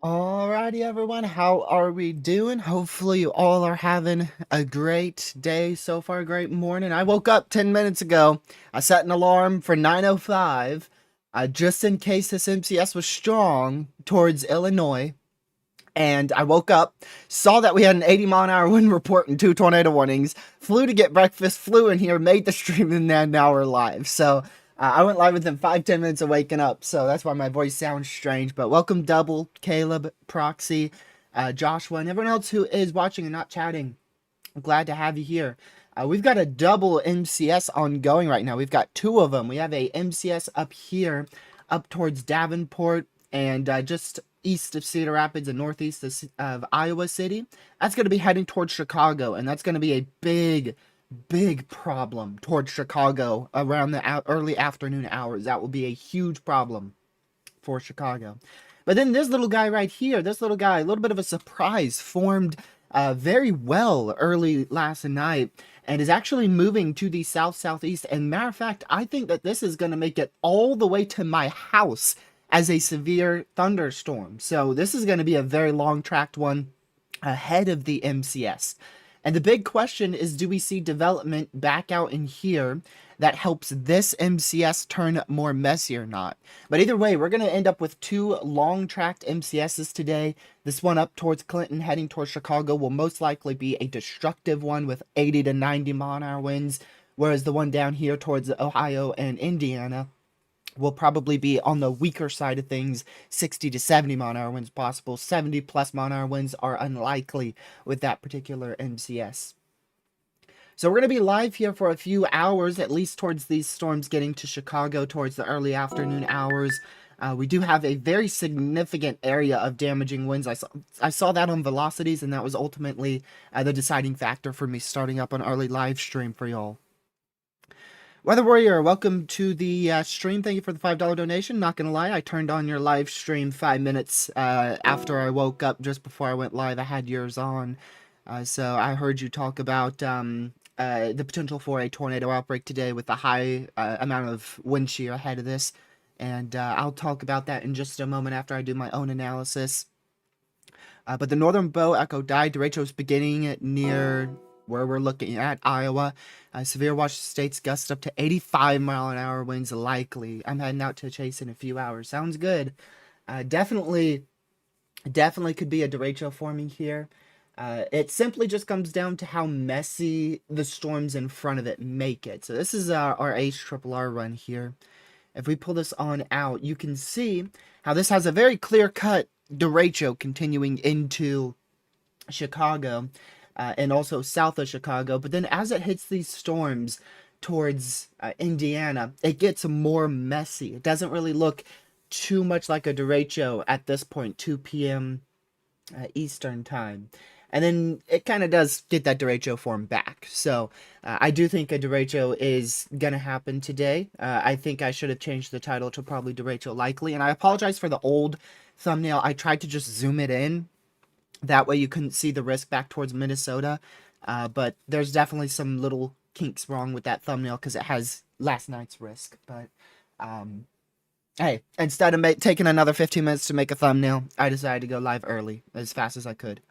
Alrighty, everyone, how are we doing? Hopefully, you all are having a great day so far, great morning. I woke up 10 minutes ago. I set an alarm for 9:05, just in case this MCS was strong towards Illinois. And I woke up, saw that we had an 80-mile-an-hour wind report and 2 tornado warnings, flew to get breakfast, flew in here, made the stream, and now we're live. So I went live within 5-10 minutes of waking up, so that's why my voice sounds strange. But welcome, Double, Caleb, Proxy, Joshua, and everyone else who is watching and not chatting. I'm glad to have you here. We've got a double MCS ongoing right now. We've got 2 of them. We have a MCS up here, up towards Davenport, and just east of Cedar Rapids and northeast of Iowa City. That's going to be heading towards Chicago, and that's going to be a big problem towards Chicago around the early afternoon hours. That will be a huge problem for Chicago. But then this little guy right here, this little guy, a little bit of a surprise, formed very well early last night and is actually moving to the south-southeast. And matter of fact, I think that this is going to make it all the way to my house as a severe thunderstorm. So this is going to be a very long-tracked one ahead of the MCS. And the big question is, do we see development back out in here that helps this MCS turn more messy or not? But either way, we're going to end up with 2 long-tracked MCSs today. This one up towards Clinton, heading towards Chicago, will most likely be a destructive one with 80 to 90 mile-an-hour winds, whereas the one down here towards Ohio and Indiana will probably be on the weaker side of things. 60 to 70 mile-an-hour winds possible. 70 plus mile-an-hour winds are unlikely with that particular MCS. So we're going to be live here for a few hours, at least towards these storms getting to Chicago towards the early afternoon hours. We do have a very significant area of damaging winds. I saw that on velocities, and that was ultimately the deciding factor for me starting up an early live stream for y'all. Weather Warrior, welcome to the stream. Thank you for the $5 donation. Not gonna lie, I turned on your live stream 5 minutes after I woke up, just before I went live. I had yours on. So I heard you talk about the potential for a tornado outbreak today with the high amount of wind shear ahead of this. And I'll talk about that in just a moment after I do my own analysis. But the northern bow echo died. Derecho is beginning near where we're looking at Iowa. Severe Washington State's gust up to 85 mile-an-hour winds likely. I'm heading out to chase in a few hours. Sounds good. Definitely could be a derecho forming here. It simply just comes down to how messy the storms in front of it make it. So this is our HRRR run here. If we pull this on out, you can see how this has a very clear-cut derecho continuing into Chicago. and also south of Chicago. But then as it hits these storms towards Indiana, it gets more messy. It doesn't really look too much like a derecho at this point, 2 p.m. Eastern time. And then it kind of does get that derecho form back. So I do think a derecho is going to happen today. I think I should have changed the title to probably derecho likely. And I apologize for the old thumbnail. I tried to just zoom it in. That way you couldn't see the risk back towards Minnesota. But there's definitely some little kinks wrong with that thumbnail because it has last night's risk. But hey, instead of taking another 15 minutes to make a thumbnail, I decided to go live early, as fast as I could.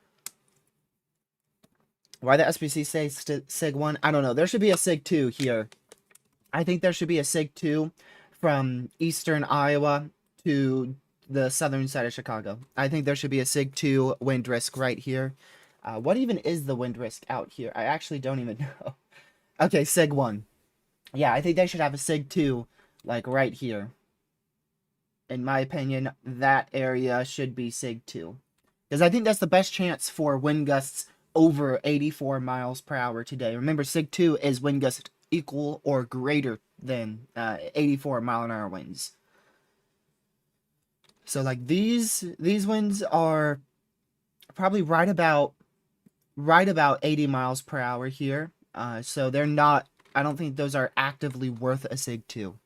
Why the SBC say SIG 1? I don't know. There should be a SIG 2 here. I think there should be a SIG 2 from eastern Iowa to the southern side of Chicago. I think there should be a SIG 2 wind risk right here. What even is the wind risk out here? I actually don't even know. Okay, SIG 1. Yeah, I think they should have a SIG 2, like, right here. In my opinion, that area should be SIG 2. Because I think that's the best chance for wind gusts over 84 miles per hour today. Remember, SIG 2 is wind gusts equal or greater than 84 mile an hour winds. So like these winds are probably right about 80 miles per hour here. So they're not, I don't think those are actively worth a SIG 2.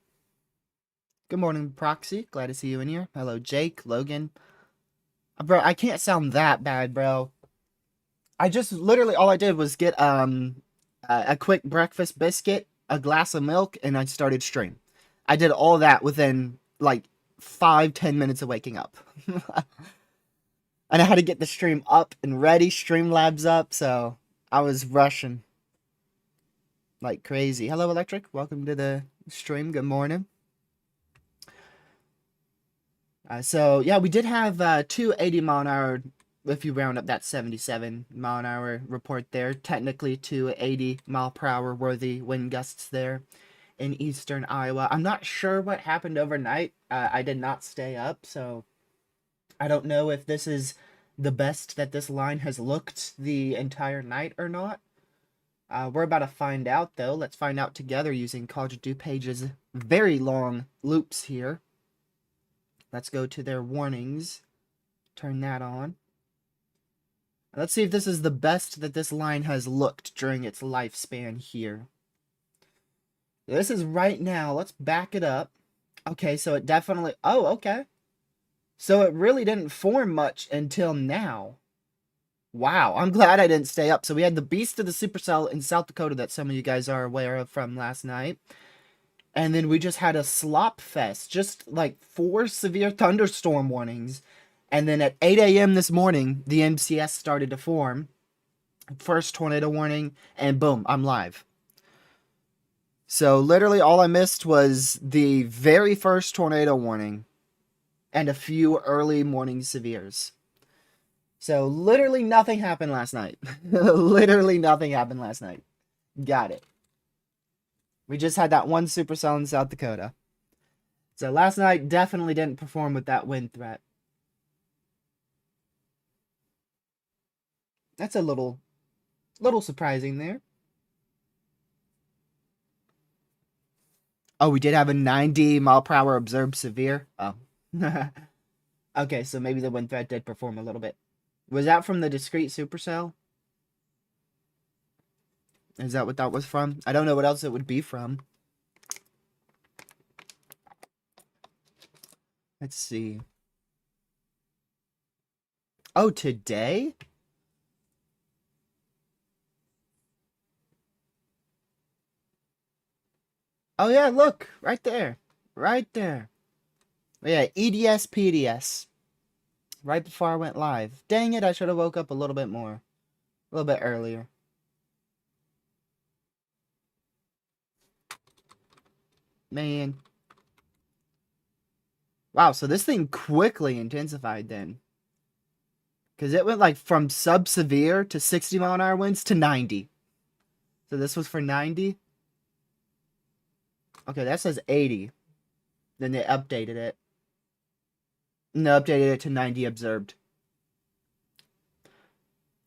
Good morning, Proxy. Glad to see you in here. Hello, Jake, Logan. Bro, I can't sound that bad, bro. I just literally all I did was get a quick breakfast biscuit, a glass of milk, and I started stream. I did all that within like 5-10 minutes of waking up. And I had to get the stream up and ready, Streamlabs up, so I was rushing like crazy. Hello, Electric. Welcome to the stream. Good morning. So yeah, we did have 2 80 mile an hour, if you round up that 77 mile an hour report there. Technically 2 80 mile per hour worthy wind gusts there in eastern Iowa. I'm not sure what happened overnight. I did not stay up, so I don't know if this is the best that this line has looked the entire night or not. We're about to find out, though. Let's find out together using College of DuPage's very long loops here. Let's go to their warnings. Turn that on. Let's see if this is the best that this line has looked during its lifespan here. This is right now. Let's back it up. Okay, so it definitely... Oh, okay. So it really didn't form much until now. Wow, I'm glad I didn't stay up. So we had the Beast of the Supercell in South Dakota that some of you guys are aware of from last night. And then we just had a slop fest. Just like 4 severe thunderstorm warnings. And then at 8 a.m. this morning, the MCS started to form. First tornado warning, and boom, I'm live. So literally all I missed was the very first tornado warning and a few early morning severes. So literally nothing happened last night. Literally nothing happened last night. Got it. We just had that one supercell in South Dakota. So last night definitely didn't perform with that wind threat. That's a little surprising there. Oh, we did have a 90 mile per hour observed severe. Oh. Okay, so maybe the wind threat did perform a little bit. Was that from the discrete supercell? Is that what that was from? I don't know what else it would be from. Let's see. Oh, today? Oh yeah, look, right there. Right there. Yeah, EDS, PDS. Right before I went live. Dang it, I should have woke up a little bit more. A little bit earlier. Man. Wow, so this thing quickly intensified then. Because it went like from sub-severe to 60 mile an hour winds to 90. So this was for 90. Okay, that says 80. Then they updated it. No, updated it to 90 observed.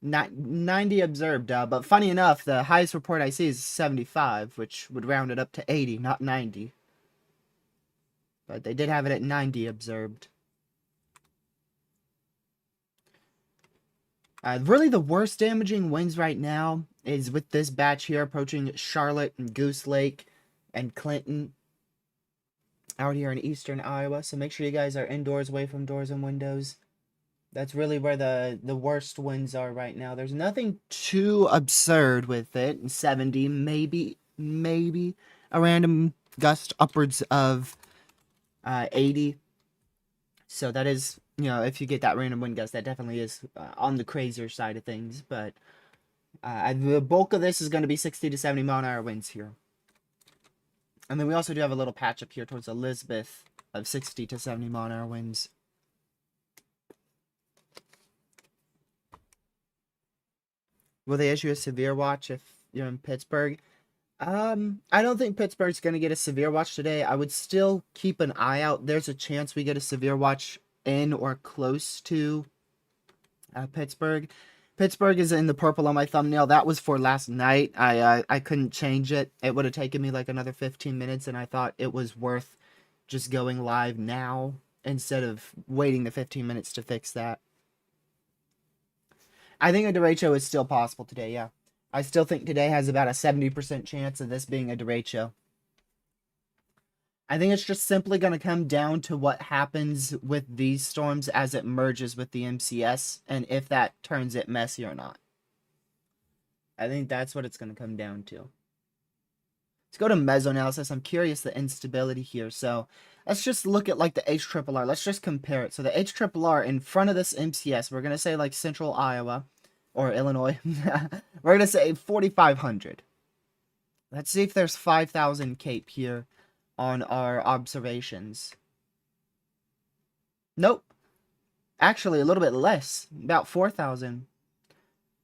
90 observed, but funny enough, the highest report I see is 75, which would round it up to 80, not 90. But they did have it at 90 observed. Really, the worst damaging winds right now is with this batch here approaching Charlotte and Goose Lake and Clinton out here in eastern Iowa. So make sure you guys are indoors, away from doors and windows. That's really where the worst winds are right now. There's nothing too absurd with it. 70, maybe a random gust upwards of 80. So that is, if you get that random wind gust, that definitely is on the crazier side of things. But the bulk of this is going to be 60 to 70 mile an hour winds here. And then we also do have a little patch up here towards Elizabeth of 60 to 70 mile an hour winds. Will they issue a severe watch if you're in Pittsburgh? I don't think Pittsburgh's going to get a severe watch today. I would still keep an eye out. There's a chance we get a severe watch in or close to Pittsburgh. Pittsburgh is in the purple on my thumbnail. That was for last night. I couldn't change it. It would have taken me like another 15 minutes, and I thought it was worth just going live now instead of waiting the 15 minutes to fix that. I think a derecho is still possible today, yeah. I still think today has about a 70% chance of this being a derecho. I think it's just simply going to come down to what happens with these storms as it merges with the MCS and if that turns it messy or not. I think that's what it's going to come down to. Let's go to mesoanalysis. I'm curious the instability here. So let's just look at like the HRRR. Let's just compare it. So the HRRR in front of this MCS, we're going to say like central Iowa or Illinois. We're going to say 4,500. Let's see if there's 5,000 CAPE here on our observations. Nope. Actually, a little bit less. About 4,000.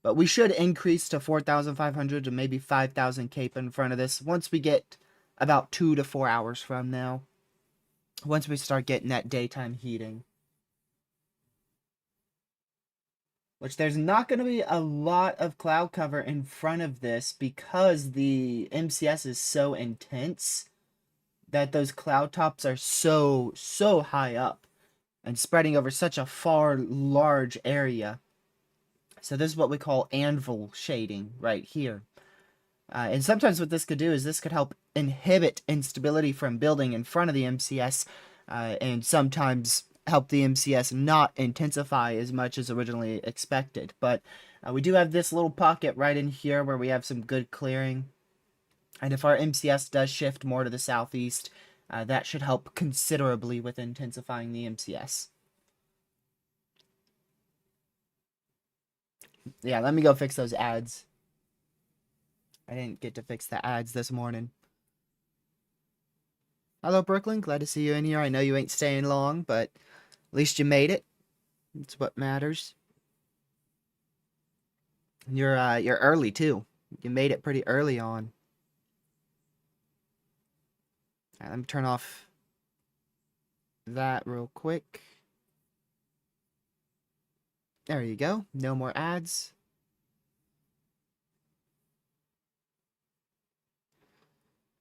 But we should increase to 4,500 to maybe 5,000 CAPE in front of this once we get about 2 to 4 hours from now. Once we start getting that daytime heating. Which there's not going to be a lot of cloud cover in front of this because the MCS is so intense that those cloud tops are so high up and spreading over such a large area. So this is what we call anvil shading right here. And sometimes what this could do is this could help inhibit instability from building in front of the MCS and sometimes help the MCS not intensify as much as originally expected. But we do have this little pocket right in here where we have some good clearing. And if our MCS does shift more to the southeast, that should help considerably with intensifying the MCS. Yeah, let me go fix those ads. I didn't get to fix the ads this morning. Hello, Brooklyn. Glad to see you in here. I know you ain't staying long, but at least you made it. That's what matters. You're early too. You made it pretty early on. All right, let me turn off that real quick. There you go. No more ads.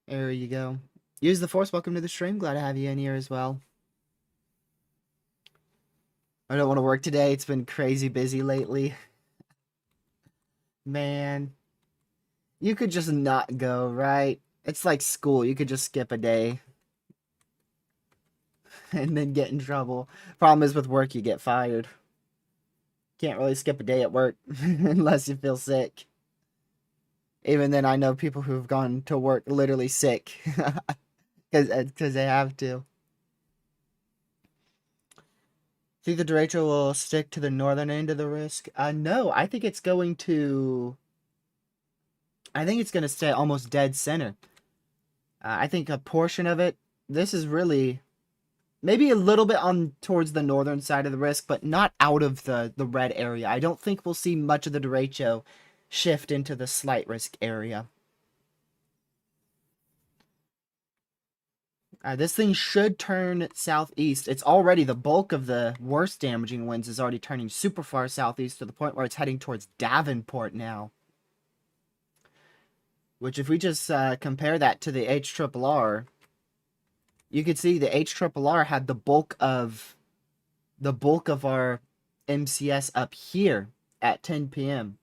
There you go. Use the Force. Welcome to the stream. Glad to have you in here as well. I don't want to work today. It's been crazy busy lately. Man. You could just not go, right? It's like school. You could just skip a day. And then get in trouble. Problem is with work, you get fired. Can't really skip a day at work unless you feel sick. Even then, I know people who've gone to work literally sick because they have to. Think the derecho will stick to the northern end of the risk? No, I think it's going to. I think it's going to stay almost dead center. I think a portion of it. This is really maybe a little bit on towards the northern side of the risk, but not out of the red area. I don't think we'll see much of the derecho shift into the slight risk area. This thing should turn southeast. It's already, the bulk of the worst damaging winds is already turning super far southeast to the point where it's heading towards Davenport now. Which, if we just compare that to the HRRR, you could see the HRRR had the bulk of our MCS up here at 10 p.m.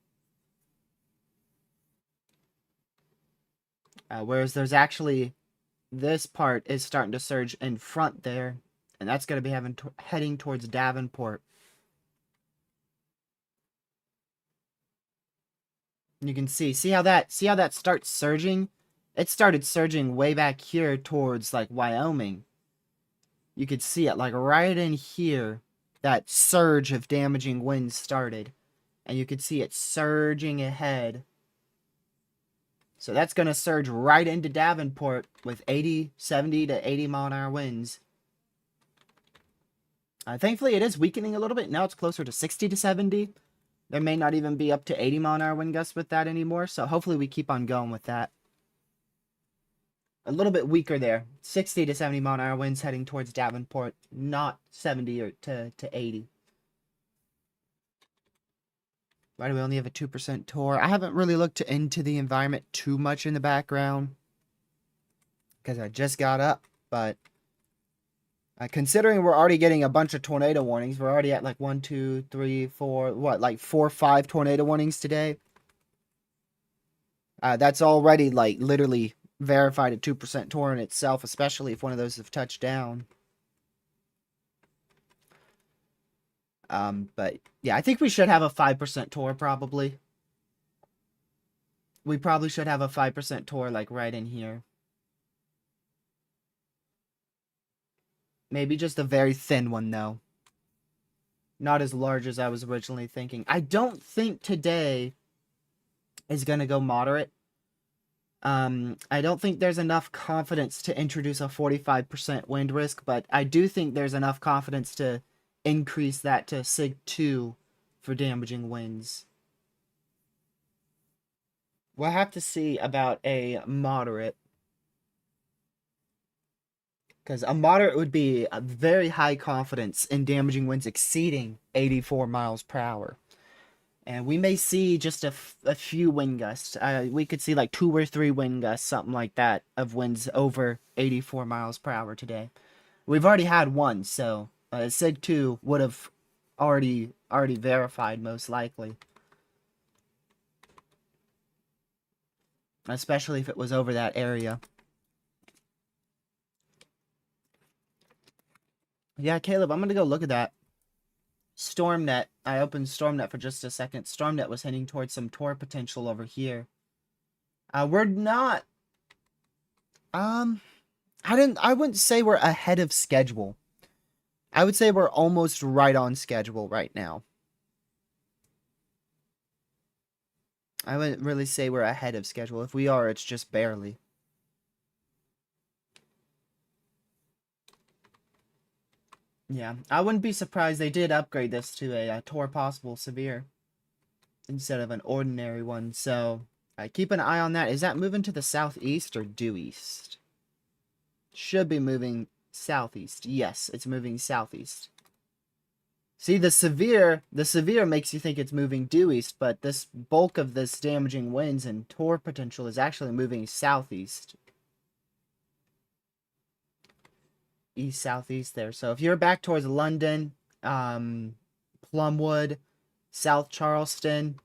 Whereas there's actually, this part is starting to surge in front there, and that's going to be heading towards Davenport. You can see how that starts surging. It started surging way back here towards like Wyoming. You could see it like right in here. That surge of damaging winds started, and you could see it surging ahead. So that's going to surge right into Davenport with 70 to 80 mile an hour winds. Thankfully, it is weakening a little bit. Now it's closer to 60 to 70. There may not even be up to 80 mile an hour wind gusts with that anymore. So hopefully we keep on going with that. A little bit weaker there. 60 to 70 mile an hour winds heading towards Davenport. Not 70 or to 80. Why do we only have a 2% tour? I haven't really looked into the environment too much in the background, because I just got up, but considering we're already getting a bunch of tornado warnings, we're already at like 1, 2, 3, 4, like 4 or 5 tornado warnings today. That's already like literally verified a 2% tour in itself, especially if one of those have touched down. But yeah, I think we should have a 5% tour probably. We probably should have a 5% tour like right in here. Maybe just a very thin one though. Not as large as I was originally thinking. I don't think today is going to go moderate. I don't think there's enough confidence to introduce a 45% wind risk, but I do think there's enough confidence to increase that to Sig 2 for damaging winds. We'll have to see about a moderate. Because a moderate would be a very high confidence in damaging winds exceeding 84 miles per hour. And we may see just a few wind gusts. We could see like 2 or 3 wind gusts, something like that, of winds over 84 miles per hour today. We've already had one, so Sig 2 would have already verified most likely. Especially if it was over that area. Yeah, Caleb, I'm going to go look at that. StormNet. I opened StormNet for just a second. StormNet was heading towards some tour potential over here. We're not... I wouldn't say we're ahead of schedule. I would say we're almost right on schedule right now. I wouldn't really say we're ahead of schedule. If we are, it's just barely. Yeah, I wouldn't be surprised they did upgrade this to a Tour Possible Severe instead of an ordinary one, so keep an eye on that. Is that moving to the southeast or due east? Should be moving southeast. Yes, it's moving southeast. See, the severe makes you think it's moving due east, but this bulk of this damaging winds and tour potential is actually moving southeast. East southeast there. So if you're back towards London, Plumwood, South Charleston,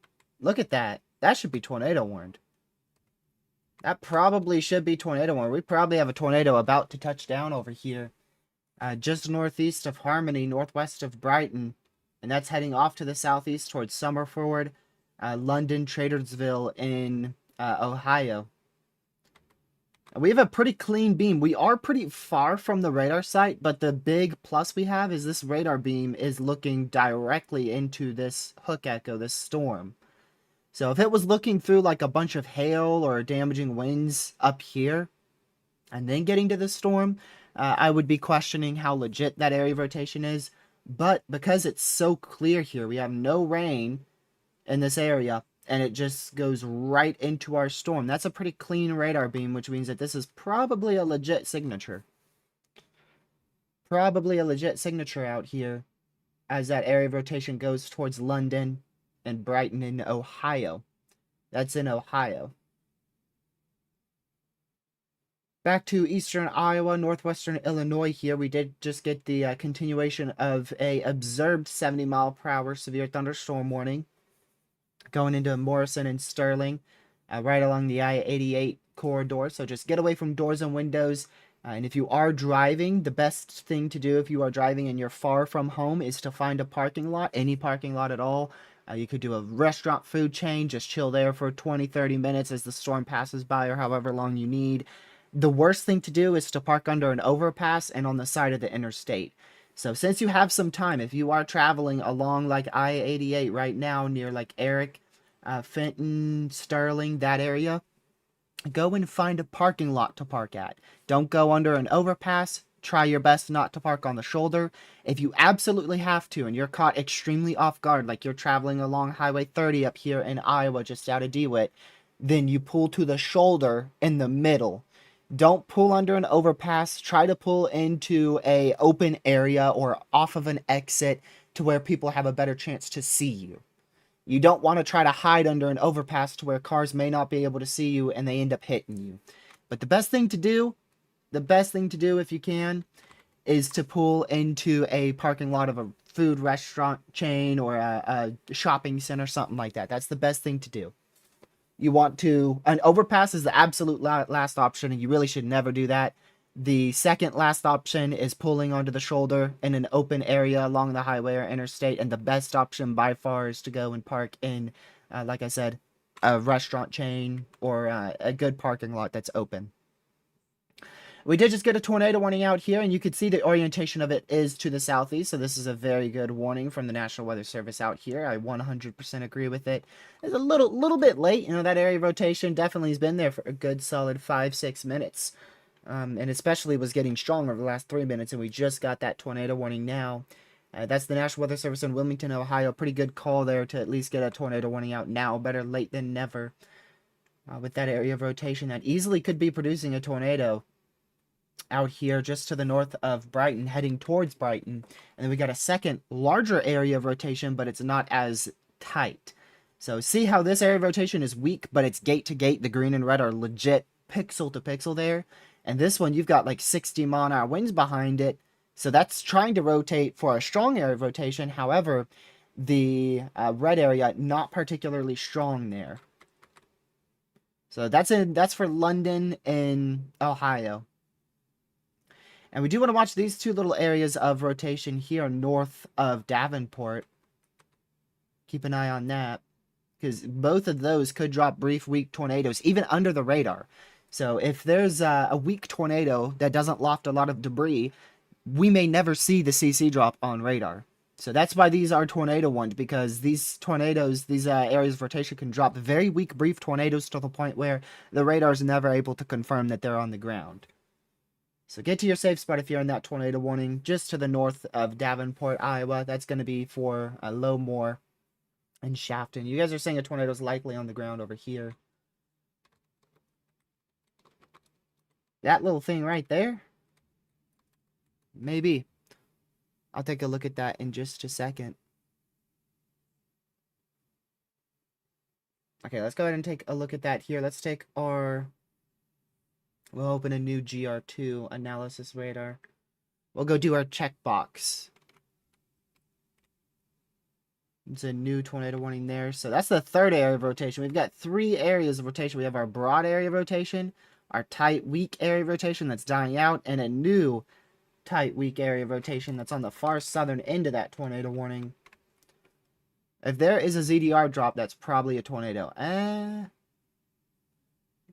look at that. That should be tornado warned. That probably should be tornado warned. We probably have a tornado about to touch down over here. Just northeast of Harmony, northwest of Brighton. And that's heading off to the southeast towards Summerford, London, Tradersville in Ohio. We have a pretty clean beam. We are pretty far from the radar site, but the big plus we have is this radar beam is looking directly into this hook echo, this storm. So if it was looking through like a bunch of hail or damaging winds up here, and then getting to the storm, I would be questioning how legit that area of rotation is. But because it's so clear here, we have no rain in this area, and it just goes right into our storm. That's a pretty clean radar beam, which means that this is probably a legit signature. probably a legit signature out here, as that area of rotation goes towards London and Brighton in Ohio. That's in Ohio. Back to eastern Iowa, northwestern Illinois here. We did just get the continuation of a observed 70-mile-per-hour severe thunderstorm warning going into Morrison and Sterling, right along the I-88 corridor. So just get away from doors and windows. And if you are driving, the best thing to do if you are driving and you're far from home is to find a parking lot, any parking lot at all. You could do a restaurant food chain, just chill there for 20, 30 minutes as the storm passes by or however long you need. The worst thing to do is to park under an overpass and on the side of the interstate. So since you have some time, if you are traveling along like I-88 right now near like Eric, Fenton, Sterling, that area, go and find a parking lot to park at. Don't go under an overpass. Try your best not to park on the shoulder. If you absolutely have to and you're caught extremely off guard, like you're traveling along Highway 30 up here in Iowa just out of DeWitt, then you pull to the shoulder in the middle. Don't pull under an overpass. Try to pull into a open area or off of an exit to where people have a better chance to see you. You don't want to try to hide under an overpass to where cars may not be able to see you and they end up hitting you. But the best thing to do if you can, is to pull into a parking lot of a food restaurant chain or a shopping center, something like that. That's the best thing to do. You want to, an overpass is the absolute last option, and you really should never do that. The second last option is pulling onto the shoulder in an open area along the highway or interstate, and the best option by far is to go and park in, like I said, a restaurant chain or a good parking lot that's open. We did just get a tornado warning out here, and you can see the orientation of it is to the southeast, so this is a very good warning from the National Weather Service out here. I 100% agree with it. It's a little bit late. You know, that area of rotation definitely has been there for a good solid 5-6 minutes, and especially was getting stronger over the last 3 minutes, and we just got that tornado warning now. That's the National Weather Service in Wilmington, Ohio. Pretty good call there to at least get a tornado warning out now. Better late than never. With that area of rotation, that easily could be producing a tornado out here just to the north of Brighton, heading towards Brighton. And then we got a second larger area of rotation, but it's not as tight. So see how this area of rotation is weak, but it's gate to gate. The green and red are legit pixel to pixel there. And this one, you've got like 60-mile-an-hour winds behind it. So that's trying to rotate for a strong area of rotation. However, the red area, not particularly strong there. So that's for London and Ohio. And we do want to watch these two little areas of rotation here north of Davenport. Keep an eye on that, because both of those could drop brief, weak tornadoes, even under the radar. So if there's a weak tornado that doesn't loft a lot of debris, we may never see the CC drop on radar. So that's why these are tornado ones, because these tornadoes, these areas of rotation can drop very weak, brief tornadoes to the point where the radar is never able to confirm that they're on the ground. So get to your safe spot if you're in that tornado warning, just to the north of Davenport, Iowa. That's going to be for Lowmore and Shafton. You guys are saying a tornado is likely on the ground over here. That little thing right there? Maybe. I'll take a look at that in just a second. Okay, let's go ahead and take a look at that here. Let's take our... We'll open a new GR2 analysis radar. We'll go do our checkbox. It's a new tornado warning there. So that's the third area of rotation. We've got 3 areas of rotation. We have our broad area of rotation, our tight, weak area of rotation that's dying out, and a new tight, weak area of rotation that's on the far southern end of that tornado warning. If there is a ZDR drop, that's probably a tornado.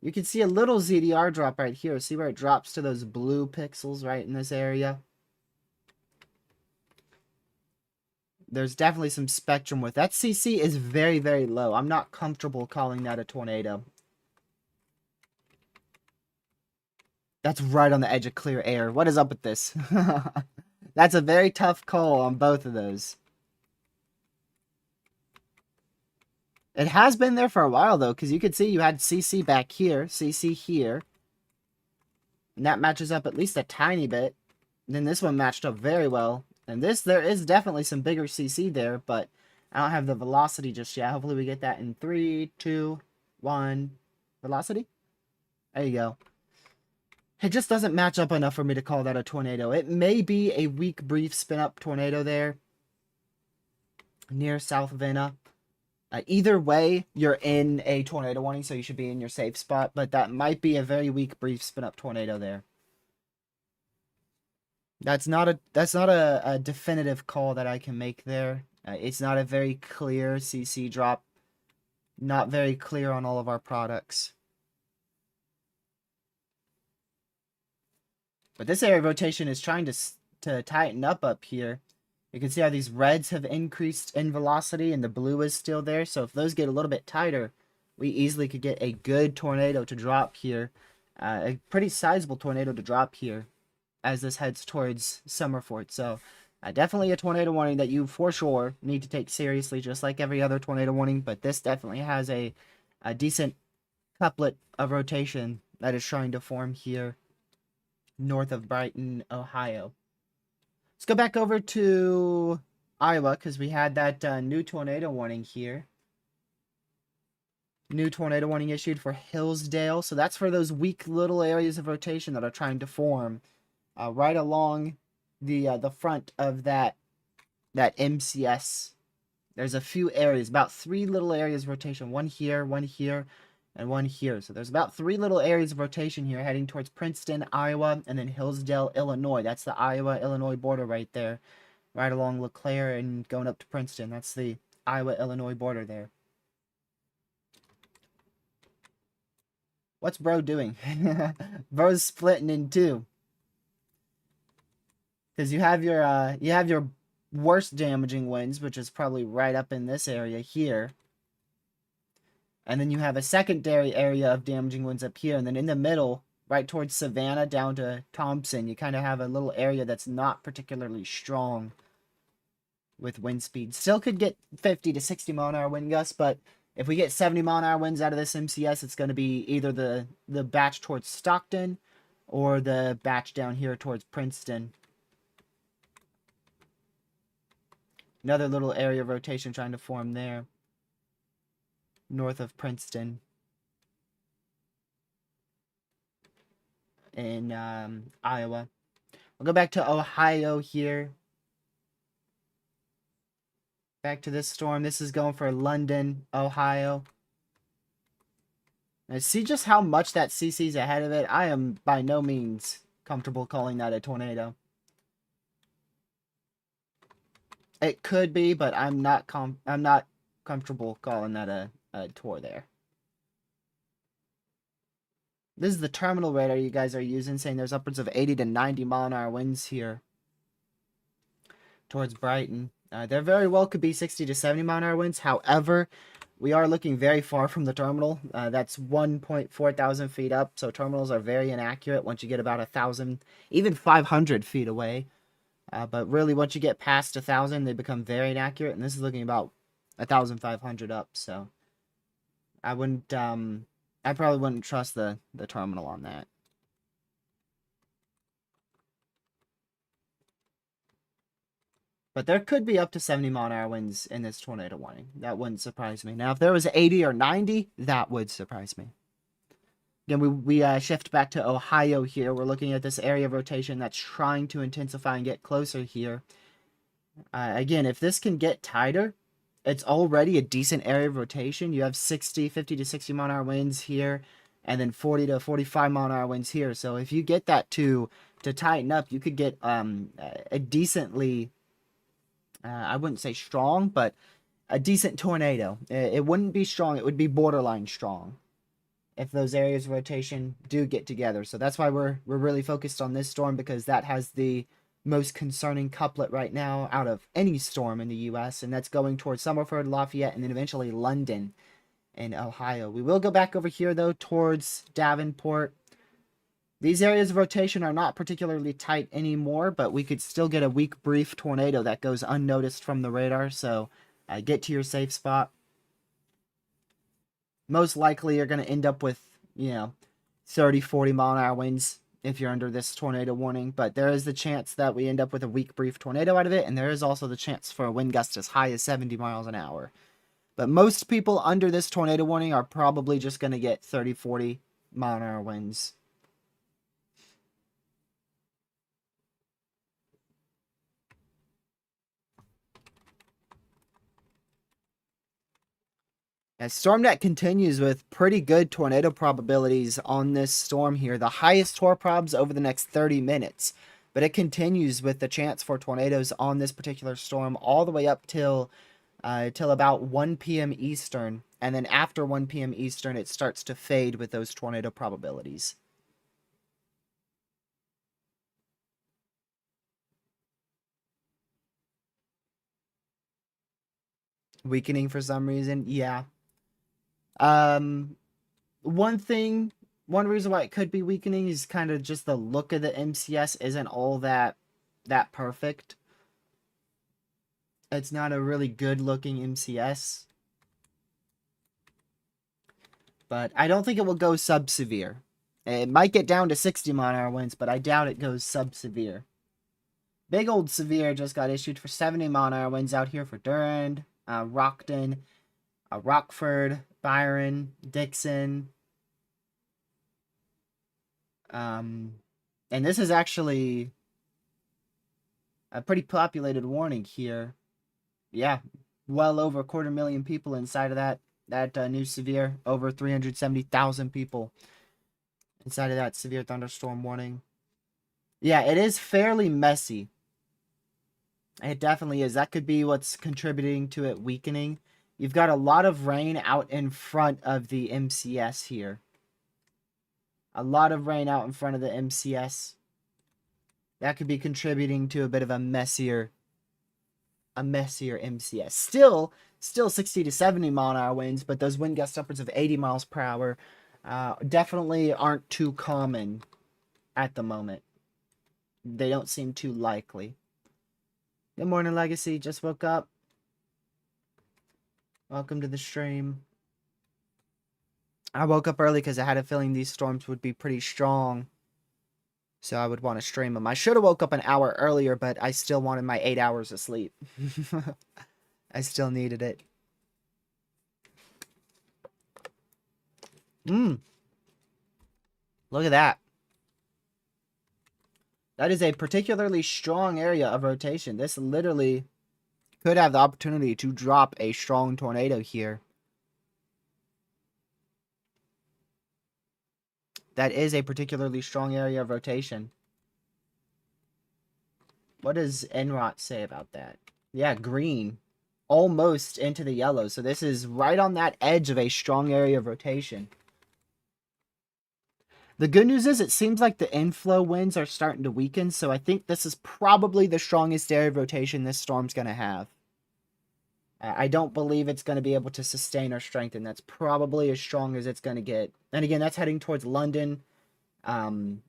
You can see a little ZDR drop right here. See where it drops to those blue pixels right in this area? There's definitely some spectrum with that. CC is very, very low. I'm not comfortable calling that a tornado. That's right on the edge of clear air. What is up with this? That's a very tough call on both of those. It has been there for a while, though, because you could see you had CC back here, CC here. And that matches up at least a tiny bit. then this one matched up very well. And this, there is definitely some bigger CC there, but I don't have the velocity just yet. Hopefully we get that in 3, 2, 1. Velocity? There you go. It just doesn't match up enough for me to call that a tornado. It may be a weak, brief spin-up tornado there near South Vienna. Either way, you're in a tornado warning, so you should be in your safe spot. But that might be a very weak, brief spin-up tornado there. That's not a definitive call that I can make there. It's not a very clear CC drop. Not very clear on all of our products. But this area of rotation is trying to tighten up here. You can see how these reds have increased in velocity and the blue is still there. So if those get a little bit tighter, we easily could get a good tornado to drop here. A pretty sizable tornado to drop here as this heads towards Summerfort. So definitely a tornado warning that you for sure need to take seriously, just like every other tornado warning. But this definitely has a decent couplet of rotation that is trying to form here north of Brighton, Ohio. Let's go back over to Iowa because we had that new tornado warning here. New tornado warning issued for Hillsdale. So that's for those weak little areas of rotation that are trying to form right along the front of that MCS. There's a few areas, about 3 little areas of rotation. One here, and one here. So there's about 3 little areas of rotation here heading towards Princeton, Iowa, and then Hillsdale, Illinois. That's the Iowa-Illinois border right there. Right along LeClaire and going up to Princeton. That's the Iowa-Illinois border there. What's bro doing? Bro's splitting in two. Because you have your worst damaging winds, which is probably right up in this area here. And then you have a secondary area of damaging winds up here. And then in the middle, right towards Savannah down to Thompson, you kind of have a little area that's not particularly strong with wind speed. Still could get 50 to 60 mile an hour wind gusts, but if we get 70 mile an hour winds out of this MCS, it's going to be either the batch towards Stockton or the batch down here towards Princeton. Another little area of rotation trying to form there. North of Princeton in Iowa. We'll go back to Ohio here. Back to this storm. This is going for London, Ohio. Now, see just how much that CC's ahead of it. I am by no means comfortable calling that a tornado. It could be, but I'm not comfortable calling that a tour there. This is the terminal radar you guys are using, saying there's upwards of 80 to 90 mile an hour winds here towards Brighton. There very well could be 60 to 70 mile an hour winds. However, we are looking very far from the terminal. That's 1.4 thousand feet up, so terminals are very inaccurate once you get about 1,000, even 500 feet away. But really, once you get past 1,000, they become very inaccurate, and this is looking about 1,500 up, so I wouldn't, I probably wouldn't trust the terminal on that. But there could be up to 70 mile an hour winds in this tornado warning. That wouldn't surprise me. Now, if there was 80 or 90, that would surprise me. Again, we shift back to Ohio here. We're looking at this area of rotation that's trying to intensify and get closer here. Again, if this can get tighter, it's already a decent area of rotation. You have 50 to 60 mile an hour winds here, and then 40 to 45 mile an hour winds here. So if you get that to tighten up, you could get a decently, I wouldn't say strong, but a decent tornado. It wouldn't be strong. It would be borderline strong if those areas of rotation do get together. So that's why we're really focused on this storm, because that has the most concerning couplet right now out of any storm in the U.S., and that's going towards Summerford, Lafayette, and then eventually London in Ohio. We will go back over here, though, towards Davenport. These areas of rotation are not particularly tight anymore, but we could still get a weak, brief tornado that goes unnoticed from the radar, so get to your safe spot. Most likely, you're going to end up with, 30, 40 mile an hour winds if you're under this tornado warning, but there is the chance that we end up with a weak brief tornado out of it, and there is also the chance for a wind gust as high as 70 miles an hour. But most people under this tornado warning are probably just going to get 30, 40 mile an hour winds. As StormNet continues with pretty good tornado probabilities on this storm here, the highest tor probs over the next 30 minutes. But it continues with the chance for tornadoes on this particular storm all the way up till about 1 p.m. Eastern. And then after 1 p.m. Eastern, it starts to fade with those tornado probabilities. Weakening for some reason, yeah. One reason why it could be weakening is kind of just the look of the MCS isn't all that perfect. It's not a really good looking MCS. But I don't think it will go sub-severe. It might get down to 60 mile an hour winds, but I doubt it goes sub-severe. Big old severe just got issued for 70 mile an hour winds out here for Durand, Rockton, Rockford, Byron, Dixon. And this is actually a pretty populated warning here. Yeah, well over 250,000 people inside of that new severe. Over 370,000 people inside of that severe thunderstorm warning. Yeah, it is fairly messy. It definitely is. That could be what's contributing to it weakening. You've got a lot of rain out in front of the MCS here. A lot of rain out in front of the MCS. That could be contributing to a bit of a messier MCS. Still 60 to 70 mile an hour winds, but those wind gusts upwards of 80 miles per hour definitely aren't too common at the moment. They don't seem too likely. Good morning, Legacy. Just woke up. Welcome to the stream. I woke up early because I had a feeling these storms would be pretty strong. So I would want to stream them. I should have woke up an hour earlier, but I still wanted my 8 hours of sleep. I still needed it. Look at that. That is a particularly strong area of rotation. This literally could have the opportunity to drop a strong tornado here. That is a particularly strong area of rotation. What does NROT say about that? Yeah, green. Almost into the yellow. So this is right on that edge of a strong area of rotation. The good news is it seems like the inflow winds are starting to weaken, so I think this is probably the strongest area of rotation this storm's going to have. I don't believe it's going to be able to sustain or strengthen. That's probably as strong as it's going to get. And again, that's heading towards London and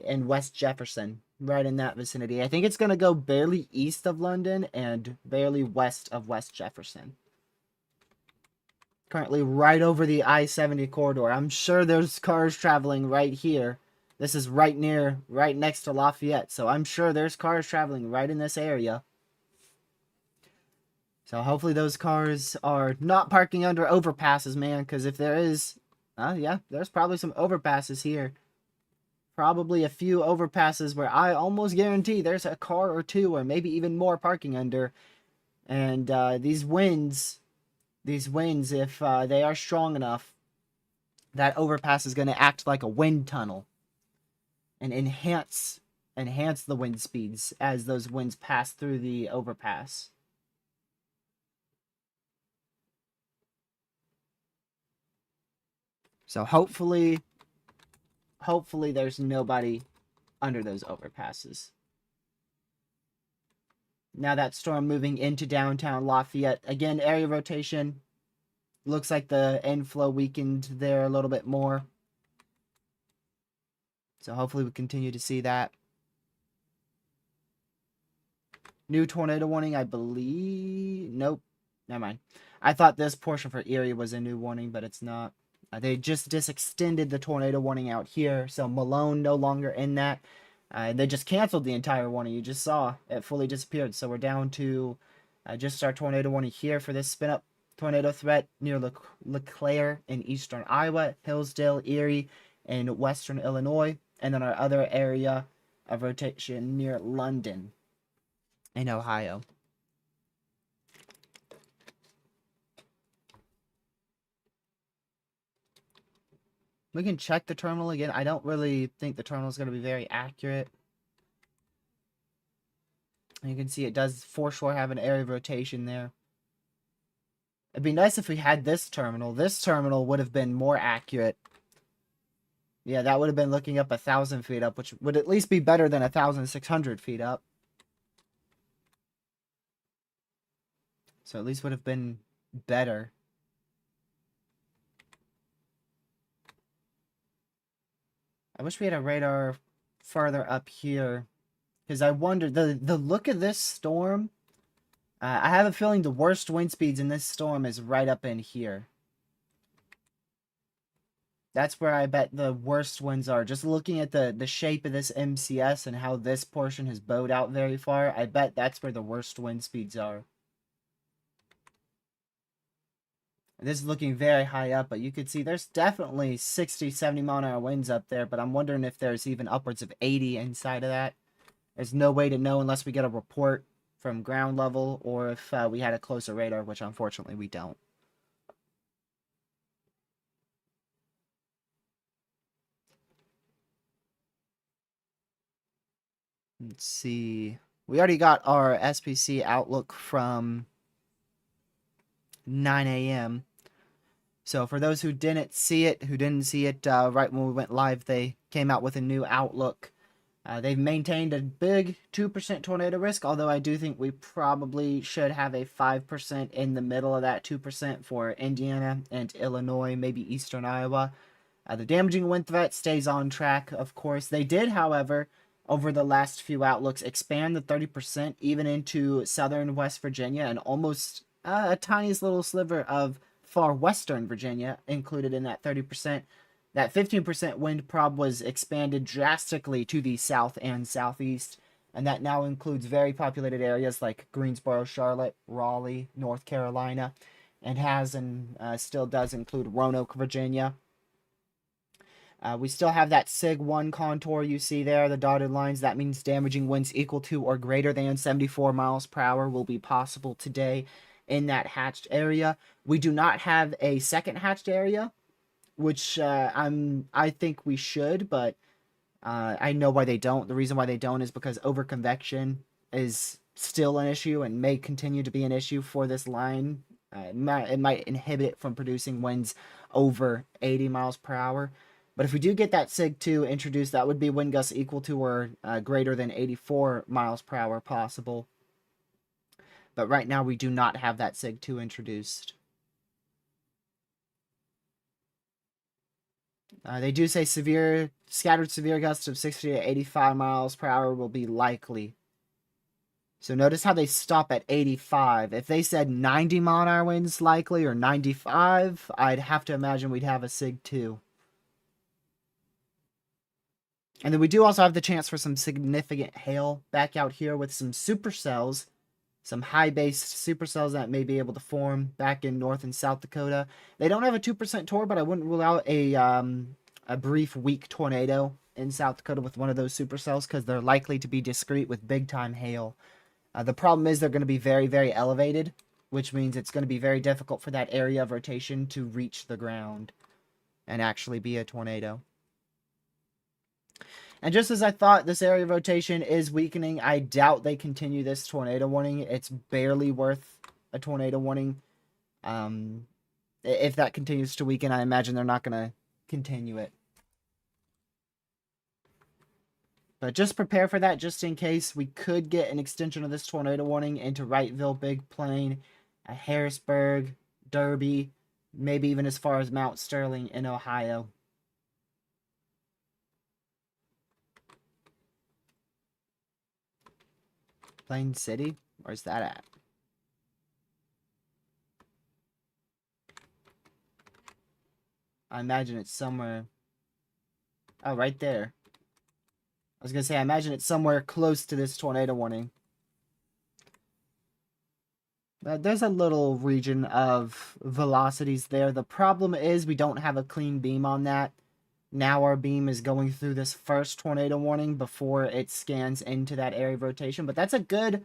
West Jefferson, right in that vicinity. I think it's going to go barely east of London and barely west of West Jefferson. Currently right over the I-70 corridor. I'm sure there's cars traveling right here. This is right next to Lafayette. So I'm sure there's cars traveling right in this area. So hopefully those cars are not parking under overpasses, man. Because if there is, yeah, there's probably some overpasses here. Probably a few overpasses where I almost guarantee there's a car or two or maybe even more parking under. And these winds, if they are strong enough, that overpass is going to act like a wind tunnel and enhance the wind speeds as those winds pass through the overpass. So hopefully there's nobody under those overpasses. Now that storm moving into downtown Lafayette. Again, area rotation. Looks like the inflow weakened there a little bit more. So hopefully we continue to see that. New tornado warning, I believe. Nope. Never mind. I thought this portion for Erie was a new warning, but it's not. They just extended the tornado warning out here, so Malone no longer in that. They just canceled the entire warning. You just saw it fully disappeared. So we're down to just our tornado warning here for this spin up tornado threat near LeClaire in eastern Iowa, Hillsdale, Erie, and western Illinois, and then our other area of rotation near London in Ohio. We can check the terminal again. I don't really think the terminal is going to be very accurate. And you can see it does for sure have an area of rotation there. It'd be nice if we had this terminal. This terminal would have been more accurate. Yeah, that would have been looking up 1,000 feet up, which would at least be better than 1,600 feet up. So at least would have been better. I wish we had a radar farther up here. Because I wonder, the look of this storm, I have a feeling the worst wind speeds in this storm is right up in here. That's where I bet the worst winds are. Just looking at the shape of this MCS and how this portion has bowed out very far, I bet that's where the worst wind speeds are. This is looking very high up, but you can see there's definitely 60, 70 mile an hour winds up there, but I'm wondering if there's even upwards of 80 inside of that. There's no way to know unless we get a report from ground level or if we had a closer radar, which unfortunately we don't. Let's see. We already got our SPC outlook from 9 a.m. So for those who didn't see it, right when we went live, they came out with a new outlook. They've maintained a big 2% tornado risk, although I do think we probably should have a 5% in the middle of that 2% for Indiana and Illinois, maybe eastern Iowa. The damaging wind threat stays on track, of course. They did, however, over the last few outlooks, expand the 30% even into southern West Virginia and almost a tiniest little sliver of far western Virginia included in that 30%. That 15% wind prob was expanded drastically to the south and southeast, and that now includes very populated areas like Greensboro, Charlotte, Raleigh, North Carolina, and has and still does include Roanoke, Virginia. We still have that SIG 1 contour you see there, the dotted lines. That means damaging winds equal to or greater than 74 miles per hour will be possible today in that hatched area. We do not have a second hatched area, which I think we should, but I know why they don't. The reason why they don't is because overconvection is still an issue and may continue to be an issue for this line. It might inhibit it from producing winds over 80 miles per hour. But if we do get that SIG 2 introduced, that would be wind gusts equal to or greater than 84 miles per hour possible. But right now we do not have that SIG 2 introduced. They do say scattered severe gusts of 60 to 85 miles per hour will be likely. So notice how they stop at 85. If they said 90 mile an hour winds likely or 95, I'd have to imagine we'd have a SIG 2. And then we do also have the chance for some significant hail back out here with some supercells, some high-based supercells that may be able to form back in North and South Dakota. They don't have a 2% torr, but I wouldn't rule out a brief weak tornado in South Dakota with one of those supercells because they're likely to be discrete with big-time hail. The problem is they're going to be very, very elevated, which means it's going to be very difficult for that area of rotation to reach the ground and actually be a tornado. And just as I thought this area of rotation is weakening, I doubt they continue this tornado warning. It's barely worth a tornado warning. If that continues to weaken, I imagine they're not going to continue it. But just prepare for that just in case. We could get an extension of this tornado warning into Wrightville, Big Plain, Harrisburg, Derby, maybe even as far as Mount Sterling in Ohio. Plain City? Where's that at? I imagine it's somewhere... Oh, right there. I was going to say, I imagine it's somewhere close to this tornado warning. There's a little region of velocities there. The problem is we don't have a clean beam on that. Now our beam is going through this first tornado warning before it scans into that area of rotation. But that's a good...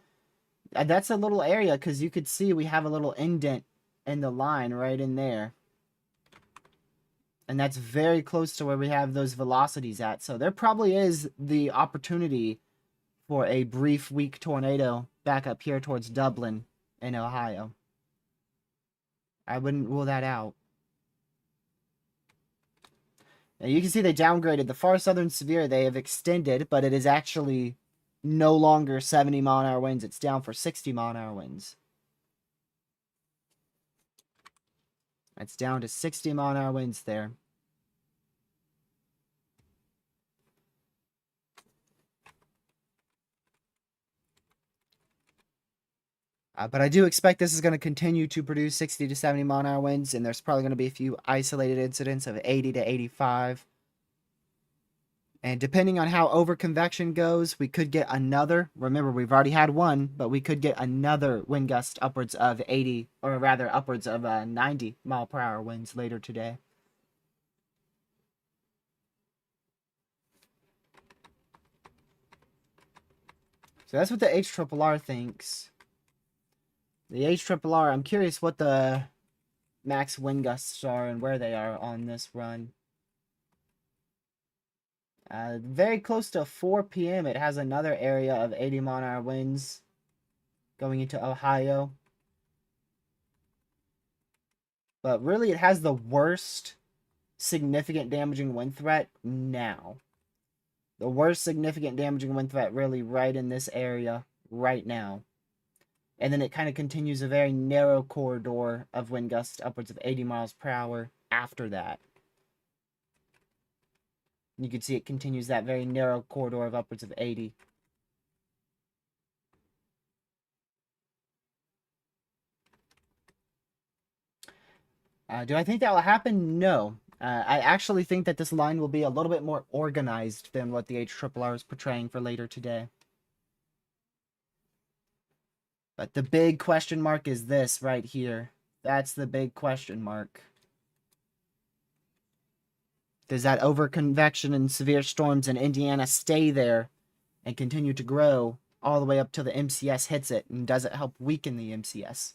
That's a little area because you could see we have a little indent in the line right in there. And that's very close to where we have those velocities at. So there probably is the opportunity for a brief, weak tornado back up here towards Dublin in Ohio. I wouldn't rule that out. Now you can see they downgraded the far southern severe. They have extended, but it is actually no longer 70-mile-an-hour winds. It's down for 60-mile-an-hour winds. It's down to 60-mile-an-hour winds there. But I do expect this is going to continue to produce 60 to 70-mile-an-hour winds, and there's probably going to be a few isolated incidents of 80 to 85. And depending on how overconvection goes, we could get another. Remember, we've already had one, but we could get another wind gust upwards of 80, or rather upwards of 90-mile-per-hour winds later today. So that's what the HRRR thinks. The HRRR, I'm curious what the max wind gusts are and where they are on this run. Very close to 4 p.m. it has another area of 80-mile-an-hour winds going into Ohio. But really it has the worst significant damaging wind threat now. The worst significant damaging wind threat really right in this area right now. And then it kind of continues a very narrow corridor of wind gusts upwards of 80 miles per hour after that. You can see it continues that very narrow corridor of upwards of 80. Do I think that will happen? No. I actually think that this line will be a little bit more organized than what the HRRR is portraying for later today. But the big question mark is this right here. That's the big question mark. Does that overconvection and severe storms in Indiana stay there and continue to grow all the way up till the MCS hits it? And does it help weaken the MCS?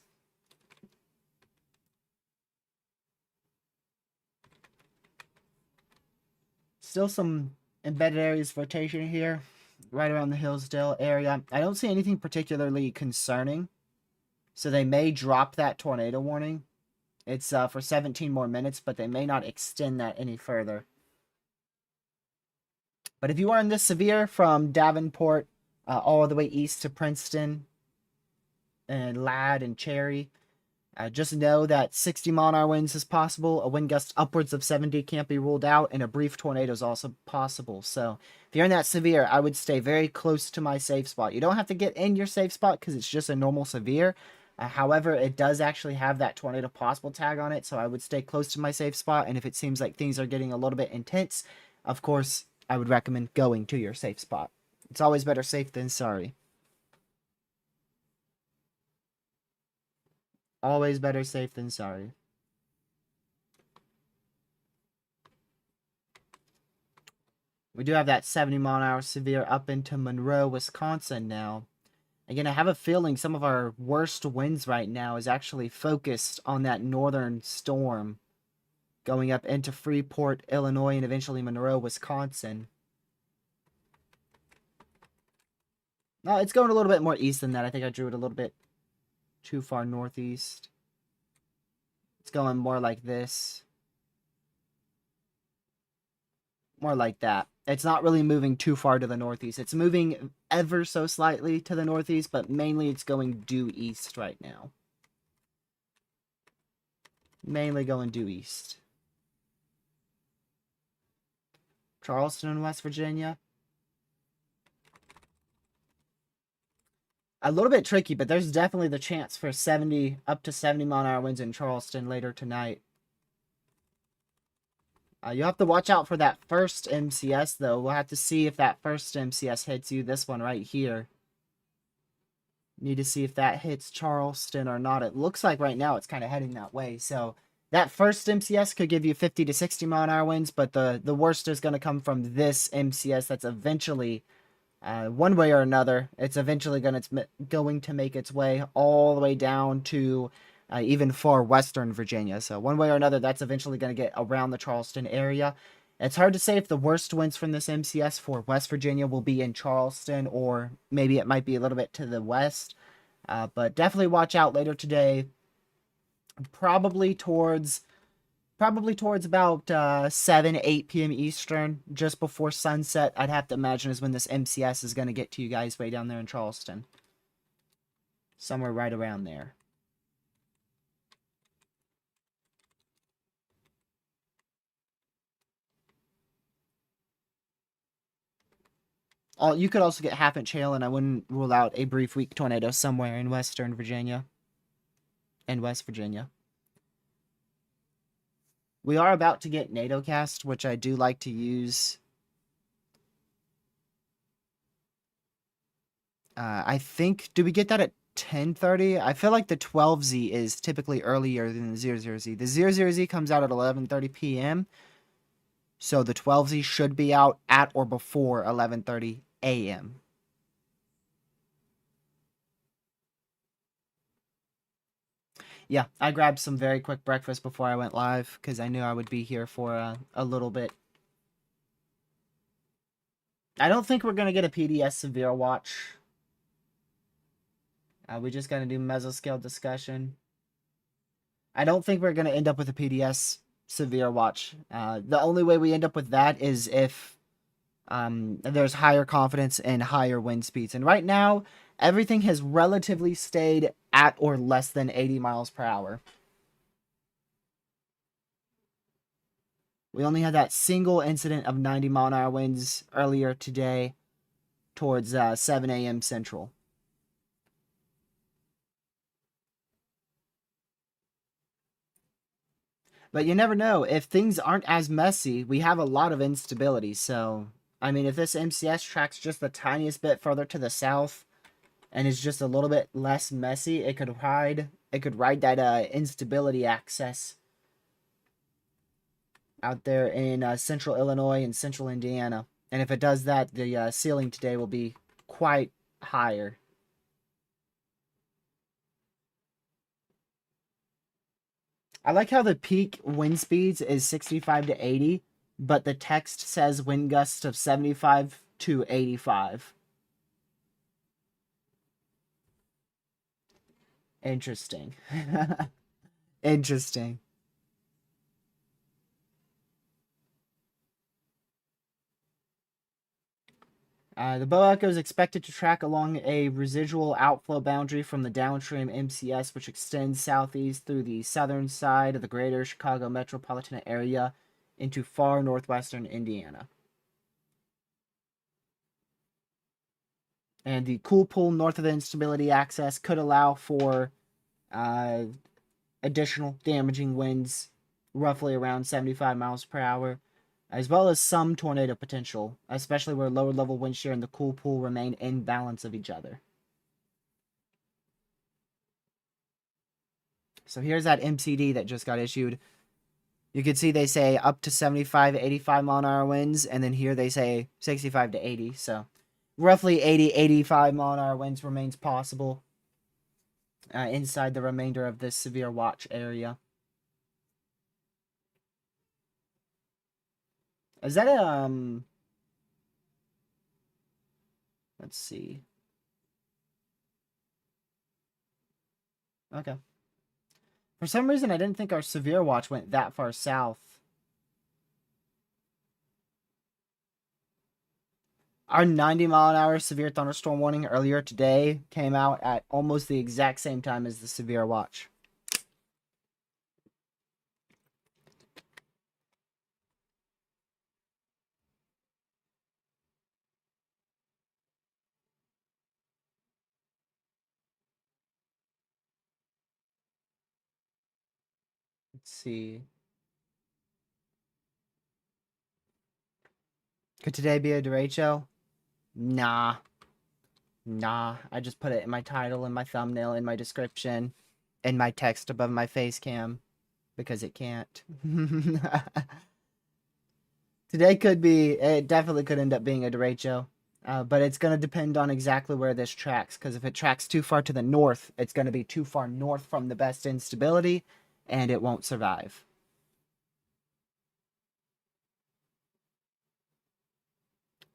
Still some embedded areas of rotation here, right around the Hillsdale area. I don't see anything particularly concerning, so they may drop that tornado warning. It's for 17 more minutes, but they may not extend that any further. But if you are in this severe from Davenport all the way east to Princeton and Ladd and Cherry, just know that 60-mile-an-hour winds is possible. A wind gust upwards of 70 can't be ruled out, and a brief tornado is also possible. So if you're in that severe, I would stay very close to my safe spot. You don't have to get in your safe spot because it's just a normal severe. However, it does actually have that tornado possible tag on it, so I would stay close to my safe spot. And if it seems like things are getting a little bit intense, of course, I would recommend going to your safe spot. It's always better safe than sorry. Always better safe than sorry. We do have that 70-mile-an-hour severe up into Monroe, Wisconsin now. Again, I have a feeling some of our worst winds right now is actually focused on that northern storm going up into Freeport, Illinois, and eventually Monroe, Wisconsin. No, it's going a little bit more east than that. I think I drew it a little bit too far northeast. It's going more like this. More like that. It's not really moving too far to the northeast. It's moving ever so slightly to the northeast, but mainly it's going due east right now. Mainly going due east. Charleston in West Virginia. A little bit tricky, but there's definitely the chance for 70 up to 70-mile-an-hour winds in Charleston later tonight. You have to watch out for that first MCS, though. We'll have to see if that first MCS hits you. This one right here. Need to see if that hits Charleston or not. It looks like right now it's kind of heading that way. So that first MCS could give you 50 to 60 mile an hour winds, but the worst is going to come from this MCS that's eventually, one way or another, it's eventually going to make its way all the way down to even far western Virginia. So one way or another, that's eventually going to get around the Charleston area. It's hard to say if the worst winds from this MCS for West Virginia will be in Charleston, or maybe it might be a little bit to the west. But definitely watch out later today. Probably towards about 7, 8 p.m. Eastern, just before sunset. I'd have to imagine is when this MCS is going to get to you guys way down there in Charleston. Somewhere right around there. You could also get half inch hail, and I wouldn't rule out a brief weak tornado somewhere in western Virginia and West Virginia. We are about to get NATOcast, which I do like to use. I think, do we get that at 10:30? I feel like the 12Z is typically earlier than the 00Z. The 00Z comes out at 11:30 p.m. So the 12Z should be out at or before 11:30 a.m. Yeah, I grabbed some very quick breakfast before I went live because I knew I would be here for a little bit. I don't think we're going to get a PDS severe watch. We just got to do mesoscale discussion. I don't think we're going to end up with a PDS severe watch. The only way we end up with that is if there's higher confidence and higher wind speeds. And right now, everything has relatively stayed at or less than 80 miles per hour. We only had that single incident of 90 mile an hour winds earlier today towards 7 a.m. Central. But you never know. If things aren't as messy, we have a lot of instability. So, I mean, if this MCS tracks just the tiniest bit further to the south and is just a little bit less messy, it could ride that instability axis out there in central Illinois and central Indiana. And if it does that, the ceiling today will be quite higher. I like how the peak wind speeds is 65 to 80, but the text says wind gusts of 75 to 85. Interesting. Interesting. The bow echo is expected to track along a residual outflow boundary from the downstream MCS, which extends southeast through the southern side of the greater Chicago metropolitan area into far northwestern Indiana. And the cool pool north of the instability axis could allow for additional damaging winds, roughly around 75 miles per hour, as well as some tornado potential, especially where lower level wind shear and the cool pool remain in balance of each other. So here's that MCD that just got issued. You can see they say up to 75, 85 mile an hour winds, and then here they say 65 to 80. So roughly 80, 85 mile an hour winds remains possible inside the remainder of this severe watch area. Is that a, let's see. Okay. For some reason, I didn't think our severe watch went that far south. Our 90 mile an hour severe thunderstorm warning earlier today came out at almost the exact same time as the severe watch. Let's see. Could today be a derecho? Nah. Nah. I just put it in my title, in my thumbnail, in my description, in my text above my face cam. Because it can't. Today could be, it definitely could end up being a derecho. But it's going to depend on exactly where this tracks. Because if it tracks too far to the north, it's going to be too far north from the best instability, and it won't survive.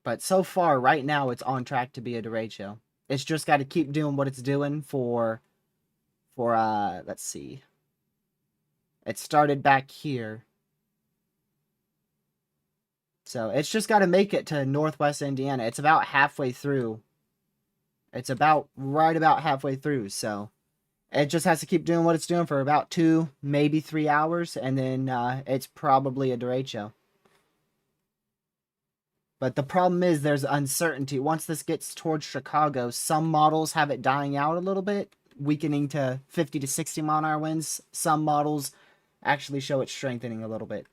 But so far, right now, it's on track to be a derecho. It's just got to keep doing what it's doing let's see. It started back here. So it's just got to make it to northwest Indiana. It's about halfway through. It's about right about halfway through. So it just has to keep doing what it's doing for about 2, maybe 3 hours, and then it's probably a derecho. But the problem is there's uncertainty. Once this gets towards Chicago, some models have it dying out a little bit, weakening to 50 to 60 mile an hour winds. Some models actually show it strengthening a little bit.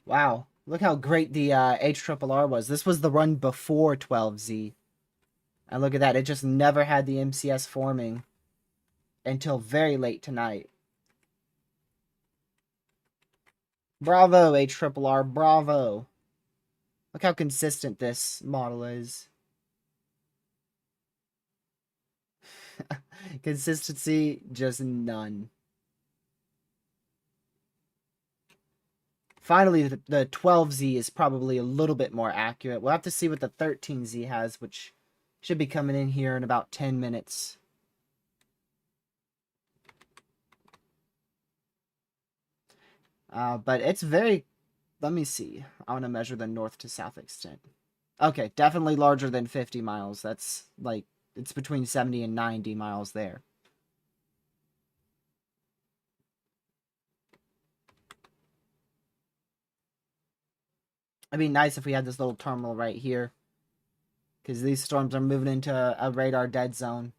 Wow, look how great the HRRR was. This was the run before 12Z. And look at that, it just never had the MCS forming until very late tonight. Bravo, HRRR, bravo. Look how consistent this model is. Consistency, just none. Finally, the 12Z is probably a little bit more accurate. We'll have to see what the 13Z has, which should be coming in here in about 10 minutes. But it's very... Let me see. I want to measure the north to south extent. Okay, definitely larger than 50 miles. That's like... It's between 70 and 90 miles there. It'd be nice if we had this little terminal right here. Because these storms are moving into a radar dead zone.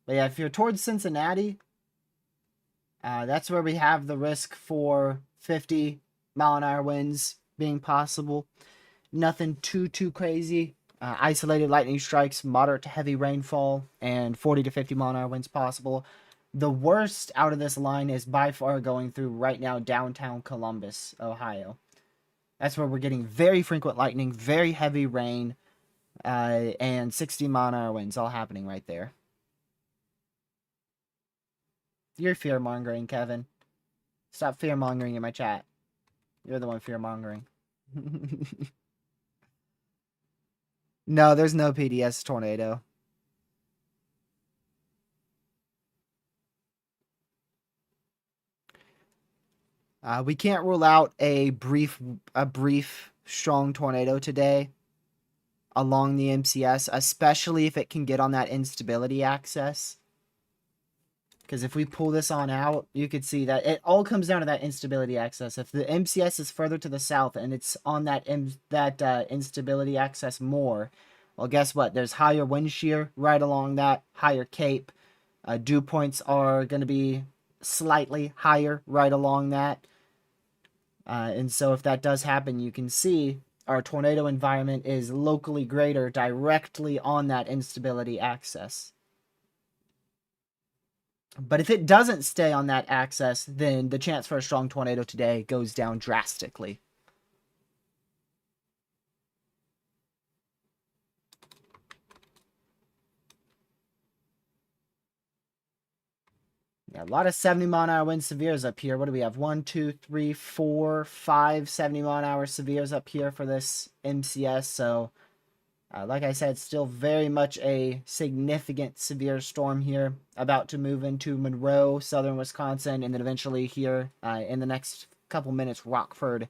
But yeah, if you're towards Cincinnati, that's where we have the risk for 50 mile an hour winds being possible. Nothing too crazy. Isolated lightning strikes, moderate to heavy rainfall, and 40 to 50 mile an hour winds possible. The worst out of this line is by far going through right now downtown Columbus, Ohio. That's where we're getting very frequent lightning, very heavy rain, and 60 mile an hour winds all happening right there. You're fear-mongering, Kevin. Stop fear-mongering in my chat. You're the one fear-mongering. No, there's no PDS tornado. We can't rule out a brief strong tornado today along the MCS, especially if it can get on that instability axis. Because if we pull this on out, you could see that it all comes down to that instability axis. If the MCS is further to the south and it's on that instability axis more, well, guess what? There's higher wind shear right along that, higher cape. Dew points are going to be slightly higher right along that. And so if that does happen, you can see our tornado environment is locally greater directly on that instability axis. But if it doesn't stay on that axis, then the chance for a strong tornado today goes down drastically. Yeah, a lot of 70 mile an hour wind severes up here. What do we have? 1, 2, 3, 4, 5 70 mile an hour severes up here for this MCS. So, like I said, still very much a significant severe storm here. About to move into Monroe, southern Wisconsin, and then eventually here in the next couple minutes, Rockford,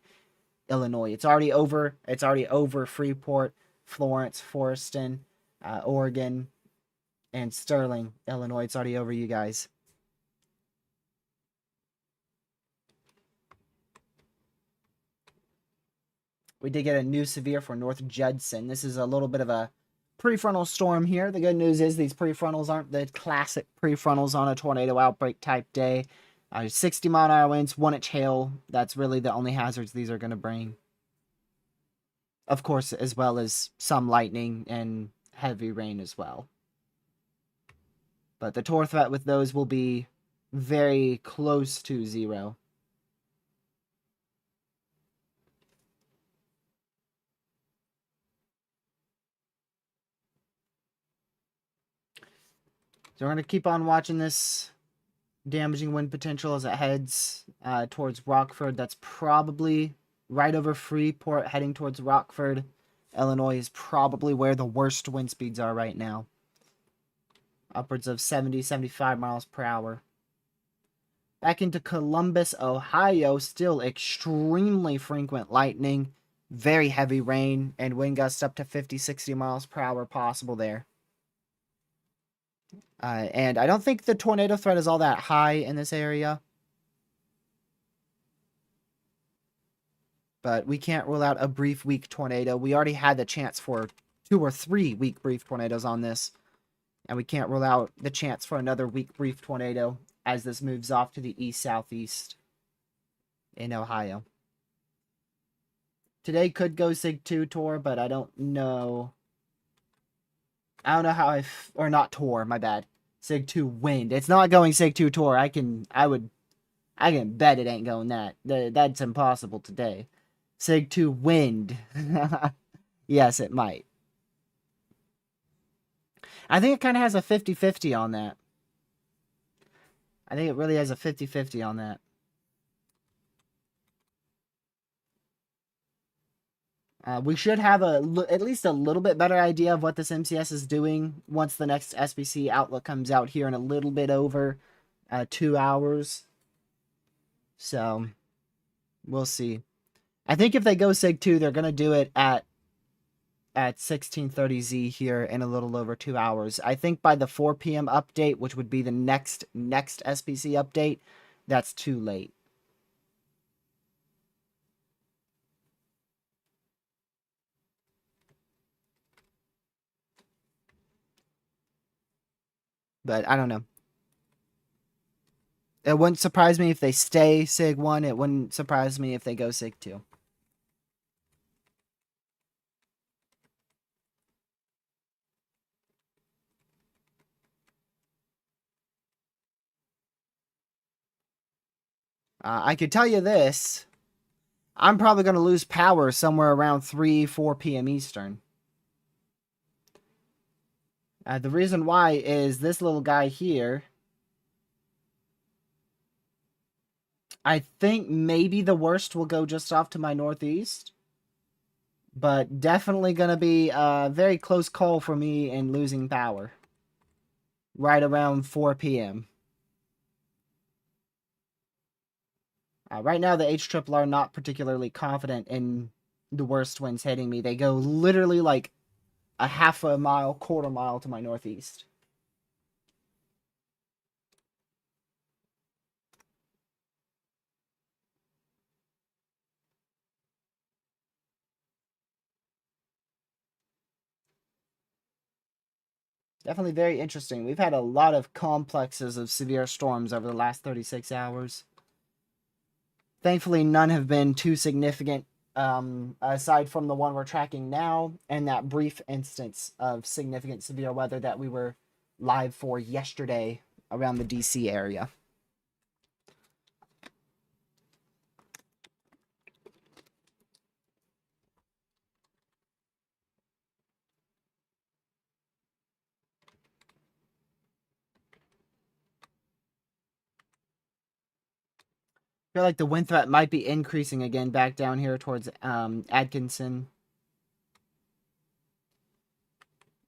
Illinois. It's already over. It's already over Freeport, Florence, Forreston, Oregon, and Sterling, Illinois. It's already over you guys. We did get a new severe for North Judson. This is a little bit of a prefrontal storm here. The good news is these prefrontals aren't the classic prefrontals on a tornado outbreak type day. 60-mile-an-hour winds, 1-inch hail. That's really the only hazards these are going to bring. Of course, as well as some lightning and heavy rain as well. But the Tor threat with those will be very close to 0. So we're going to keep on watching this damaging wind potential as it heads towards Rockford. That's probably right over Freeport, heading towards Rockford. Illinois is probably where the worst wind speeds are right now. Upwards of 70, 75 miles per hour. Back into Columbus, Ohio, still extremely frequent lightning, very heavy rain, and wind gusts up to 50, 60 miles per hour possible there. And I don't think the tornado threat is all that high in this area. But we can't rule out a brief, weak tornado. We already had the chance for 2 or 3 weak, brief tornadoes on this. And we can't rule out the chance for another weak, brief tornado as this moves off to the east-southeast in Ohio. Today could go Sig 2 Tor, but I don't know. I don't know how or not Tor, my bad. Sig 2 Wind. It's not going Sig 2 Tor. I can bet it ain't going that. That's impossible today. Sig 2 Wind. Yes, it might. I think it kind of has a 50-50 on that. I think it really has a 50-50 on that. We should have at least a little bit better idea of what this MCS is doing once the next SBC outlook comes out here in a little bit over 2 hours. So, we'll see. I think if they go Sig 2, they're going to do it at 1630Z here in a little over 2 hours. I think by the 4 p.m. update, which would be the next SBC update, that's too late. But I don't know. It wouldn't surprise me if they stay Sig 1. It wouldn't surprise me if they go Sig 2. I could tell you this. I'm probably going to lose power somewhere around 3, 4 p.m. Eastern. The reason why is this little guy here. I think maybe the worst will go just off to my northeast. But definitely going to be a very close call for me in losing power. Right around 4 p.m. Right now, the HRRR not particularly confident in the worst winds hitting me. They go literally like a half a mile, quarter mile to my northeast. Definitely very interesting. We've had a lot of complexes of severe storms over the last 36 hours. Thankfully, none have been too significant, aside from the one we're tracking now and that brief instance of significant severe weather that we were live for yesterday around the DC area. I feel like the wind threat might be increasing again back down here towards Atkinson.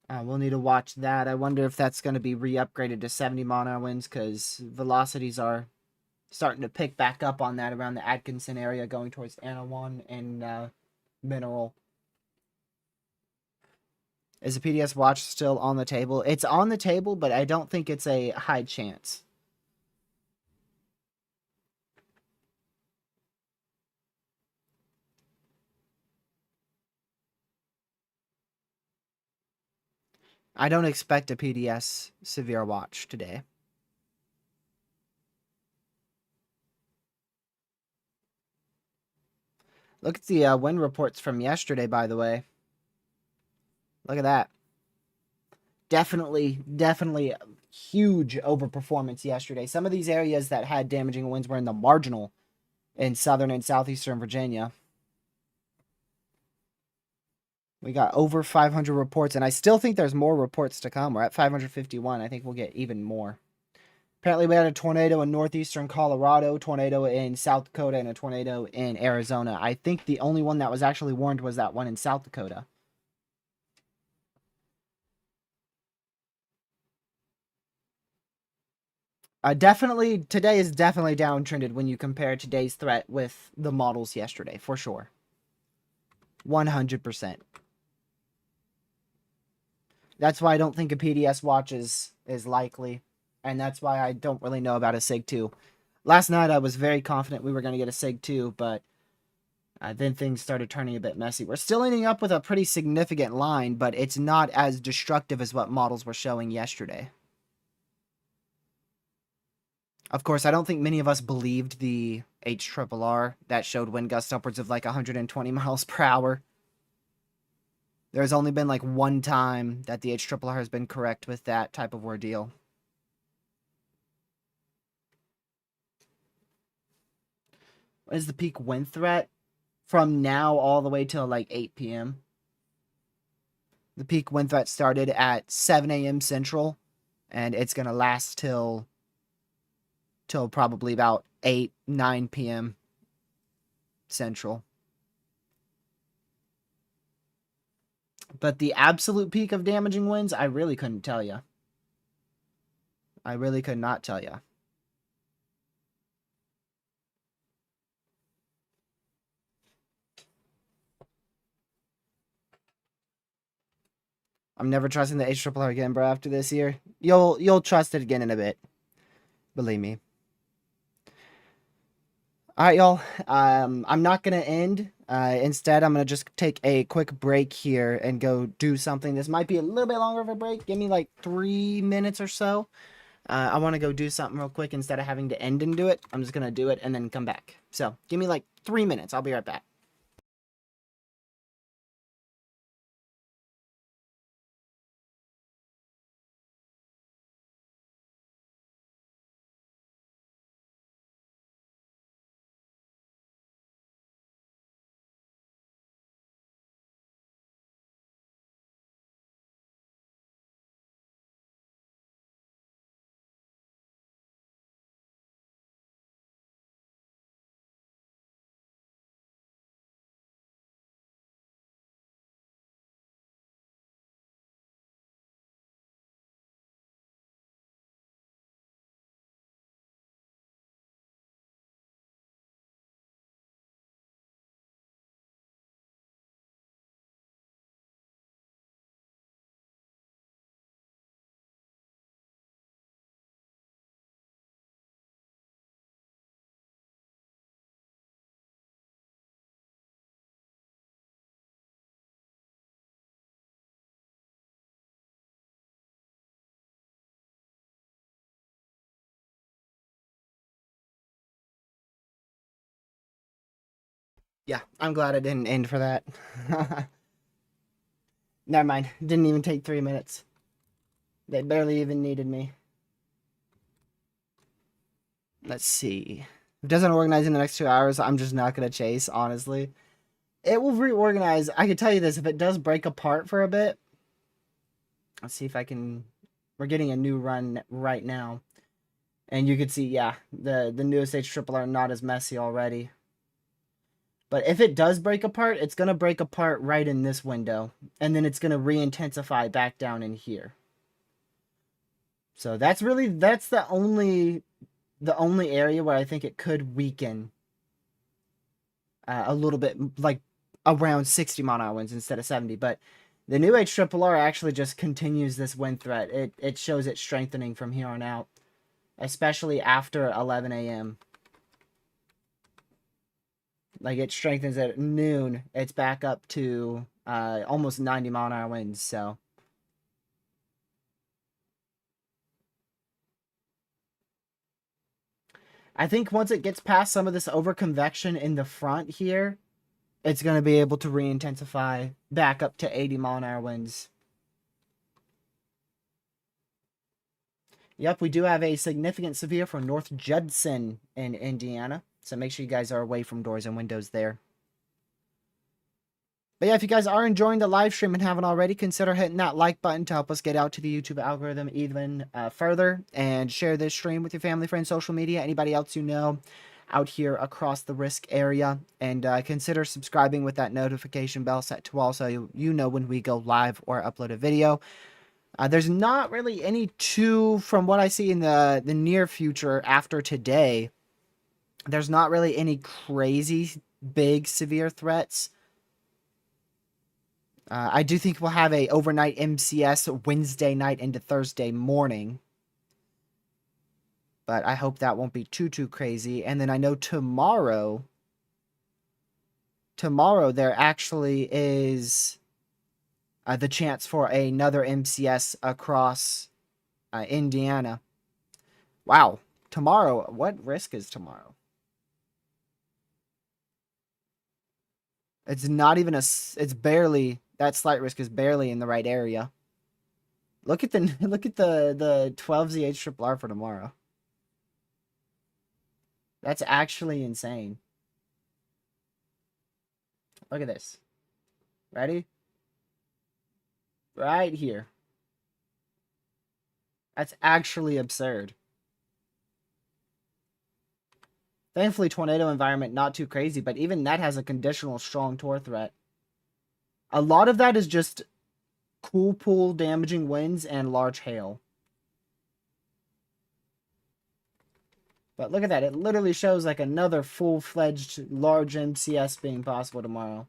We'll need to watch that. I wonder if that's going to be re-upgraded to 70 mile-an-hour winds because velocities are starting to pick back up on that around the Atkinson area going towards Anawan and Mineral. Is the PDS watch still on the table? It's on the table, but I don't think it's a high chance. I don't expect a PDS severe watch today. Look at the wind reports from yesterday, by the way. Look at that. Definitely huge overperformance yesterday. Some of these areas that had damaging winds were in the marginal in southern and southeastern Virginia. We got over 500 reports, and I still think there's more reports to come. We're at 551. I think we'll get even more. Apparently, we had a tornado in northeastern Colorado, tornado in South Dakota, and a tornado in Arizona. I think the only one that was actually warned was that one in South Dakota. Definitely, today is definitely downtrended when you compare today's threat with the models yesterday, for sure. 100%. That's why I don't think a PDS watch is likely, and that's why I don't really know about a SIG 2. Last night I was very confident we were going to get a SIG 2, but then things started turning a bit messy. We're still ending up with a pretty significant line, but it's not as destructive as what models were showing yesterday. Of course, I don't think many of us believed the HRRR that showed wind gusts upwards of like 120 miles per hour. There's only been like one time that the HRRR has been correct with that type of ordeal. What is the peak wind threat? From now all the way till like 8 p.m. The peak wind threat started at 7 a.m. Central, and it's going to last till probably about 8, 9 p.m. Central. But the absolute peak of damaging winds, I really couldn't tell you. I really could not tell you. I'm never trusting the HRRR again, bro, after this year. You'll trust it again in a bit. Believe me. All right, y'all. I'm not going to end. Instead, I'm going to just take a quick break here and go do something. This might be a little bit longer of a break. Give me like 3 minutes or so. I want to go do something real quick instead of having to end and do it. I'm just going to do it and then come back. So give me like 3 minutes. I'll be right back. Yeah, I'm glad I didn't end for that. Never mind. Didn't even take 3 minutes. They barely even needed me. Let's see. If it doesn't organize in the next 2 hours, I'm just not going to chase, honestly. It will reorganize. I can tell you this. If it does break apart for a bit, let's see if I can... We're getting a new run right now. And you can see, yeah, the newest HRRR not as messy already. But if it does break apart, it's going to break apart right in this window. And then it's going to re-intensify back down in here. So that's the only area where I think it could weaken a little bit, like around 60 mile an hour winds instead of 70. But the new HRRR actually just continues this wind threat. It shows it strengthening from here on out, especially after 11 a.m. Like it strengthens at noon. It's back up to almost 90 mile an hour winds. So I think once it gets past some of this over convection in the front here, it's going to be able to re-intensify back up to 80-mile-an-hour winds. Yep, we do have a significant severe for North Judson in Indiana. So make sure you guys are away from doors and windows there. But yeah, if you guys are enjoying the live stream and haven't already, consider hitting that like button to help us get out to the YouTube algorithm even further. And share this stream with your family, friends, social media, anybody else you know out here across the risk area. And consider subscribing with that notification bell set to all so you know when we go live or upload a video. There's not really any from what I see in the near future after today, there's not really any crazy big severe threats. I do think we'll have a overnight MCS Wednesday night into Thursday morning. But I hope that won't be too crazy. And then I know tomorrow there actually is the chance for another MCS across Indiana. Wow. Tomorrow, what risk is tomorrow? It's not even it's barely, that slight risk is barely in the right area. Look at the 12ZH triple R for tomorrow. That's actually insane. Look at this. Ready? Right here. That's actually absurd. Thankfully, tornado environment, not too crazy, but even that has a conditional strong tor threat. A lot of that is just cool pool damaging winds and large hail. But look at that. It literally shows like another full-fledged large MCS being possible tomorrow.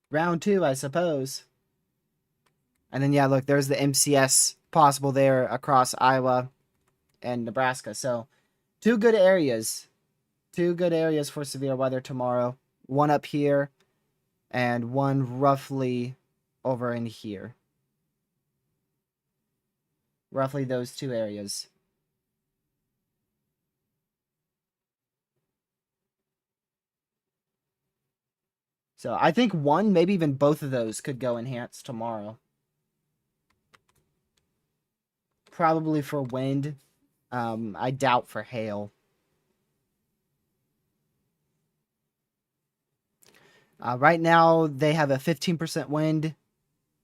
Round 2, I suppose. And then, yeah, look, there's the MCS possible there across Iowa and Nebraska. So, two good areas. Two good areas for severe weather tomorrow. One up here and one roughly over in here. Roughly those two areas. So I think one, maybe even both of those could go enhanced tomorrow. Probably for wind. I doubt for hail. Right now, they have a 15% wind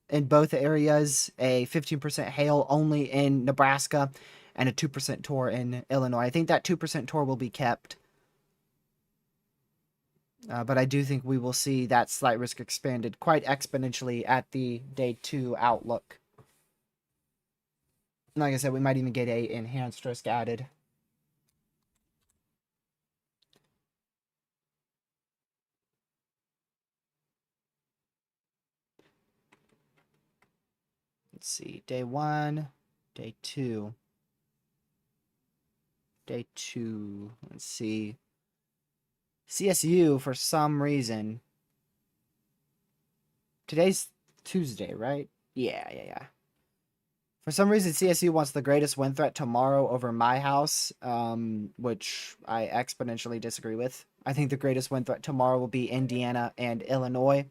in both areas, a 15% hail only in Nebraska, and a 2% tor in Illinois. I think that 2% tor will be kept. But I do think we will see that slight risk expanded quite exponentially at the day 2 outlook. Like I said, we might even get a enhanced risk added. Let's see, day 1, day 2. Day 2, let's see. CSU, for some reason. Today's Tuesday, right? Yeah. For some reason, CSU wants the greatest wind threat tomorrow over my house, which I exponentially disagree with. I think the greatest wind threat tomorrow will be Indiana and Illinois,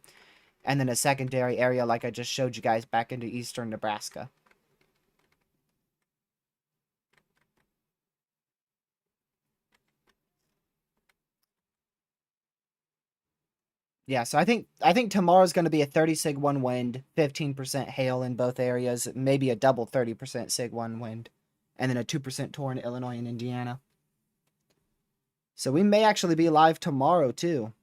and then a secondary area like I just showed you guys back into eastern Nebraska. Yeah, so I think tomorrow's going to be a 30 sig 1 wind, 15% hail in both areas, maybe a double 30% sig 1 wind, and then a 2% tor in Illinois and Indiana. So we may actually be live tomorrow too.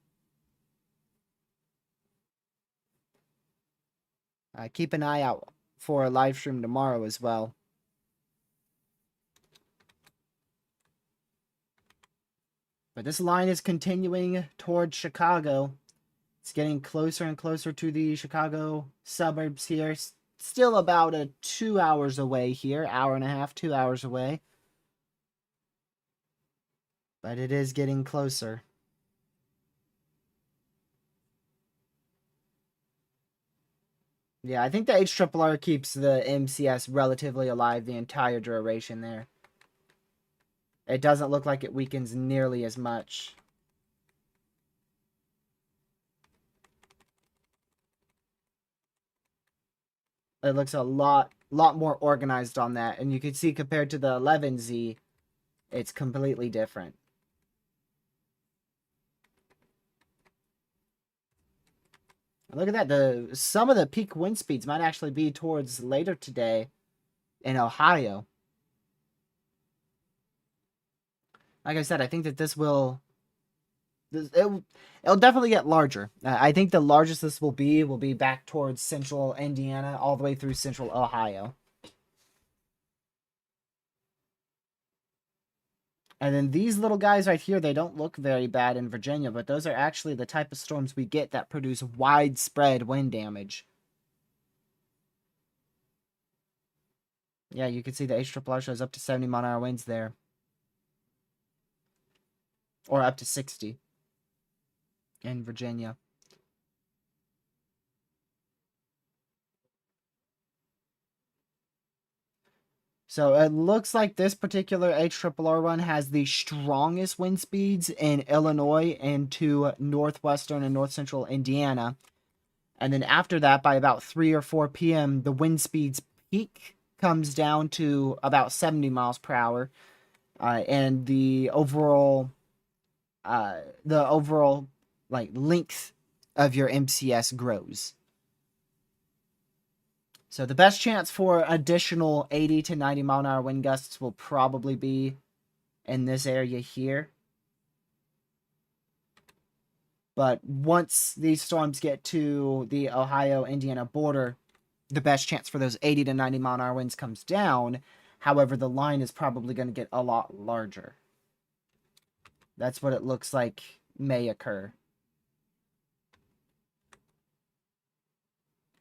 Keep an eye out for a live stream tomorrow as well. But this line is continuing towards Chicago. It's getting closer and closer to the Chicago suburbs here. Still about 2 hours away here. Hour and a half, 2 hours away. But it is getting closer. Yeah, I think the HRRR keeps the MCS relatively alive the entire duration there. It doesn't look like it weakens nearly as much. It looks a lot more organized on that, and you can see compared to the 11Z, it's completely different. Look at that. Some of the peak wind speeds might actually be towards later today in Ohio. Like I said, I think that it'll definitely get larger. I think the largest this will be back towards central Indiana all the way through central Ohio. And then these little guys right here, they don't look very bad in Virginia, but those are actually the type of storms we get that produce widespread wind damage. Yeah, you can see the HRRR shows up to 70-mile-an-hour winds there. Or up to 60 in Virginia. So it looks like this particular HRRR one has the strongest wind speeds in Illinois and to northwestern and north central Indiana. And then after that, by about 3 or 4 p.m., the wind speeds peak comes down to about 70 miles per hour. And the overall like length of your MCS grows. So the best chance for additional 80 to 90 mile an hour wind gusts will probably be in this area here. But once these storms get to the Ohio-Indiana border, the best chance for those 80 to 90 mile an hour winds comes down. However, the line is probably going to get a lot larger. That's what it looks like may occur.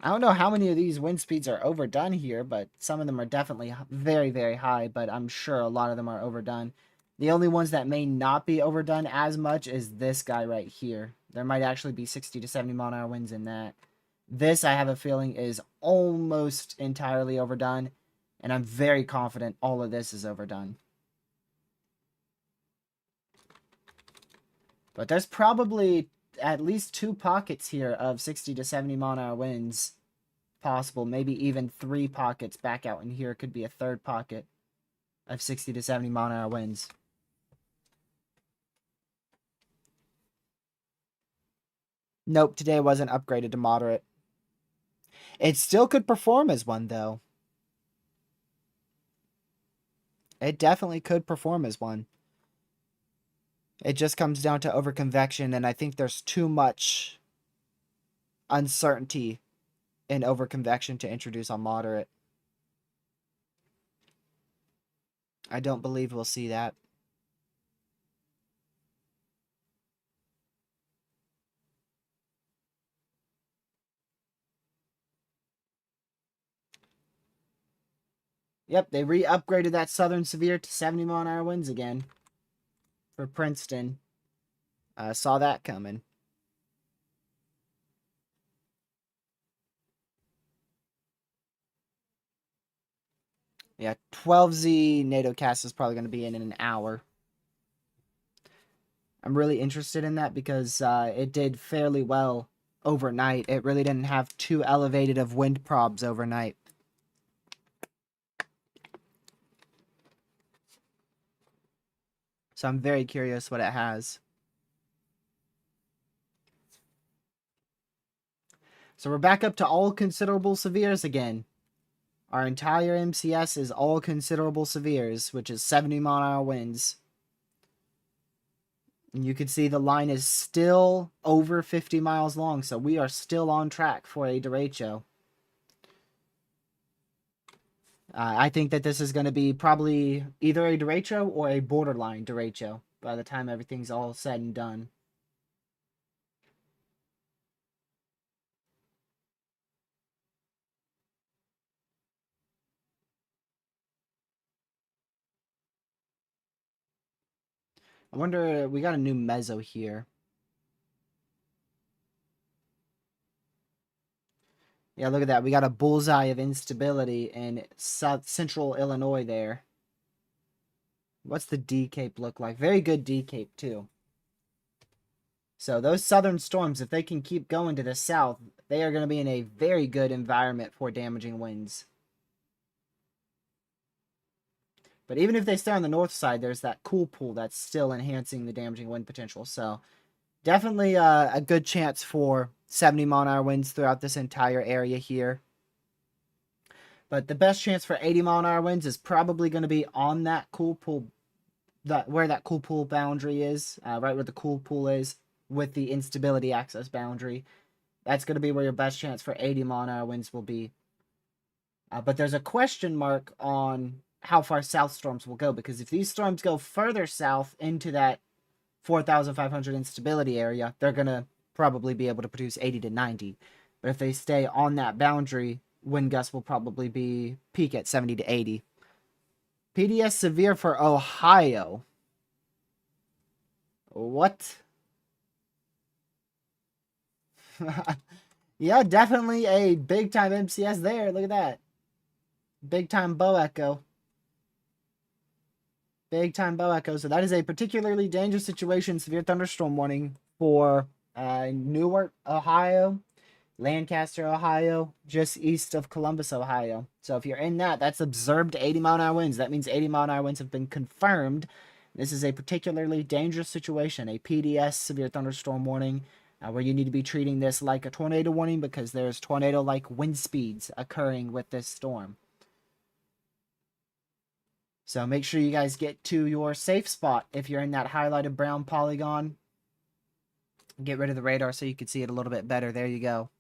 I don't know how many of these wind speeds are overdone here, but some of them are definitely very, very high, but I'm sure a lot of them are overdone. The only ones that may not be overdone as much is this guy right here. There might actually be 60 to 70 mile an hour winds in that. This, I have a feeling, is almost entirely overdone, and I'm very confident all of this is overdone. But there's probably at least 2 pockets here of 60 to 70 mile an hour winds possible. Maybe even 3 pockets back out in here. Could be a third pocket of 60 to 70 mile an hour winds. Nope, today wasn't upgraded to moderate. It still could perform as one, though. It definitely could perform as one. It just comes down to overconvection, and I think there's too much uncertainty in overconvection to introduce on moderate. I don't believe we'll see that. Yep, they re-upgraded that Southern Severe to 70 mile an hour winds again for Princeton. Saw that coming. Yeah, 12Z NATO cast is probably going to be in an hour. I'm really interested in that because it did fairly well overnight. It really didn't have too elevated of wind probs overnight. So I'm very curious what it has. So we're back up to all considerable severes again. Our entire MCS is all considerable severes, which is 70 mile an hour winds. And you can see the line is still over 50 miles long, so we are still on track for a derecho. I think that this is going to be probably either a derecho or a borderline derecho by the time everything's all said and done. I wonder, we got a new mezzo here. Yeah, look at that. We got a bullseye of instability in central Illinois there. What's the D Cape look like? Very good D Cape, too. So those southern storms, if they can keep going to the south, they are going to be in a very good environment for damaging winds. But even if they stay on the north side, there's that cool pool that's still enhancing the damaging wind potential. So definitely a good chance for 70-mile-an-hour winds throughout this entire area here. But the best chance for 80-mile-an-hour winds is probably going to be on that cool pool, where that cool pool boundary is, right where the cool pool is, with the instability axis boundary. That's going to be where your best chance for 80-mile-an-hour winds will be. But there's a question mark on how far south storms will go, because if these storms go further south into that 4,500 instability area, they're going to probably be able to produce 80 to 90. But if they stay on that boundary, wind gusts will probably be peak at 70 to 80. PDS severe for Ohio. What? Yeah, definitely a big time MCS there. Look at that. Big time bow echo. Big time bow echo. So that is a particularly dangerous situation. Severe thunderstorm warning for Newark, Ohio, Lancaster, Ohio, just east of Columbus, Ohio. So if you're in that, that's observed 80-mile-an-hour winds. That means 80-mile-an-hour winds have been confirmed. This is a particularly dangerous situation, a PDS, severe thunderstorm warning, where you need to be treating this like a tornado warning, because there's tornado-like wind speeds occurring with this storm. So make sure you guys get to your safe spot if you're in that highlighted brown polygon. Get rid of the radar so you can see it a little bit better. There you go.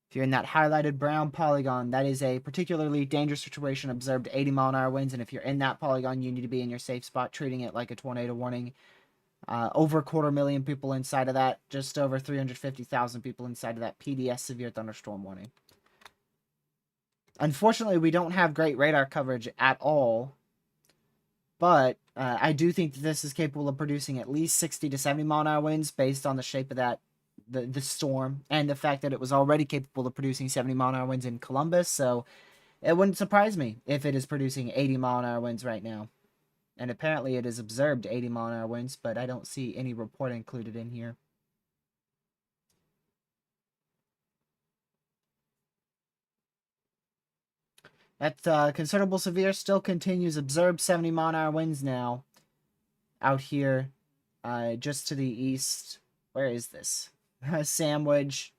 If you're in that highlighted brown polygon, that is a particularly dangerous situation, observed 80-mile-an-hour winds. And if you're in that polygon, you need to be in your safe spot, treating it like a tornado warning. Over 250,000 people inside of that, just over 350,000 people inside of that PDS severe thunderstorm warning. Unfortunately, we don't have great radar coverage at all, but I do think that this is capable of producing at least 60 to 70-mile-an-hour winds based on the shape of that, the storm, and the fact that it was already capable of producing 70-mile-an-hour winds in Columbus. So it wouldn't surprise me if it is producing 80-mile-an-hour winds right now. And apparently it is observed 80-mile-an-hour winds, but I don't see any report included in here. That considerable severe still continues. Observed 70-mile-an-hour winds now out here just to the east. Where is this? Sandwich,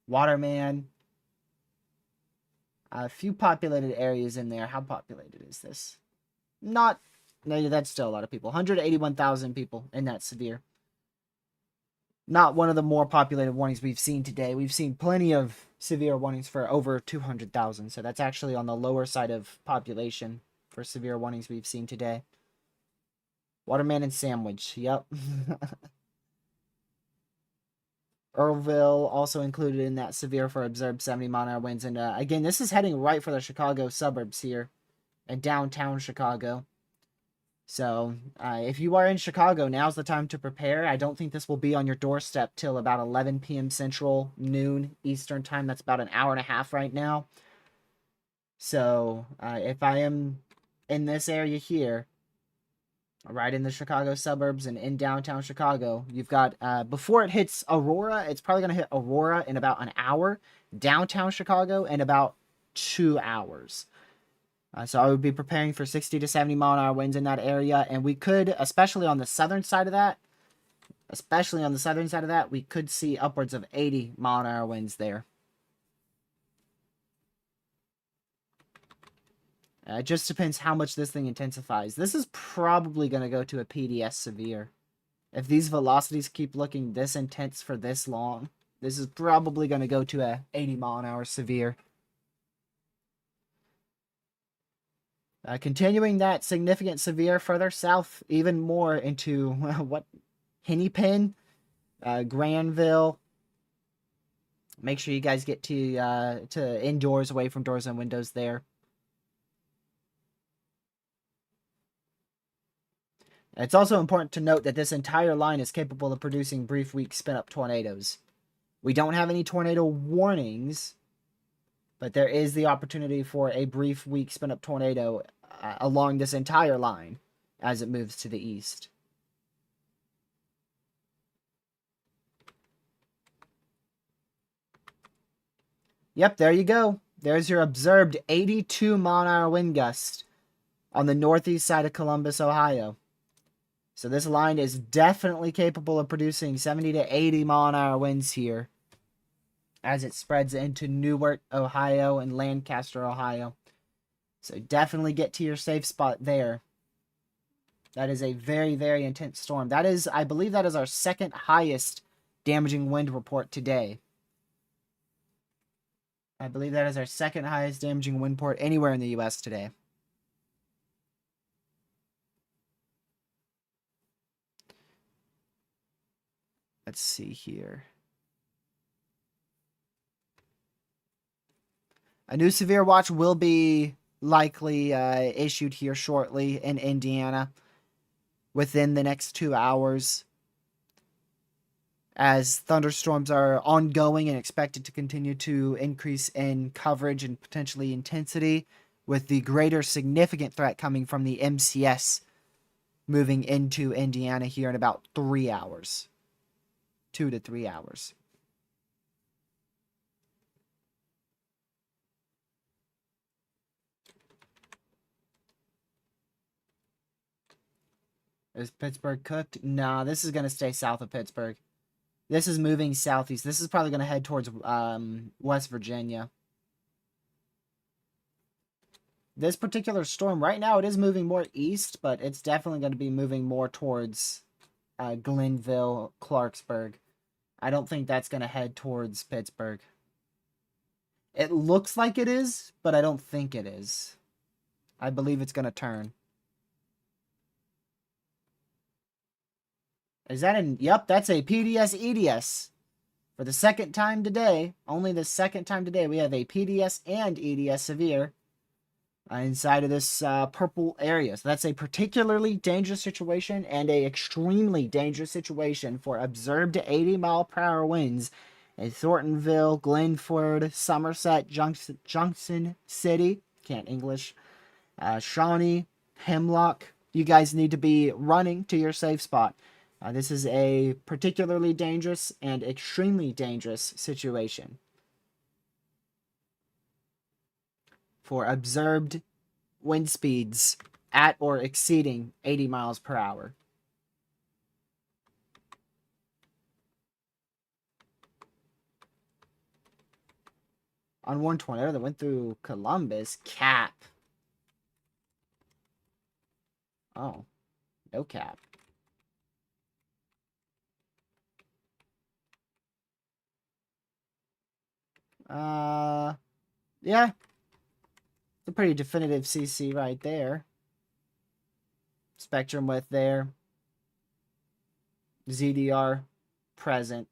Waterman. A few populated areas in there. How populated is this? Not... No, that's still a lot of people. 181,000 people in that severe. Not one of the more populated warnings we've seen today. We've seen plenty of severe warnings for over 200,000. So that's actually on the lower side of population for severe warnings we've seen today. Waterman and Sandwich. Yep. Earlville also included in that severe for observed 70-mile-an-hour winds. And again, this is heading right for the Chicago suburbs here and downtown Chicago. So if you are in Chicago, now's the time to prepare. I don't think this will be on your doorstep till about 11 p.m. Central, noon Eastern time. That's about an hour and a half right now. So if I am in this area here, right in the Chicago suburbs and in downtown Chicago, you've got, before it hits Aurora, it's probably going to hit Aurora in about an hour, downtown Chicago in about 2 hours. So I would be preparing for 60 to 70-mile-an-hour winds in that area, and we could, especially on the southern side of that, we could see upwards of 80-mile-an-hour winds there. It just depends how much this thing intensifies. This is probably going to go to a PDS severe. If these velocities keep looking this intense for this long, this is probably going to go to a 80-mile-an-hour severe. Continuing that significant severe further south, even more into what, Hennepin, Granville. Make sure you guys get to indoors, away from doors and windows there. It's also important to note that this entire line is capable of producing brief, weak spin-up tornadoes. We don't have any tornado warnings, but there is the opportunity for a brief, weak spin-up tornado along this entire line as it moves to the east. Yep, there you go. There's your observed 82-mile-an-hour wind gust on the northeast side of Columbus, Ohio. So this line is definitely capable of producing 70 to 80-mile-an-hour winds here as it spreads into Newark, Ohio, and Lancaster, Ohio. So definitely get to your safe spot there. That is a very, very intense storm. That is, I believe that is our second highest damaging wind report today. I believe that is our second highest damaging wind report anywhere in the U.S. today. Let's see here. A new severe watch will be likely issued here shortly in Indiana within the next 2 hours, as thunderstorms are ongoing and expected to continue to increase in coverage and potentially intensity, with the greater significant threat coming from the MCS moving into Indiana here in about 3 hours. 2 to 3 hours. Is Pittsburgh cooked? Nah, this is going to stay south of Pittsburgh. This is moving southeast. This is probably going to head towards West Virginia. This particular storm, right now, it is moving more east, but it's definitely going to be moving more towards Glenville, Clarksburg. I don't think that's going to head towards Pittsburgh. It looks like it is, but I don't think it is. I believe it's going to turn. Is that an... Yep, that's a PDS EDS. For the second time today, only the second time today, we have a PDS and EDS severe inside of this purple area. So that's a particularly dangerous situation and a extremely dangerous situation for observed 80-mile-per-hour winds in Thorntonville, Glenford, Somerset, Junction City, can't English, Shawnee, Hemlock. You guys need to be running to your safe spot. This is a particularly dangerous and extremely dangerous situation for observed wind speeds at or exceeding 80 miles per hour. On 120 that went through Columbus, cap. Oh, no cap. Yeah. It's a pretty definitive CC right there. Spectrum width there. ZDR present.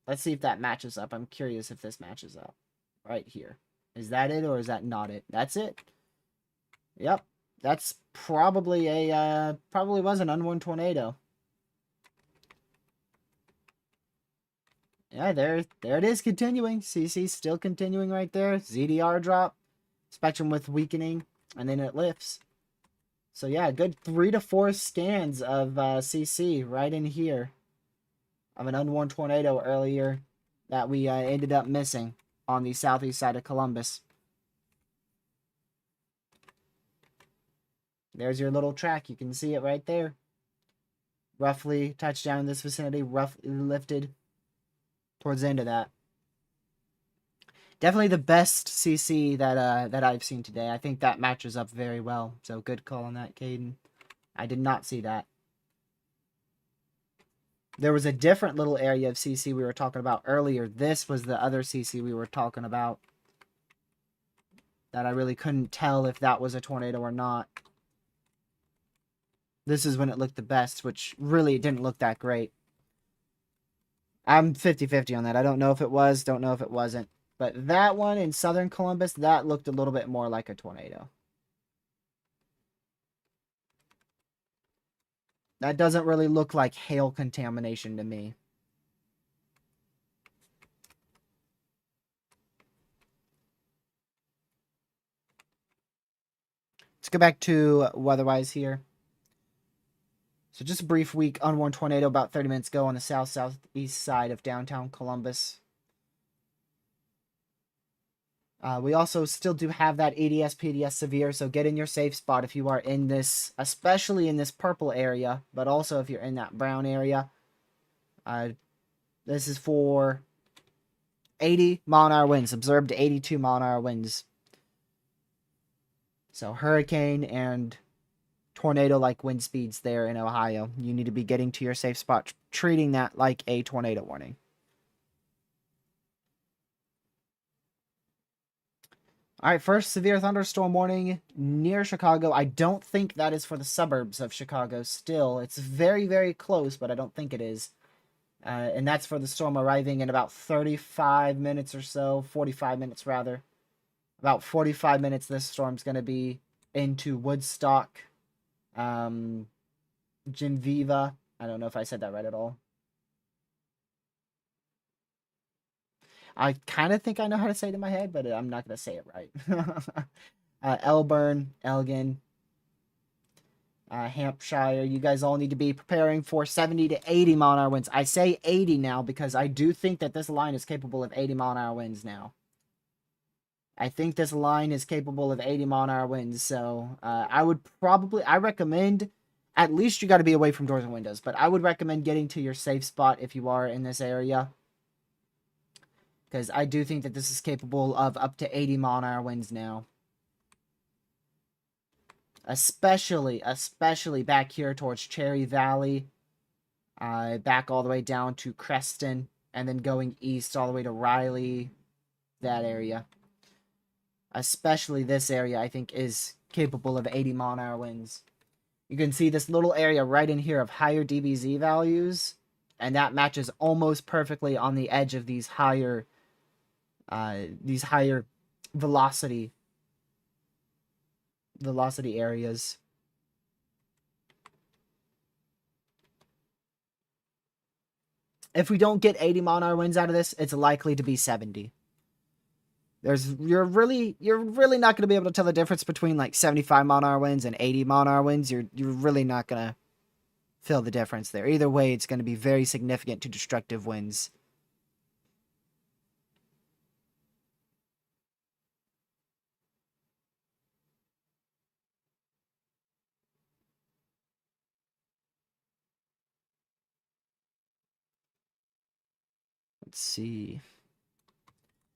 Let's see if that matches up. I'm curious if this matches up. Right here. Is that it or is that not it? That's it. Yep. That's probably a, probably was an unwarned tornado. Yeah, there it is continuing. CC still continuing right there. ZDR drop. Spectrum width weakening. And then it lifts. So yeah, good 3 to 4 scans of CC right in here. Of an unwarned tornado earlier that we ended up missing on the southeast side of Columbus. There's your little track. You can see it right there. Roughly touched down in this vicinity. Roughly lifted towards the end of that. Definitely the best CC that I've seen today. I think that matches up very well. So good call on that, Caden. I did not see that. There was a different little area of CC we were talking about earlier. This was the other CC we were talking about. That I really couldn't tell if that was a tornado or not. This is when it looked the best, which really didn't look that great. I'm 50-50 on that. I don't know if it was, don't know if it wasn't. But that one in southern Columbus, that looked a little bit more like a tornado. That doesn't really look like hail contamination to me. Let's go back to weather-wise here. So just a brief week, unwarned tornado about 30 minutes ago on the southeast side of downtown Columbus. We also still do have that ADS PDS severe, so get in your safe spot if you are in this, especially in this purple area, but also if you're in that brown area. This is for 80-mile-an-hour winds, observed 82-mile-an-hour winds. So hurricane and tornado-like wind speeds there in Ohio. You need to be getting to your safe spot, treating that like a tornado warning. All right, first severe thunderstorm warning near Chicago. I don't think that is for the suburbs of Chicago still. It's very, very close, but I don't think it is. And that's for the storm arriving in about 35 minutes or so, 45 minutes rather. About 45 minutes this storm's going to be into Woodstock, Geneva. I don't know if I said that right at all. I kind of think I know how to say it in my head, but I'm not going to say it right. Elburn, Elgin, Hampshire. You guys all need to be preparing for 70 to 80 mile an hour winds. I say 80 now because I do think that this line is capable of 80 mile an hour winds now. I think this line is capable of 80 mile an hour winds. So I recommend, at least you got to be away from doors and windows, but I would recommend getting to your safe spot if you are in this area. Because I do think that this is capable of up to 80 mile an hour winds now. Especially back here towards Cherry Valley. Back all the way down to Creston. And then going east all the way to Riley. That area. Especially this area, I think, is capable of 80 mile an hour winds. You can see this little area right in here of higher DBZ values. And that matches almost perfectly on the edge of these higher velocity areas. If we don't get 80 mile an hour winds out of this, it's likely to be 70. You're really not going to be able to tell the difference between like 75 mile an hour winds and 80 mile an hour winds. You're really not going to feel the difference there. Either way, it's going to be very significant to destructive winds. Let's see.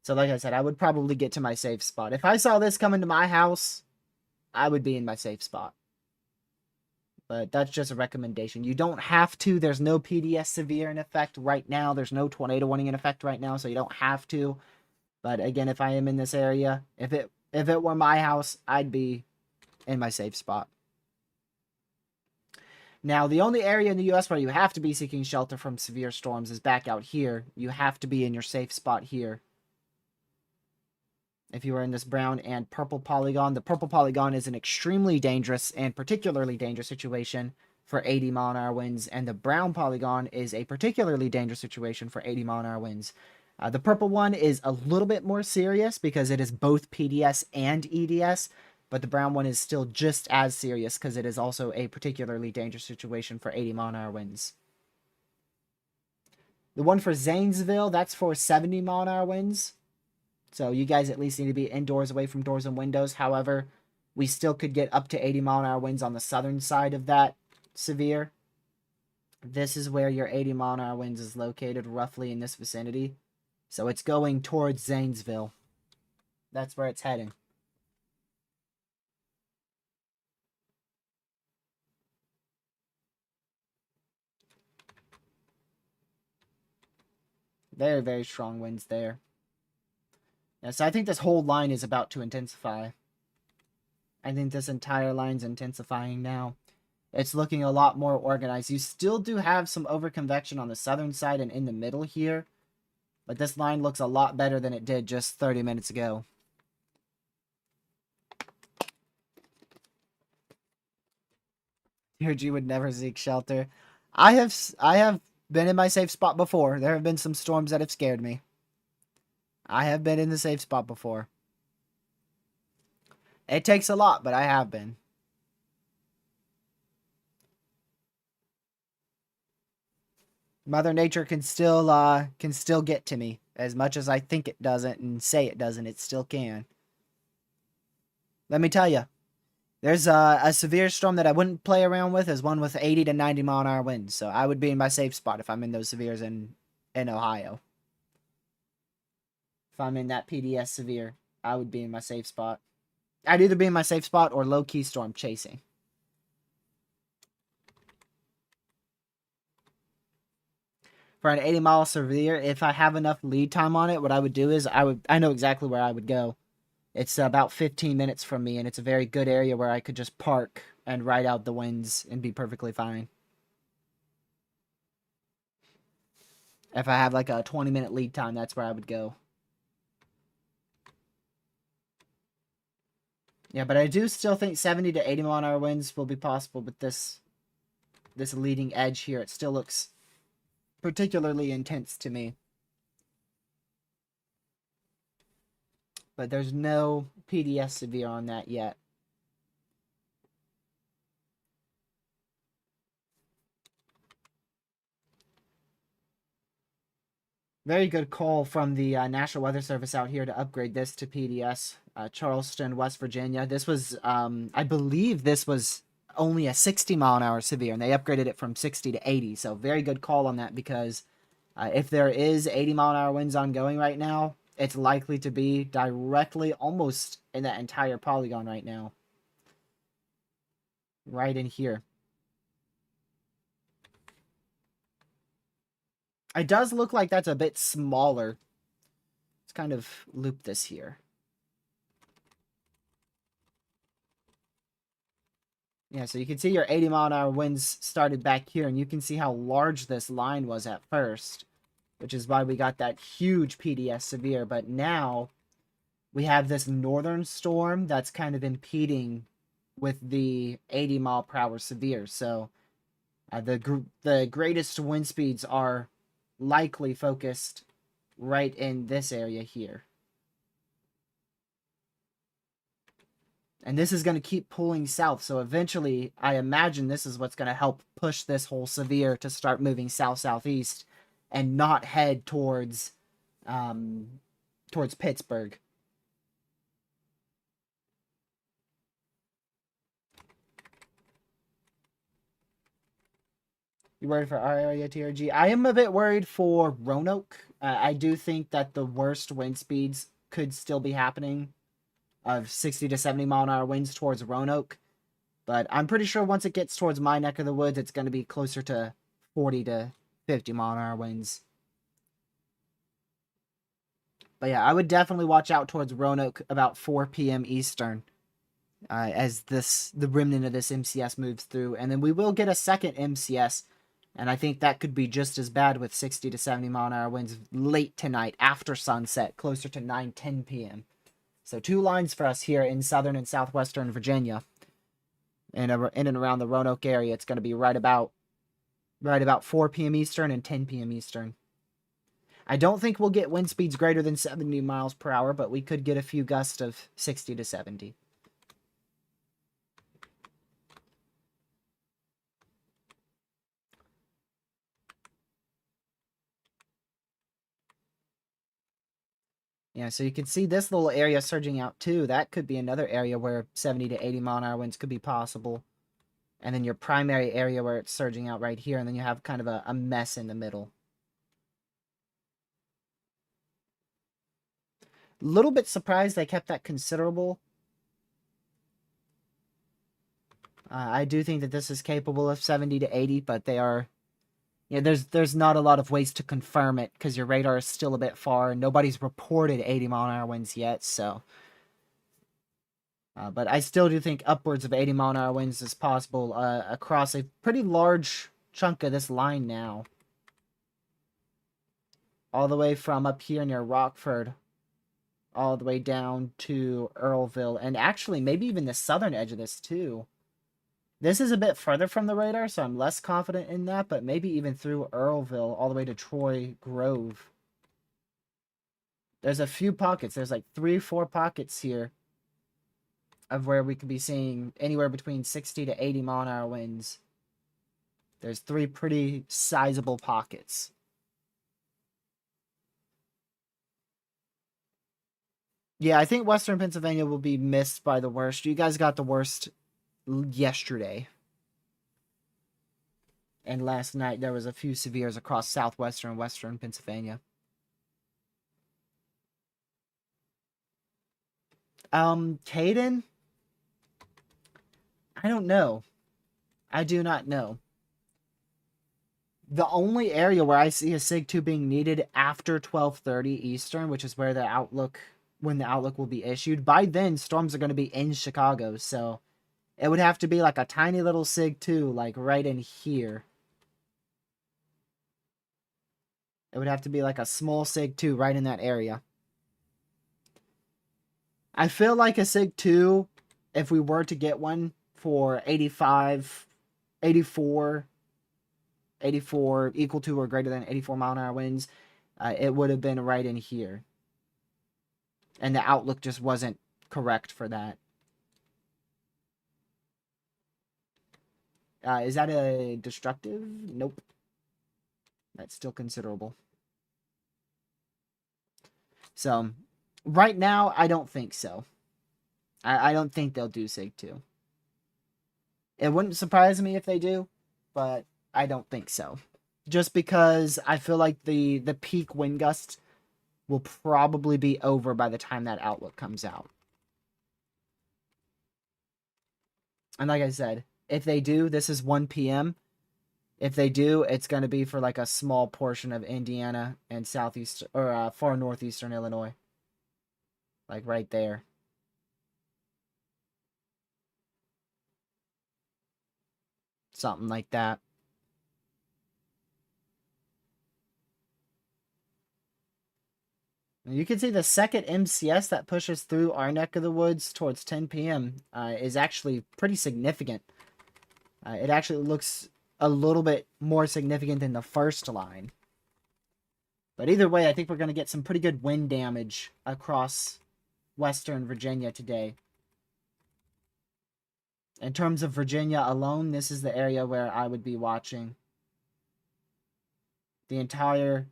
So like I said, I would probably get to my safe spot. If I saw this come into my house, I would be in my safe spot. But that's just a recommendation. You don't have to. There's no PDS severe in effect right now. There's no tornado warning in effect right now, so you don't have to. But again, if I am in this area, if it were my house, I'd be in my safe spot. Now, the only area in the U.S. where you have to be seeking shelter from severe storms is back out here. You have to be in your safe spot here. If you are in this brown and purple polygon, the purple polygon is an extremely dangerous and particularly dangerous situation for 80 mile an hour winds, and the brown polygon is a particularly dangerous situation for 80 mile an hour winds. The purple one is a little bit more serious because it is both PDS and EDS, but the brown one is still just as serious because it is also a particularly dangerous situation for 80 mile an hour winds. The one for Zanesville, that's for 70 mile an hour winds. So you guys at least need to be indoors, away from doors and windows. However, we still could get up to 80 mile an hour winds on the southern side of that severe. This is where your 80 mile an hour winds is located, roughly in this vicinity. So it's going towards Zanesville. That's where it's heading. Very, very strong winds there. Yeah, so I think this whole line is about to intensify. I think this entire line's intensifying now. It's looking a lot more organized. You still do have some overconvection on the southern side and in the middle here. But this line looks a lot better than it did just 30 minutes ago. Dear G would never seek shelter. I have been in my safe spot before. There have been some storms that have scared me. I have been in the safe spot before. It takes a lot, but I have been. Mother Nature can still get to me as much as I think it doesn't and say it doesn't. It still can. Let me tell you, there's a severe storm that I wouldn't play around with is one with 80 to 90-mile-an-hour winds. So I would be in my safe spot if I'm in those severes in Ohio. If I'm in that PDS severe, I would be in my safe spot. I'd either be in my safe spot or low key storm chasing. For an 80-mile severe, if I have enough lead time on it, what I would do is I know exactly where I would go. It's about 15 minutes from me, and it's a very good area where I could just park and ride out the winds and be perfectly fine. If I have like a 20-minute lead time, that's where I would go. Yeah, but I do still think 70 to 80-mile-an-hour winds will be possible with this leading edge here. It still looks particularly intense to me. But there's no PDS severe on that yet. Very good call from the National Weather Service out here to upgrade this to PDS. Charleston, West Virginia. This was, I believe this was only a 60-mile-an-hour severe, and they upgraded it from 60 to 80. So very good call on that because if there is 80-mile-an-hour winds ongoing right now, it's likely to be directly almost in that entire polygon right now. Right in here. It does look like that's a bit smaller. Let's kind of loop this here. Yeah, so you can see your 80-mile-an-hour winds started back here, and you can see how large this line was at first, which is why we got that huge PDS severe. But now we have this northern storm that's kind of impeding with the 80-mile-per-hour severe. So the greatest wind speeds are likely focused right in this area here. And this is going to keep pulling south. So eventually, I imagine this is what's going to help push this whole severe to start moving south-southeast and not head towards Pittsburgh. You worried for our area, TRG? I am a bit worried for Roanoke. I do think that the worst wind speeds could still be happening of 60 to 70-mile-an-hour winds towards Roanoke. But I'm pretty sure once it gets towards my neck of the woods, it's going to be closer to 40 to 50-mile-an-hour winds. But yeah, I would definitely watch out towards Roanoke about 4 p.m. Eastern as the remnant of this MCS moves through. And then we will get a second MCS, and I think that could be just as bad with 60 to 70-mile-an-hour winds late tonight after sunset, closer to 9-10 p.m. So 2 lines for us here in southern and southwestern Virginia. And in and around the Roanoke area, it's going to be right about 4 p.m. Eastern and 10 p.m. Eastern. I don't think we'll get wind speeds greater than 70 miles per hour, but we could get a few gusts of 60 to 70. Yeah, so you can see this little area surging out too. That could be another area where 70 to 80-mile-an-hour winds could be possible. And then your primary area where it's surging out right here, and then you have kind of a mess in the middle. A little bit surprised they kept that considerable. I do think that this is capable of 70 to 80, but they are... Yeah, there's not a lot of ways to confirm it because your radar is still a bit far and nobody's reported 80-mile-an-hour winds yet, so... but I still do think upwards of 80-mile-an-hour winds is possible across a pretty large chunk of this line now. All the way from up here near Rockford, all the way down to Earlville, and actually maybe even the southern edge of this too. This is a bit further from the radar, so I'm less confident in that, but maybe even through Earlville all the way to Troy Grove. There's a few pockets. There's like 3 or 4 pockets here of where we could be seeing anywhere between 60 to 80 mile an hour winds. There's 3 pretty sizable pockets. Yeah, I think Western Pennsylvania will be missed by the worst. You guys got the worst yesterday. And last night there was a few severes across southwestern and western Pennsylvania. Caden? I don't know. I do not know. The only area where I see a SIG 2 being needed after 12:30 Eastern, which is where the outlook when the outlook will be issued. By then, storms are going to be in Chicago, so it would have to be like a tiny little SIG 2, like right in here. It would have to be like a small SIG 2 right in that area. I feel like a SIG 2, if we were to get one for 85, 84, 84, equal to or greater than 84 mile an hour winds, it would have been right in here. And the outlook just wasn't correct for that. Is that a destructive? Nope. That's still considerable. So, right now, I don't think so. I don't think they'll do SIG 2. It wouldn't surprise me if they do, but I don't think so. Just because I feel like the peak wind gusts will probably be over by the time that outlook comes out. And like I said, if they do, this is 1 p.m. If they do, it's going to be for like a small portion of Indiana and southeast or far northeastern Illinois. Like right there. Something like that. You can see the second MCS that pushes through our neck of the woods towards 10 p.m. Is actually pretty significant. It actually looks a little bit more significant than the first line. But either way, I think we're going to get some pretty good wind damage across western Virginia today. In terms of Virginia alone, this is the area where I would be watching. The entire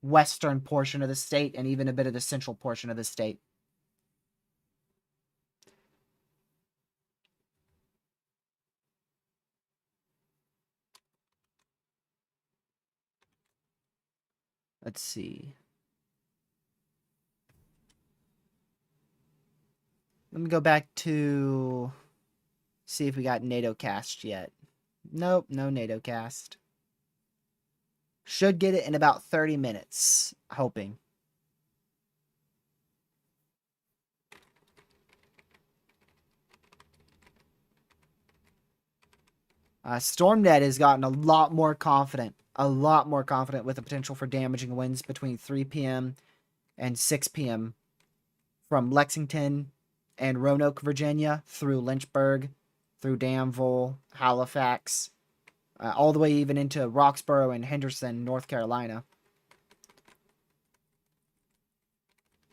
western portion of the state and even a bit of the central portion of the state. Let's see. Let me go back to see if we got NATO cast yet. Nope, no NATO cast. Should get it in about 30 minutes, hoping. StormNet has gotten a lot more confident with the potential for damaging winds between 3 p.m. and 6 p.m. from Lexington and Roanoke, Virginia, through Lynchburg, through Danville, Halifax, all the way even into Roxborough and Henderson, North Carolina.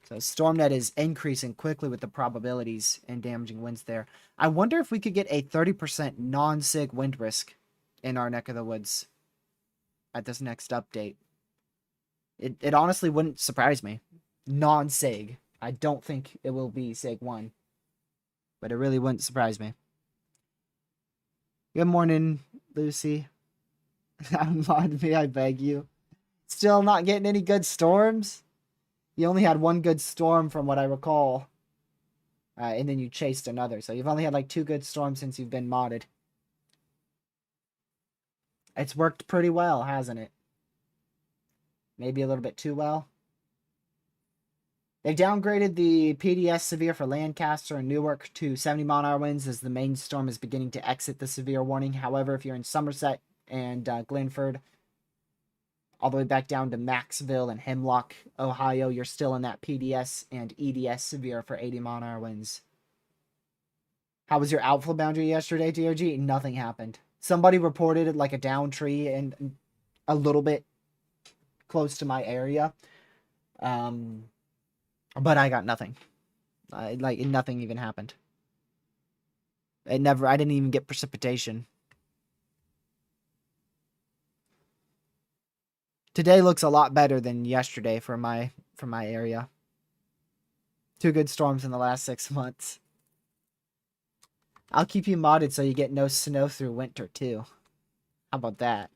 So StormNet is increasing quickly with the probabilities and damaging winds there. I wonder if we could get a 30% non-SIG wind risk in our neck of the woods at this next update. It honestly wouldn't surprise me. Non-SIG. I don't think it will be SIG 1. But it really wouldn't surprise me. Good morning, Lucy. Unmod me, I beg you. Still not getting any good storms? You only had one good storm from what I recall. And then you chased another. So you've only had like 2 good storms since you've been modded. It's worked pretty well, hasn't it? Maybe a little bit too well. They downgraded the PDS severe for Lancaster and Newark to 70 mile an hour winds as the main storm is beginning to exit the severe warning. However, if you're in Somerset and Glenford, all the way back down to Maxville and Hemlock, Ohio, you're still in that PDS and EDS severe for 80 mile an hour winds. How was your outflow boundary yesterday, DRG? Nothing happened. Somebody reported like a down tree and a little bit close to my area. But I got nothing. Nothing even happened. I didn't even get precipitation. Today looks a lot better than yesterday for my area. 2 good storms in the last 6 months. I'll keep you modded so you get no snow through winter too. How about that?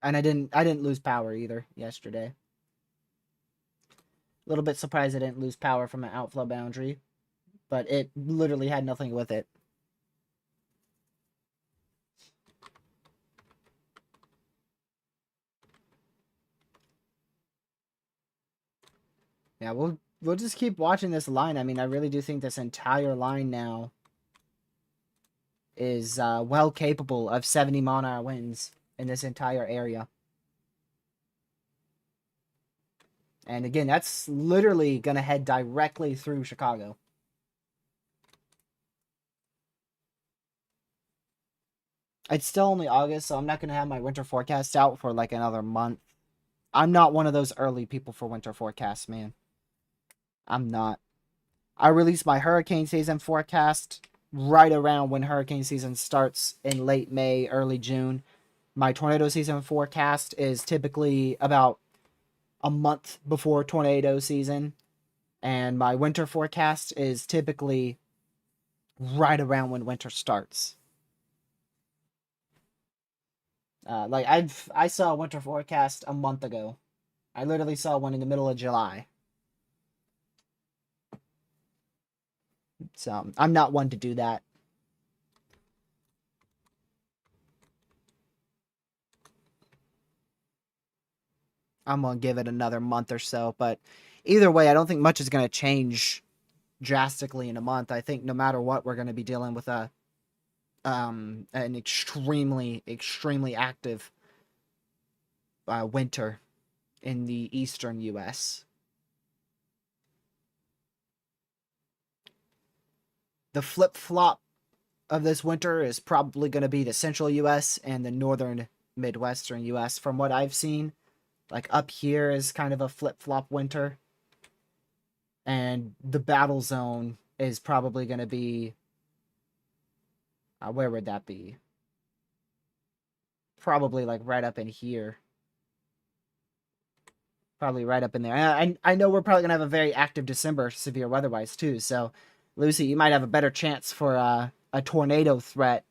And I didn't lose power either yesterday. A little bit surprised I didn't lose power from an outflow boundary, but it literally had nothing with it. Yeah, we'll just keep watching this line. I mean, I really do think this entire line now is well capable of 70 mile-an-hour winds in this entire area. And again, that's literally going to head directly through Chicago. It's still only August, so I'm not going to have my winter forecast out for like another month. I'm not one of those early people for winter forecasts, man. I'm not. I released my hurricane season forecast right around when hurricane season starts in late May, early June. My tornado season forecast is typically about a month before tornado season. And my winter forecast is typically right around when winter starts. Like I saw a winter forecast a month ago. I literally saw one in the middle of July. So I'm not one to do that. I'm gonna give it another month or so, but either way, I don't think much is gonna change drastically in a month. I think no matter what, we're gonna be dealing with an extremely active winter in the eastern U.S. The flip flop of this winter is probably going to be the central U.S. and the northern Midwestern U.S. From what I've seen, like up here is kind of a flip flop winter, and the battle zone is probably going to be where would that be? Probably like right up in here. Probably right up in there. I know we're probably gonna have a very active December, severe weather-wise too. So, Lucy, you might have a better chance for a tornado threat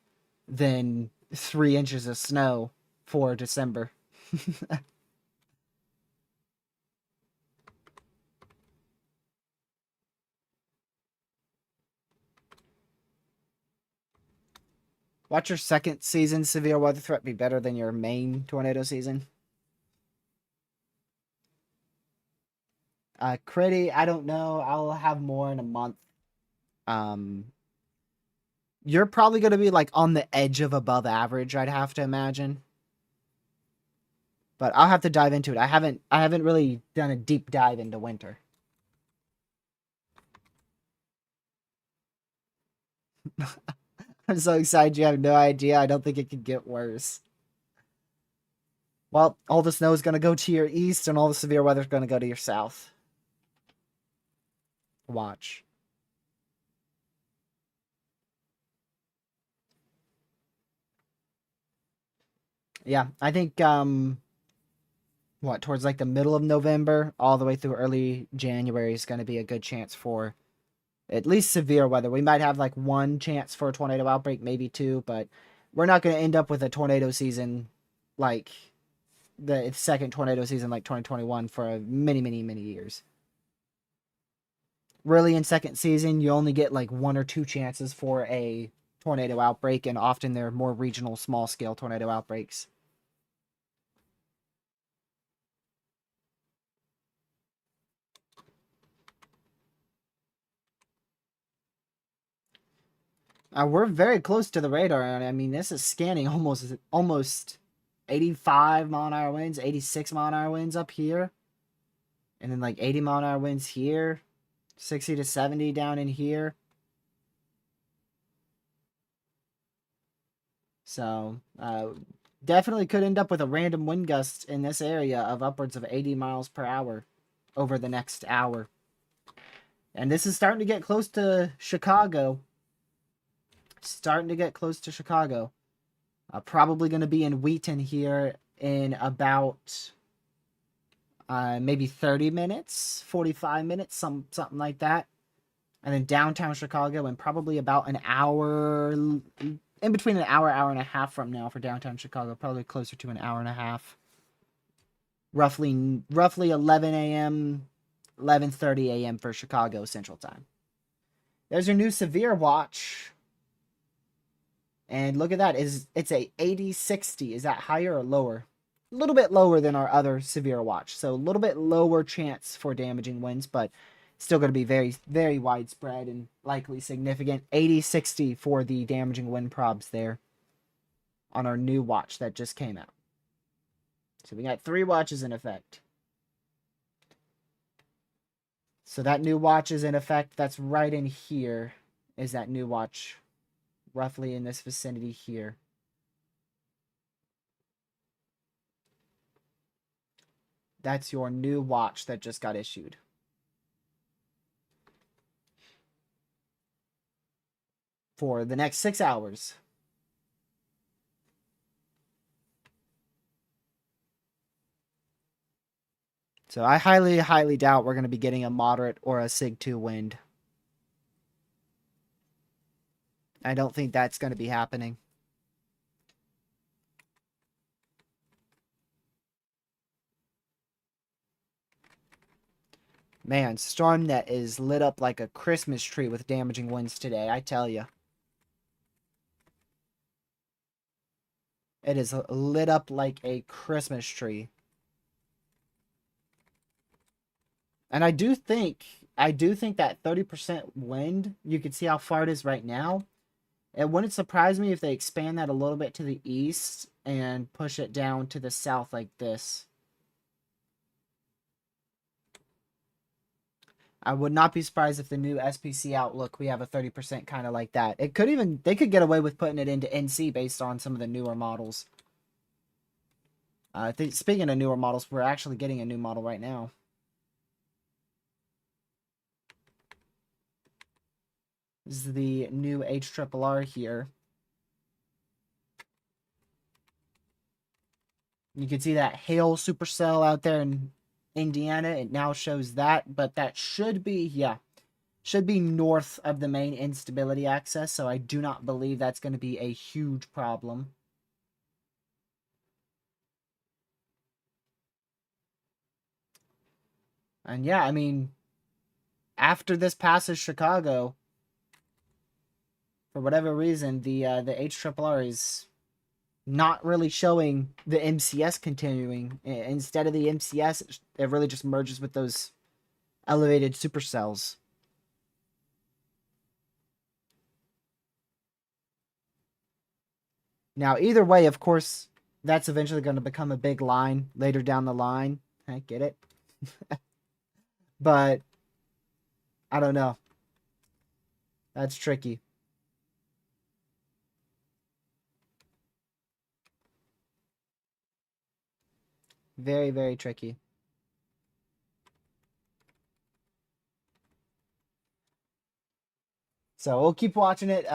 than 3 inches of snow for December. Watch your second season severe weather threat be better than your main tornado season. Critty, I don't know. I'll have more in a month. Um, you're probably gonna be like on the edge of above average, I'd have to imagine. But I'll have to dive into it. I haven't really done a deep dive into winter. I'm so excited you have no idea. I don't think it could get worse. Well, all the snow is going to go to your east, and all the severe weather is going to go to your south. Watch. Yeah, I think towards like the middle of November all the way through early January is going to be a good chance for at least severe weather. We might have like one chance for a tornado outbreak, maybe two, but we're not going to end up with a tornado season like the second tornado season like 2021 for many years. Really, in second season, you only get like one or two chances for a tornado outbreak, and often they're more regional, small scale tornado outbreaks. We're very close to the radar. I mean, this is scanning almost 85 mile an hour winds, 86 mile an hour winds up here, and then like 80 mile an hour winds here, 60 to 70 down in here. So Definitely could end up with a random wind gust in this area of upwards of 80 miles per hour over the next hour. And this is starting to get close to Chicago. Starting to get close to Chicago. Probably going to be in Wheaton here in about maybe 30 minutes, 45 minutes, something like that. And then downtown Chicago in probably about an hour, in between an hour, hour and a half from now for downtown Chicago, probably closer to an hour and a half. Roughly 11 a.m., 11:30 a.m. for Chicago Central Time. There's your new severe watch. And look at that. It's a 80/60. Is that higher or lower? A little bit lower than our other severe watch. So a little bit lower chance for damaging winds, but still going to be very, very widespread and likely significant. 80/60 for the damaging wind probs there on our new watch that just came out. So we got 3 watches in effect. So that new watch is in effect. That's right in here is that new watch. Roughly in this vicinity here. That's your new watch that just got issued. For the next 6 hours. So I highly, highly doubt we're going to be getting a moderate or a Sig 2 wind. I don't think that's going to be happening. Man, StormNet is lit up like a Christmas tree with damaging winds today, I tell you. It is lit up like a Christmas tree. And I do think that 30% wind, you can see how far it is right now. It wouldn't surprise me if they expand that a little bit to the east and push it down to the south like this. I would not be surprised if the new SPC outlook, we have a 30% kind of like that. It could even, they could get away with putting it into NC based on some of the newer models. Speaking of newer models, we're actually getting a new model right now. This is the new HRRR here. You can see that hail supercell out there in Indiana. It now shows that, but that should be, yeah, should be north of the main instability axis, so I do not believe that's going to be a huge problem. And yeah, I mean, after this passes Chicago, for whatever reason, the HRRR is not really showing the MCS continuing. Instead of the MCS, it really just merges with those elevated supercells. Now, either way, of course, that's eventually going to become a big line later down the line. I get it. But I don't know. That's tricky. Very, very tricky. So we'll keep watching it.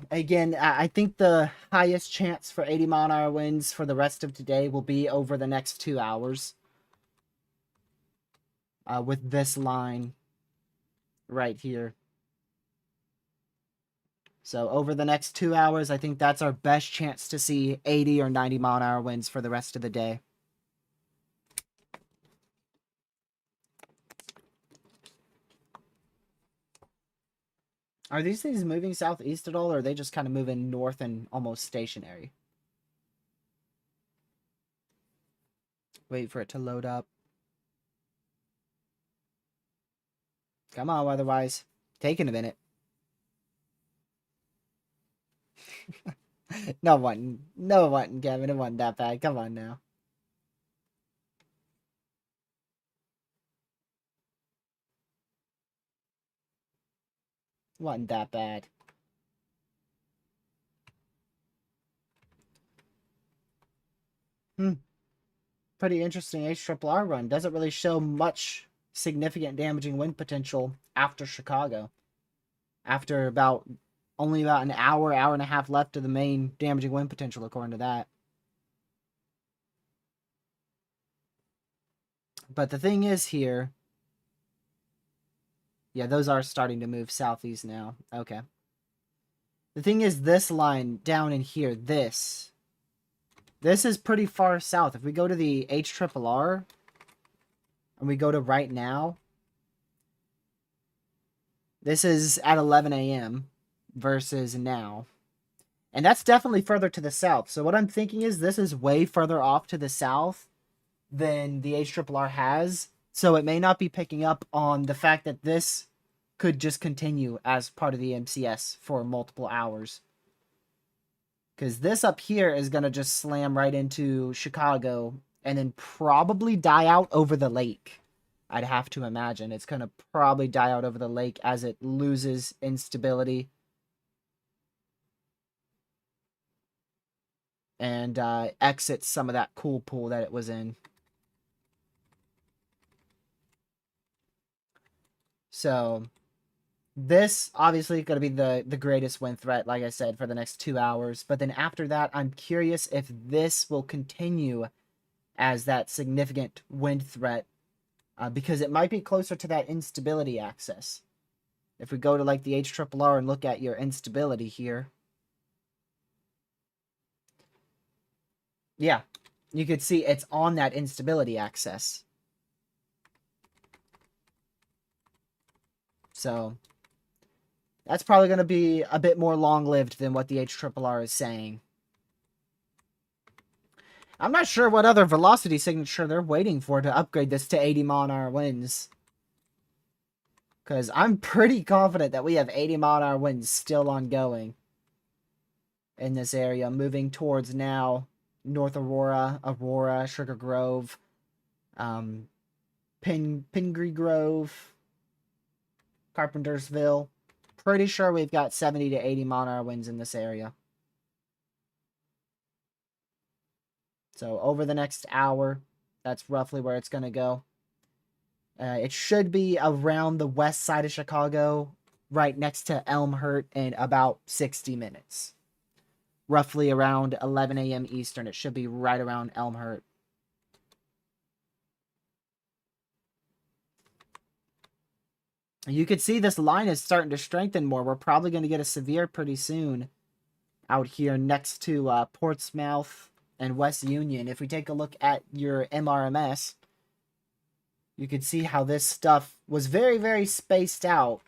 Again, I think the highest chance for 80-mile-an-hour winds for the rest of today will be over the next 2 hours. With this line right here. So over the next 2 hours, I think that's our best chance to see 80 or 90-mile-an-hour winds for the rest of the day. Are these things moving southeast at all, or are they just kind of moving north and almost stationary? Wait for it to load up. Come on, otherwise. Taking a minute. No one, Kevin. It wasn't that bad. Come on now. It wasn't that bad. Hmm. Pretty interesting HRRR run. Doesn't really show much significant damaging wind potential after Chicago. After about only about an hour, hour and a half left of the main damaging wind potential, according to that. But the thing is here, yeah, those are starting to move southeast now. Okay. The thing is, this line down in here, this is pretty far south. If we go to the HRRR and we go to right now, this is at 11 a.m. versus now. And that's definitely further to the south. So what I'm thinking is this is way further off to the south than the HRRR has. So it may not be picking up on the fact that this could just continue as part of the MCS for multiple hours. Because this up here is going to just slam right into Chicago and then probably die out over the lake. I'd have to imagine. It's going to probably die out over the lake as it loses instability. And exits some of that cool pool that it was in. So this obviously going to be the greatest wind threat, like I said, for the next 2 hours. But then after that, I'm curious if this will continue as that significant wind threat because it might be closer to that instability axis. If we go to like the HRRR and look at your instability here, yeah, you could see it's on that instability axis. So that's probably going to be a bit more long-lived than what the HRRR is saying. I'm not sure what other velocity signature they're waiting for to upgrade this to 80 mile-an-hour winds. Because I'm pretty confident that we have 80 mile-an-hour winds still ongoing in this area, moving towards now North Aurora, Sugar Grove, Pingree Grove, Carpentersville. Pretty sure we've got 70 to 80 mile-an-hour winds in this area. So over the next hour, that's roughly where it's going to go. It should be around the west side of Chicago, right next to Elmhurt, in about 60 minutes. Roughly around 11 a.m. Eastern. It should be right around Elmhurt. You could see this line is starting to strengthen more. We're probably going to get a severe pretty soon out here next to Portsmouth and West Union. If we take a look at your MRMS, you could see how this stuff was very, very spaced out.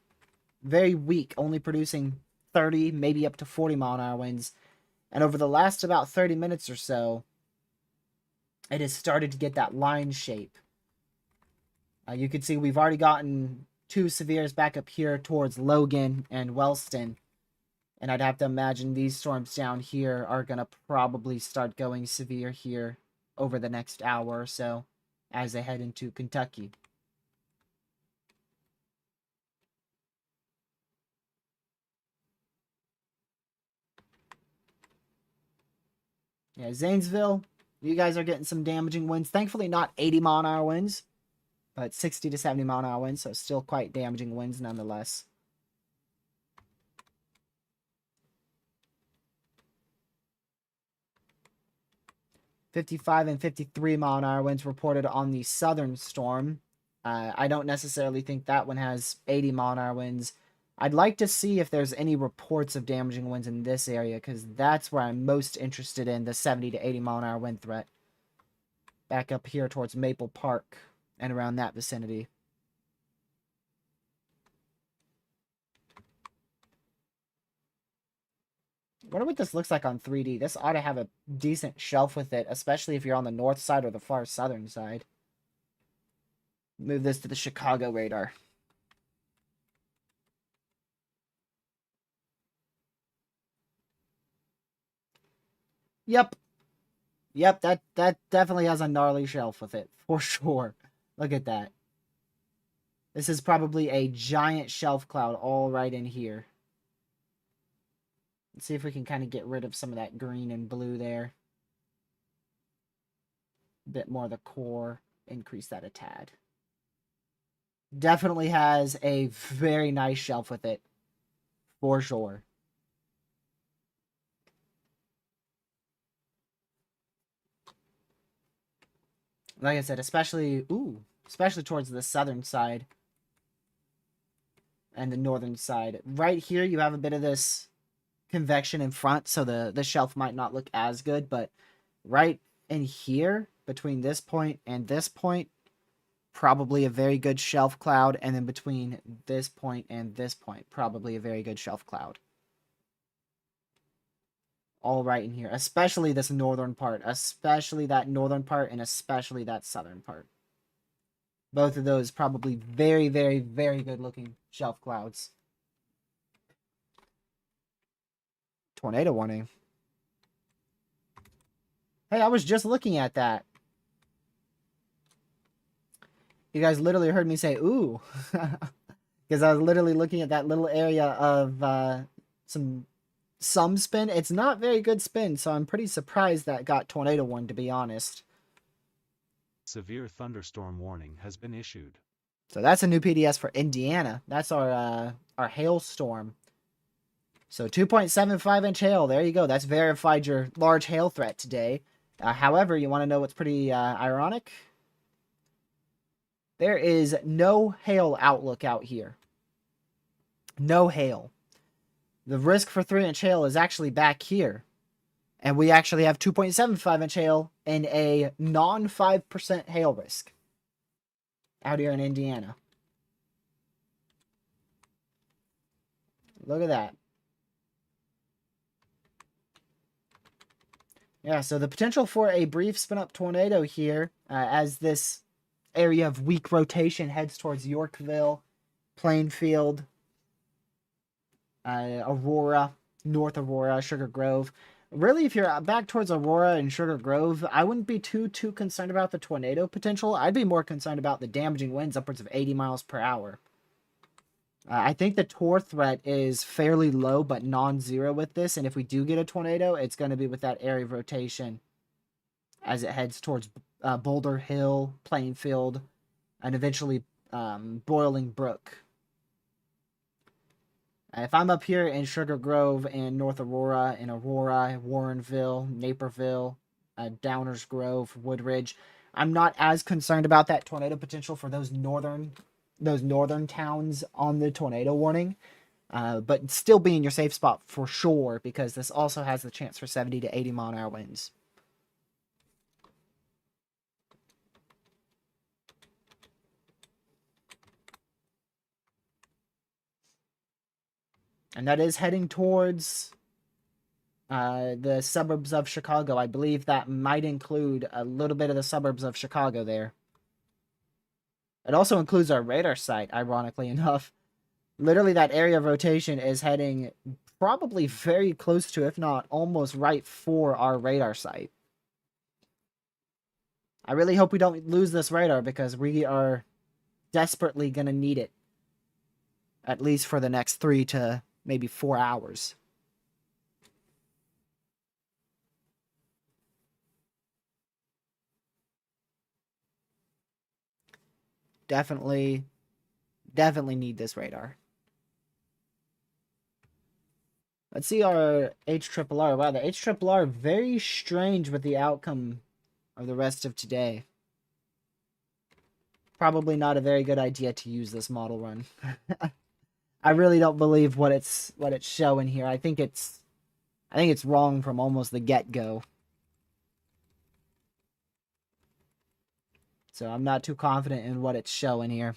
Very weak, only producing 30, maybe up to 40 mile-an-hour winds. And over the last about 30 minutes or so, it has started to get that line shape. You can see we've already gotten 2 severes back up here towards Logan and Wellston. And I'd have to imagine these storms down here are going to probably start going severe here over the next hour or so as they head into Kentucky. Yeah, Zanesville, you guys are getting some damaging winds. Thankfully, not 80 mile-an-hour winds, but 60 to 70 mile-an-hour winds, so still quite damaging winds nonetheless. 55 and 53 mile-an-hour winds reported on the southern storm. I don't necessarily think that one has 80 mile-an-hour winds. I'd like to see if there's any reports of damaging winds in this area, because that's where I'm most interested in the 70 to 80 mile-an-hour wind threat. Back up here towards Maple Park and around that vicinity. I wonder what this looks like on 3D. This ought to have a decent shelf with it, especially if you're on the north side or the far southern side. Move this to the Chicago radar. Yep. Yep, that definitely has a gnarly shelf with it, for sure. Look at that. This is probably a giant shelf cloud all right in here. Let's see if we can kind of get rid of some of that green and blue there. bit more of the core, increase that a tad. Definitely has a very nice shelf with it, for sure. Like I said, especially towards the southern side and the northern side. Right here, you have a bit of this convection in front, so the shelf might not look as good, but right in here, between this point and this point, probably a very good shelf cloud, and then between this point and this point, probably a very good shelf cloud. All right in here, especially this northern part, especially that northern part, and especially that southern part. Both of those probably very, very, very good looking shelf clouds. Tornado warning. Hey, I was just looking at that. You guys literally heard me say, ooh. Because I was literally looking at that little area of some spin. It's not very good spin, so I'm pretty surprised that got tornado warned, to be honest. Severe thunderstorm warning has been issued. So that's a new PDS for Indiana. That's our hailstorm. So 2.75-inch hail. There you go. That's verified your large hail threat today. However, you want to know what's pretty ironic? There is no hail outlook out here. No hail. The risk for 3-inch hail is actually back here. And we actually have 2.75-inch hail and a non-5% hail risk out here in Indiana. Look at that. Yeah, so the potential for a brief spin-up tornado here as this area of weak rotation heads towards Yorkville, Plainfield, Aurora, North Aurora, Sugar Grove. Really, if you're back towards Aurora and Sugar Grove, I wouldn't be too concerned about the tornado potential. I'd be more concerned about the damaging winds upwards of 80 miles per hour. I think the tor threat is fairly low but non-zero with this, and if we do get a tornado, it's going to be with that area of rotation as it heads towards Boulder Hill, Plainfield, and eventually Boiling Brook. If I'm up here in Sugar Grove and North Aurora, Warrenville, Naperville, Downers Grove, Woodridge, I'm not as concerned about that tornado potential for those northern towns on the tornado warning. But still be in your safe spot for sure, because this also has the chance for 70 to 80 mile an hour winds. And that is heading towards the suburbs of Chicago. I believe that might include a little bit of the suburbs of Chicago there. It also includes our radar site, ironically enough. Literally, that area of rotation is heading probably very close to, if not almost right for our radar site. I really hope we don't lose this radar, because we are desperately going to need it. At least for the next 3 to maybe 4 hours. Definitely need this radar. Let's see our HRRR. Wow, the HRRR very strange with the outcome of the rest of today. Probably not a very good idea to use this model run. I really don't believe what it's showing here. I think it's wrong from almost the get-go. So I'm not too confident in what it's showing here.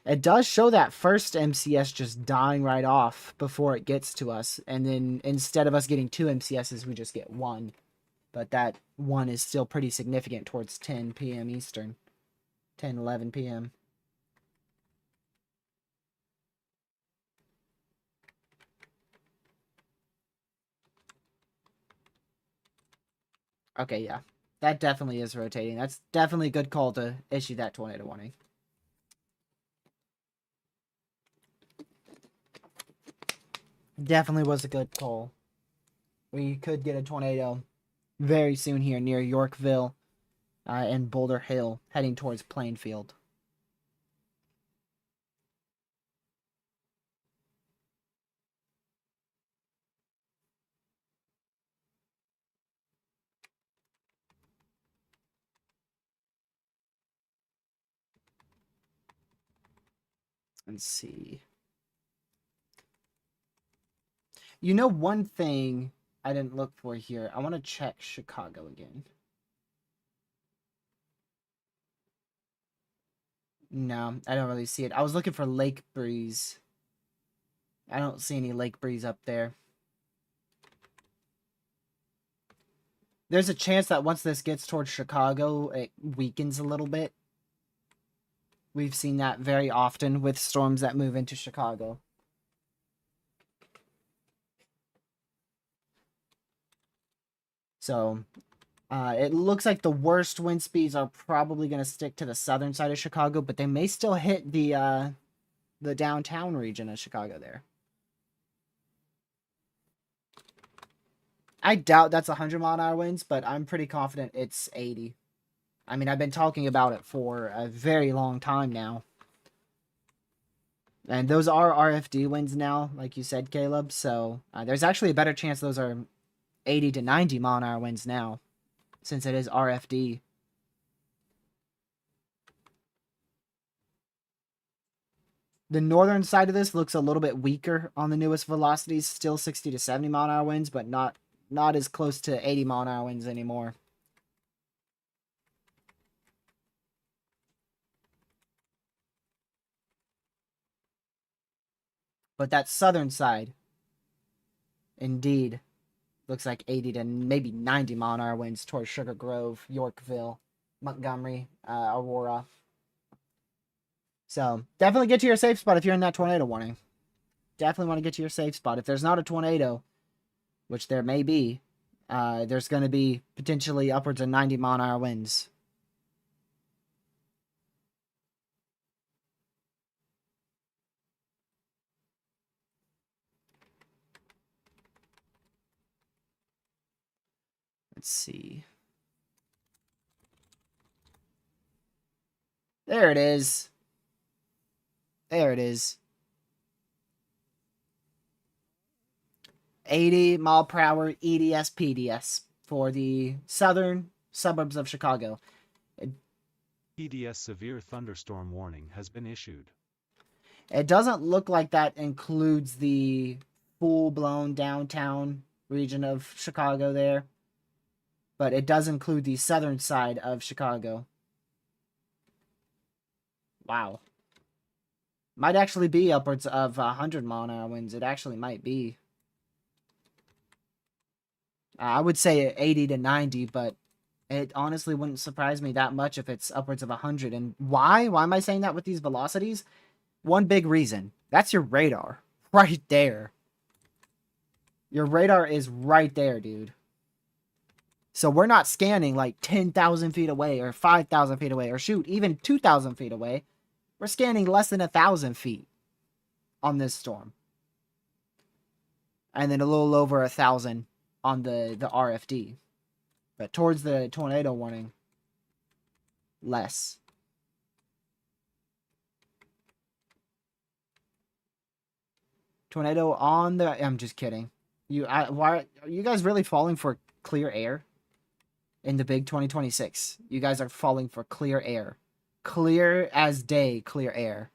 It does show that first MCS just dying right off before it gets to us. And then instead of us getting 2 MCSs, we just get 1. But that 1 is still pretty significant towards 10 p.m. Eastern. 10, 11 p.m. Okay, yeah. That definitely is rotating. That's definitely a good call to issue that tornado warning. Definitely was a good call. We could get a tornado very soon here near Yorkville and Boulder Hill, heading towards Plainfield. Let's see. You know, one thing I didn't look for here. I want to check Chicago again. No, I don't really see it. I was looking for lake breeze. I don't see any lake breeze up there. There's a chance that once this gets towards Chicago, it weakens a little bit. We've seen that very often with storms that move into Chicago. So, it looks like the worst wind speeds are probably going to stick to the southern side of Chicago, but they may still hit the downtown region of Chicago there. I doubt that's 100-mile-an-hour winds, but I'm pretty confident it's 80. I mean, I've been talking about it for a very long time now. And those are RFD winds now, like you said, Caleb. So there's actually a better chance those are 80 to 90-mile-an-hour winds now, since it is RFD. The northern side of this looks a little bit weaker on the newest velocities, still 60 to 70-mile-an-hour winds, but not as close to 80-mile-an-hour winds anymore. But that southern side, indeed, looks like 80 to maybe 90-mile-an-hour winds towards Sugar Grove, Yorkville, Montgomery, Aurora. So definitely get to your safe spot if you're in that tornado warning. Definitely want to get to your safe spot. If there's not a tornado, which there may be, there's going to be potentially upwards of 90-mile-an-hour winds. Let's see. There it is. There it is. 80-mile-per-hour EDS PDS for the southern suburbs of Chicago. EDS severe thunderstorm warning has been issued. It doesn't look like that includes the full-blown downtown region of Chicago there, but it does include the southern side of Chicago. Wow. Might actually be upwards of 100-mile-an-hour winds. It actually might be. I would say 80 to 90, but it honestly wouldn't surprise me that much if it's upwards of 100. And why? Why am I saying that with these velocities? One big reason. That's your radar. Right there. Your radar is right there, dude. So we're not scanning like 10,000 feet away or 5,000 feet away or shoot, even 2,000 feet away. We're scanning less than 1,000 feet on this storm. And then a little over 1,000 on the RFD. But towards the tornado warning, less. Tornado on the... I'm just kidding. Why are you guys really falling for clear air in the big 2026? You guys are falling for clear air. Clear as day, clear air.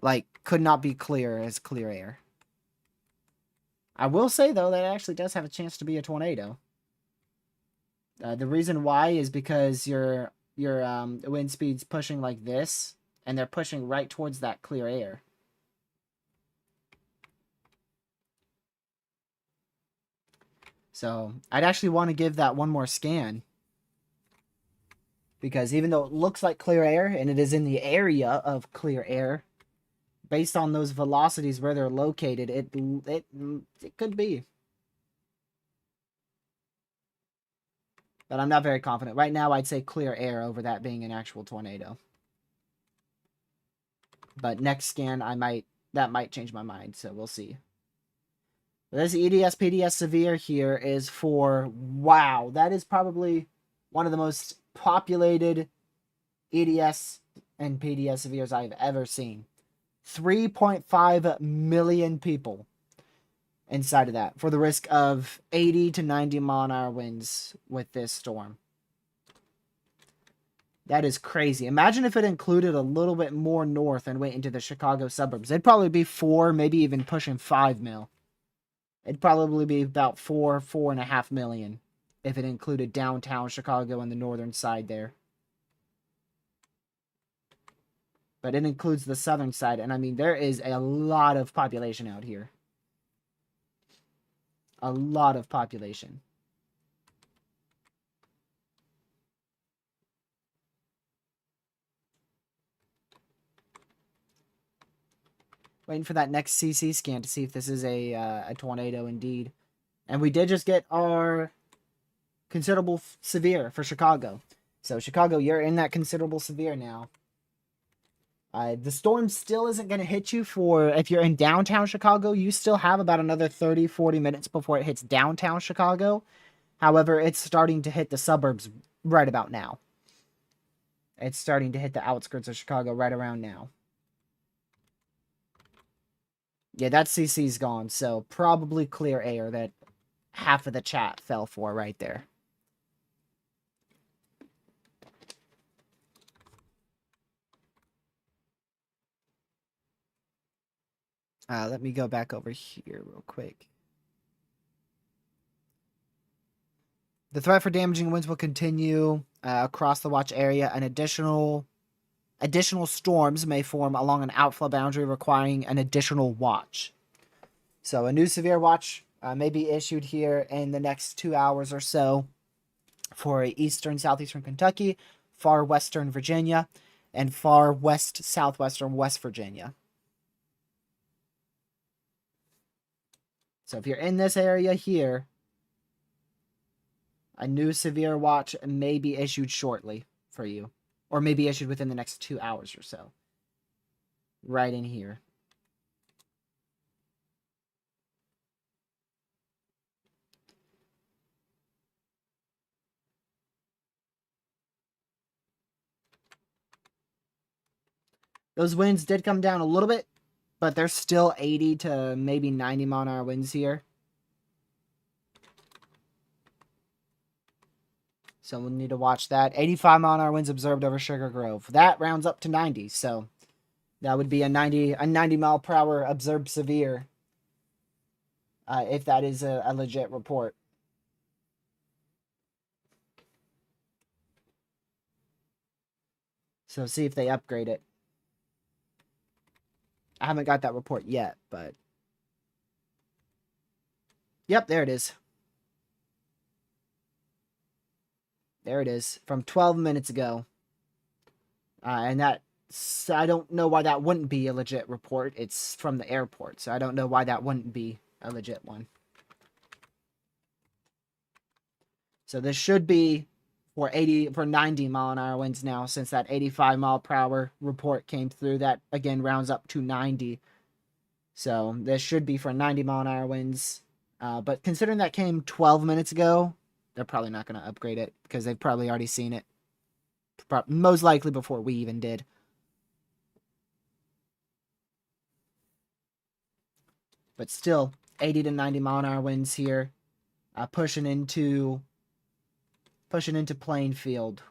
Like, could not be clear as clear air. I will say, though, that it actually does have a chance to be a tornado. The reason why is because your wind speed's pushing like this, and they're pushing right towards that clear air. So, I'd actually want to give that one more scan. Because even though it looks like clear air, and it is in the area of clear air, based on those velocities where they're located, it could be. But I'm not very confident. Right now, I'd say clear air over that being an actual tornado. But next scan, that might change my mind, so we'll see. This EDS PDS severe here is for, wow, that is probably one of the most populated EDS and PDS severes I've ever seen. 3.5 million people inside of that for the risk of 80 to 90 mile an hour winds with this storm. That is crazy. Imagine if it included a little bit more north and went into the Chicago suburbs. It'd probably be 4, maybe even pushing 5 mil. It'd probably be about 4.5 million if it included downtown Chicago and the northern side there. But it includes the southern side, and I mean, there is a lot of population out here. A lot of population. Waiting for that next CC scan to see if this is a tornado indeed. And we did just get our considerable severe for Chicago. So Chicago, you're in that considerable severe now. The storm still isn't going to hit you for, if you're in downtown Chicago, you still have about another 30, 40 minutes before it hits downtown Chicago. However, it's starting to hit the suburbs right about now. It's starting to hit the outskirts of Chicago right around now. Yeah, that CC's gone, so probably clear air that half of the chat fell for right there. Let me go back over here real quick. The threat for damaging winds will continue across the watch area, and additional storms may form along an outflow boundary requiring an additional watch. So a new severe watch may be issued here in the next 2 hours or so for eastern, southeastern Kentucky, far western Virginia, and far west, southwestern West Virginia. So if you're in this area here, a new severe watch may be issued shortly for you, or may be issued within the next 2 hours or so. Right in here. Those winds did come down a little bit, but they're still 80 to maybe 90 mile an hour winds here. So we'll need to watch that. 85 mile an hour winds observed over Sugar Grove. That rounds up to 90, so that would be a 90 mile per hour observed severe, if that is a legit report. So see if they upgrade it. I haven't got that report yet, but... Yep, there it is. There it is. From 12 minutes ago. And that... I don't know why that wouldn't be a legit report. It's from the airport, so I don't know why that wouldn't be a legit one. So this should be for 90 mile an hour winds now, since that 85 mile per hour report came through. That again rounds up to 90. So this should be for 90 mile an hour winds. But considering that came 12 minutes ago, they're probably not going to upgrade it because they've probably already seen it. Most likely before we even did. But still, 80 to 90 mile an hour winds here, pushing into Plainfield.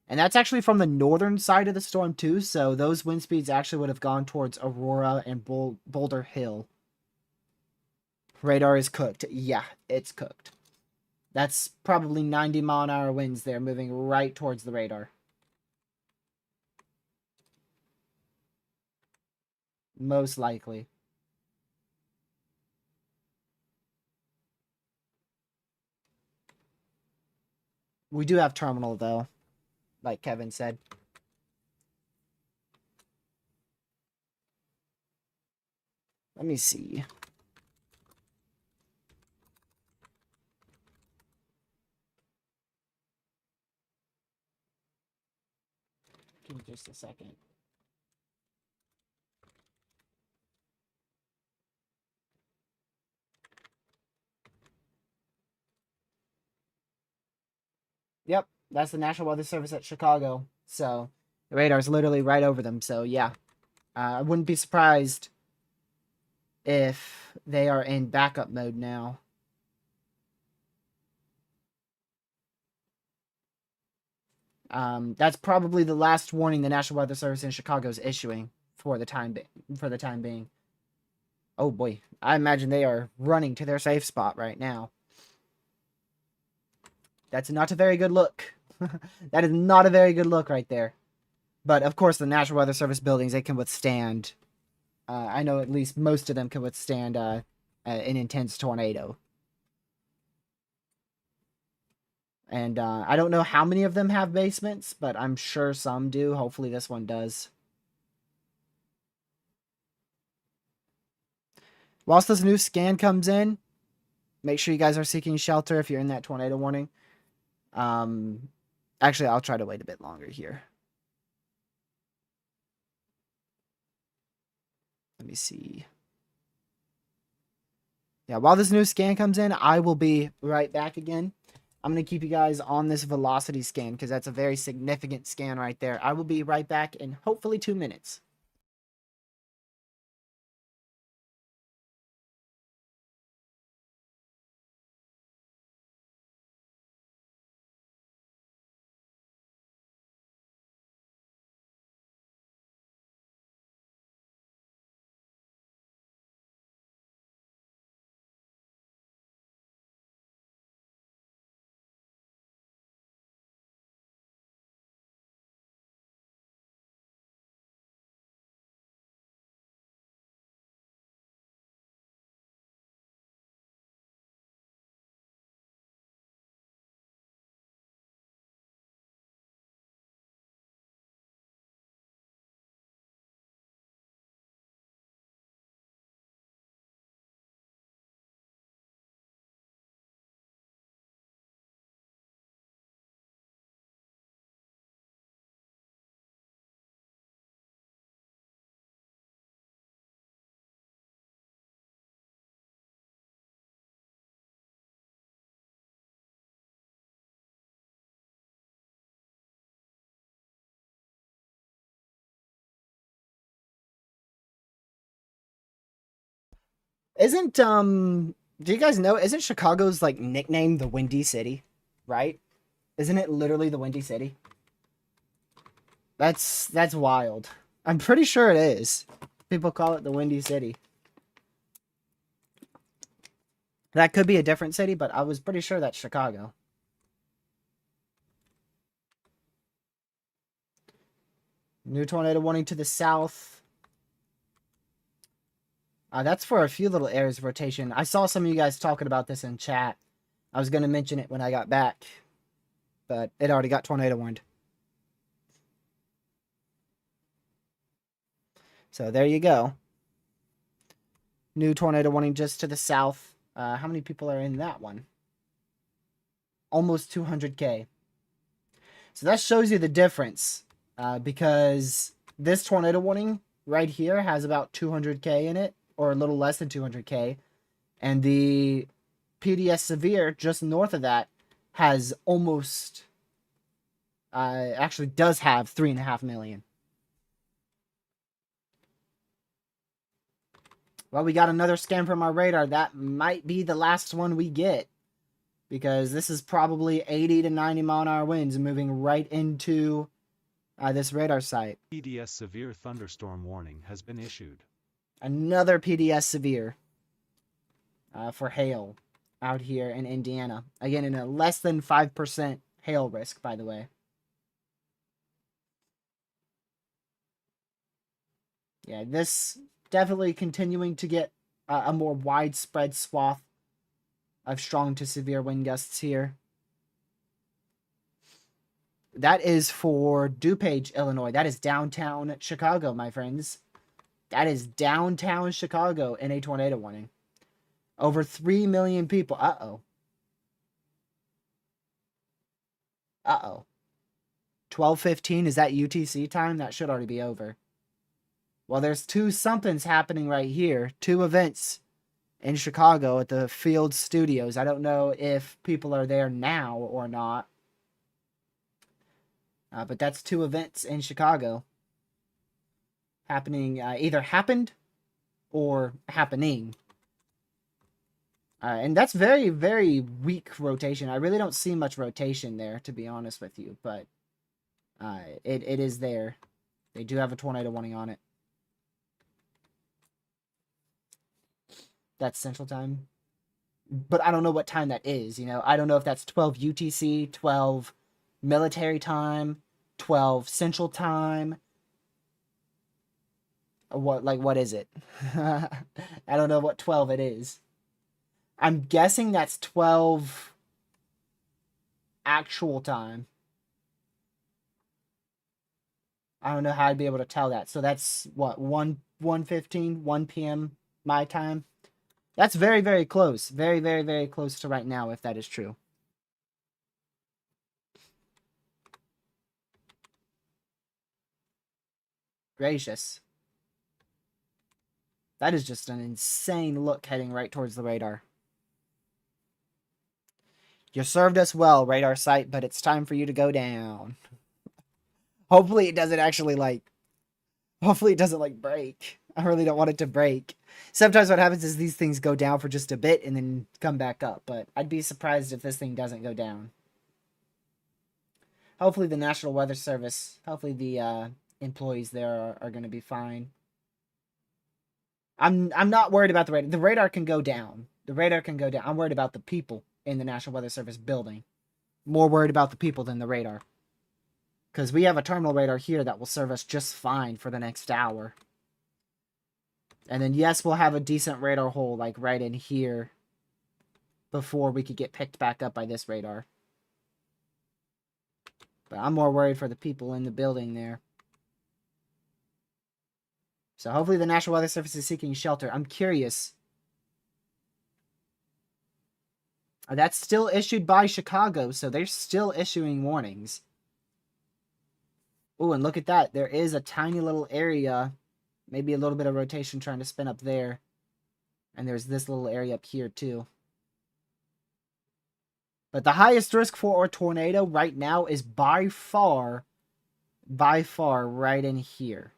And that's actually from the northern side of the storm too, so those wind speeds actually would have gone towards Aurora and Boulder Hill. Radar is cooked. Yeah, it's cooked. That's probably 90 mile an hour winds there, moving right towards the radar. Most likely. We do have terminal, though, like Kevin said. Let me see. Give me just a second. Yep, that's the National Weather Service at Chicago. So the radar's literally right over them. So yeah, I wouldn't be surprised if they are in backup mode now. That's probably the last warning the National Weather Service in Chicago is issuing for the time being. Oh boy, I imagine they are running to their safe spot right now. That's not a very good look. That is not a very good look right there. But of course, the National Weather Service buildings, they can withstand. I know at least most of them can withstand an intense tornado. And I don't know how many of them have basements, but I'm sure some do. Hopefully, this one does. Whilst this new scan comes in, make sure you guys are seeking shelter if you're in that tornado warning. Actually, I'll try to wait a bit longer here. Let me see. Yeah, while this new scan comes in, I will be right back again. I'm going to keep you guys on this velocity scan because that's a very significant scan right there. I will be right back in hopefully 2 minutes. Isn't do you guys know, isn't Chicago's like nickname the Windy City, right? Isn't it literally the Windy City? That's wild. I'm pretty sure it is. People call it the Windy City. That could be a different city, but I was pretty sure that's Chicago. New tornado warning to the south. That's for a few little areas of rotation. I saw some of you guys talking about this in chat. I was going to mention it when I got back, but it already got tornado warned. So there you go. New tornado warning just to the south. How many people are in that one? Almost 200K. So that shows you the difference, because this tornado warning right here has about 200K in it, or a little less than 200K, and the PDS severe just north of that has almost, actually does have 3.5 million. Well, we got another scan from our radar. That might be the last one we get, because this is probably 80 to 90 mile an hour winds moving right into this radar site. PDS severe thunderstorm warning has been issued. Another PDS severe for hail out here in Indiana. Again, in a less than 5% hail risk, by the way. Yeah, this definitely continuing to get a more widespread swath of strong to severe wind gusts here. That is for DuPage, Illinois. That is downtown Chicago, my friends. That is downtown Chicago in a tornado warning. Over 3 million people. Uh-oh. Uh-oh. 12:15, is that UTC time? That should already be over. Well, there's two somethings happening right here. Two events in Chicago at the Field Studios. I don't know if people are there now or not. But that's two events in Chicago happening, either happened or happening. And that's very, very weak rotation. I really don't see much rotation there, to be honest with you. But it is there. They do have a tornado warning on it. That's Central Time. But I don't know what time that is, you know? I don't know if that's 12 UTC, 12 military time, 12 Central Time. Or what is it? I don't know what 12 it is. I'm guessing that's 12 actual time. I don't know how I'd be able to tell that. So that's what, 1:15, 1 p.m. my time. That's very, very close. Very, very, very close to right now, if that is true. Gracious. That is just an insane look heading right towards the radar. You served us well, radar site, but it's time for you to go down. Hopefully it doesn't actually hopefully it doesn't break. I really don't want it to break. Sometimes what happens is these things go down for just a bit and then come back up, but I'd be surprised if this thing doesn't go down. Hopefully the National Weather Service, hopefully the employees there are going to be fine. I'm not worried about the radar. The radar can go down. The radar can go down. I'm worried about the people in the National Weather Service building. More worried about the people than the radar. Because we have a terminal radar here that will serve us just fine for the next hour. And then, yes, we'll have a decent radar hole, right in here, before we could get picked back up by this radar. But I'm more worried for the people in the building there. So hopefully the National Weather Service is seeking shelter. I'm curious. That's still issued by Chicago, so they're still issuing warnings. Oh, and look at that. There is a tiny little area, maybe a little bit of rotation trying to spin up there. And there's this little area up here, too. But the highest risk for a tornado right now is by far right in here.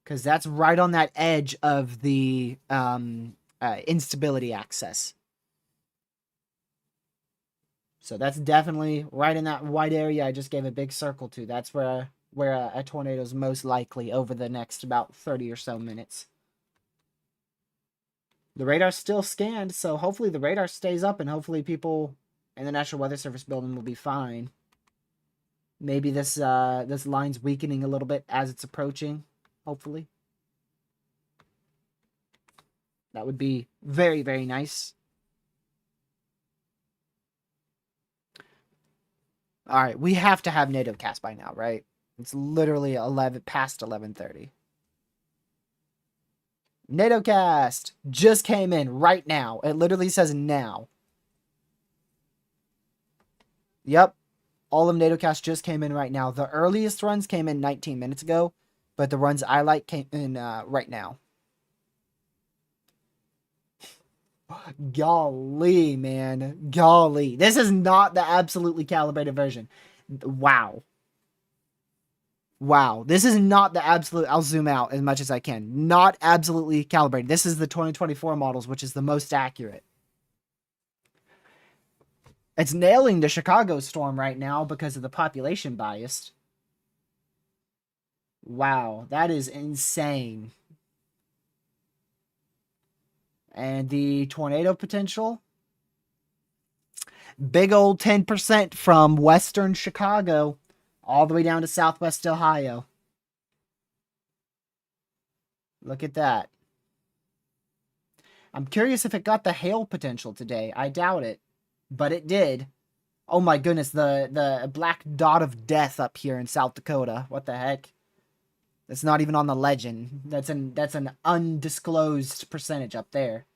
Because that's right on that edge of the instability axis. So that's definitely right in that white area I just gave a big circle to. That's where a tornado is most likely over the next about 30 or so minutes. The radar's still scanned, so hopefully the radar stays up and hopefully people in the National Weather Service building will be fine. Maybe this line's weakening a little bit as it's approaching, hopefully. That would be very, very nice. All right, we have to have NATO cast by now, right? It's literally past 11:30. NATO cast just came in right now. It literally says now. Yep. All of NATO cast just came in right now. The earliest runs came in 19 minutes ago, but the runs I like came in right now. Golly, man. Golly. This is not the absolutely calibrated version. Wow. Wow. This is not the absolute. I'll zoom out as much as I can. Not absolutely calibrated. This is the 2024 models, which is the most accurate. It's nailing the Chicago storm right now because of the population bias. Wow. That is insane. And the tornado potential, big old 10% from western Chicago all the way down to southwest Ohio. Look at that. I'm curious if it got the hail potential today. I doubt it, but it did. Oh my goodness, the black dot of death up here in South Dakota. What the heck? That's not even on the legend. That's an undisclosed percentage up there.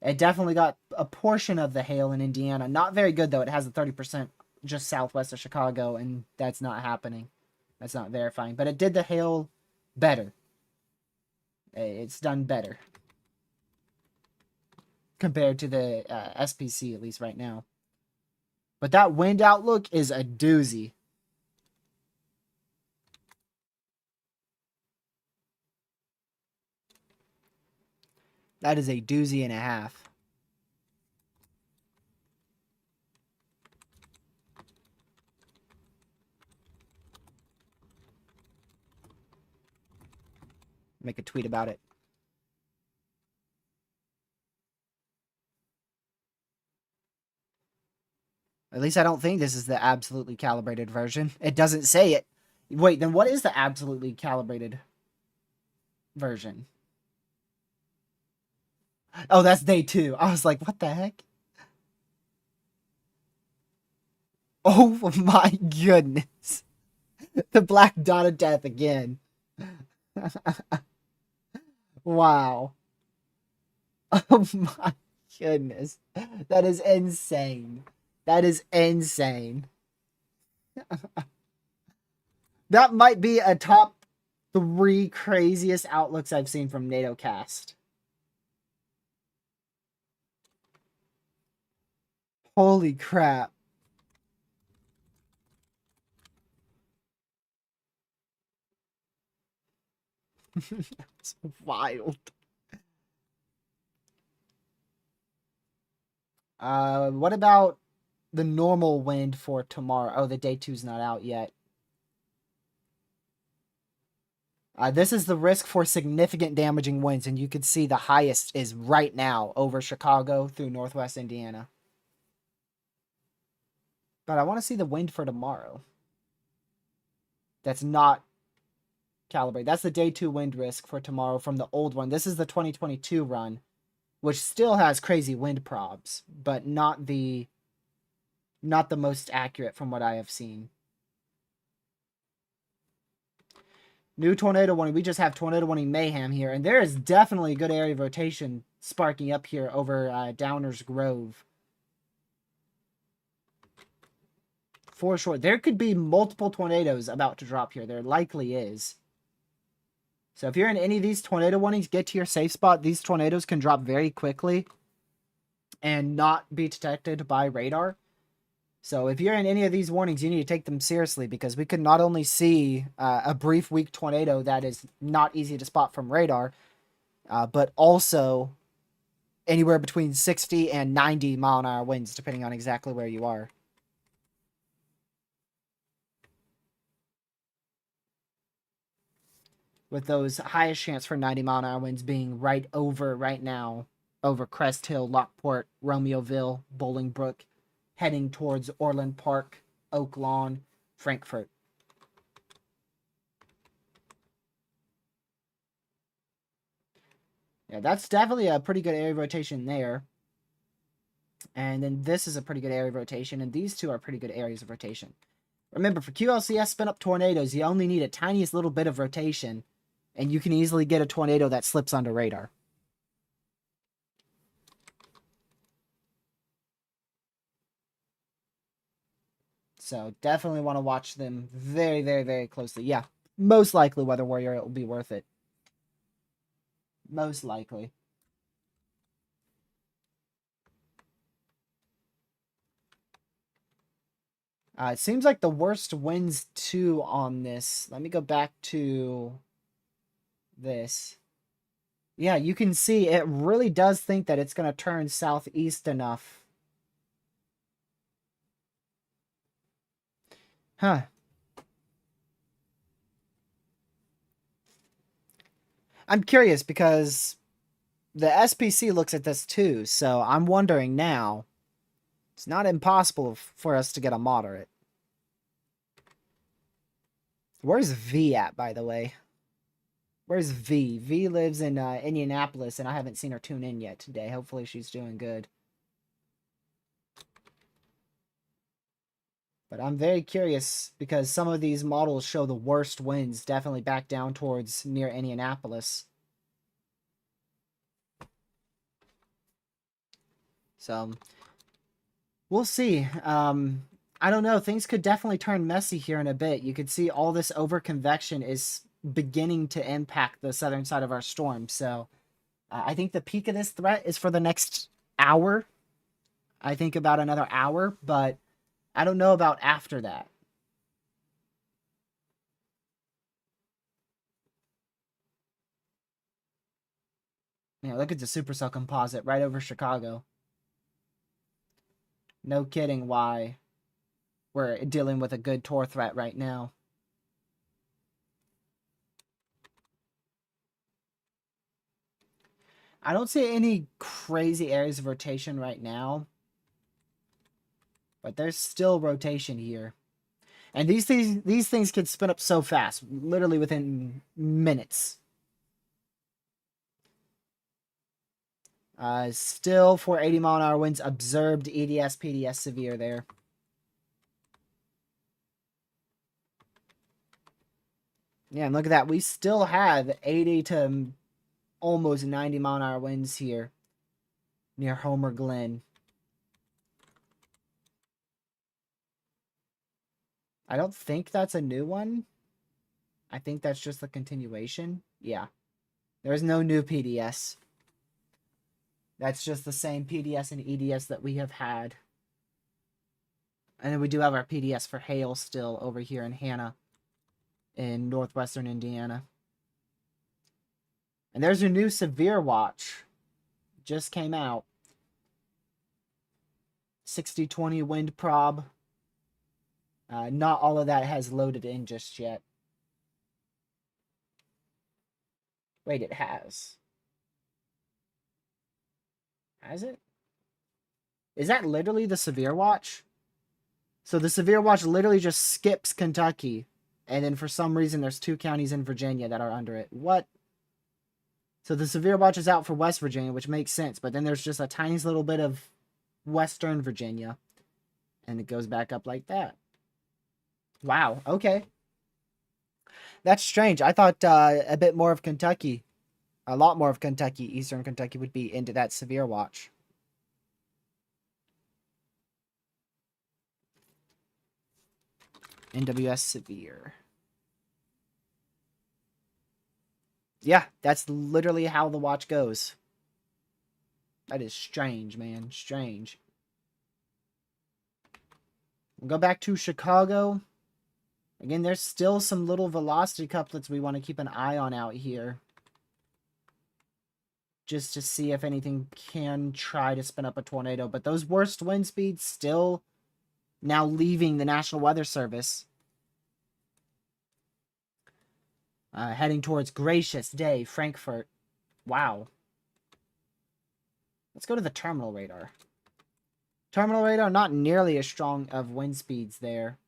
It definitely got a portion of the hail in Indiana. Not very good, though. It has a 30% just southwest of Chicago, and that's not happening. That's not verifying. But it did the hail better. It's done better. Compared to the SPC, at least right now. But that wind outlook is a doozy. That is a doozy and a half. Make a tweet about it. At least I don't think this is the absolutely calibrated version. It doesn't say it. Wait, then what is the absolutely calibrated version? Oh, that's day 2. I was like, what the heck? Oh my goodness. The black dot of death again. Wow. Oh my goodness. That is insane. That is insane. That might be a top 3 craziest outlooks I've seen from NATO cast. Holy crap. That's wild. What about the normal wind for tomorrow? Oh, the day 2's not out yet. This is the risk for significant damaging winds, and you can see the highest is right now over Chicago through northwest Indiana. But I want to see the wind for tomorrow. That's not calibrated. That's the day 2 wind risk for tomorrow from the old one. This is the 2022 run, which still has crazy wind probs, but not the most accurate from what I have seen. New tornado warning. We just have tornado warning mayhem here, and there is definitely a good area of rotation sparking up here over Downers Grove. For sure. There could be multiple tornadoes about to drop here. There likely is. So if you're in any of these tornado warnings, get to your safe spot. These tornadoes can drop very quickly and not be detected by radar. So if you're in any of these warnings, you need to take them seriously, because we could not only see a brief weak tornado that is not easy to spot from radar, but also anywhere between 60 and 90 mile an hour winds, depending on exactly where you are. With those highest chance for 90 mile an hour winds being right now, over Crest Hill, Lockport, Romeoville, Bolingbrook, heading towards Orland Park, Oak Lawn, Frankfurt. Yeah, that's definitely a pretty good area of rotation there. And then this is a pretty good area of rotation, and these two are pretty good areas of rotation. Remember, for QLCS spin-up tornadoes, you only need a tiniest little bit of rotation, and you can easily get a tornado that slips under radar. So definitely want to watch them very, very, very closely. Yeah, most likely Weather Warrior, it will be worth it. Most likely. It seems like the worst winds too on this. Let me go back to this. Yeah, you can see it really does think that it's going to turn southeast enough. Huh. I'm curious because the SPC looks at this too, so I'm wondering now. It's not impossible for us to get a moderate. Where's V at, by the way? Where's V? V lives in Indianapolis, and I haven't seen her tune in yet today. Hopefully she's doing good. But I'm very curious because some of these models show the worst winds definitely back down towards near Indianapolis. So we'll see. I don't know. Things could definitely turn messy here in a bit. You could see all this over-convection is beginning to impact the southern side of our storm. So I think the peak of this threat is for the next hour. I think about another hour, but I don't know about after that. Yeah, look at the supercell composite right over Chicago. No kidding why we're dealing with a good tour threat right now. I don't see any crazy areas of rotation right now, but there's still rotation here. And these things can spin up so fast, literally within minutes. Still 480-mile-an-hour winds observed EDS PDS severe there. Yeah, and look at that. We still have 80 to almost 90-mile-an-hour winds here near Homer Glen. I don't think that's a new one. I think that's just the continuation. Yeah. There's no new PDS. That's just the same PDS and EDS that we have had. And then we do have our PDS for hail still over here in Hanna in northwestern Indiana. And there's your new severe watch. Just came out. 60-20 wind prob. Not all of that has loaded in just yet. Wait, it has. Has it? Is that literally the severe watch? So the severe watch literally just skips Kentucky. And then for some reason there's 2 counties in Virginia that are under it. What? So the severe watch is out for West Virginia, which makes sense. But then there's just a tiny little bit of Western Virginia. And it goes back up like that. Wow. Okay. That's strange. I thought a bit more of Kentucky, a lot more of Kentucky, Eastern Kentucky would be into that severe watch. NWS severe. Yeah, that's literally how the watch goes. That is strange, man. Strange. We'll go back to Chicago. Again, there's still some little velocity couplets we want to keep an eye on out here. Just to see if anything can try to spin up a tornado. But those worst wind speeds still now leaving the National Weather Service. Heading towards Gracious Day, Frankfurt. Wow. Let's go to the terminal radar. Terminal radar, not nearly as strong of wind speeds there.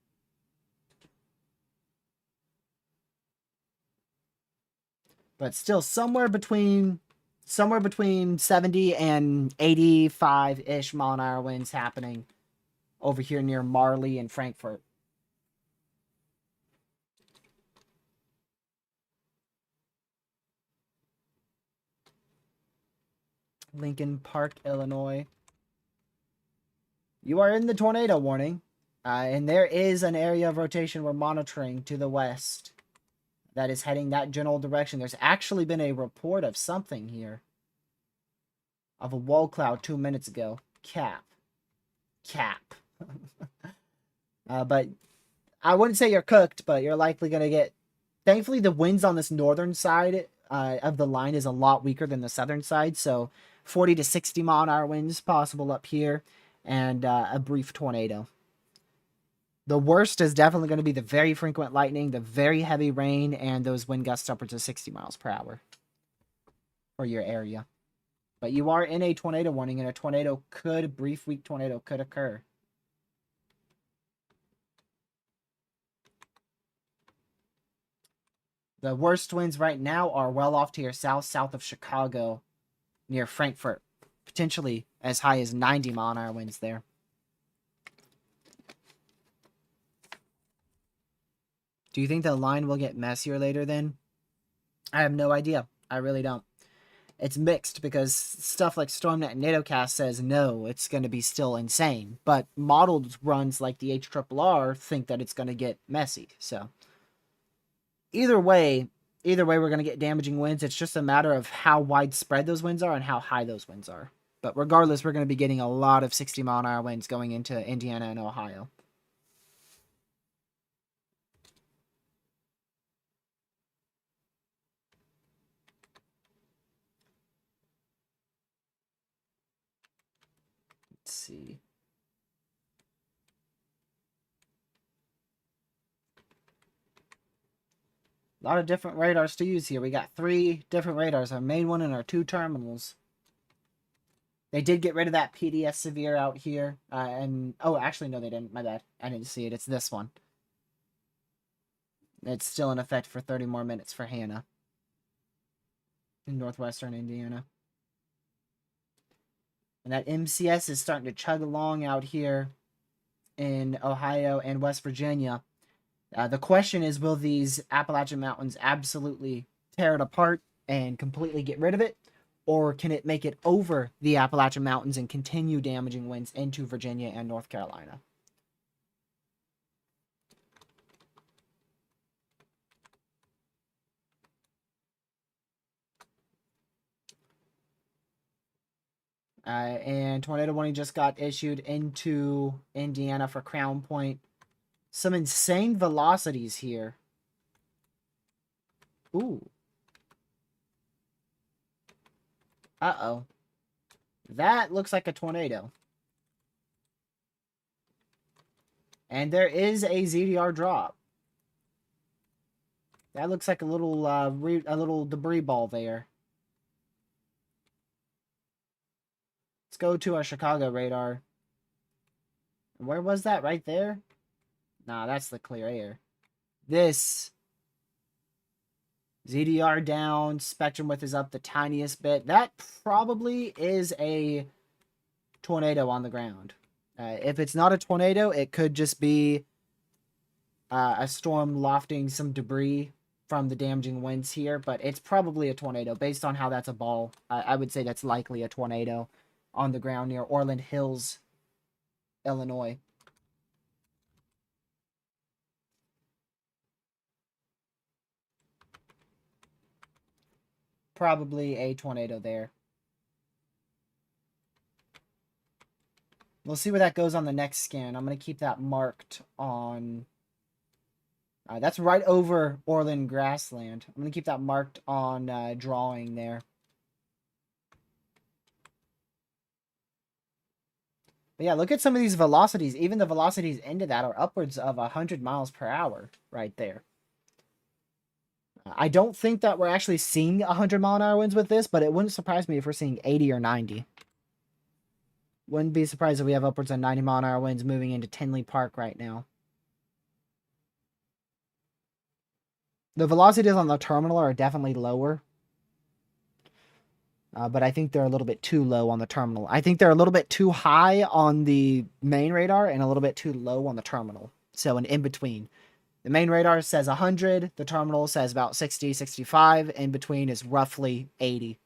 But still somewhere between 70 and 85-ish mile-an-hour winds happening over here near Marley and Frankfurt. Lincoln Park, Illinois. You are in the tornado warning. And there is an area of rotation we're monitoring to the west that is heading that general direction. There's actually been a report of something here. Of a wall cloud 2 minutes ago. Cap. But I wouldn't say you're cooked, but you're likely going to get... Thankfully, the winds on this northern side of the line is a lot weaker than the southern side, so 40 to 60 mile-an-hour winds possible up here, and a brief tornado. The worst is definitely going to be the very frequent lightning, the very heavy rain, and those wind gusts upwards of 60 miles per hour for your area. But you are in a tornado warning, and a brief weak tornado could occur. The worst winds right now are well off to your south of Chicago, near Frankfurt. Potentially as high as 90 mile-an-hour winds there. Do you think the line will get messier later then? I have no idea. I really don't. It's mixed because stuff like StormNet and NATOcast says no, it's going to be still insane. But modeled runs like the HRRR think that it's going to get messy. So either way we're going to get damaging winds. It's just a matter of how widespread those winds are and how high those winds are. But regardless, we're going to be getting a lot of 60 mile-an-hour winds going into Indiana and Ohio. see. A lot of different radars to use here. We got 3 different radars, our main one and our 2 terminals. They did get rid of that PDS Severe out here. Oh, actually, no, they didn't. My bad. I didn't see it. It's this one. It's still in effect for 30 more minutes for Hannah in northwestern Indiana. And that MCS is starting to chug along out here in Ohio and West Virginia. The question is, will these Appalachian Mountains absolutely tear it apart and completely get rid of it? Or can it make it over the Appalachian Mountains and continue damaging winds into Virginia and North Carolina? And tornado warning just got issued into Indiana for Crown Point. Some insane velocities here. Ooh. Uh-oh. That looks like a tornado. And there is a ZDR drop. That looks like a little debris ball there. Let's go to our Chicago radar. Where was that? Right there? Nah, that's the clear air. This ZDR down, spectrum width is up the tiniest bit. That probably is a tornado on the ground. If it's not a tornado, it could just be a storm lofting some debris from the damaging winds here, but it's probably a tornado based on how that's a ball. I would say that's likely a tornado on the ground near Orland Hills, Illinois. Probably a tornado there. We'll see where that goes on the next scan. I'm going to keep that marked on... that's right over Orland Grassland. I'm going to keep that marked on drawing there. But yeah, look at some of these velocities. Even the velocities into that are upwards of 100 miles per hour right there. I don't think that we're actually seeing 100-mile-an-hour winds with this, but it wouldn't surprise me if we're seeing 80 or 90. Wouldn't be surprised if we have upwards of 90-mile-an-hour winds moving into Tinley Park right now. The velocities on the terminal are definitely lower. But I think they're a little bit too low on the terminal. I think they're a little bit too high on the main radar and a little bit too low on the terminal. So an in-between. The main radar says 100. The terminal says about 60, 65. In between is roughly 80.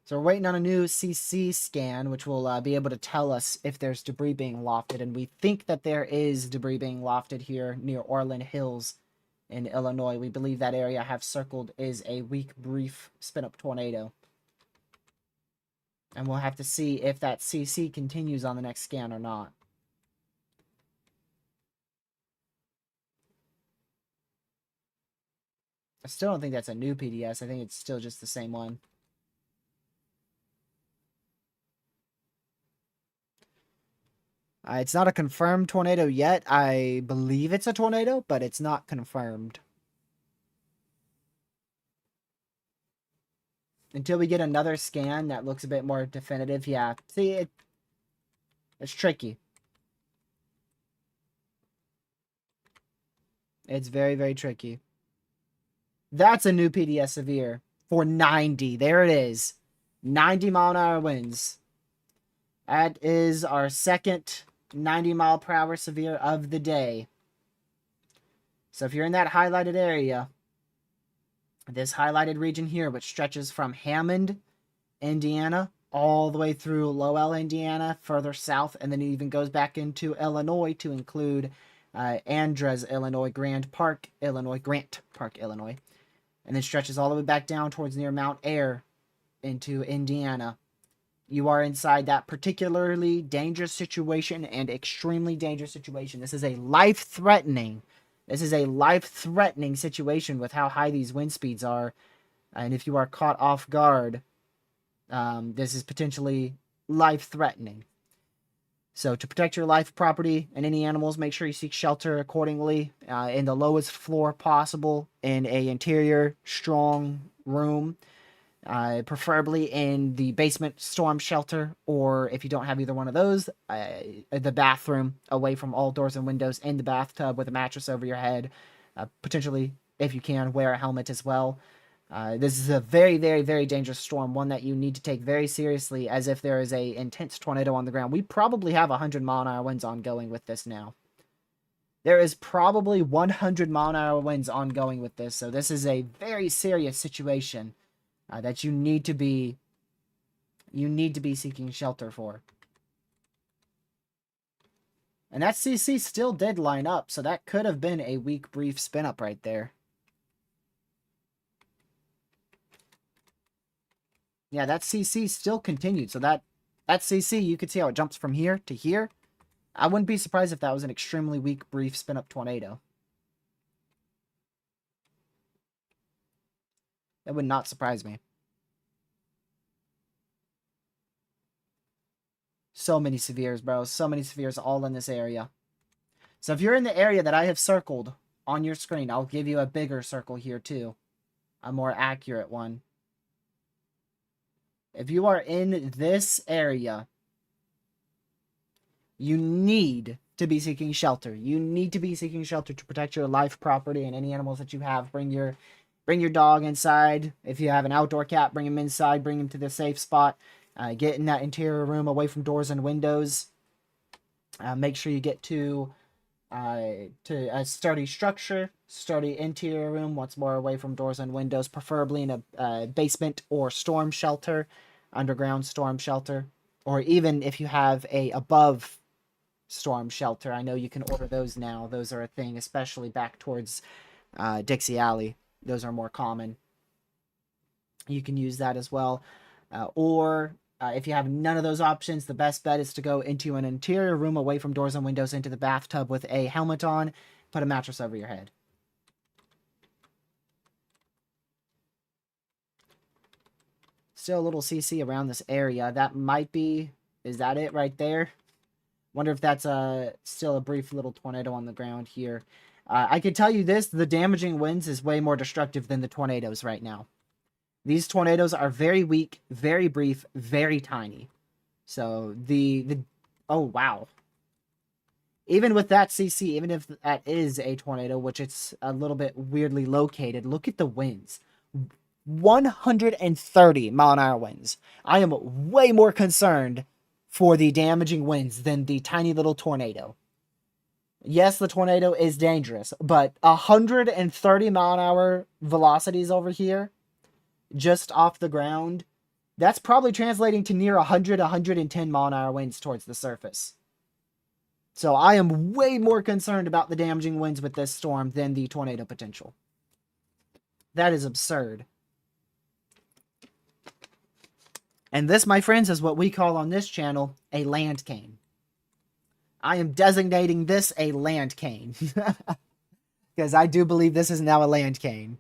So we're waiting on a new CC scan, which will be able to tell us if there's debris being lofted. And we think that there is debris being lofted here near Orland Hills in Illinois. We believe that area I have circled is a weak, brief spin-up tornado. And we'll have to see if that CC continues on the next scan or not. I still don't think that's a new PDS. I think it's still just the same one. It's not a confirmed tornado yet. I believe it's a tornado, but it's not confirmed. Until we get another scan that looks a bit more definitive. Yeah, see, it's tricky. It's very, very tricky. That's a new PDS severe for 90. There it is. 90-mile-an-hour winds. That is our second 90-mile-per-hour severe of the day. So if you're in that highlighted area, this highlighted region here, which stretches from Hammond, Indiana, all the way through Lowell, Indiana, further south, and then it even goes back into Illinois to include Andres, Illinois, Grant Park, Illinois, and then stretches all the way back down towards near Mount Ayr into Indiana. You are inside that particularly dangerous situation and extremely dangerous situation. This is a life-threatening This is a life-threatening situation with how high these wind speeds are. And if you are caught off guard, this is potentially life-threatening. So to protect your life, property, and any animals, make sure you seek shelter accordingly in the lowest floor possible in a interior, strong room. Preferably in the basement storm shelter, or if you don't have either one of those, the bathroom, away from all doors and windows, in the bathtub with a mattress over your head. Potentially, if you can, wear a helmet as well. This is a very, very, very dangerous storm, one that you need to take very seriously, as if there is a intense tornado on the ground. We probably have 100-mile-an-hour winds ongoing with this now. There is probably 100-mile-an-hour winds ongoing with this, so this is a very serious situation that you need to be seeking shelter for. And that CC still did line up, so that could have been a weak, brief spin up right there. Yeah, that CC still continued, so that CC, you could see how it jumps from here to here. I wouldn't be surprised if that was an extremely weak, brief spin up tornado. That would not surprise me. So many severes, bro. So many severes all in this area. So if you're in the area that I have circled on your screen, I'll give you a bigger circle here too. A more accurate one. If you are in this area, you need to be seeking shelter. You need to be seeking shelter to protect your life, property, and any animals that you have. Bring your dog inside. If you have an outdoor cat, bring him inside. Bring him to the safe spot. Get in that interior room away from doors and windows. Make sure you get to a sturdy structure, sturdy interior room, once more away from doors and windows, preferably in a basement or storm shelter, underground storm shelter, or even if you have a above storm shelter. I know you can order those now. Those are a thing, especially back towards Dixie Alley. Those are more common. You can use that as well. Or if you have none of those options, the best bet is to go into an interior room away from doors and windows, into the bathtub with a helmet on, put a mattress over your head. Still a little CC around this area. That might be... Is that it right there? Wonder if that's still a brief little tornado on the ground here. I can tell you this, the damaging winds is way more destructive than the tornadoes right now. These tornadoes are very weak, very brief, very tiny. So oh wow. Even with that CC, even if that is a tornado, which it's a little bit weirdly located, look at the winds. 130-mile-an-hour winds. I am way more concerned for the damaging winds than the tiny little tornado. Yes, the tornado is dangerous, but 130-mile-an-hour velocities over here, just off the ground, that's probably translating to near 110-mile-an-hour winds towards the surface. So I am way more concerned about the damaging winds with this storm than the tornado potential. That is absurd. And this, my friends, is what we call on this channel a land cane. I am designating this a land cane. Because I do believe this is now a land cane.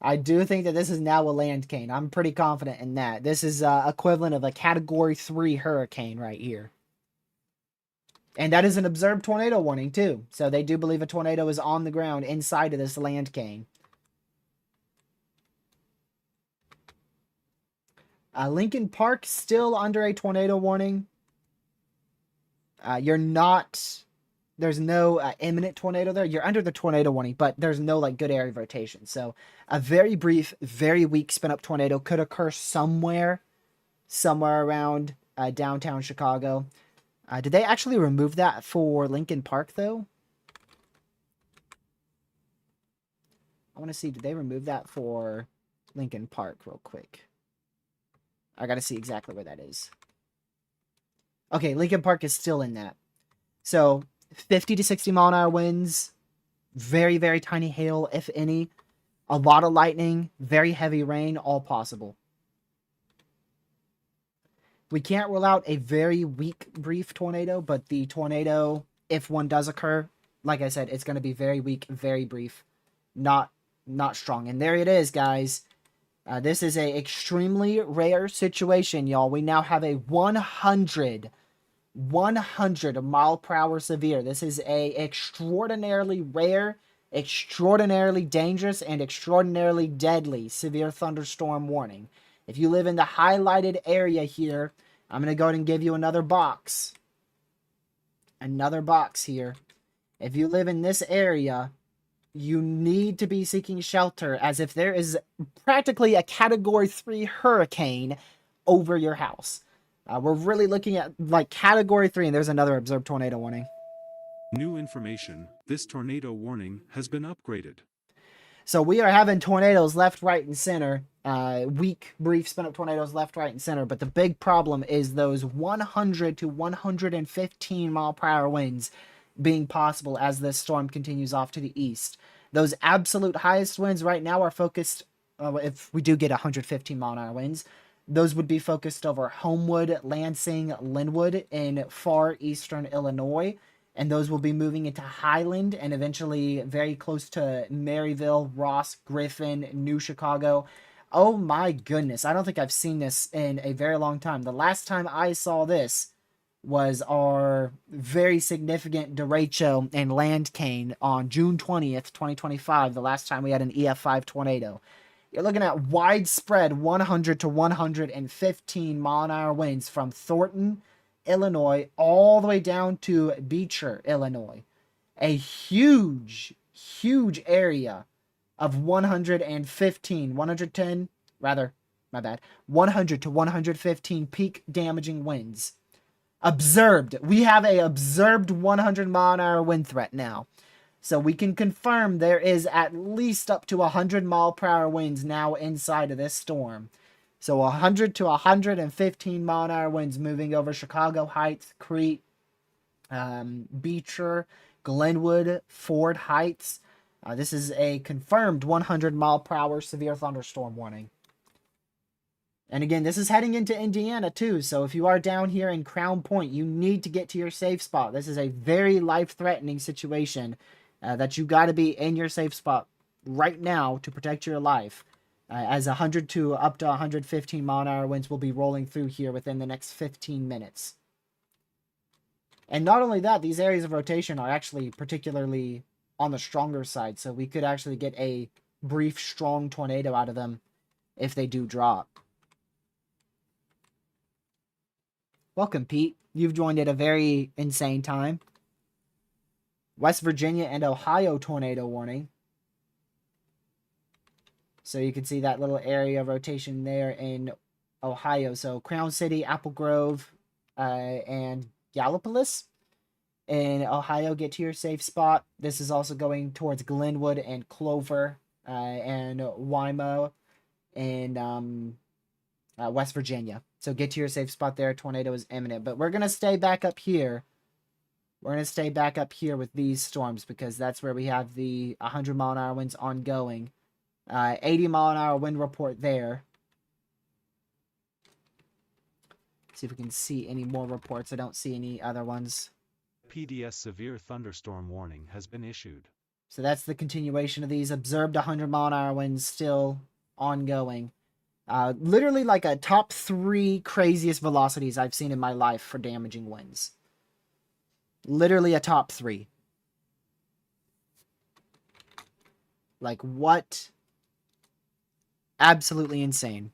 I do think that this is now a land cane. I'm pretty confident in that. This is equivalent of a Category 3 hurricane right here. And that is an observed tornado warning, too. So they do believe a tornado is on the ground inside of this land cane. Lincoln Park still under a tornado warning. You're not... There's no imminent tornado there. You're under the tornado warning, but there's no like good area of rotation. So a very brief, very weak spin-up tornado could occur somewhere around downtown Chicago. Did they actually remove that for Lincoln Park, though? I want to see, did they remove that for Lincoln Park real quick? I got to see exactly where that is. Okay, Lincoln Park is still in that. So 50 to 60-mile-an-hour winds, very, very tiny hail, if any, a lot of lightning, very heavy rain, all possible. We can't rule out a very weak, brief tornado, but the tornado if one does occur, like I said, it's going to be very weak, very brief, not strong. And there it is, guys. This is a extremely rare situation, y'all. We now have a 100 mile per hour severe. This is a extraordinarily rare, extraordinarily dangerous, and extraordinarily deadly severe thunderstorm warning. If you live in the highlighted area here, I'm going to go ahead and give you another box. Another box here. If you live in this area, you need to be seeking shelter, as if there is practically a Category 3 hurricane over your house. We're really looking at like Category 3, and there's another observed tornado warning. New information, this tornado warning has been upgraded. So we are having tornadoes left, right, and center. Weak, brief spin-up tornadoes left, right, and center. But the big problem is those 100 to 115 mile per hour winds being possible as this storm continues off to the east. Those absolute highest winds right now are focused, if we do get 115 mile an hour winds, those would be focused over Homewood, Lansing, Linwood in far eastern Illinois. And those will be moving into Highland and eventually very close to Maryville, Ross, Griffin, New Chicago. Oh my goodness. I don't think I've seen this in a very long time. The last time I saw this was our very significant derecho and land cane on June 20th, 2025, the last time we had an EF5 tornado. You're looking at widespread 100 to 115 mile an hour winds from Thornton, Illinois, all the way down to Beecher, Illinois. A huge, huge area of 115, 110, rather, my bad, 100 to 115 peak damaging winds. Observed. We have a observed 100 mile an hour wind threat now. So we can confirm there is at least up to 100 mile per hour winds now inside of this storm. So 100 to 115 mile an hour winds moving over Chicago Heights, Crete, Beecher, Glenwood, Ford Heights. This is a confirmed 100 mile per hour severe thunderstorm warning. And again, this is heading into Indiana too. So if you are down here in Crown Point, you need to get to your safe spot. This is a very life-threatening situation that you got to be in your safe spot right now to protect your life. As 100 to up to 115 mile an hour winds will be rolling through here within the next 15 minutes. And not only that, these areas of rotation are actually particularly on the stronger side. So we could actually get a brief, strong tornado out of them if they do drop. Welcome, Pete. You've joined at a very insane time. West Virginia and Ohio tornado warning. So you can see that little area of rotation there in Ohio. So Crown City, Apple Grove, and Gallipolis in Ohio, get to your safe spot. This is also going towards Glenwood and Clover and Wymo in West Virginia. So get to your safe spot there. Tornado is imminent. But we're going to stay back up here. We're going to stay back up here with these storms because that's where we have the 100 mile an hour winds ongoing. 80 mile an hour wind report there. See if we can see any more reports. I don't see any other ones. PDS severe thunderstorm warning has been issued. So that's the continuation of these observed 100 mile an hour winds still ongoing. Literally like a top 3 craziest velocities I've seen in my life for damaging winds. Literally a top 3. Like what? Absolutely insane.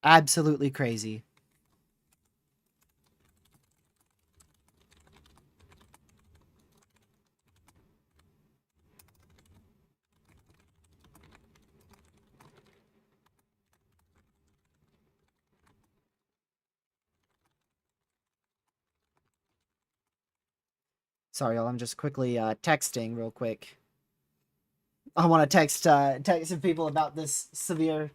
Absolutely crazy. Sorry, y'all. I'm just quickly texting real quick. I want to text some people about this severe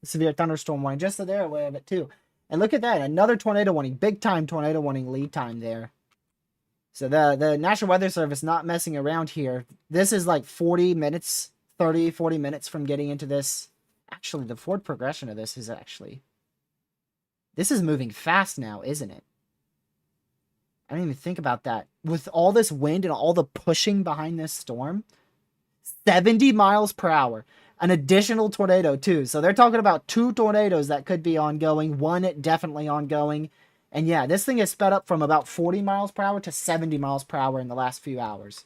thunderstorm warning, just so they're aware of it too. And look at that, another tornado warning, big time tornado warning lead time there. So the National Weather Service not messing around here. This is like 40 minutes, 30, 40 minutes from getting into this. Actually, the forward progression of this is actually... This is moving fast now, isn't it? I didn't even think about that. With all this wind and all the pushing behind this storm, 70 miles per hour. An additional tornado, too. So they're talking about 2 tornadoes that could be ongoing, one definitely ongoing. And yeah, this thing has sped up from about 40 miles per hour to 70 miles per hour in the last few hours.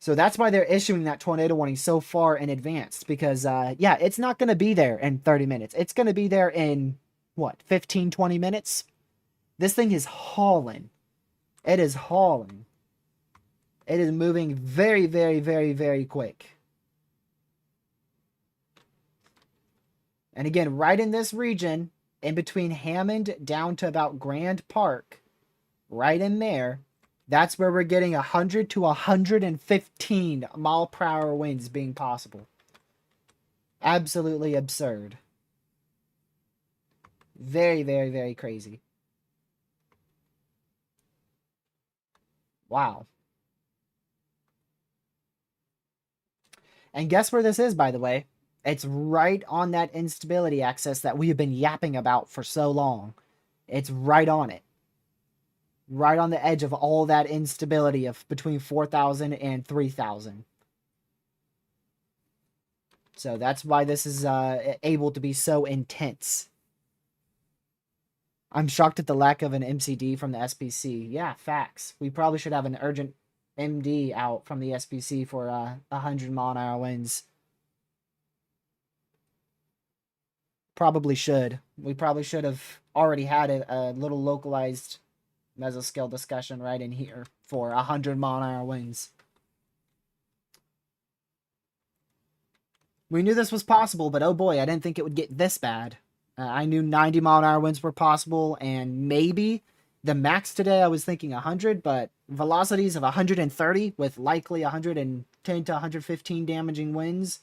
So that's why they're issuing that tornado warning so far in advance. Because, yeah, it's not going to be there in 30 minutes. It's going to be there in, what, 15, 20 minutes? This thing is hauling. It is hauling. It is moving very, very, very, very quick. And again, right in this region, in between Hammond down to about Grand Park, right in there, that's where we're getting 100 to 115 mile per hour winds being possible. Absolutely absurd. Very, very, very crazy. Wow. And guess where this is, by the way? It's right on that instability axis that we have been yapping about for so long. It's right on it. Right on the edge of all that instability of between 4,000 and 3,000. So that's why this is able to be so intense. I'm shocked at the lack of an MCD from the SPC. Yeah, facts. We probably should have an urgent MD out from the SPC for 100 mile an hour winds. Probably should. We probably should have already had a little localized mesoscale discussion right in here for 100 mile an hour winds. We knew this was possible, but oh boy, I didn't think it would get this bad. I knew 90 mile an hour winds were possible, and maybe the max today I was thinking 100, but velocities of 130 with likely 110 to 115 damaging winds.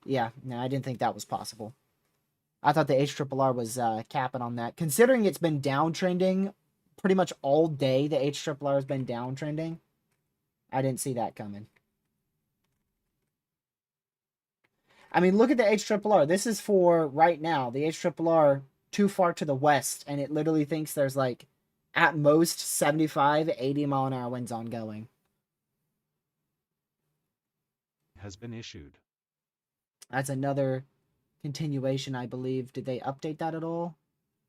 Yeah, no, I didn't think that was possible. I thought the HRRR was capping on that. Considering it's been downtrending pretty much all day, the HRRR has been downtrending. I didn't see that coming. I mean, look at the HRRR. This is for right now. The HRRR too far to the west, and it literally thinks there's like at most 75, 80 mile an hour winds ongoing. Has been issued. That's another continuation, I believe. Did they update that at all?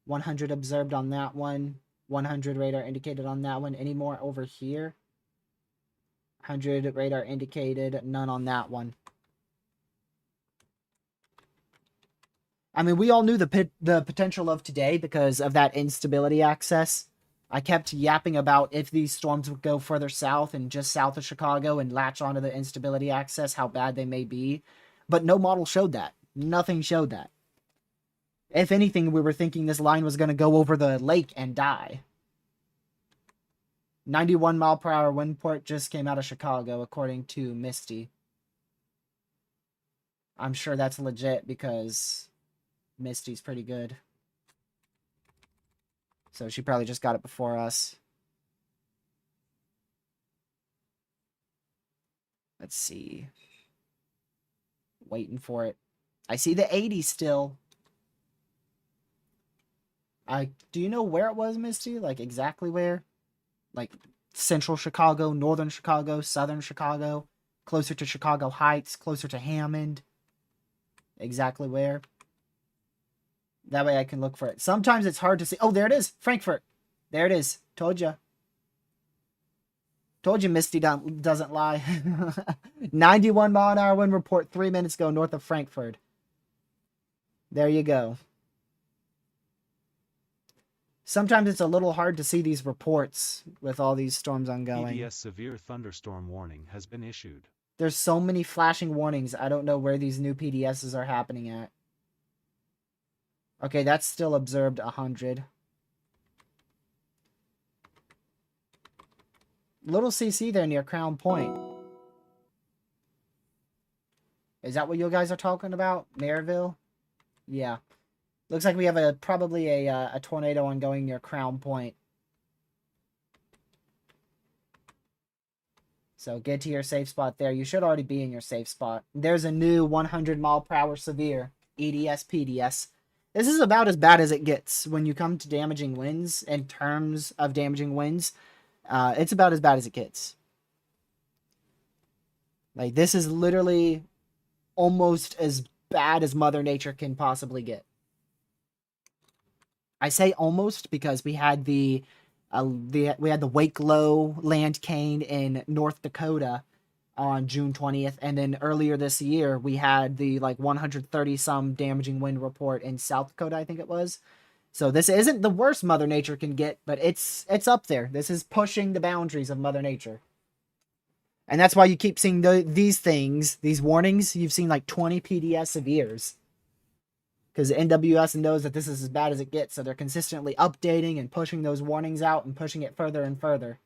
100 observed on that one. 100 radar indicated on that one. Any more over here? 100 radar indicated. None on that one. I mean, we all knew the potential of today because of that instability access. I kept yapping about if these storms would go further south and just south of Chicago and latch onto the instability access, how bad they may be. But no model showed that. Nothing showed that. If anything, we were thinking this line was going to go over the lake and die. 91 mile per hour wind port just came out of Chicago, according to Misty. I'm sure that's legit because Misty's pretty good. So she probably just got it before us. Let's see. Waiting for it. I see the 80 still. Do you know where it was, Misty? Like exactly where? Like central Chicago, northern Chicago, southern Chicago, closer to Chicago Heights, closer to Hammond. Exactly where? That way I can look for it. Sometimes it's hard to see. Oh, there it is. Frankfurt. There it is. Told you. Told you Misty doesn't lie. 91 mile an hour wind report 3 minutes ago north of Frankfurt. There you go. Sometimes it's a little hard to see these reports with all these storms ongoing. PDS severe thunderstorm warning has been issued. There's so many flashing warnings. I don't know where these new PDSs are happening at. Okay, that's still observed 100. Little CC there near Crown Point. Is that what you guys are talking about? Maryville? Yeah. Looks like we have probably a tornado ongoing near Crown Point. So get to your safe spot there. You should already be in your safe spot. There's a new 100 mile per hour severe EDS PDS This is about as bad as it gets when you come to damaging winds. In terms of damaging winds, it's about as bad as it gets. Like, this is literally almost as bad as Mother Nature can possibly get. I say almost because we had the Wake Low land cane in North Dakota on June 20th, and then earlier this year we had the like 130 some damaging wind report in South Dakota, I think it was. So this isn't the worst Mother Nature can get, but it's up there. This is pushing the boundaries of Mother Nature. And that's why you keep seeing these things, these warnings. You've seen like 20 PDS severes. Because NWS knows that this is as bad as it gets, so they're consistently updating and pushing those warnings out and pushing it further and further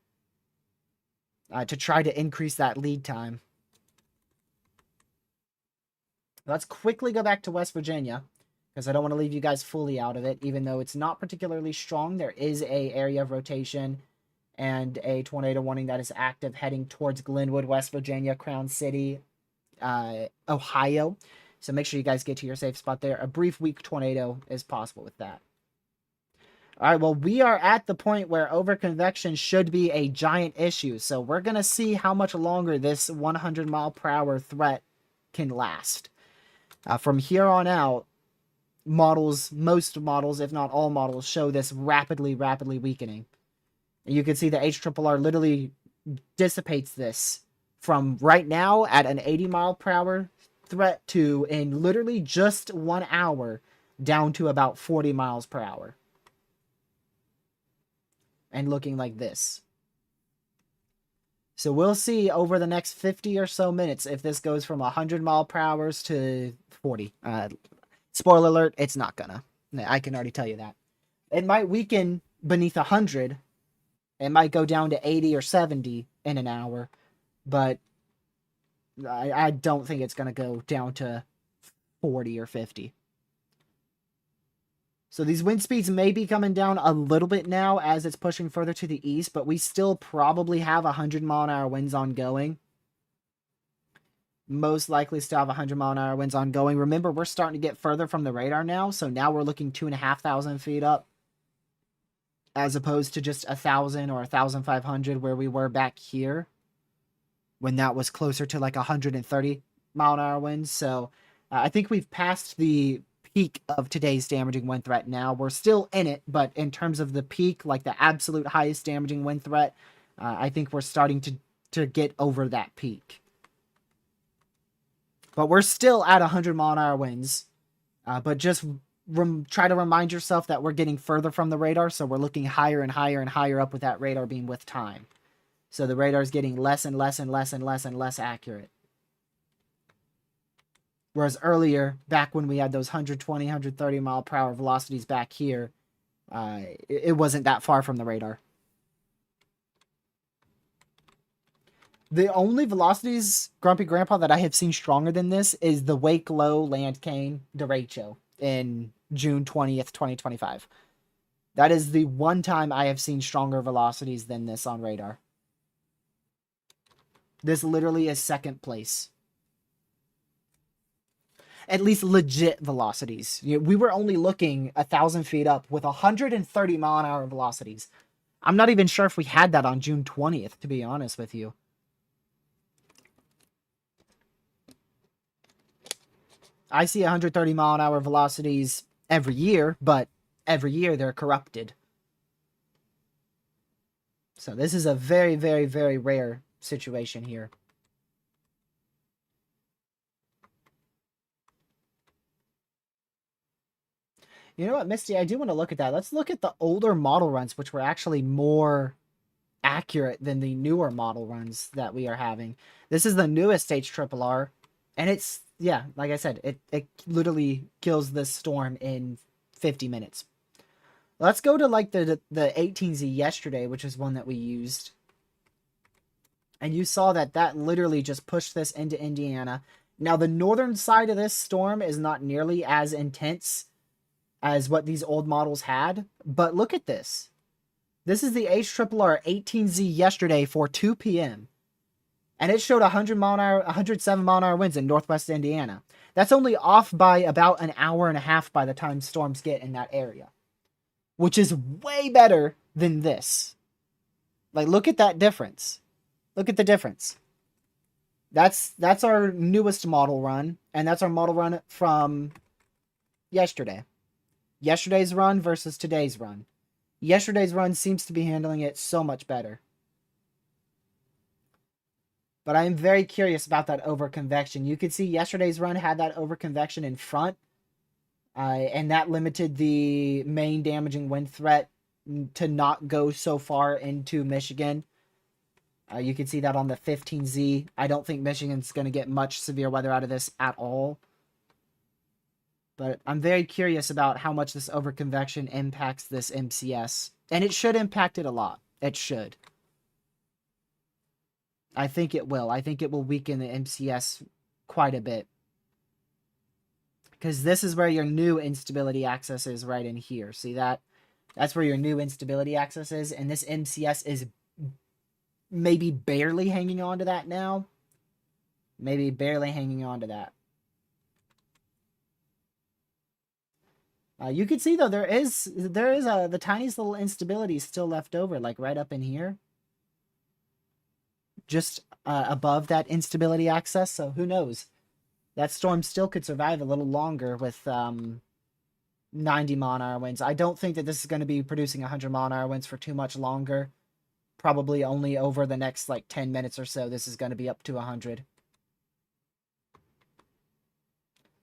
to try to increase that lead time. Let's quickly go back to West Virginia, because I don't want to leave you guys fully out of it, even though it's not particularly strong. There is a area of rotation and a tornado warning that is active heading towards Glenwood, West Virginia, Crown City, Ohio. So make sure you guys get to your safe spot there. A brief weak tornado is possible with that. All right, well, we are at the point where overconvection should be a giant issue. So we're going to see how much longer this 100 mile per hour threat can last. From here on out, most models, if not all models, show this rapidly weakening. And you can see the HRRR literally dissipates this from right now at an 80 mile per hour threat to, in literally just 1 hour, down to about 40 miles per hour. And looking like this. So we'll see over the next 50 or so minutes if this goes from 100 mile per hour to 40. Spoiler alert, it's not gonna. I can already tell you that. It might weaken beneath 100. It might go down to 80 or 70 in an hour. But I don't think it's going to go down to 40 or 50. So these wind speeds may be coming down a little bit now as it's pushing further to the east, but we still probably have 100 mile an hour winds ongoing. Most likely still have 100 mile an hour winds ongoing. Remember, we're starting to get further from the radar now, so now we're looking 2,500 feet up, as opposed to just 1,000 or 1,500 where we were back here, when that was closer to like 130 mile an hour winds. So I think we've passed the peak of today's damaging wind threat now. We're still in it, but in terms of the peak, like the absolute highest damaging wind threat, I think we're starting to get over that peak. But we're still at 100 mile an hour winds. But just try to remind yourself that we're getting further from the radar, so we're looking higher and higher and higher up with that radar beam with time. So the radar is getting less and less and less and less and less accurate. Whereas earlier, back when we had those 120, 130 mile per hour velocities back here, it wasn't that far from the radar. The only velocities, Grumpy Grandpa, that I have seen stronger than this is the Wake Low land cane Derecho in June 20th, 2025. That is the one time I have seen stronger velocities than this on radar. This literally is second place. At least legit velocities. We were only looking 1,000 feet up with 130 mile an hour velocities. I'm not even sure if we had that on June 20th, to be honest with you. I see 130 mile an hour velocities every year, but every year they're corrupted. So this is a very, very, very rare situation here. You know what, Misty? I do want to look at that. Let's look at the older model runs, which were actually more accurate than the newer model runs that we are having. This is the newest HRRR, and it's, yeah, like I said, it literally kills this storm in 50 minutes. Let's go to like the 18Z yesterday, which is one that we used. And you saw that literally just pushed this into Indiana. Now, the northern side of this storm is not nearly as intense as what these old models had, but look at this. This is the HRRR 18Z yesterday for 2 p.m. And it showed 107 mile an hour winds in northwest Indiana. That's only off by about an hour and a half by the time storms get in that area, which is way better than this. Like, look at that difference. Look at the difference. That's our newest model run, and that's our model run from yesterday. Yesterday's run versus today's run. Yesterday's run seems to be handling it so much better. But I am very curious about that overconvection. You could see yesterday's run had that overconvection in front, and that limited the main damaging wind threat to not go so far into Michigan. You can see that on the 15Z. I don't think Michigan's going to get much severe weather out of this at all. But I'm very curious about how much this overconvection impacts this MCS. And it should impact it a lot. It should. I think it will. I think it will weaken the MCS quite a bit. Because this is where your new instability axis is, right in here. See that? That's where your new instability axis is. And this MCS is maybe barely hanging on to that now. Maybe barely hanging on to that. You can see though there is the tiniest little instability still left over, like right up in here, just above that instability axis. So who knows? That storm still could survive a little longer with 90 mile-an-hour winds. I don't think that this is going to be producing 100 mile-an-hour winds for too much longer. Probably only over the next like 10 minutes or so. This is going to be up to 100.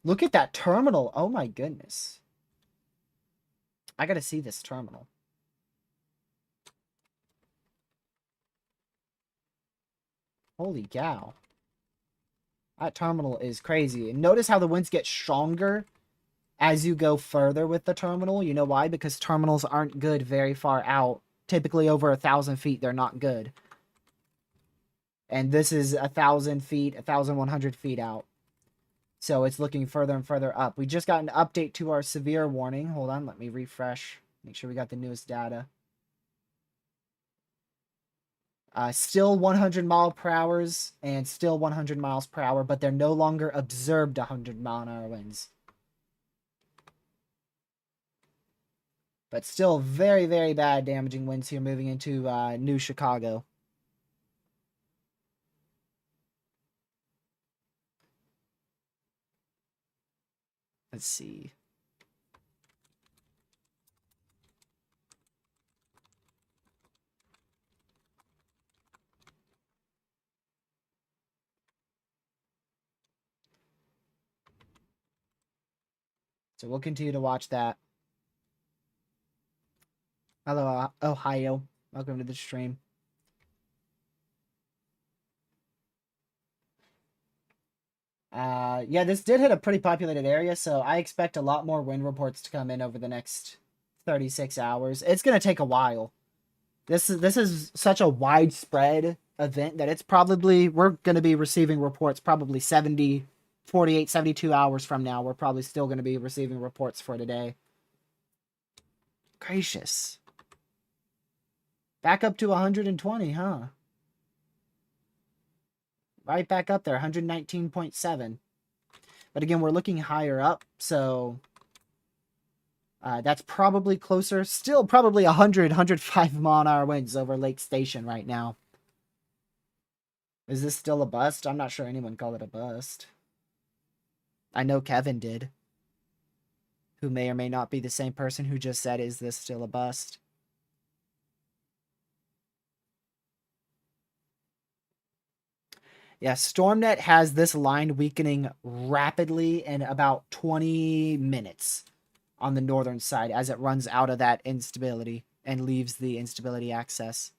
Look at that terminal. Oh my goodness. I gotta see this terminal. Holy cow. That terminal is crazy. And notice how the winds get stronger as you go further with the terminal. You know why? Because terminals aren't good very far out. Typically over 1,000 feet, they're not good. And this is 1,000 feet, 1,100 feet out. So it's looking further and further up. We just got an update to our severe warning. Hold on, let me refresh. Make sure we got the newest data. Still 100 mile per hours and still 100 miles per hour, but they're no longer observed 100 mile an hour winds. But still very, very bad damaging winds here moving into New Chicago. Let's see. So we'll continue to watch that. Hello, Ohio. Welcome to the stream. Yeah, this did hit a pretty populated area, so I expect a lot more wind reports to come in over the next 36 hours. It's going to take a while. This is such a widespread event that it's probably, we're going to be receiving reports probably 48, 72 hours from now. We're probably still going to be receiving reports for today. Gracious. Back up to 120, huh? Right back up there, 119.7. But again, we're looking higher up, so that's probably closer. Still probably 100, 105 mile an hour winds over Lake Station right now. Is this still a bust? I'm not sure anyone called it a bust. I know Kevin did. Who may or may not be the same person who just said, is this still a bust? Yeah, StormNet has this line weakening rapidly in about 20 minutes on the northern side as it runs out of that instability and leaves the instability axis.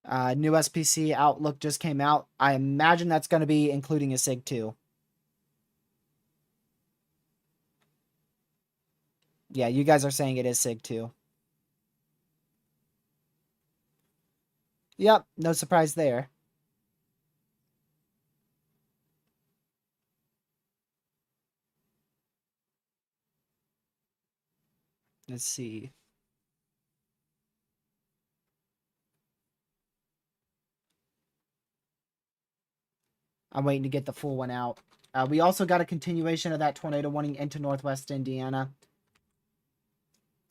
New SPC Outlook just came out. I imagine that's going to be including a SIG 2. Yeah, you guys are saying it is SIG 2. Yep, no surprise there. Let's see. I'm waiting to get the full one out. We also got a continuation of that tornado warning into northwest Indiana.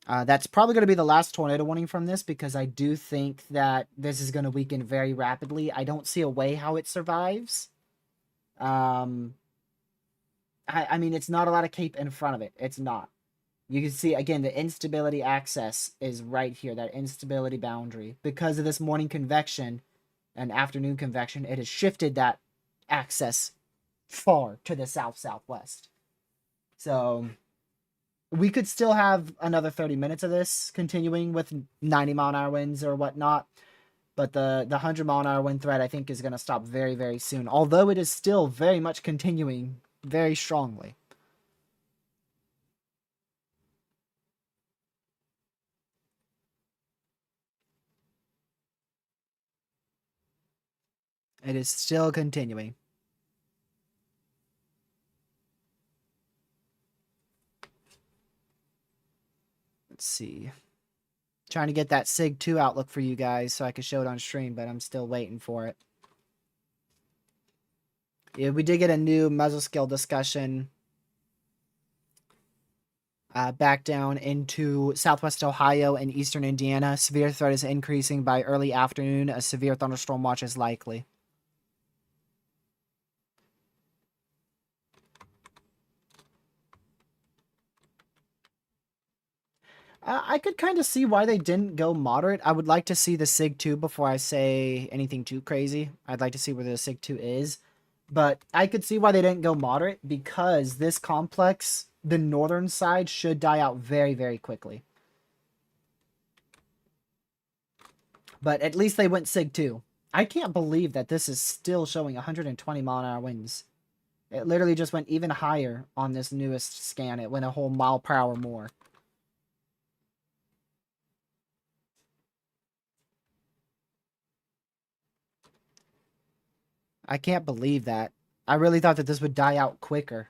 That's probably going to be the last tornado warning from this because I do think that this is going to weaken very rapidly. I don't see a way how it survives. I mean, it's not a lot of cape in front of it. It's not. You can see, again, the instability axis is right here, that instability boundary. Because of this morning convection and afternoon convection, it has shifted that axis far to the south-southwest. So we could still have another 30 minutes of this continuing with 90-mile-an-hour winds or whatnot. But the 100-mile-an-hour wind threat, I think, is going to stop very, very soon. Although it is still very much continuing very strongly. It is still continuing. Let's see. Trying to get that SIG 2 outlook for you guys so I can show it on stream, but I'm still waiting for it. Yeah, we did get a new mesoscale discussion back down into southwest Ohio and eastern Indiana. Severe threat is increasing by early afternoon. A severe thunderstorm watch is likely. I could kind of see why they didn't go moderate. I would like to see the SIG 2 before I say anything too crazy. I'd like to see where the SIG 2 is. But I could see why they didn't go moderate because this complex, the northern side, should die out very, very quickly. But at least they went SIG 2. I can't believe that this is still showing 120-mile-an-hour winds. It literally just went even higher on this newest scan. It went a whole mile per hour more. I can't believe that. I really thought that this would die out quicker.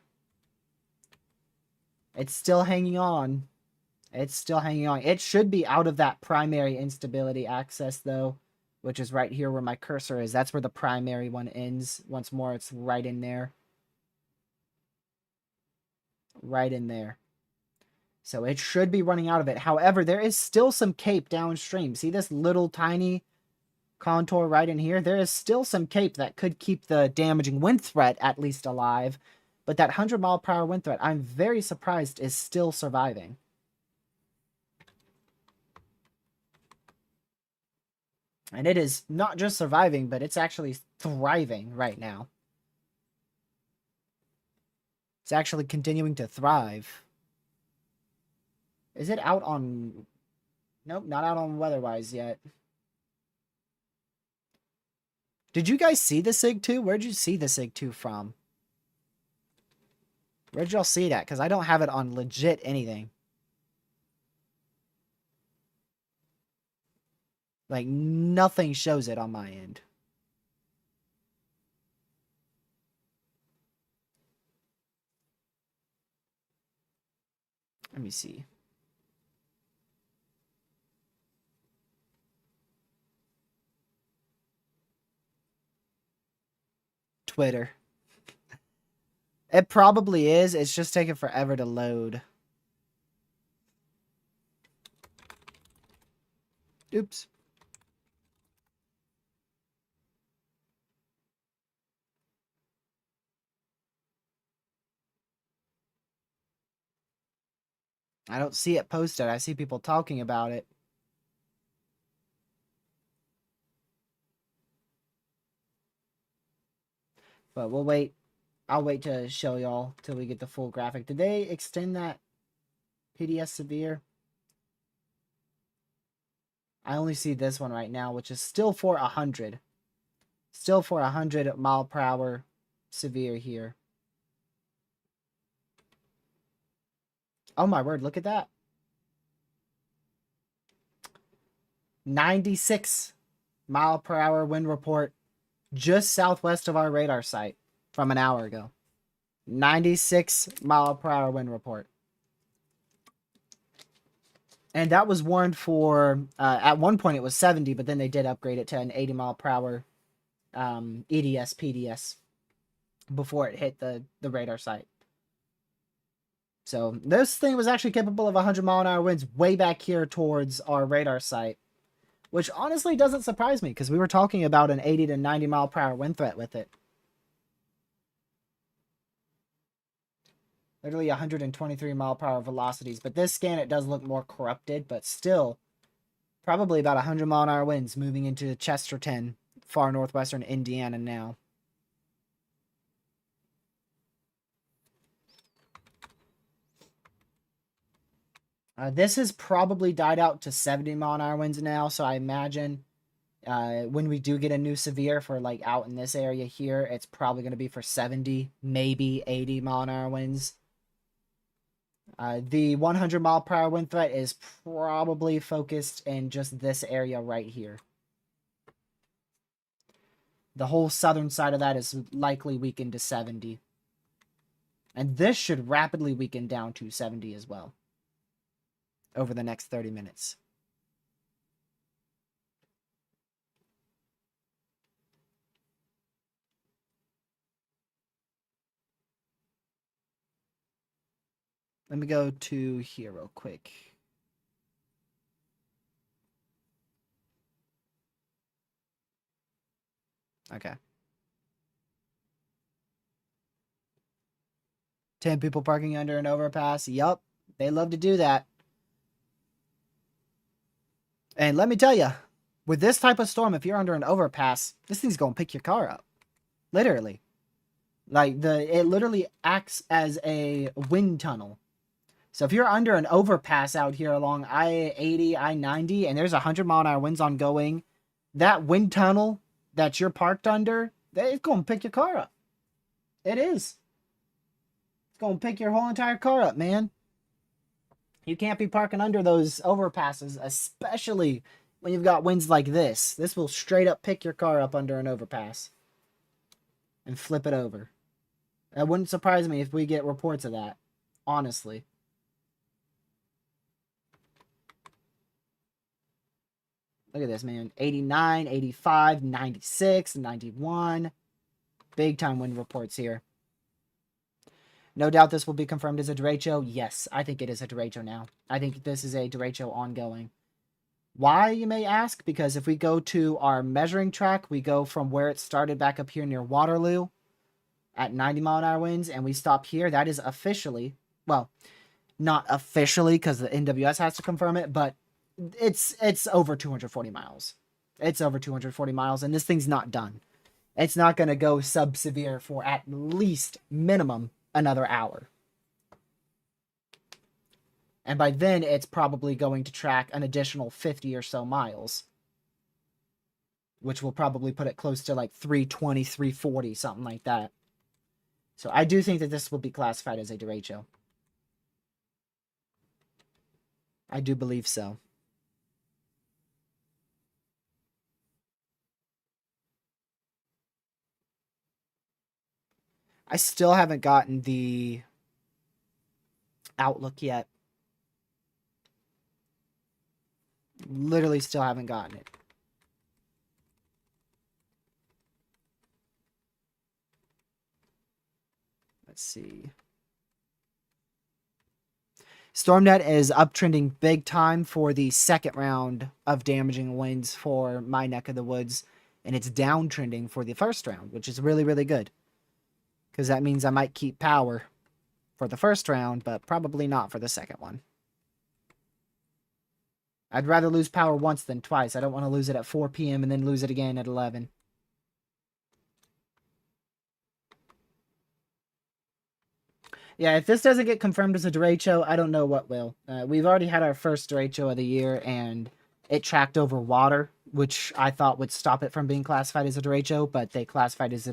It's still hanging on. It's still hanging on. It should be out of that primary instability axis, though, which is right here where my cursor is. That's where the primary one ends. Once more, it's right in there. Right in there. So it should be running out of it. However, there is still some cape downstream. See this little tiny contour right in here? There is still some cape that could keep the damaging wind threat at least alive. But that 100-mile-per-hour wind threat, I'm very surprised, is still surviving. And it is not just surviving, but it's actually thriving right now. It's actually continuing to thrive. Is it out on... Nope, not out on Weatherwise yet. Did you guys see the SIG 2? Where'd you see the SIG 2 from? Where'd y'all see that? Because I don't have it on legit anything. Like, nothing shows it on my end. Let me see. Twitter. It probably is. It's just taking forever to load. Oops. I don't see it posted. I see people talking about it. But we'll wait. I'll wait to show y'all till we get the full graphic. Did they extend that PDS severe? I only see this one right now, which is still for 100. Still for 100-mile-per-hour severe here. Oh my word, look at that. 96-mile-per-hour wind report just southwest of our radar site from an hour ago. 96-mile-per-hour wind report. And that was warned for, at one point it was 70, but then they did upgrade it to an 80-mile-per-hour EDS, PDS. before it hit the radar site. So this thing was actually capable of 100-mile-an-hour winds way back here towards our radar site, which honestly doesn't surprise me because we were talking about an 80 to 90-mile-per-hour wind threat with it. Literally 123-mile-per-hour velocities, but this scan, it does look more corrupted, but still probably about 100-mile-an-hour winds moving into Chesterton, far northwestern Indiana now. This has probably died out to 70-mile-an-hour winds now, so I imagine when we do get a new severe for like out in this area here, it's probably going to be for 70, maybe 80-mile-an-hour winds. The 100-mile-per-hour wind threat is probably focused in just this area right here. The whole southern side of that is likely weakened to 70. And this should rapidly weaken down to 70 as well over the next 30 minutes. Let me go to here real quick. Okay. 10 people parking under an overpass. Yup, they love to do that. And let me tell you, with this type of storm, if you're under an overpass, this thing's going to pick your car up. Literally. Like, it literally acts as a wind tunnel. So if you're under an overpass out here along I-80, I-90, and there's 100-mile-an-hour winds ongoing, that wind tunnel that you're parked under, it's going to pick your car up. It is. It's going to pick your whole entire car up, man. You can't be parking under those overpasses, especially when you've got winds like this. This will straight up pick your car up under an overpass and flip it over. It wouldn't surprise me if we get reports of that, honestly. Look at this, man. 89, 85, 96, 91. Big time wind reports here. No doubt this will be confirmed as a derecho. Yes, I think it is a derecho now. I think this is a derecho ongoing. Why, you may ask? Because if we go to our measuring track, we go from where it started back up here near Waterloo at 90-mile-an-hour winds, and we stop here. That is officially, well, not officially because the NWS has to confirm it, but it's over 240 miles. It's over 240 miles, and this thing's not done. It's not going to go sub-severe for at least minimum another hour. And by then, it's probably going to track an additional 50 or so miles, which will probably put it close to like 320, 340, something like that. So I do think that this will be classified as a derecho. I do believe so. I still haven't gotten the outlook yet. Literally still haven't gotten it. Let's see. StormNet is uptrending big time for the second round of damaging winds for my neck of the woods, and it's downtrending for the first round, which is really, really good. Because that means I might keep power for the first round, but probably not for the second one. I'd rather lose power once than twice. I don't want to lose it at 4 p.m. and then lose it again at 11. Yeah, if this doesn't get confirmed as a derecho, I don't know what will. We've already had our first derecho of the year, and it tracked over water, which I thought would stop it from being classified as a derecho, but they classified it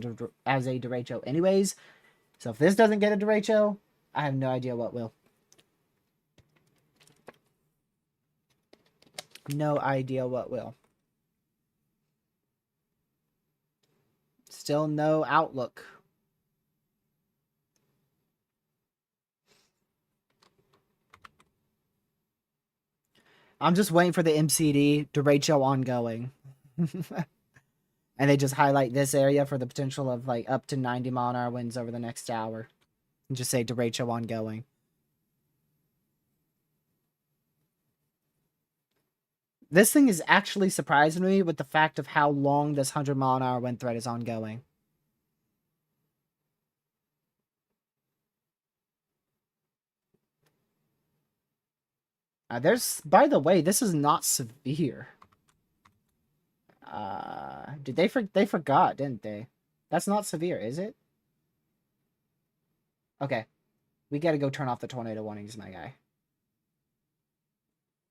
as a derecho anyways. So if this doesn't get a derecho, I have no idea what will. No idea what will. Still no outlook. I'm just waiting for the MCD derecho ongoing. And they just highlight this area for the potential of like up to 90-mile-an-hour winds over the next hour. And just say derecho ongoing. This thing is actually surprising me with the fact of how long this 100-mile-an-hour wind threat is ongoing. By the way, this is not severe. They forgot, didn't they? That's not severe, is it? Okay. We gotta go turn off the tornado warnings, my guy.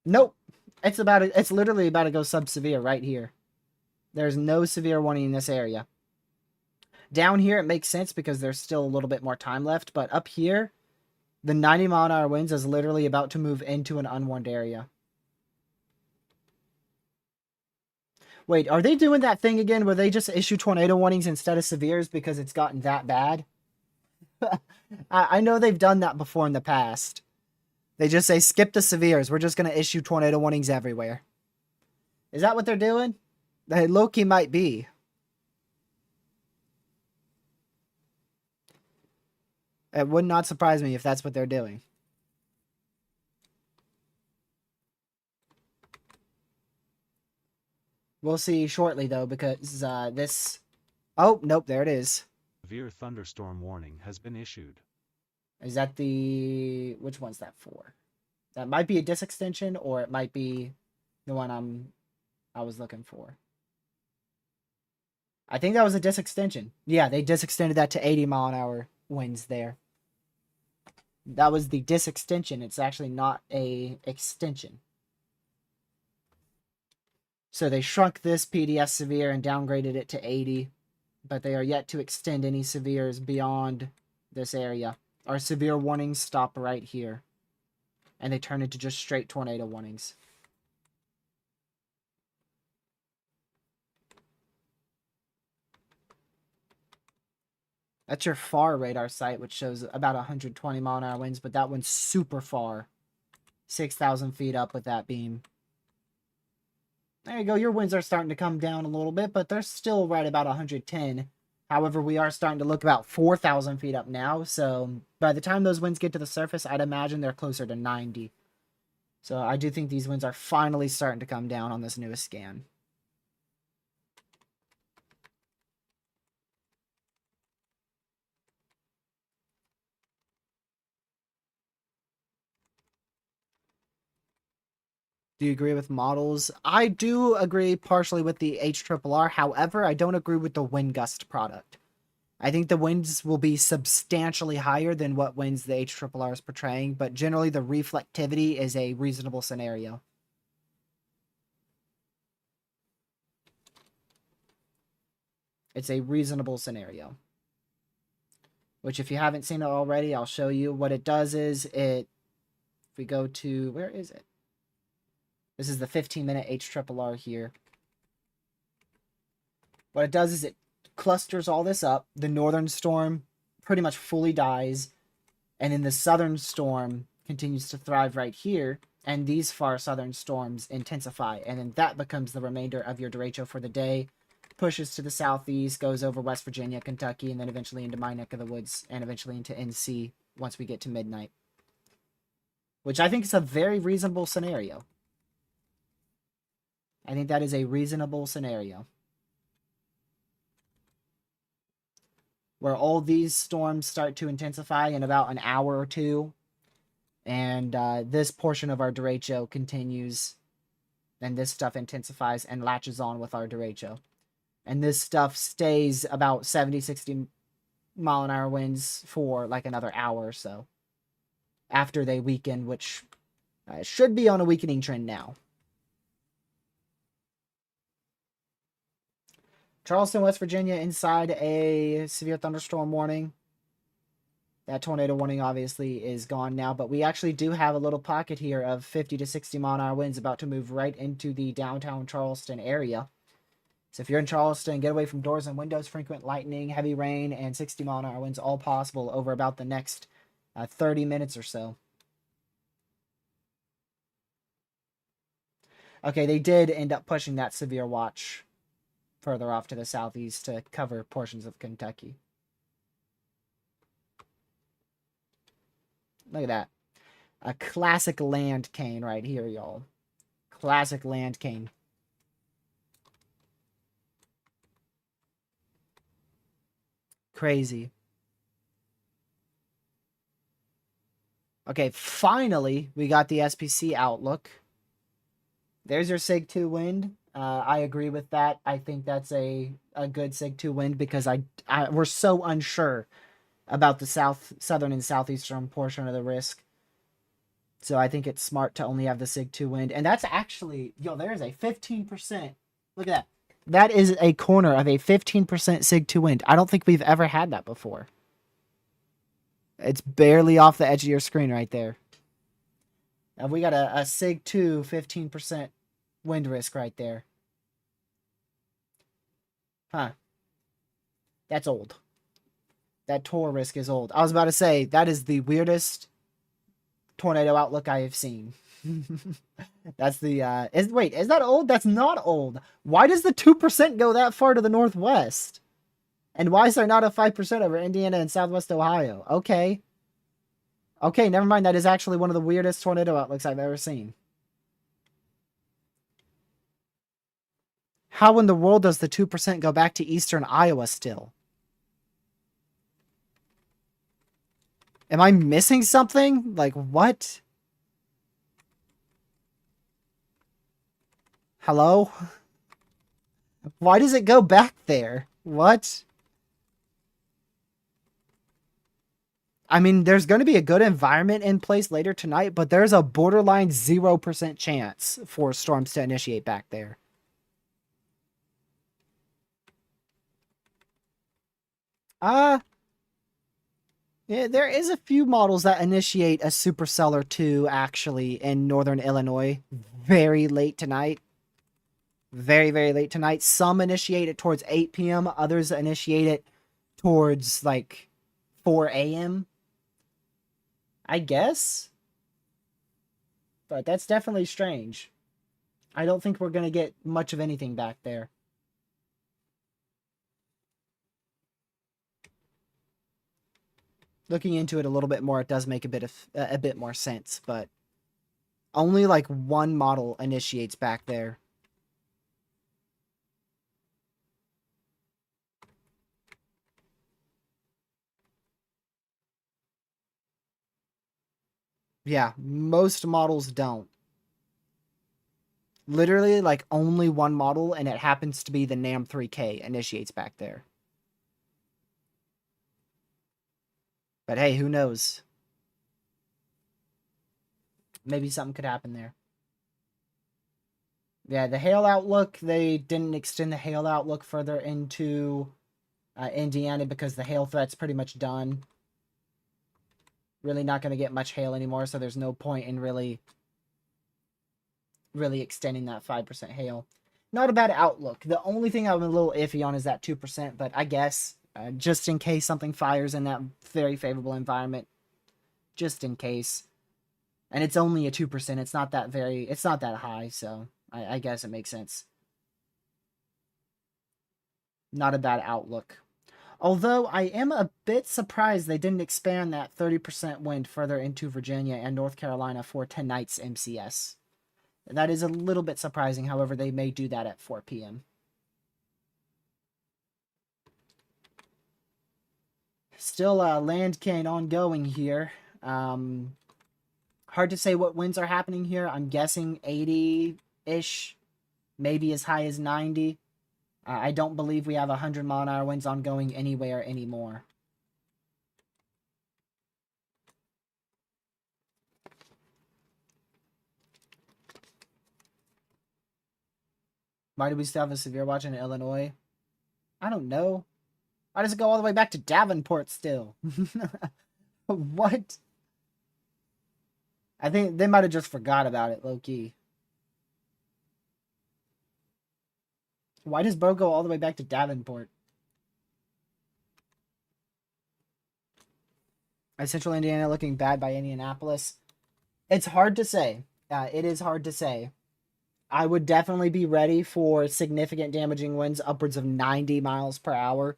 Nope. It's literally about to go sub-severe right here. There's no severe warning in this area. Down here, it makes sense because there's still a little bit more time left, but up here, the 90-mile-an-hour winds is literally about to move into an unwarned area. Wait, are they doing that thing again where they just issue tornado warnings instead of severes because it's gotten that bad? I know they've done that before in the past. They just say, skip the severes. We're just going to issue tornado warnings everywhere. Is that what they're doing? Loki might be. It would not surprise me if that's what they're doing. We'll see shortly, though, because this... Oh, nope, there it is. Severe thunderstorm warning has been issued. Is that the... Which one's that for? That might be a disk extension, or it might be the one I was looking for. I think that was a disk extension. Yeah, they disk extended that to 80-mile-an-hour winds there. That was the disk extension. It's actually not a extension. So they shrunk this PDS severe and downgraded it to 80, but they are yet to extend any severes beyond this area. Our severe warnings stop right here, and they turn into just straight tornado warnings. That's your far radar site, which shows about 120-mile-an-hour winds, but that one's super far. 6,000 feet up with that beam. There you go. Your winds are starting to come down a little bit, but they're still right about 110. However, we are starting to look about 4,000 feet up now, so by the time those winds get to the surface, I'd imagine they're closer to 90. So I do think these winds are finally starting to come down on this newest scan. Do you agree with models? I do agree partially with the HRRR. However, I don't agree with the wind gust product. I think the winds will be substantially higher than what winds the HRRR is portraying, but generally the reflectivity is a reasonable scenario. It's a reasonable scenario. Which, if you haven't seen it already, I'll show you. What it does is if we go to, where is it? This is the 15-minute HRRR here. What it does is it clusters all this up. The northern storm pretty much fully dies, and then the southern storm continues to thrive right here, and these far southern storms intensify, and then that becomes the remainder of your derecho for the day. Pushes to the southeast, goes over West Virginia, Kentucky, and then eventually into my neck of the woods, and eventually into NC once we get to midnight. Which I think is a very reasonable scenario. I think that is a reasonable scenario. Where all these storms start to intensify in about an hour or two. And this portion of our derecho continues. And this stuff intensifies and latches on with our derecho. And this stuff stays about 70, 60 mile an hour winds for like another hour or so. After they weaken, which should be on a weakening trend now. Charleston, West Virginia, inside a severe thunderstorm warning. That tornado warning obviously is gone now, but we actually do have a little pocket here of 50 to 60 mile an hour winds about to move right into the downtown Charleston area. So if you're in Charleston, get away from doors and windows, frequent lightning, heavy rain, and 60 mile an hour winds, all possible over about the next 30 minutes or so. Okay, they did end up pushing that severe watch further off to the southeast to cover portions of Kentucky. Look at that. A classic land cane right here, y'all. Classic land cane. Crazy. Okay, finally, we got the SPC outlook. There's your Sig 2 wind. I agree with that. I think that's a good Sig 2 wind because we're so unsure about the southern and southeastern portion of the risk. So I think it's smart to only have the Sig 2 wind. And that's actually, there's a 15%. Look at that. That is a corner of a 15% Sig 2 wind. I don't think we've ever had that before. It's barely off the edge of your screen right there. And we got a Sig 2 15% wind risk right there. Huh. That's old. That Tor risk is old. I was about to say, that is the weirdest tornado outlook I have seen. That's the, wait, is that old? That's not old. Why does the 2% go that far to the northwest? And why is there not a 5% over Indiana and Southwest Ohio? Okay. Okay, never mind. That is actually one of the weirdest tornado outlooks I've ever seen. How in the world does the 2% go back to eastern Iowa still? Am I missing something? Like, what? Hello? Why does it go back there? What? I mean, there's going to be a good environment in place later tonight, but there's a borderline 0% chance for storms to initiate back there. Yeah, there is a few models that initiate a supercell or two, actually, in northern Illinois very late tonight. Very, very late tonight. Some initiate it towards 8 p.m. Others initiate it towards, like, 4 a.m. I guess? But that's definitely strange. I don't think we're going to get much of anything back there. Looking into it a little bit more, it does make a bit more sense, but only like one model initiates back there. Yeah, most models don't. Literally, like, only one model, and it happens to be the NAM 3K initiates back there. But hey, who knows? Maybe something could happen there. Yeah, the hail outlook, they didn't extend the hail outlook further into Indiana because the hail threat's pretty much done. Really not going to get much hail anymore, so there's no point in really extending that 5% hail. Not a bad outlook. The only thing I'm a little iffy on is that 2%, but I guess just in case something fires in that very favorable environment, just in case. And it's only a 2%. It's not that high, so I guess it makes sense. Not a bad outlook. Although I am a bit surprised they didn't expand that 30% wind further into Virginia and North Carolina for tonight's MCS. That is a little bit surprising. However, they may do that at 4 p.m. Still land cane ongoing here. Hard to say what winds are happening here. I'm guessing 80-ish, maybe as high as 90. I don't believe we have 100-mile-an-hour winds ongoing anywhere anymore. Why do we still have a severe watch in Illinois? I don't know. Why does it go all the way back to Davenport still? What? I think they might have just forgot about it, low-key. Why does Bo go all the way back to Davenport? Is Central Indiana looking bad by Indianapolis? It's hard to say. It is hard to say. I would definitely be ready for significant damaging winds upwards of 90 miles per hour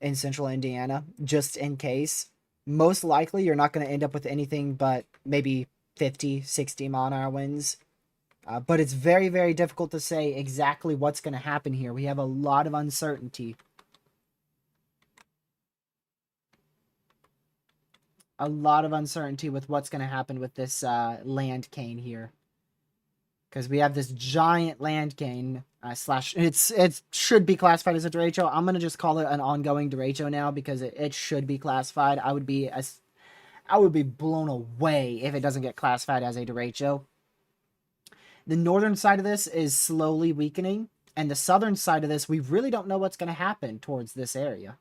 in central Indiana, just in case. Most likely, you're not going to end up with anything but maybe 50, 60 mile an hour winds. But it's very, very difficult to say exactly what's going to happen here. We have a lot of uncertainty. A lot of uncertainty with what's going to happen with this land cane here. Because we have this giant land cane slash it should be classified as a derecho. I'm gonna just call it an ongoing derecho now because it should be classified. I would be blown away if it doesn't get classified as a derecho. The northern side of this is slowly weakening, and the southern side of this we really don't know what's going to happen towards this area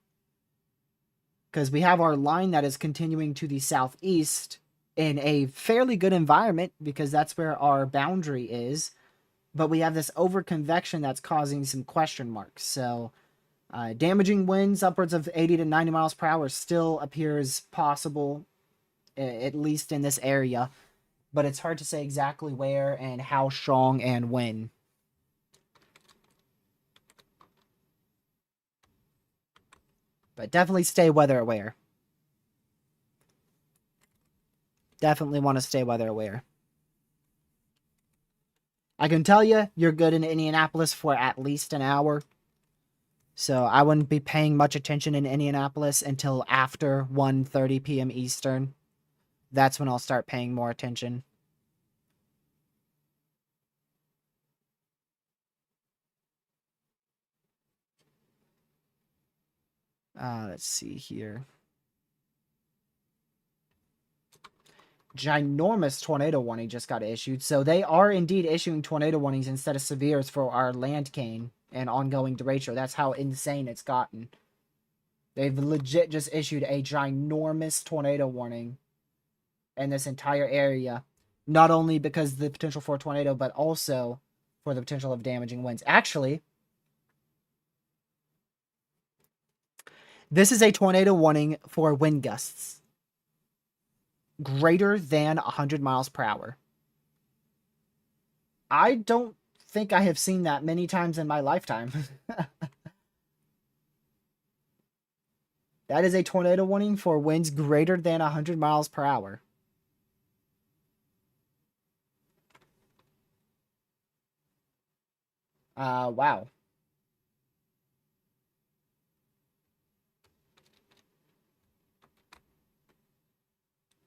because we have our line that is continuing to the southeast in a fairly good environment because that's where our boundary is. But we have this over-convection that's causing some question marks. So damaging winds upwards of 80 to 90 miles per hour still appears possible, at least in this area. But it's hard to say exactly where and how strong and when. But definitely stay weather aware. Definitely want to stay weather aware. I can tell you, you're good in Indianapolis for at least an hour. So I wouldn't be paying much attention in Indianapolis until after 1:30 p.m. Eastern. That's when I'll start paying more attention. Let's see here. Ginormous tornado warning just got issued. So they are indeed issuing tornado warnings instead of severes for our land cane and ongoing derecho. That's how insane it's gotten. They've legit just issued a ginormous tornado warning in this entire area. Not only because of the potential for a tornado, but also for the potential of damaging winds. Actually, this is a tornado warning for wind gusts greater than 100 miles per hour. I don't think I have seen that many times in my lifetime. That is a tornado warning for winds greater than 100 miles per hour. Wow.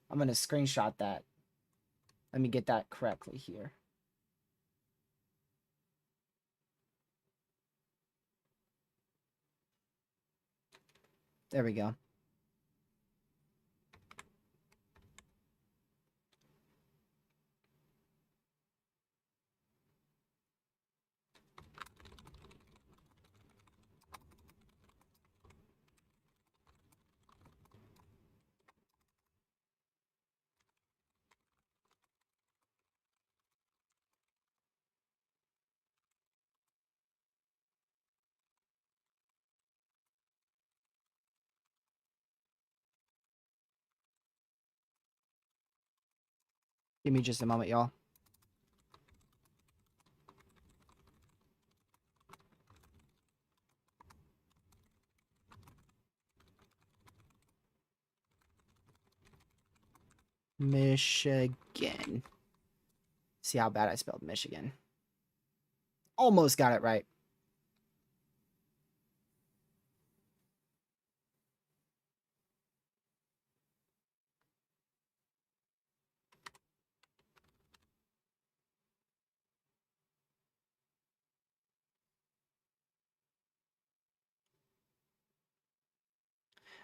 I'm going to screenshot that. Let me get that correctly here. There we go. Give me just a moment, y'all. Michigan. See how bad I spelled Michigan. Almost got it right.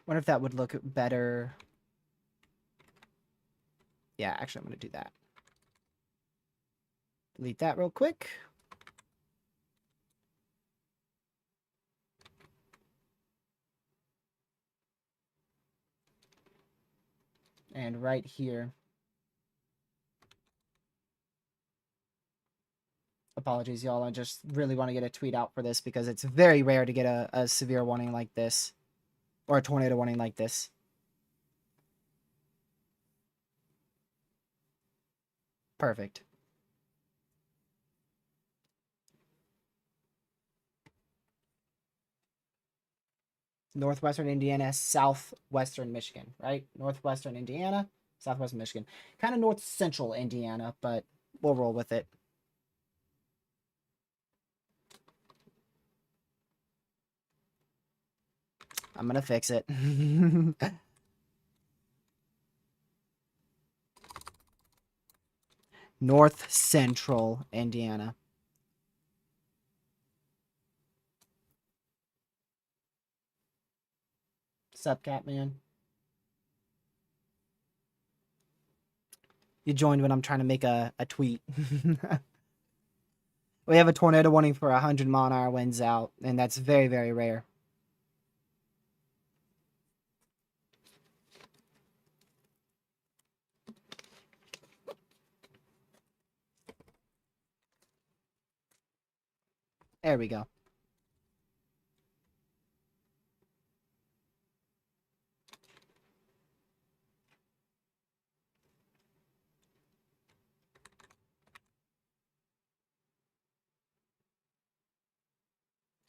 Wonder if that would look better. Yeah, actually, I'm going to do that. Delete that real quick. And right here. Apologies, y'all. I just really want to get a tweet out for this because it's very rare to get a severe warning like this. Or a tornado warning like this. Perfect. Northwestern Indiana, southwestern Michigan, right? Northwestern Indiana, southwestern Michigan. Kind of north central Indiana, but we'll roll with it. I'm going to fix it. North central Indiana. Sup, Catman? You joined when I'm trying to make a tweet. We have a tornado warning for 100-mile-an-hour winds out, and that's very, very rare. There we go.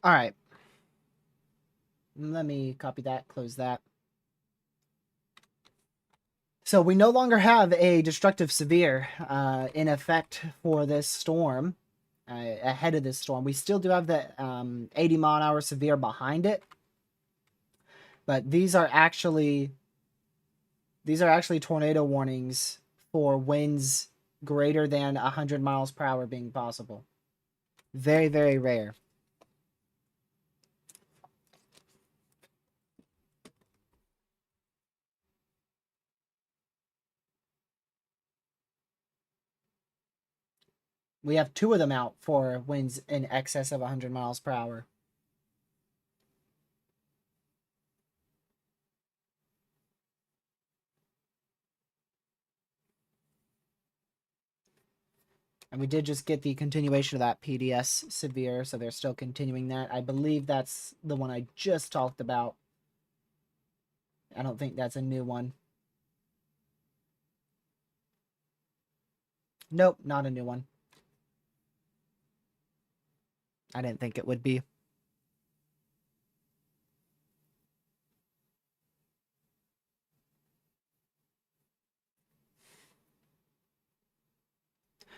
All right. Let me copy that, close that. So we no longer have a destructive severe in effect for this storm, ahead of this storm. We still do have the 80-mile-an-hour severe behind it, but these are actually tornado warnings for winds greater than 100 miles per hour being possible. Very, very rare. We have 2 of them out for winds in excess of 100 miles per hour. And we did just get the continuation of that PDS severe, so they're still continuing that. I believe that's the one I just talked about. I don't think that's a new one. Nope, not a new one. I didn't think it would be.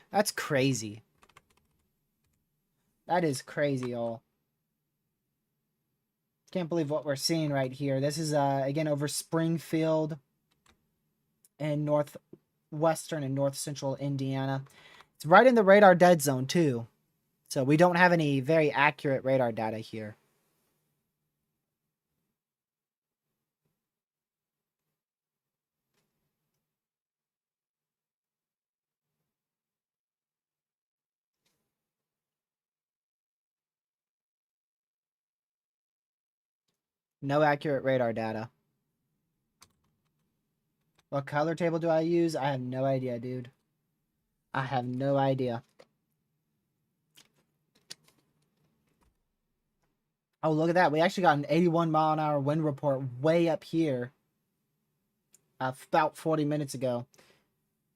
That's crazy. That is crazy, y'all. Can't believe what we're seeing right here. This is, again, over Springfield and northwestern and north central Indiana. It's right in the radar dead zone, too. So we don't have any very accurate radar data here. No accurate radar data. What color table do I use? I have no idea, dude. I have no idea. Oh, look at that. We actually got an 81-mile-an-hour wind report way up here about 40 minutes ago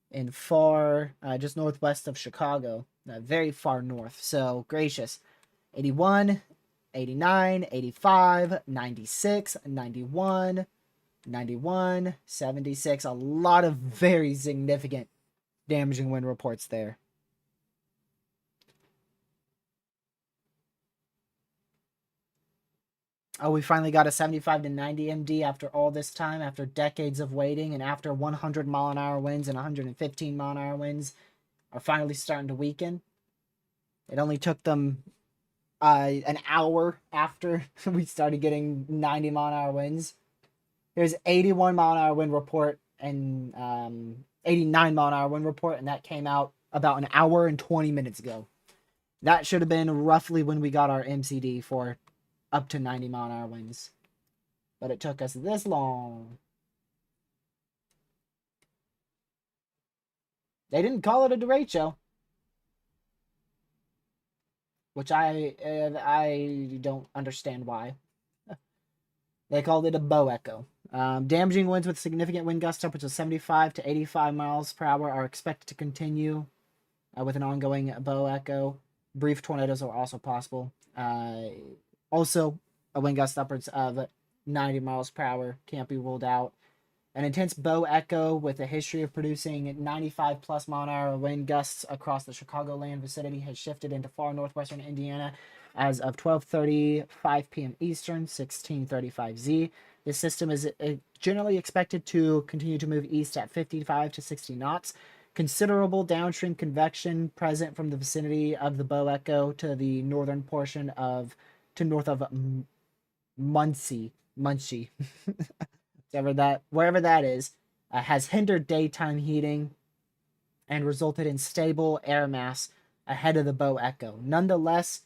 in far, just northwest of Chicago, very far north. So, gracious. 81, 89, 85, 96, 91, 91, 76. A lot of very significant damaging wind reports there. Oh, we finally got a 75 to 90 MD after all this time, after decades of waiting, and after 100-mile-an-hour winds and 115-mile-an-hour winds are finally starting to weaken. It only took them an hour after we started getting 90-mile-an-hour winds. Here's 81-mile-an-hour wind report and 89-mile-an-hour wind report, and that came out about an hour and 20 minutes ago. That should have been roughly when we got our MCD for up to 90-mile-an-hour winds. But it took us this long. They didn't call it a derecho, which I don't understand why. They called it a bow echo. Damaging winds with significant wind gusts upwards of 75 to 85 miles per hour are expected to continue with an ongoing bow echo. Brief tornadoes are also possible. Also, a wind gust upwards of 90 miles per hour can't be ruled out. An intense bow echo with a history of producing 95 plus mile an hour wind gusts across the Chicagoland vicinity has shifted into far northwestern Indiana as of 12:35 p.m. Eastern, 16:35 Z. This system is generally expected to continue to move east at 55 to 60 knots. Considerable downstream convection present from the vicinity of the bow echo to the northern portion of to north of Muncie, wherever that is, has hindered daytime heating and resulted in stable air mass ahead of the bow echo. Nonetheless,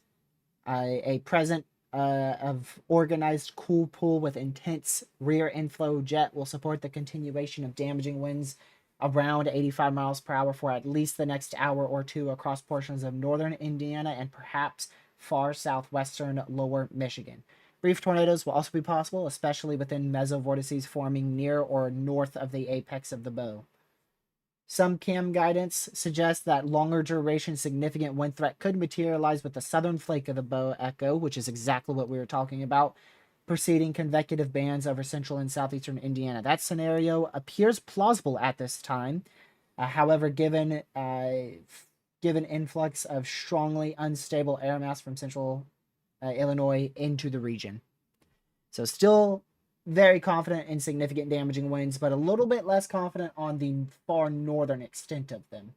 a present of organized cool pool with intense rear inflow jet will support the continuation of damaging winds around 85 miles per hour for at least the next hour or two across portions of northern Indiana and perhaps far southwestern lower Michigan. Brief tornadoes will also be possible, especially within mesovortices forming near or north of the apex of the bow. Some cam guidance suggests that longer duration significant wind threat could materialize with the southern flake of the bow echo, which is exactly what we were talking about, preceding convective bands over central and southeastern Indiana. That scenario appears plausible at this time. However, given influx of strongly unstable air mass from central Illinois into the region. So still very confident in significant damaging winds, but a little bit less confident on the far northern extent of them.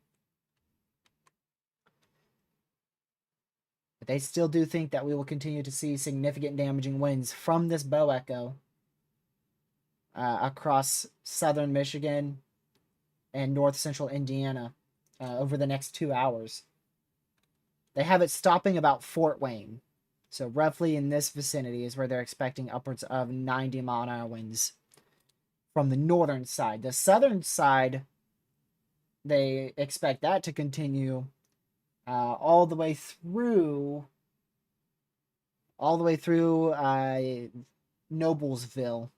But they still do think that we will continue to see significant damaging winds from this bow echo across southern Michigan and north central Indiana over the next 2 hours. They have it stopping about Fort Wayne. So roughly in this vicinity is where they're expecting upwards of 90 mile an hour winds from the northern side. The southern side, they expect that to continue all the way through Noblesville.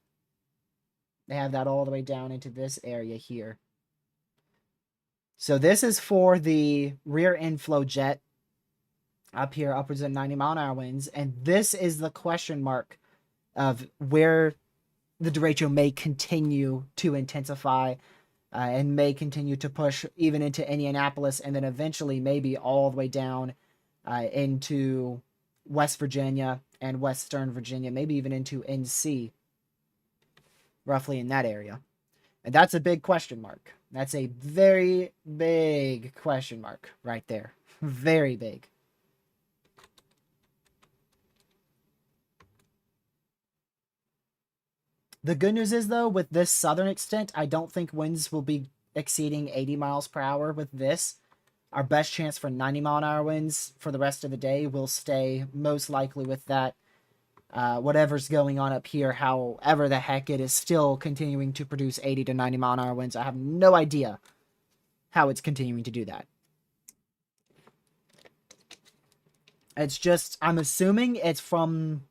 They have that all the way down into this area here. So this is for the rear inflow jet up here, upwards of 90 mile an hour winds. And this is the question mark of where the derecho may continue to intensify and may continue to push even into Indianapolis and then eventually maybe all the way down into West Virginia and Western Virginia, maybe even into NC, roughly in that area. And that's a big question mark. That's a very big question mark right there. Very big. The good news is, though, with this southern extent, I don't think winds will be exceeding 80 miles per hour with this. Our best chance for 90 mile an hour winds for the rest of the day will stay most likely with that. Whatever's going on up here, however the heck it is still continuing to produce 80 to 90 mile an hour winds. I have no idea how it's continuing to do that. It's just, I'm assuming it's from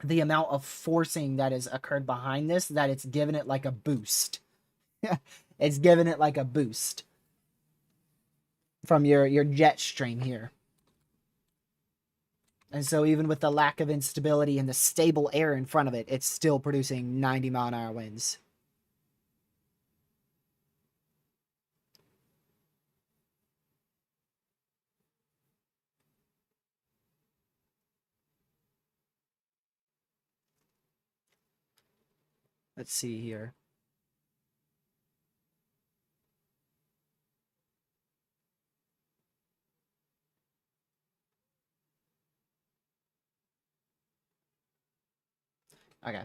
the amount of forcing that has occurred behind this, that it's given it like a boost. It's given it like a boost from your jet stream here. And so even with the lack of instability and the stable air in front of it, it's still producing 90 mile an hour winds. Let's see here. Okay.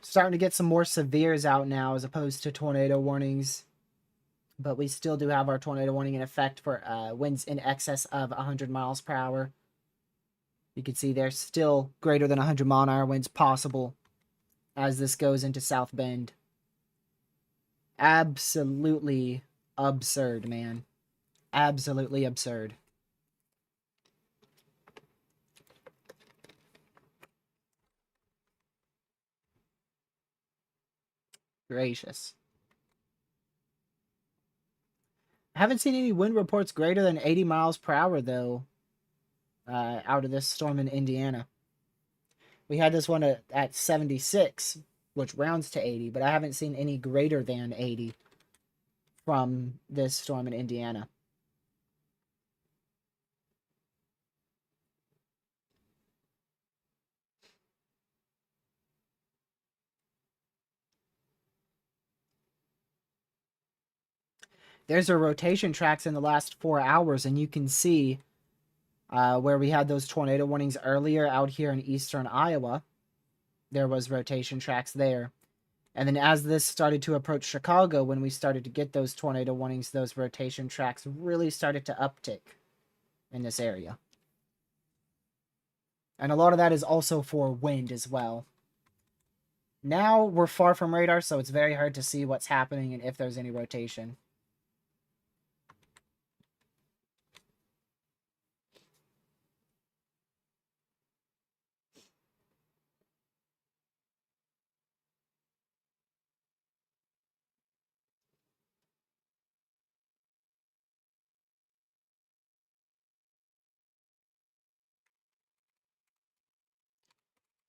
Starting to get some more severes out now as opposed to tornado warnings. But we still do have our tornado warning in effect for winds in excess of 100 miles per hour. You can see there's still greater than 100 mile an hour winds possible as this goes into South Bend. Absolutely absurd, man. Absolutely absurd. Gracious. I haven't seen any wind reports greater than 80 miles per hour, though, out of this storm in Indiana. We had this one at 76, which rounds to 80, but I haven't seen any greater than 80 from this storm in Indiana. There's our rotation tracks in the last 4 hours, and you can see where we had those tornado warnings earlier out here in eastern Iowa. There was rotation tracks there. And then as this started to approach Chicago, when we started to get those tornado warnings, those rotation tracks really started to uptick in this area. And a lot of that is also for wind as well. Now we're far from radar, so it's very hard to see what's happening and if there's any rotation.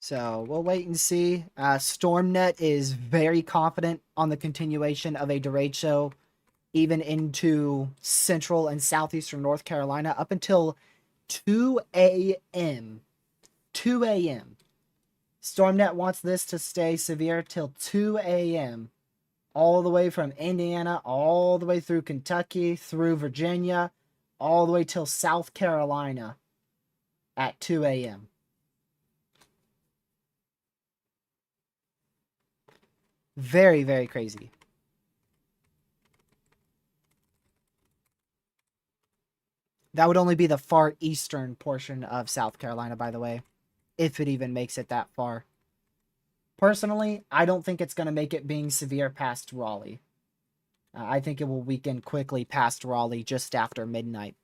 So we'll wait and see. StormNet is very confident on the continuation of a derecho, even into central and southeastern North Carolina up until 2 a.m. 2 a.m. StormNet wants this to stay severe till 2 a.m. All the way from Indiana, all the way through Kentucky, through Virginia, all the way till South Carolina at 2 a.m. Very, very crazy. That would only be the far eastern portion of South Carolina, by the way, if it even makes it that far. Personally, I don't think it's going to make it being severe past Raleigh. I think it will weaken quickly past Raleigh just after midnight.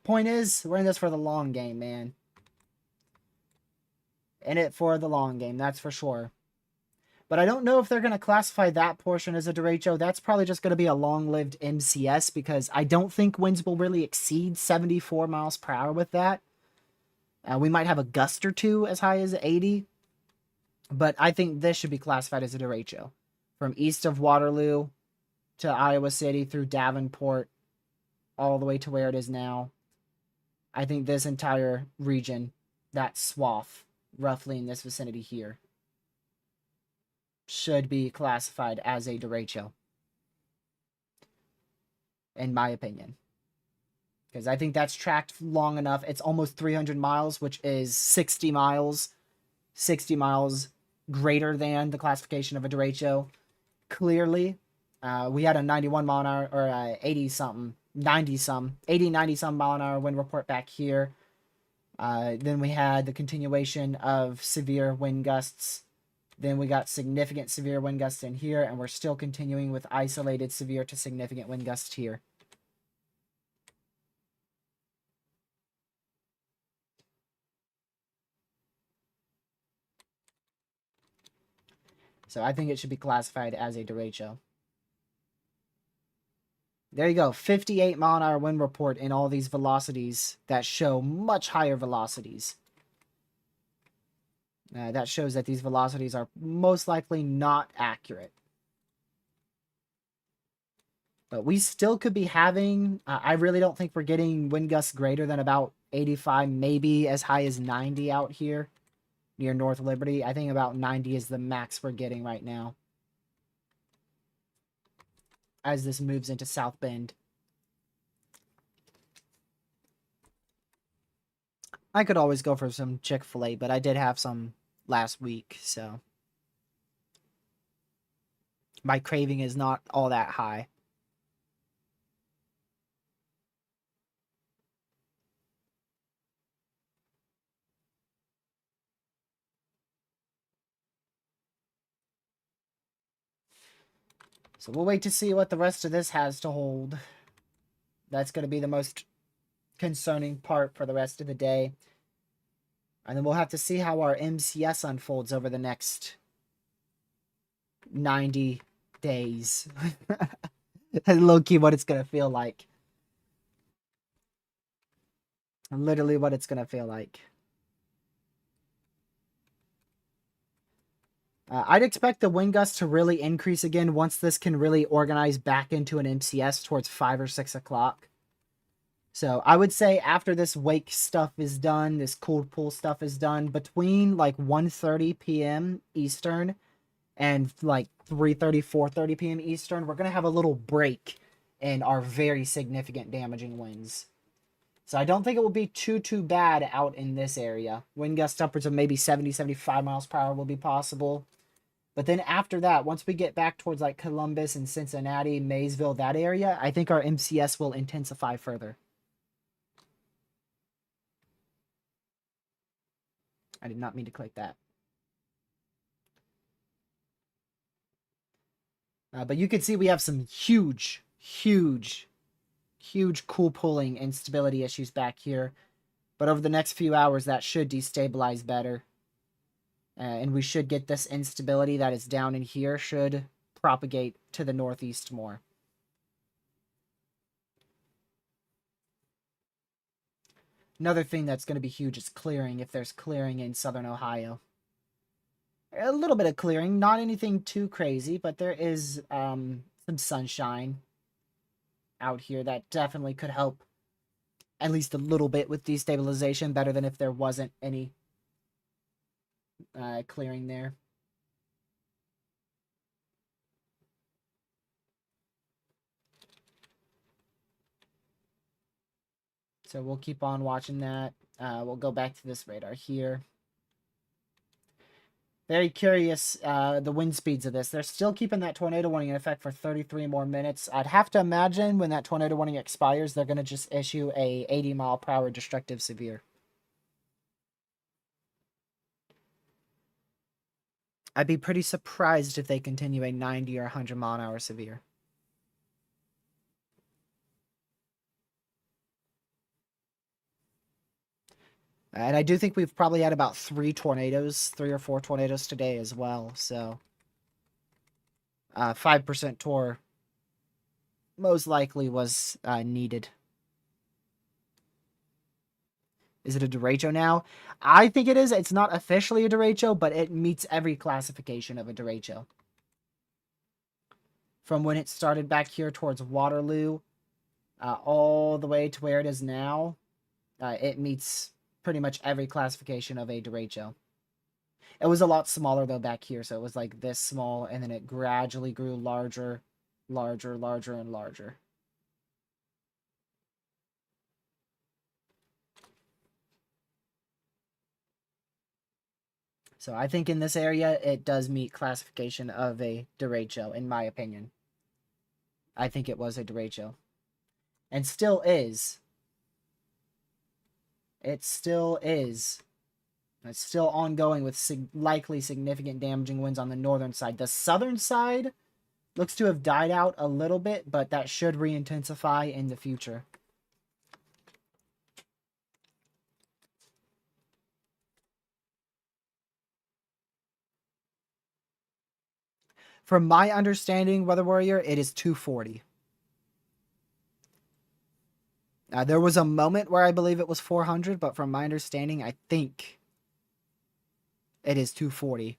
Point is, we're in this for the long game, man. In it for the long game, that's for sure. But I don't know if they're going to classify that portion as a derecho. That's probably just going to be a long-lived MCS because I don't think winds will really exceed 74 miles per hour with that. We might have a gust or two as high as 80. But I think this should be classified as a derecho. From east of Waterloo to Iowa City through Davenport all the way to where it is now. I think this entire region, that swath, roughly in this vicinity here, should be classified as a derecho. In my opinion. Because I think that's tracked long enough. It's almost 300 miles, which is 60 miles. 60 miles greater than the classification of a derecho. Clearly, we had a 91 mile an hour, or 80 something, 90 some, 80, 90 some mile an hour wind report back here. Then we had the continuation of severe wind gusts. Then we got significant severe wind gusts in here, and we're still continuing with isolated severe to significant wind gusts here. So I think it should be classified as a derecho. There you go, 58 mile an hour wind report in all these velocities that show much higher velocities. That shows that these velocities are most likely not accurate. But we still could be having, I really don't think we're getting wind gusts greater than about 85, maybe as high as 90 out here near North Liberty. I think about 90 is the max we're getting right now as this moves into South Bend. I could always go for some Chick-fil-A, but I did have some last week, so my craving is not all that high. So we'll wait to see what the rest of this has to hold. That's going to be the most concerning part for the rest of the day. And then we'll have to see how our MCS unfolds over the next 90 days. Low key, what it's gonna feel like. Literally, what it's gonna feel like. I'd expect the wind gusts to really increase again once this can really organize back into an MCS towards 5 or 6 o'clock. So I would say after this wake stuff is done, this cold pool stuff is done, between like 1:30 p.m. Eastern and like 3:30, 4:30 p.m. Eastern, we're going to have a little break in our very significant damaging winds. So I don't think it will be too bad out in this area. Wind gusts upwards of maybe 70, 75 miles per hour will be possible. But then after that, once we get back towards like Columbus and Cincinnati, Maysville, that area, I think our MCS will intensify further. I did not mean to click that. But you can see we have some huge cool pulling and stability issues back here. But over the next few hours, that should destabilize better. And we should get this instability that is down in here should propagate to the northeast more. Another thing that's going to be huge is clearing, if there's clearing in southern Ohio. A little bit of clearing, not anything too crazy, but there is some sunshine out here that definitely could help at least a little bit with destabilization, better than if there wasn't any clearing there. So we'll keep on watching that. We'll go back to this radar here. Very curious, the wind speeds of this. They're still keeping that tornado warning in effect for 33 more minutes. I'd have to imagine when that tornado warning expires, they're going to just issue a 80-mile-per-hour destructive severe. I'd be pretty surprised if they continue a 90 or 100-mile-an-hour severe. And I do think we've probably had about 3 or 4 tornadoes today as well. So 5% tor most likely was needed. Is it a derecho now? I think it is. It's not officially a derecho, but it meets every classification of a derecho. From when it started back here towards Waterloo, all the way to where it is now, it meets pretty much every classification of a derecho. It was a lot smaller, though, back here, so it was like this small, and then it gradually grew larger, larger, larger, and larger. So I think in this area, it does meet classification of a derecho, in my opinion. I think it was a derecho. And still is. It still is. It's still ongoing with likely significant damaging winds on the northern side. The southern side looks to have died out a little bit, but that should re-intensify in the future. From my understanding, Weather Warrior, it is 240. There was a moment where I believe it was 400, but from my understanding, I think it is 240.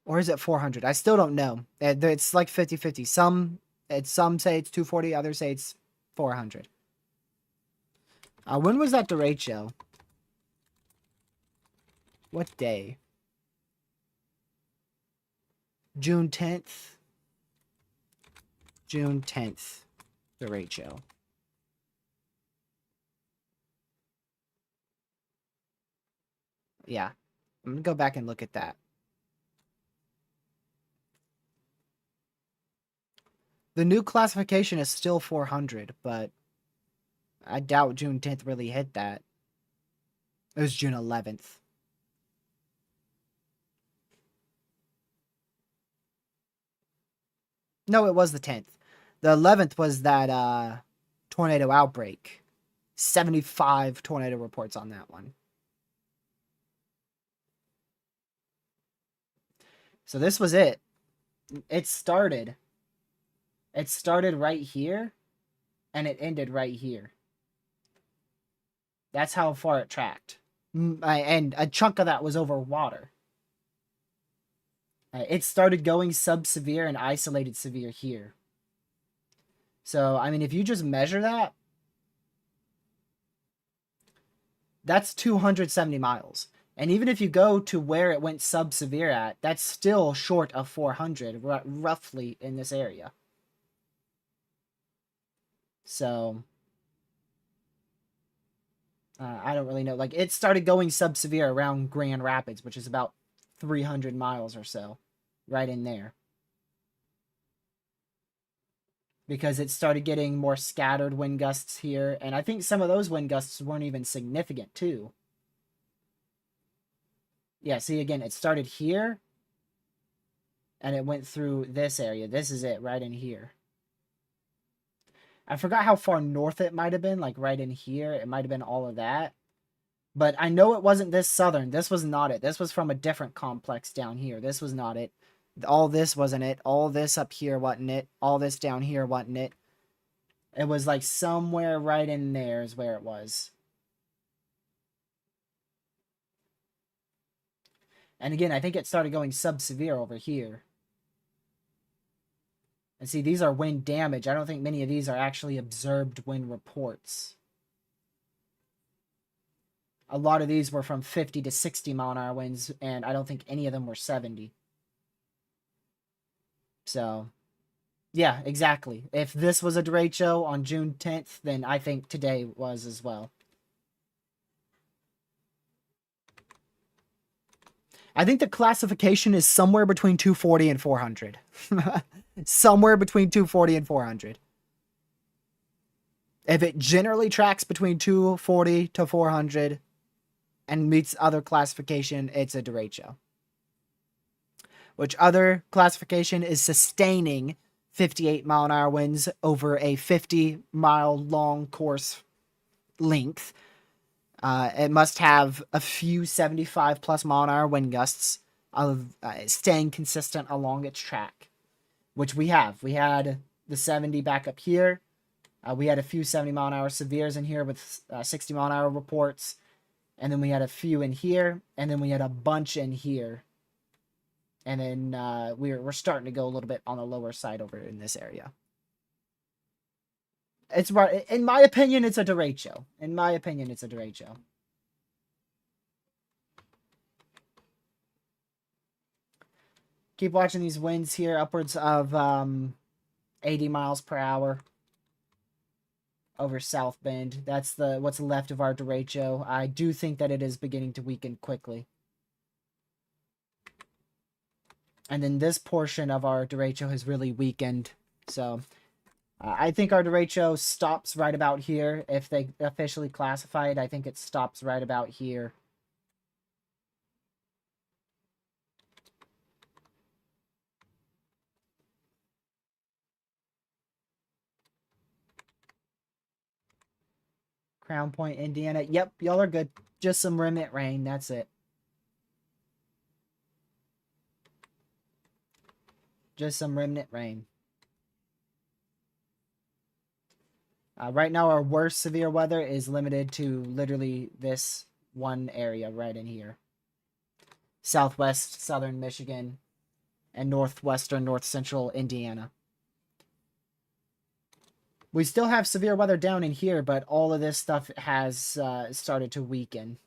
Or is it 400? I still don't know. It's like 50-50. Some say it's 240, others say it's 400. When was that derecho? What day? June 10th. June 10th. Derecho. Yeah. I'm going to go back and look at that. The new classification is still 400, but I doubt June 10th really hit that. It was June 11th. No, it was the 10th. The 11th was that tornado outbreak. 75 tornado reports on that one. So this was it. It started. It started right here and it ended right here. That's how far it tracked. And a chunk of that was over water. It started going sub-severe and isolated severe here. So, I mean, if you just measure that, that's 270 miles. And even if you go to where it went sub-severe at, that's still short of 400, roughly in this area. So, I don't really know. Like, it started going sub-severe around Grand Rapids, which is about 300 miles or so, right in there. Because it started getting more scattered wind gusts here, and I think some of those wind gusts weren't even significant, too. Yeah, see, again, it started here, and it went through this area. This is it, right in here. I forgot how far north it might have been, like right in here. It might have been all of that. But I know it wasn't this southern. This was not it. This was from a different complex down here. This was not it. All this wasn't it. All this up here wasn't it. All this down here wasn't it. It was like somewhere right in there is where it was. And again, I think it started going sub-severe over here. And see, these are wind damage. I don't think many of these are actually observed wind reports. A lot of these were from 50 to 60 mile an hour winds, and I don't think any of them were 70. So, yeah, exactly. If this was a derecho on June 10th, then I think today was as well. I think the classification is somewhere between 240 and 400. Somewhere between 240 and 400. If it generally tracks between 240 to 400 and meets other classification, it's a derecho. Which other classification is sustaining 58 mile an hour winds over a 50-mile long course length. It must have a few 75 plus mile an hour wind gusts of staying consistent along its track, which we have. We had the 70 back up here. We had a few 70 mile an hour severes in here with 60 mile an hour reports. And then we had a few in here. And then we had a bunch in here. And then we're starting to go a little bit on the lower side over in this area. It's right. In my opinion, it's a derecho. In my opinion, it's a derecho. Keep watching these winds here, upwards of 80 miles per hour over South Bend. That's what's left of our derecho. I do think that it is beginning to weaken quickly. And then this portion of our derecho has really weakened. So I think our derecho stops right about here. If they officially classify it, I think it stops right about here. Crown Point, Indiana. Yep, y'all are good. Just some remnant rain. That's it. Just some remnant rain. Right now, our worst severe weather is limited to literally this one area right in here. Southwest, southern Michigan, and northwestern, north central Indiana. We still have severe weather down in here, but all of this stuff has started to weaken.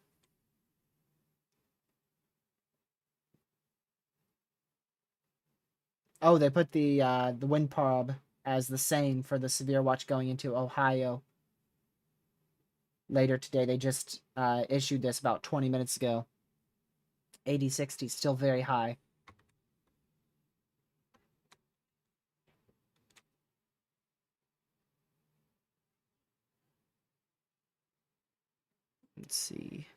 Oh, they put the wind prob as the same for the severe watch going into Ohio. Later today, they just issued this about 20 minutes ago. 80-60, still very high. Let's see.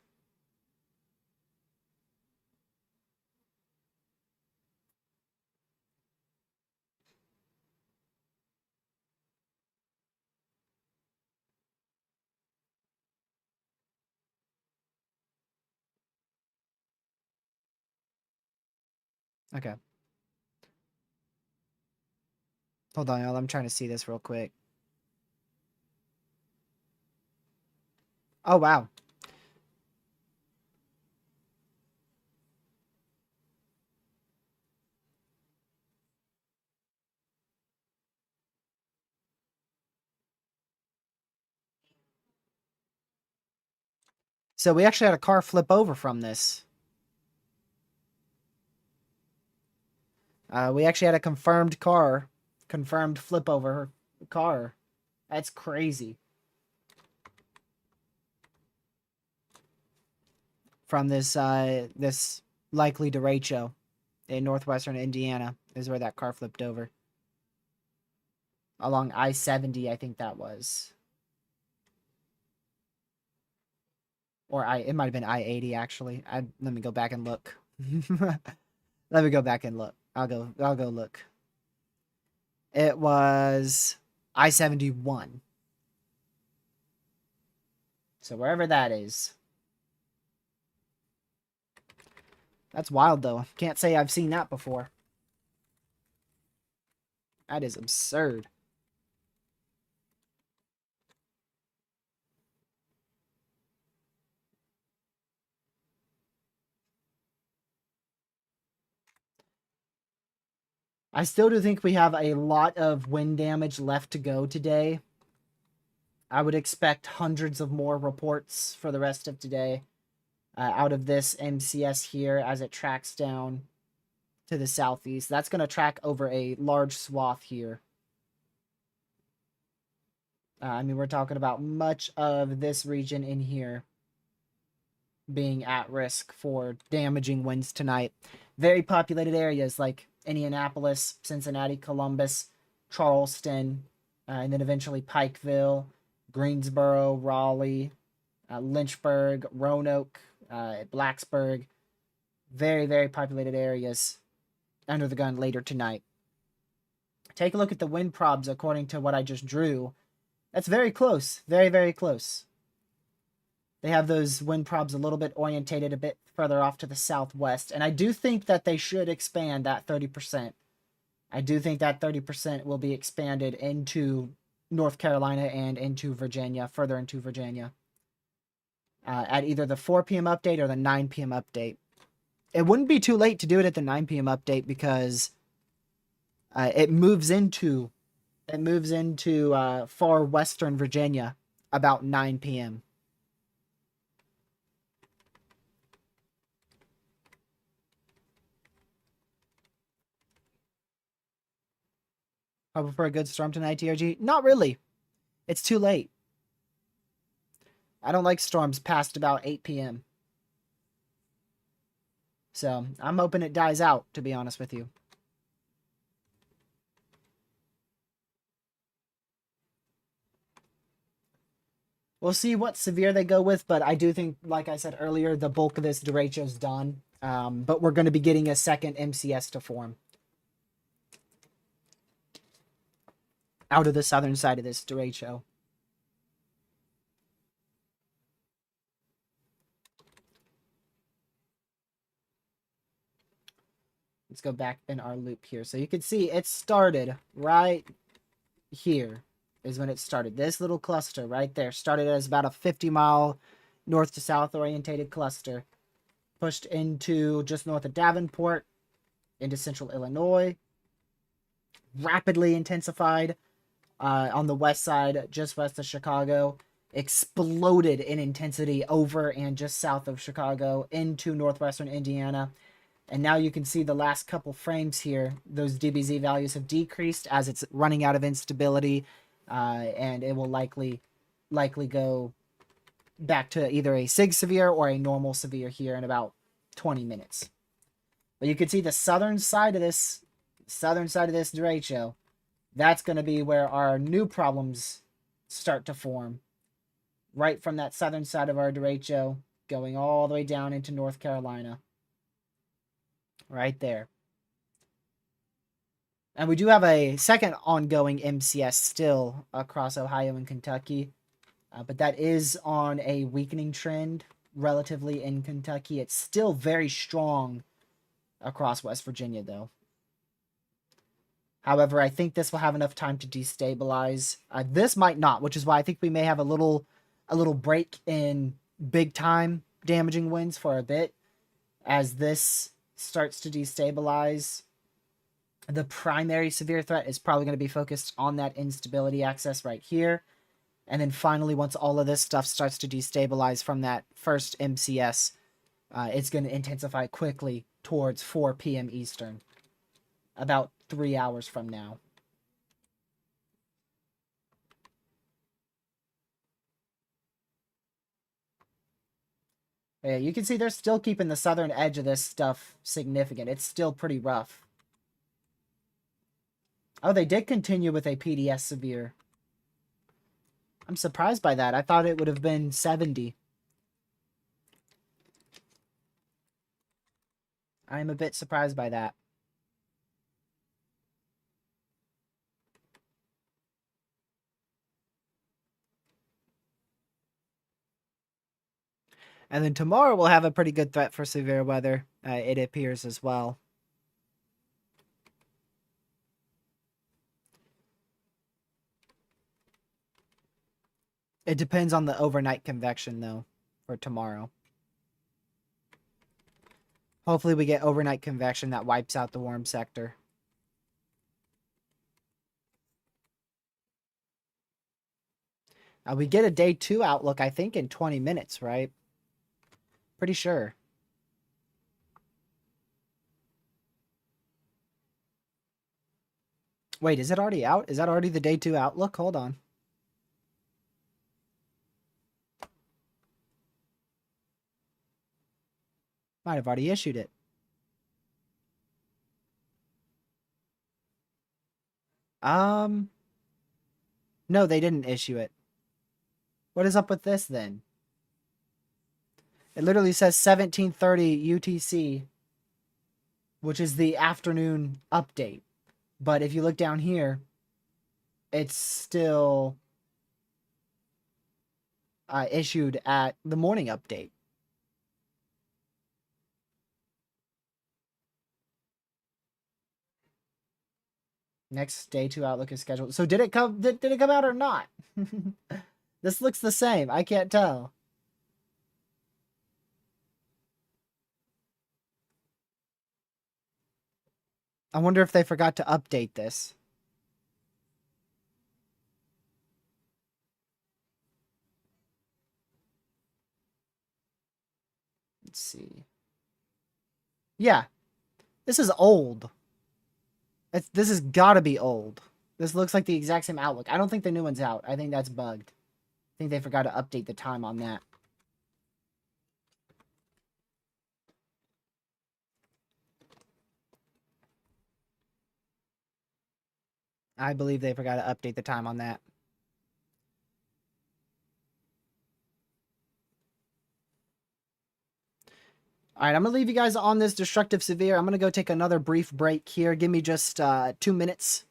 Okay. Hold on, y'all. I'm trying to see this real quick. Oh, wow. So we actually had a car flip over from this. We actually had a confirmed flip over car. That's crazy. From this likely derecho in northwestern Indiana is where that car flipped over. Along I-70, I think that was. Or it might have been I-80 actually. Let me go back and look. Let me go back and look. I'll go look. It was I-71. So wherever that is. That's wild though. Can't say I've seen that before. That is absurd. I still do think we have a lot of wind damage left to go today. I would expect hundreds of more reports for the rest of today out of this MCS here as it tracks down to the southeast. That's going to track over a large swath here. I mean, we're talking about much of this region in here being at risk for damaging winds tonight. Very populated areas like Indianapolis, Cincinnati, Columbus, Charleston, and then eventually Pikeville, Greensboro, Raleigh, Lynchburg, Roanoke, Blacksburg. Very, very populated areas under the gun later tonight. Take a look at the wind probs according to what I just drew. That's very close. Very, very close. They have those wind probs a little bit orientated a bit further off to the southwest. And I do think that they should expand that 30%. I do think that 30% will be expanded into North Carolina and into Virginia, further into Virginia. At either the 4 p.m. update or the 9 p.m. update. It wouldn't be too late to do it at the 9 p.m. update because it moves into far western Virginia about 9 p.m. Hoping for a good storm tonight, TRG? Not really. It's too late. I don't like storms past about 8 p.m. So I'm hoping it dies out, to be honest with you. We'll see what severe they go with, but I do think, like I said earlier, the bulk of this derecho's done. But we're going to be getting a second MCS to form out of the southern side of this derecho. Let's go back in our loop here. So you can see it started right here is when it started. This little cluster right there started as about a 50-mile north to south orientated cluster. Pushed into just north of Davenport, into central Illinois. Rapidly intensified on the west side, just west of Chicago. Exploded in intensity over and just south of Chicago into northwestern Indiana. And now you can see the last couple frames here. Those DBZ values have decreased as it's running out of instability. And it will likely go back to either a SIG severe or a normal severe here in about 20 minutes. But you can see the southern side of this derecho. That's going to be where our new problems start to form. Right from that southern side of our derecho, going all the way down into North Carolina. Right there. And we do have a second ongoing MCS still across Ohio and Kentucky. But that is on a weakening trend relatively in Kentucky. It's still very strong across West Virginia, though. However, I think this will have enough time to destabilize. This might not, which is why I think we may have a little break in big time damaging winds for a bit as this starts to destabilize. The primary severe threat is probably going to be focused on that instability axis right here. And then finally, once all of this stuff starts to destabilize from that first MCS, it's going to intensify quickly towards 4 p.m. Eastern, about 3 hours from now. Yeah, you can see they're still keeping the southern edge of this stuff significant. It's still pretty rough. Oh, they did continue with a PDS severe. I'm surprised by that. I thought it would have been 70. I'm a bit surprised by that. And then tomorrow we'll have a pretty good threat for severe weather, it appears as well. It depends on the overnight convection, though, for tomorrow. Hopefully we get overnight convection that wipes out the warm sector. We get a day 2 outlook, I think, in 20 minutes, right? Pretty sure. Wait, is it already out? Is that already the day 2 outlook? Hold on. Might have already issued it. No, they didn't issue it. What is up with this then? It literally says 1730 UTC, which is the afternoon update. But if you look down here, it's still issued at the morning update. Next day 2 outlook is scheduled. So did it come? Did it come out or not? This looks the same. I can't tell. I wonder if they forgot to update this. Let's see. Yeah, this is old. This has got to be old. This looks like the exact same outlook. I don't think the new one's out. I think that's bugged. I think they forgot to update the time on that. I believe they forgot to update the time on that. All right, I'm going to leave you guys on this destructive severe. I'm going to go take another brief break here. Give me just 2 minutes.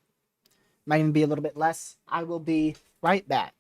Might even be a little bit less. I will be right back.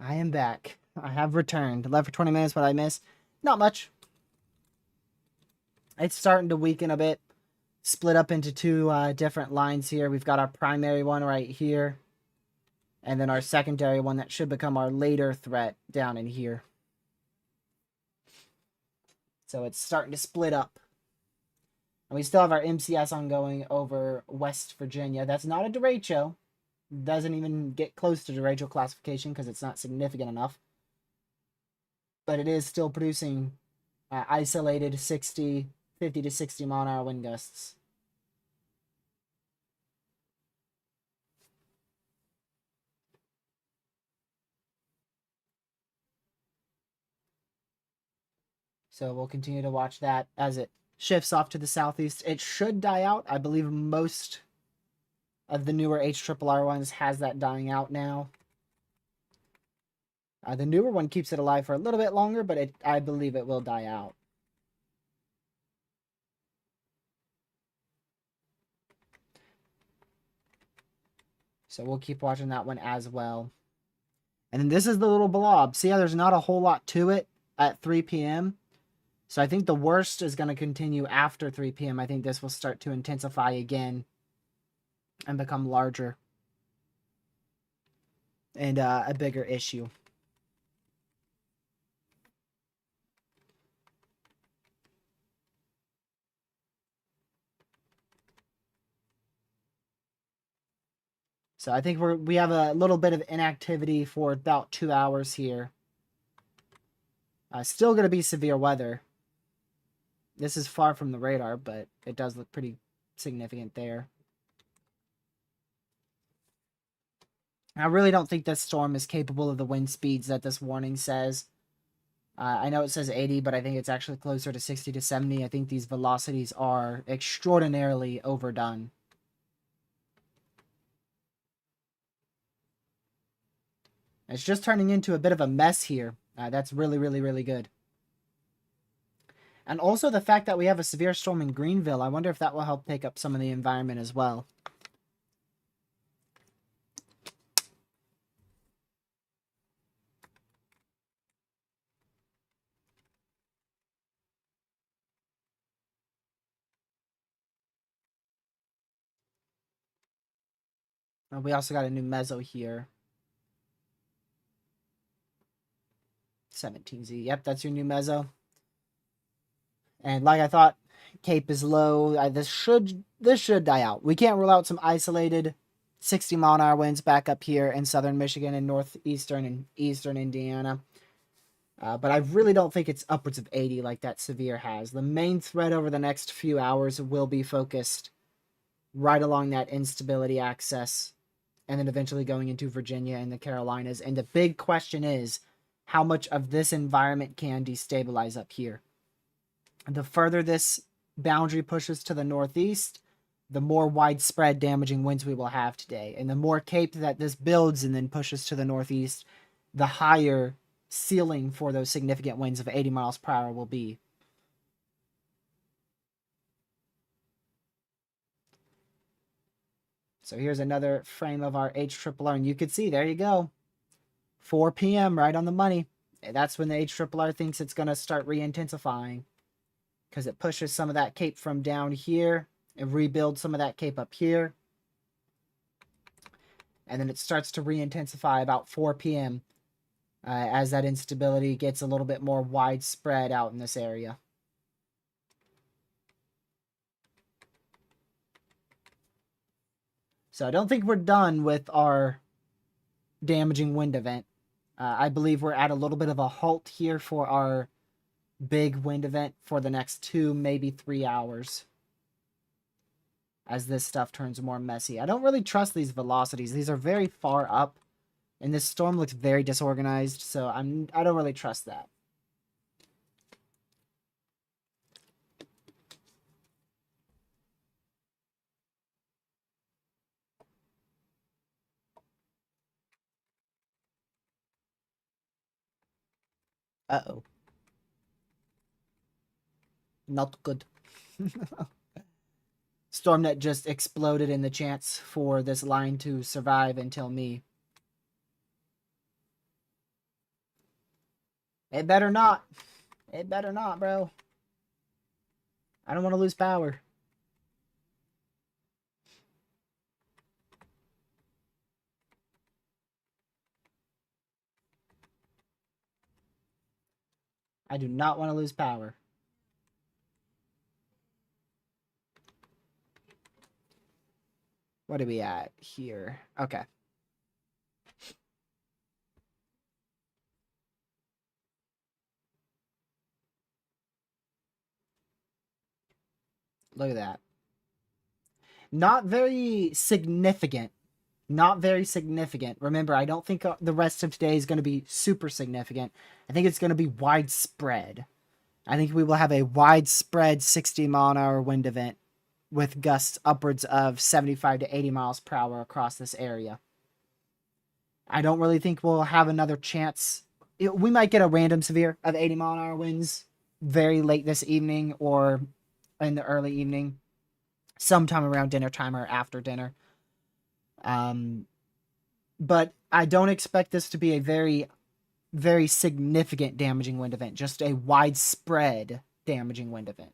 I am back. I have returned. Left for 20 minutes, what I missed? Not much. It's starting to weaken a bit. split up into two different lines here. We've got our primary one right here, and then our secondary one that should become our later threat down in here. So it's starting to split up. And we still have our MCS ongoing over West Virginia. That's not a derecho. Doesn't even get close to derecho classification because it's not significant enough. But it is still producing isolated 50 to 60 mile an hour wind gusts. So we'll continue to watch that as it shifts off to the southeast. It should die out. I believe most of the newer HRRR ones has that dying out now. The newer one keeps it alive for a little bit longer, but I believe it will die out. So we'll keep watching that one as well. And then this is the little blob. See how there's not a whole lot to it at 3 p.m.? So I think the worst is going to continue after 3 p.m. I think this will start to intensify again and become larger and a bigger issue. So I think we have a little bit of inactivity for about 2 hours here. Still going to be severe weather. This is far from the radar, but it does look pretty significant there. I really don't think this storm is capable of the wind speeds that this warning says. I know it says 80, but I think it's actually closer to 60 to 70. I think these velocities are extraordinarily overdone. It's just turning into a bit of a mess here. That's really, really, really good. And also the fact that we have a severe storm in Greenville, I wonder if that will help take up some of the environment as well. We also got a new mezzo here. 17Z. Yep, that's your new mezzo. And like I thought, Cape is low. This should die out. We can't rule out some isolated 60 mile an hour winds back up here in southern Michigan and northeastern and eastern Indiana. But I really don't think it's upwards of 80 like that severe has. The main threat over the next few hours will be focused right along that instability axis and then eventually going into Virginia and the Carolinas. And the big question is how much of this environment can destabilize up here. The further this boundary pushes to the northeast, the more widespread damaging winds we will have today. And the more cape that this builds and then pushes to the northeast, the higher ceiling for those significant winds of 80 miles per hour will be. So here's another frame of our HRRR, and you can see, there you go. 4 p.m. right on the money. That's when the HRRR thinks it's going to start re-intensifying, because it pushes some of that cape from down here and rebuilds some of that cape up here. And then it starts to re-intensify about 4 p.m. As that instability gets a little bit more widespread out in this area. So I don't think we're done with our damaging wind event. I believe we're at a little bit of a halt here for our big wind event for the next 2, maybe 3 hours. As this stuff turns more messy. I don't really trust these velocities. These are very far up. And this storm looks very disorganized, so I don't really trust that. Uh-oh. Not good. Storm that just exploded in the chance for this line to survive until me. It better not. It better not, bro. I don't want to lose power. I do not want to lose power. What are we at here? Okay. Look at that. Not very significant. Not very significant. Remember, I don't think the rest of today is going to be super significant. I think it's going to be widespread. I think we will have a widespread 60-mile-an-hour wind event with gusts upwards of 75 to 80 miles per hour across this area. I don't really think we'll have another chance. We might get a random severe of 80-mile-an-hour winds very late this evening or in the early evening, sometime around dinner time or after dinner. But I don't expect this to be a very, very significant damaging wind event, just a widespread damaging wind event.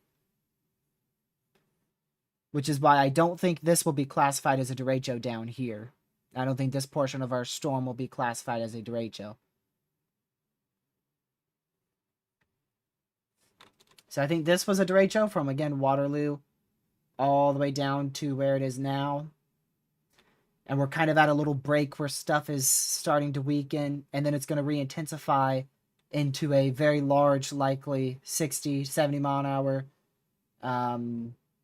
Which is why I don't think this will be classified as a derecho down here. I don't think this portion of our storm will be classified as a derecho. So I think this was a derecho from, again, Waterloo all the way down to where it is now. And we're kind of at a little break where stuff is starting to weaken, and then it's going to re-intensify into a very large, likely 60, 70 mile an hour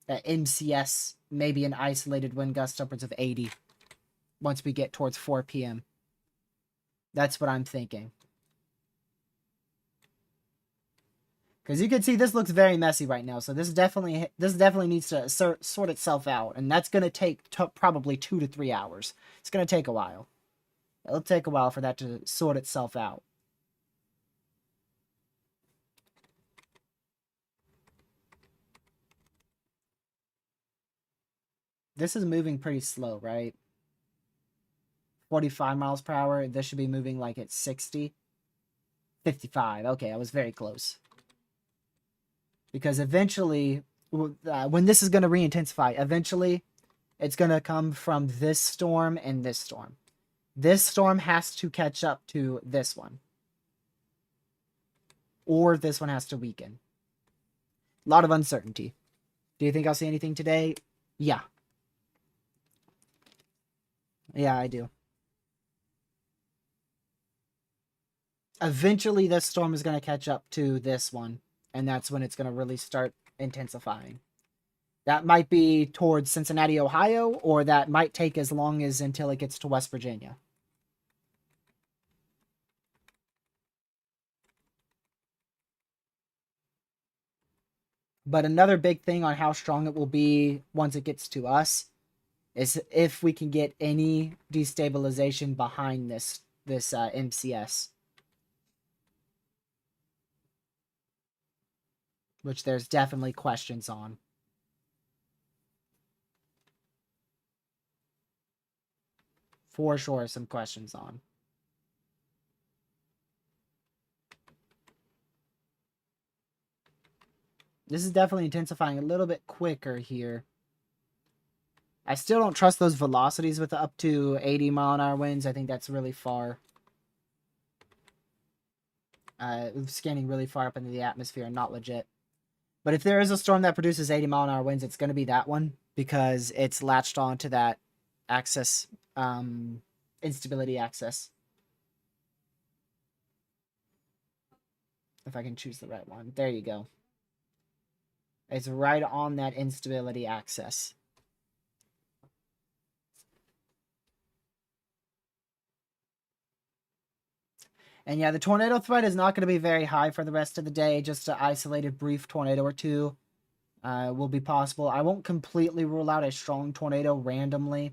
MCS, maybe an isolated wind gust upwards of 80 once we get towards 4 p.m. That's what I'm thinking. Because you can see this looks very messy right now, so this definitely needs to sort itself out, and that's going to take probably 2 to 3 hours. It's going to take a while. It'll take a while for that to sort itself out. This is moving pretty slow, right? 45 miles per hour. This should be moving like at 60. 55. Okay, I was very close. Because eventually, when this is going to re-intensify, eventually it's going to come from this storm and this storm. This storm has to catch up to this one. Or this one has to weaken. A lot of uncertainty. Do you think I'll see anything today? Yeah. Yeah, I do. Eventually, this storm is going to catch up to this one. And that's when it's going to really start intensifying. That might be towards Cincinnati, Ohio, or that might take as long as until it gets to West Virginia. But another big thing on how strong it will be once it gets to us is if we can get any destabilization behind this MCS. Which there's definitely questions on. For sure, some questions on. This is definitely intensifying a little bit quicker here. I still don't trust those velocities with up to 80 mile an hour winds. I think that's really far. Scanning really far up into the atmosphere and not legit. But if there is a storm that produces 80 mile an hour winds, it's going to be that one because it's latched on to that axis, instability axis. If I can choose the right one. There you go. It's right on that instability axis. And yeah, the tornado threat is not going to be very high for the rest of the day. Just an isolated brief tornado or two will be possible. I won't completely rule out a strong tornado randomly.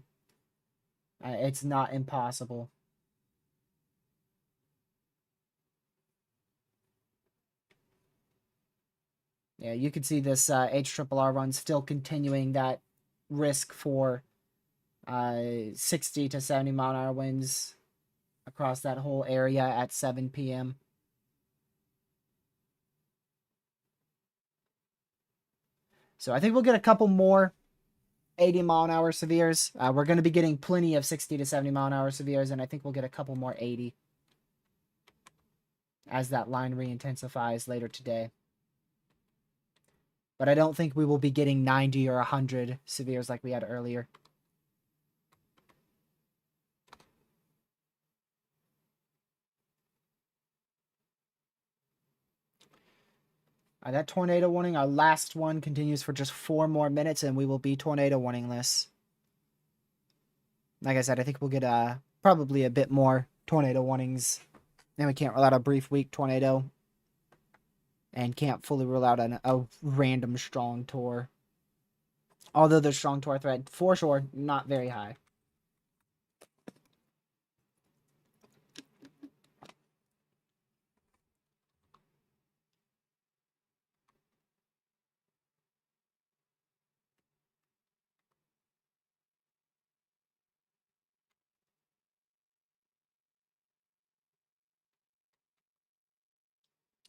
It's not impossible. Yeah, you can see this HRRR run still continuing that risk for 60 to 70 mile an hour winds across that whole area at 7 p.m. So I think we'll get a couple more 80 mile an hour severes. We're going to be getting plenty of 60 to 70 mile an hour severes, and I think we'll get a couple more 80. as that line re-intensifies later today. But I don't think we will be getting 90 or 100 severes like we had earlier. That tornado warning, our last one, continues for just 4 more minutes, and we will be tornado warningless. Like I said, I think we'll get probably a bit more tornado warnings. And we can't rule out a brief weak tornado. And can't fully rule out a random strong tor. Although the strong tor threat, for sure, not very high.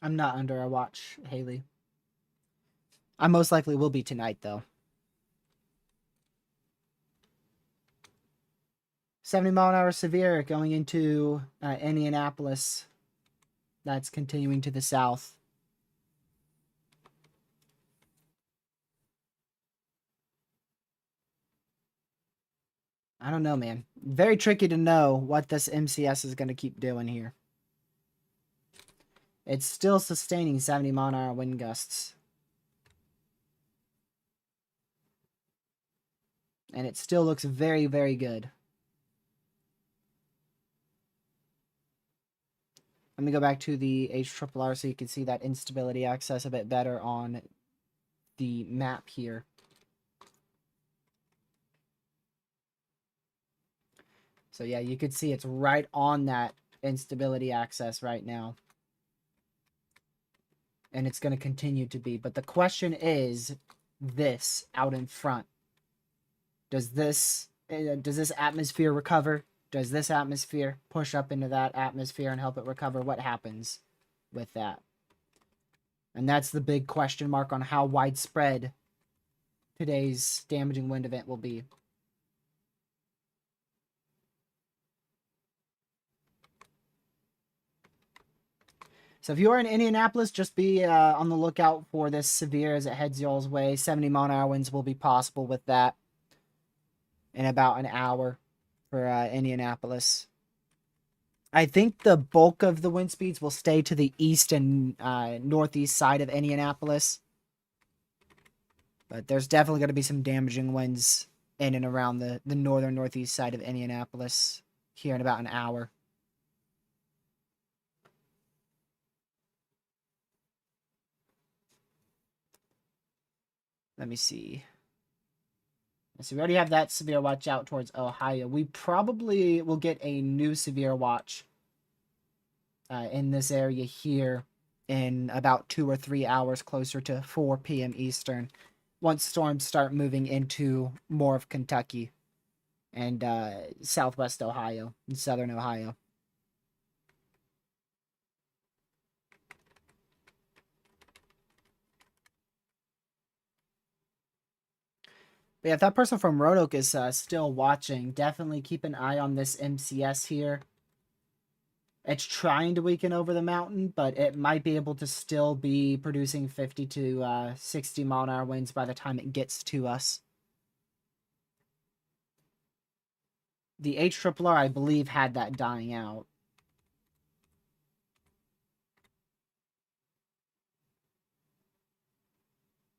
I'm not under a watch, Haley. I most likely will be tonight, though. 70-mile-an-hour severe going into Indianapolis. That's continuing to the south. I don't know, man. Very tricky to know what this MCS is going to keep doing here. It's still sustaining 70-mile-an-hour wind gusts. And it still looks very, very good. Let me go back to the HRRR so you can see that instability access a bit better on the map here. So yeah, you can see it's right on that instability access right now. And it's going to continue to be. But the question is this out in front. Does this atmosphere recover? Does this atmosphere push up into that atmosphere and help it recover? What happens with that? And that's the big question mark on how widespread today's damaging wind event will be. So if you are in Indianapolis, just be on the lookout for this severe as it heads y'all's way. 70-mile-an-hour winds will be possible with that in about an hour for Indianapolis. I think the bulk of the wind speeds will stay to the east and northeast side of Indianapolis. But there's definitely going to be some damaging winds in and around the northern northeast side of Indianapolis here in about an hour. Let me see. So we already have that severe watch out towards Ohio. We probably will get a new severe watch in this area here in about 2 or 3 hours, closer to 4 p.m. Eastern, once storms start moving into more of Kentucky and southwest Ohio and southern Ohio. But yeah, if that person from Roanoke is still watching, definitely keep an eye on this MCS here. It's trying to weaken over the mountain, but it might be able to still be producing 50 to 60 mile an hour winds by the time it gets to us. The HRRR, I believe, had that dying out.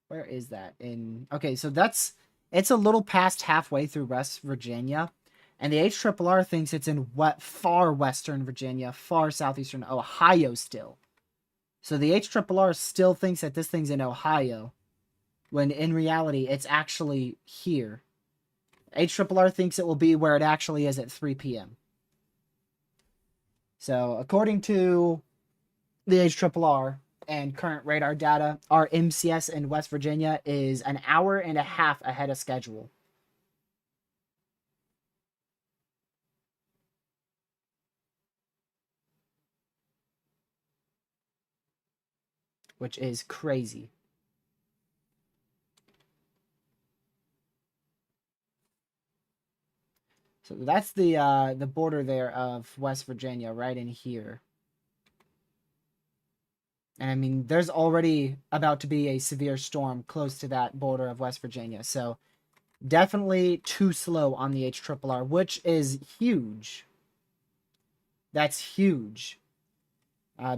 Where is that? Okay, so it's a little past halfway through West Virginia. And the HRRR thinks it's in far western Virginia, far southeastern Ohio still. So the HRRR still thinks that this thing's in Ohio, when in reality it's actually here. HRRR thinks it will be where it actually is at 3 p.m. So according to the HRRR and current radar data, our MCS in West Virginia is an hour and a half ahead of schedule. Which is crazy. So that's the border there of West Virginia, right in here. And I mean, there's already about to be a severe storm close to that border of West Virginia. So definitely too slow on the HRRR, which is huge. That's huge.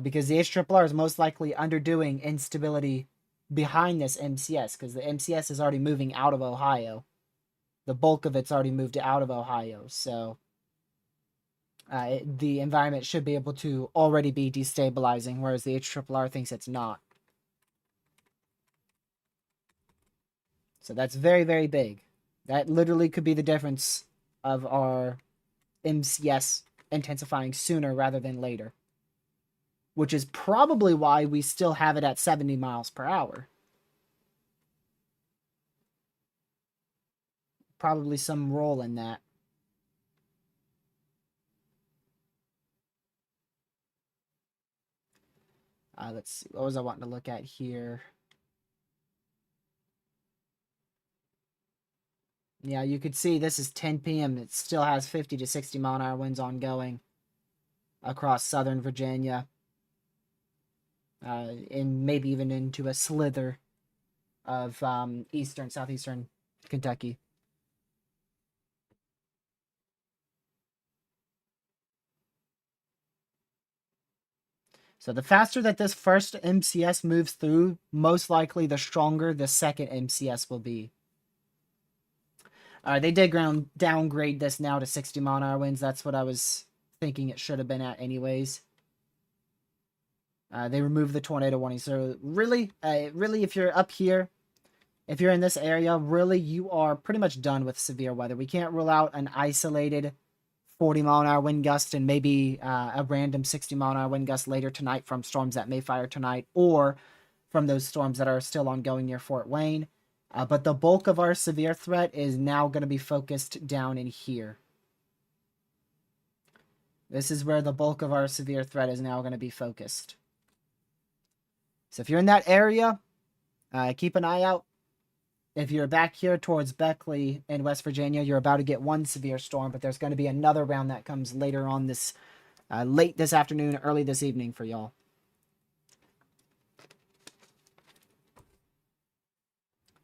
Because the HRRR is most likely underdoing instability behind this MCS, because the MCS is already moving out of Ohio. The bulk of it's already moved out of Ohio. So the environment should be able to already be destabilizing, whereas the HRRR thinks it's not. So that's very, very big. That literally could be the difference of our MCS intensifying sooner rather than later, which is probably why we still have it at 70 miles per hour. Probably some role in that. Let's see. What was I wanting to look at here? Yeah, you could see this is 10 p.m. It still has 50 to 60 mile an hour winds ongoing across southern Virginia, and maybe even into a slither of southeastern Kentucky. So the faster that this first MCS moves through, most likely the stronger the second MCS will be. They did downgrade this now to 60 mile an hour winds. That's what I was thinking it should have been at anyways. They removed the tornado warning. So really, if you're up here, if you're in this area, really you are pretty much done with severe weather. We can't rule out an isolated 40 mile an hour wind gust and maybe a random 60 mile an hour wind gust later tonight from storms that may fire tonight, or from those storms that are still ongoing near Fort Wayne. But the bulk of our severe threat is now going to be focused down in here. This is where the bulk of our severe threat is now going to be focused. So if you're in that area, keep an eye out. If you're back here towards Beckley in West Virginia, you're about to get one severe storm, but there's going to be another round that comes later on this, late this afternoon, early this evening for y'all.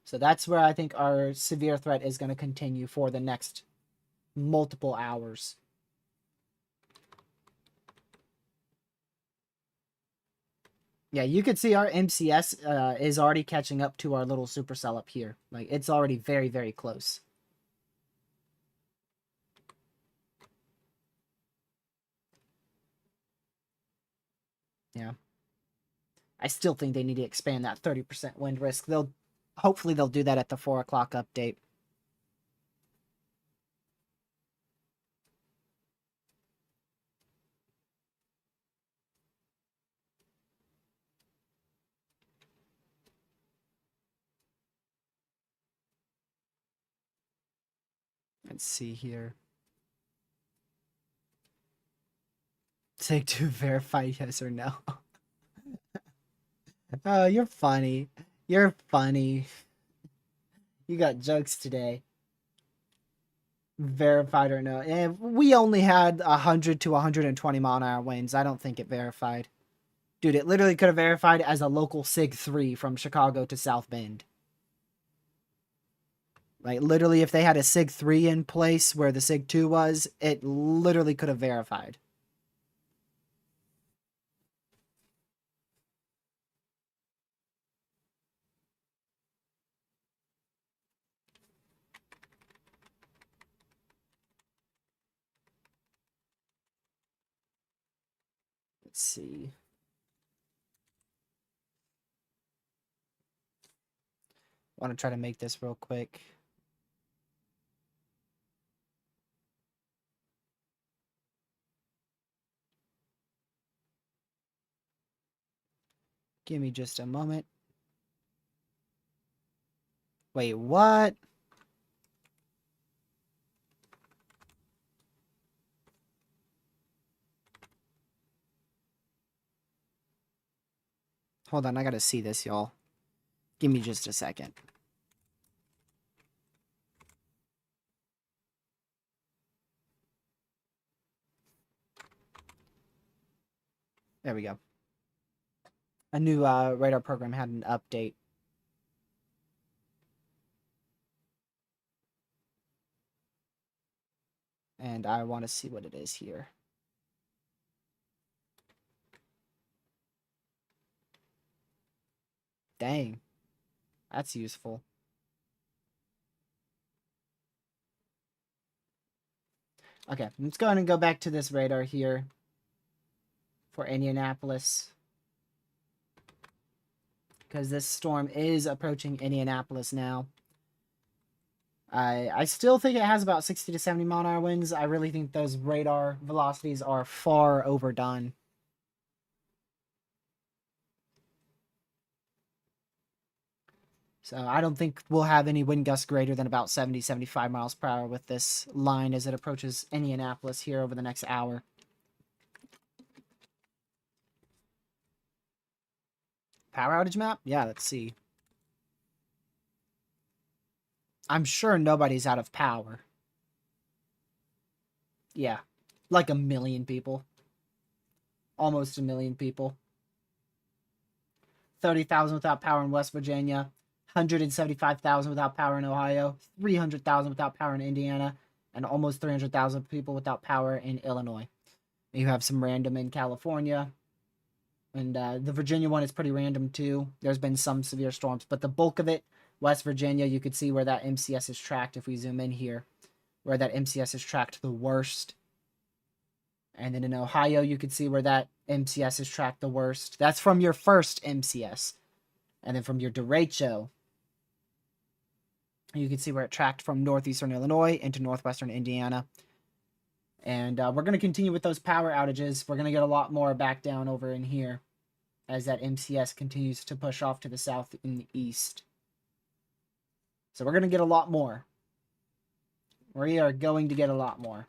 So that's where I think our severe threat is going to continue for the next multiple hours. Yeah, you could see our MCS is already catching up to our little supercell up here. Like, it's already very, very close. Yeah. I still think they need to expand that 30% wind risk. Hopefully they'll do that at the 4 o'clock update. Let's see here. Take two verify yes or no. Oh, you're funny. You're funny. You got jokes today. Verified or no? We only had 100 to 120 mile an hour winds. I don't think it verified. Dude, it literally could have verified as a local SIG 3 from Chicago to South Bend. Like, literally, if they had a SIG 3 in place where the SIG 2 was, it literally could have verified. Let's see. I want to try to make this real quick. Give me just a moment. Wait, what? Hold on, I gotta see this, y'all. Give me just a second. There we go. A new radar program had an update. And I want to see what it is here. Dang. That's useful. Okay, let's go ahead and go back to this radar here for Indianapolis. Because this storm is approaching Indianapolis now. I still think it has about 60 to 70 mile an hour winds. I really think those radar velocities are far overdone. So I don't think we'll have any wind gusts greater than about 70, 75 miles per hour with this line as it approaches Indianapolis here over the next hour. Power outage map? Yeah, let's see. I'm sure nobody's out of power. Yeah, like 1 million people. Almost 1 million people. 30,000 without power in West Virginia. 175,000 without power in Ohio. 300,000 without power in Indiana. And almost 300,000 people without power in Illinois. You have some random in California. And the Virginia one is pretty random too. There's been some severe storms, but the bulk of it, West Virginia, you could see where that MCS is tracked if we zoom in here, where that MCS is tracked the worst. And then in Ohio, you could see where that MCS is tracked the worst. That's from your first MCS. And then from your derecho, you can see where it tracked from northeastern Illinois into northwestern Indiana. And we're going to continue with those power outages. We're going to get a lot more back down over in here as that MCS continues to push off to the south and the east. So we're going to get a lot more. We are going to get a lot more.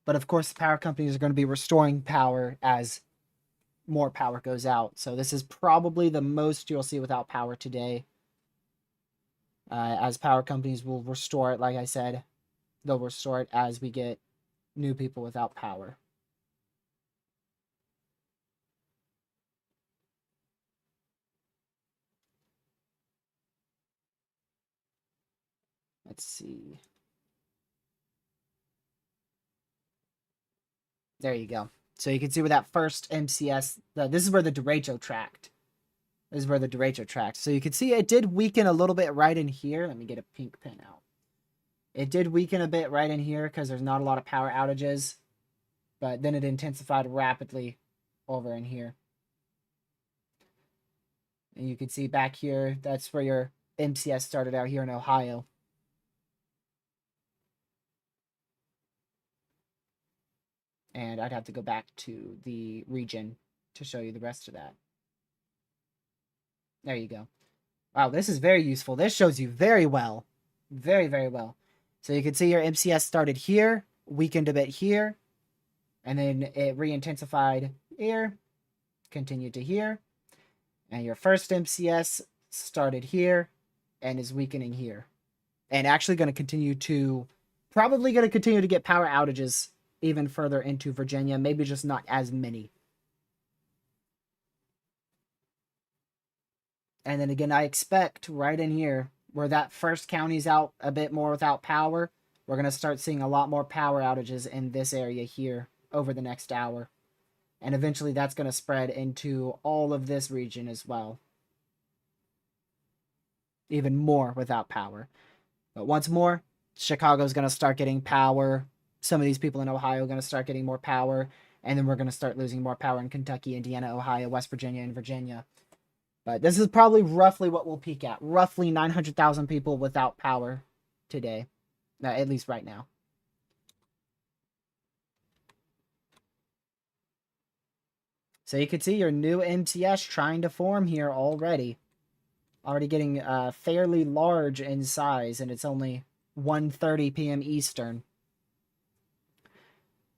But of course, the power companies are going to be restoring power as more power goes out. So this is probably the most you'll see without power today. As power companies will restore it, like I said, they'll restore it as we get new people without power. Let's see. There you go. So you can see where that first MCS, this is where the derecho tracked. This is where the derecho tracked. So you can see it did weaken a little bit right in here. Let me get a pink pin out. It did weaken a bit right in here because there's not a lot of power outages. But then it intensified rapidly over in here. And you can see back here, that's where your MCS started out here in Ohio. And I'd have to go back to the region to show you the rest of that. There you go. Wow, this is very useful. This shows you very well. Very, very well. So you can see your MCS started here, weakened a bit here, and then it re-intensified here, continued to here, and your first MCS started here and is weakening here. And actually going to continue to, probably going to continue to get power outages even further into Virginia, maybe just not as many. And then again, I expect right in here, where that first county's out a bit more without power, we're going to start seeing a lot more power outages in this area here over the next hour. And eventually that's going to spread into all of this region as well. Even more without power. But once more, Chicago's going to start getting power. Some of these people in Ohio are going to start getting more power. And then we're going to start losing more power in Kentucky, Indiana, Ohio, West Virginia, and Virginia. But this is probably roughly what we'll peak at. Roughly 900,000 people without power today. At least right now. So you can see your new MCS trying to form here already. Already getting fairly large in size, and it's only 1:30 p.m. Eastern.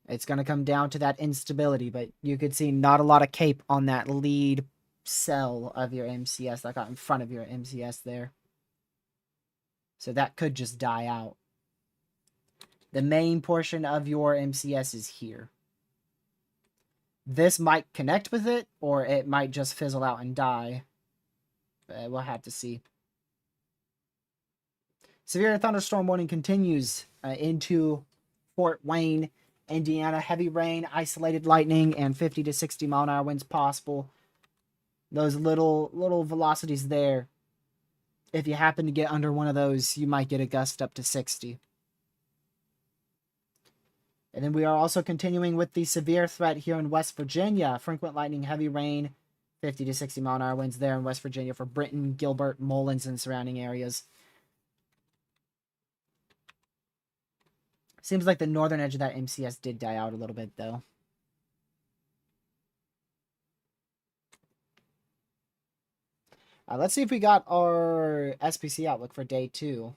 It's going to come down to that instability, but you could see not a lot of cape on that lead cell of your MCS that got in front of your MCS there. So that could just die out. The main portion of your MCS is here. This might connect with it, or it might just fizzle out and die. We'll have to see. Severe thunderstorm warning continues into Fort Wayne, Indiana. Heavy rain, isolated lightning, and 50 to 60 mile an hour winds possible. Those little velocities there. If you happen to get under one of those, you might get a gust up to 60. And then we are also continuing with the severe threat here in West Virginia. Frequent lightning, heavy rain, 50 to 60 mile an hour winds there in West Virginia for Britton, Gilbert, Mullins, and surrounding areas. Seems like the northern edge of that MCS did die out a little bit, though. Let's see if we got our SPC outlook for day 2.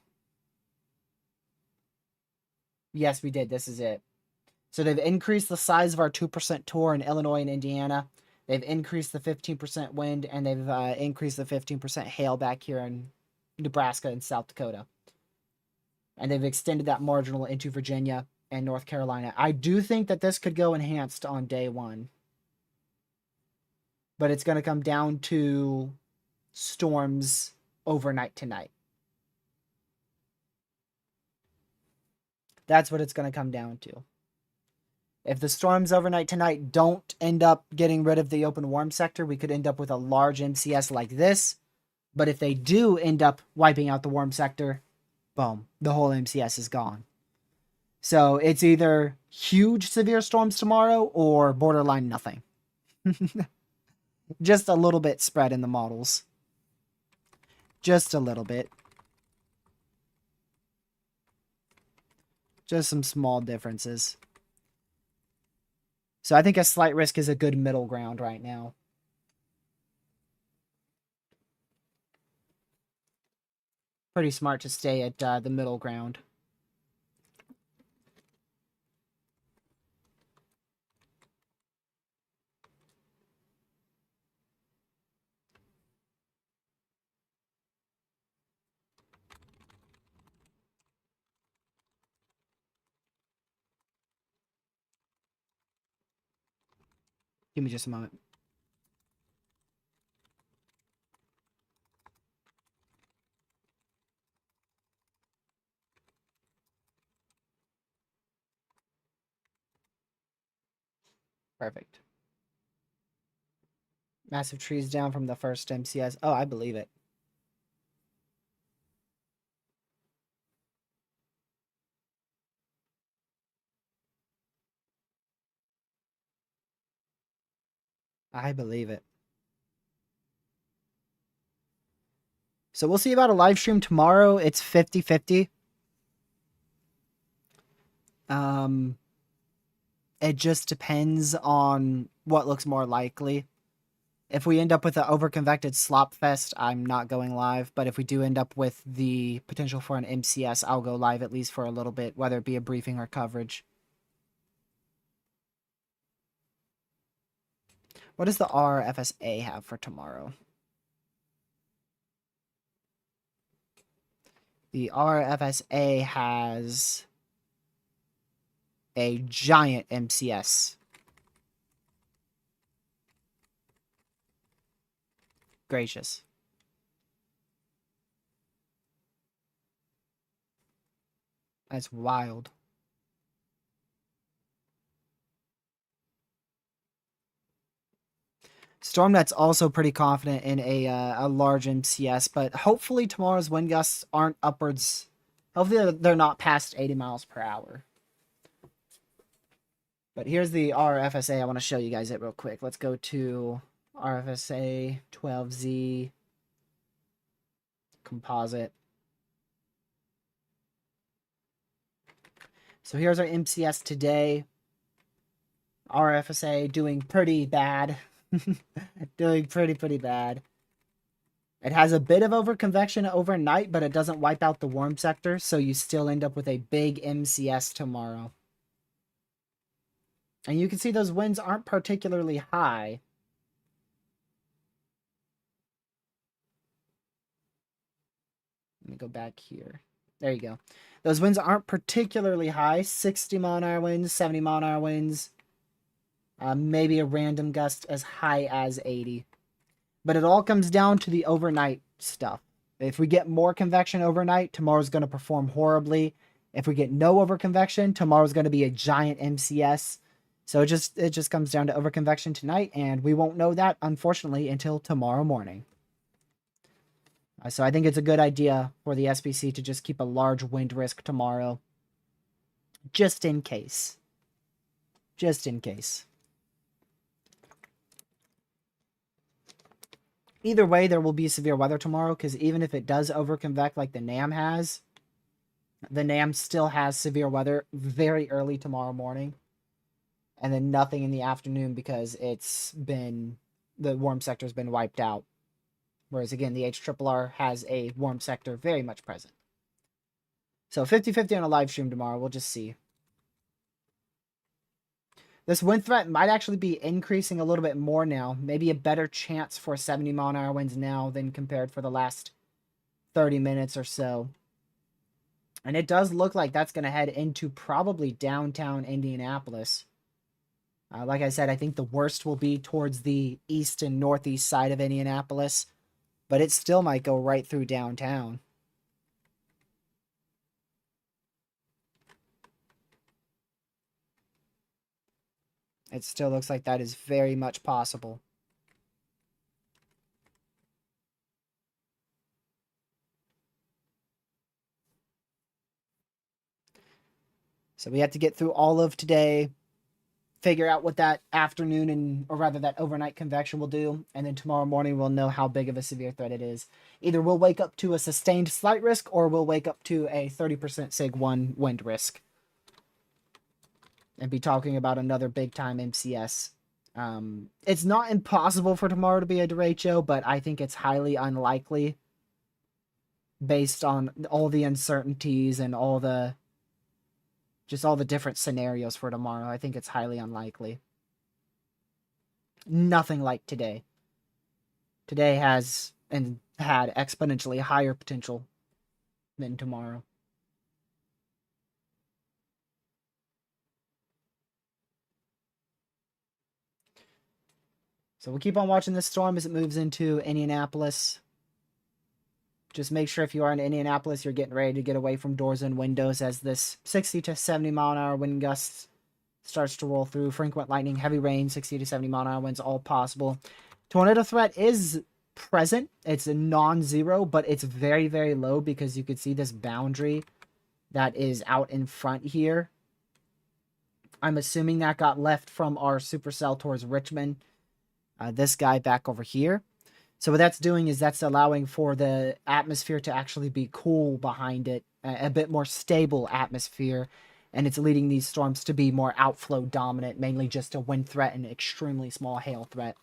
Yes, we did. This is it. So they've increased the size of our 2% tour in Illinois and Indiana. They've increased the 15% wind, and they've increased the 15% hail back here in Nebraska and South Dakota. And they've extended that marginal into Virginia and North Carolina. I do think that this could go enhanced on day 1. But it's going to come down to storms overnight tonight. That's what it's going to come down to. If the storms overnight tonight don't end up getting rid of the open warm sector, we could end up with a large MCS like this. But if they do end up wiping out the warm sector, boom, the whole MCS is gone. So it's either huge severe storms tomorrow or borderline nothing. Just a little bit spread in the models. Just a little bit. Just some small differences. So I think a slight risk is a good middle ground right now. Pretty smart to stay at the middle ground. Give me just a moment. Perfect. Massive trees down from the first MCS. Oh, I believe it. I believe it. So we'll see about a live stream tomorrow. It's 50-50. It just depends on what looks more likely. If we end up with an overconvected slop fest, I'm not going live. But if we do end up with the potential for an MCS, I'll go live at least for a little bit, whether it be a briefing or coverage. What does the RFSA have for tomorrow? The RFSA has a giant MCS. Gracious. That's wild. Stormnet's also pretty confident in a large MCS, but hopefully tomorrow's wind gusts aren't upwards. Hopefully they're not past 80 miles per hour. But here's the RFSA. I want to show you guys it real quick. Let's go to RFSA 12Z composite. So here's our MCS today. RFSA doing pretty bad. Doing pretty bad. It has a bit of overconvection overnight, but it doesn't wipe out the warm sector, so you still end up with a big MCS tomorrow. And you can see those winds aren't particularly high. Let me go back here. There you go. Those winds aren't particularly high. 60 mile an hour winds, 70 mile an hour winds. Maybe a random gust as high as 80. But it all comes down to the overnight stuff. If we get more convection overnight, tomorrow's going to perform horribly. If we get no overconvection, tomorrow's going to be a giant MCS. So it just comes down to overconvection tonight, and we won't know that, unfortunately, until tomorrow morning. So I think it's a good idea for the SPC to just keep a large wind risk tomorrow, just in case. Just in case. Either way, there will be severe weather tomorrow, because even if it does overconvect like the NAM has, the NAM still has severe weather very early tomorrow morning. And then nothing in the afternoon because the warm sector's been wiped out. Whereas again, the HRRR has a warm sector very much present. So 50-50 on a live stream tomorrow. We'll just see. This wind threat might actually be increasing a little bit more now. Maybe a better chance for 70-mile-an-hour winds now than compared for the last 30 minutes or so. And it does look like that's going to head into probably downtown Indianapolis. Like I said, I think the worst will be towards the east and northeast side of Indianapolis. But it still might go right through downtown. It still looks like that is very much possible. So we have to get through all of today, figure out what that afternoon or rather that overnight convection will do, and then tomorrow morning we'll know how big of a severe threat it is. Either we'll wake up to a sustained slight risk, or we'll wake up to a 30% SIG-1 wind risk. And be talking about another big-time MCS. It's not impossible for tomorrow to be a derecho, but I think it's highly unlikely based on all the uncertainties and all the different scenarios for tomorrow. I think it's highly unlikely. Nothing like today. Today has and had exponentially higher potential than tomorrow. So we'll keep on watching this storm as it moves into Indianapolis. Just make sure if you are in Indianapolis, you're getting ready to get away from doors and windows as this 60 to 70 mile an hour wind gusts starts to roll through. Frequent lightning, heavy rain, 60 to 70 mile an hour winds, all possible. Tornado threat is present. It's a non-zero, but it's very, very low because you could see this boundary that is out in front here. I'm assuming that got left from our supercell towards Richmond. This guy back over here. So what that's doing is that's allowing for the atmosphere to actually be cool behind it, a bit more stable atmosphere, and it's leading these storms to be more outflow dominant, mainly just a wind threat and extremely small hail threat.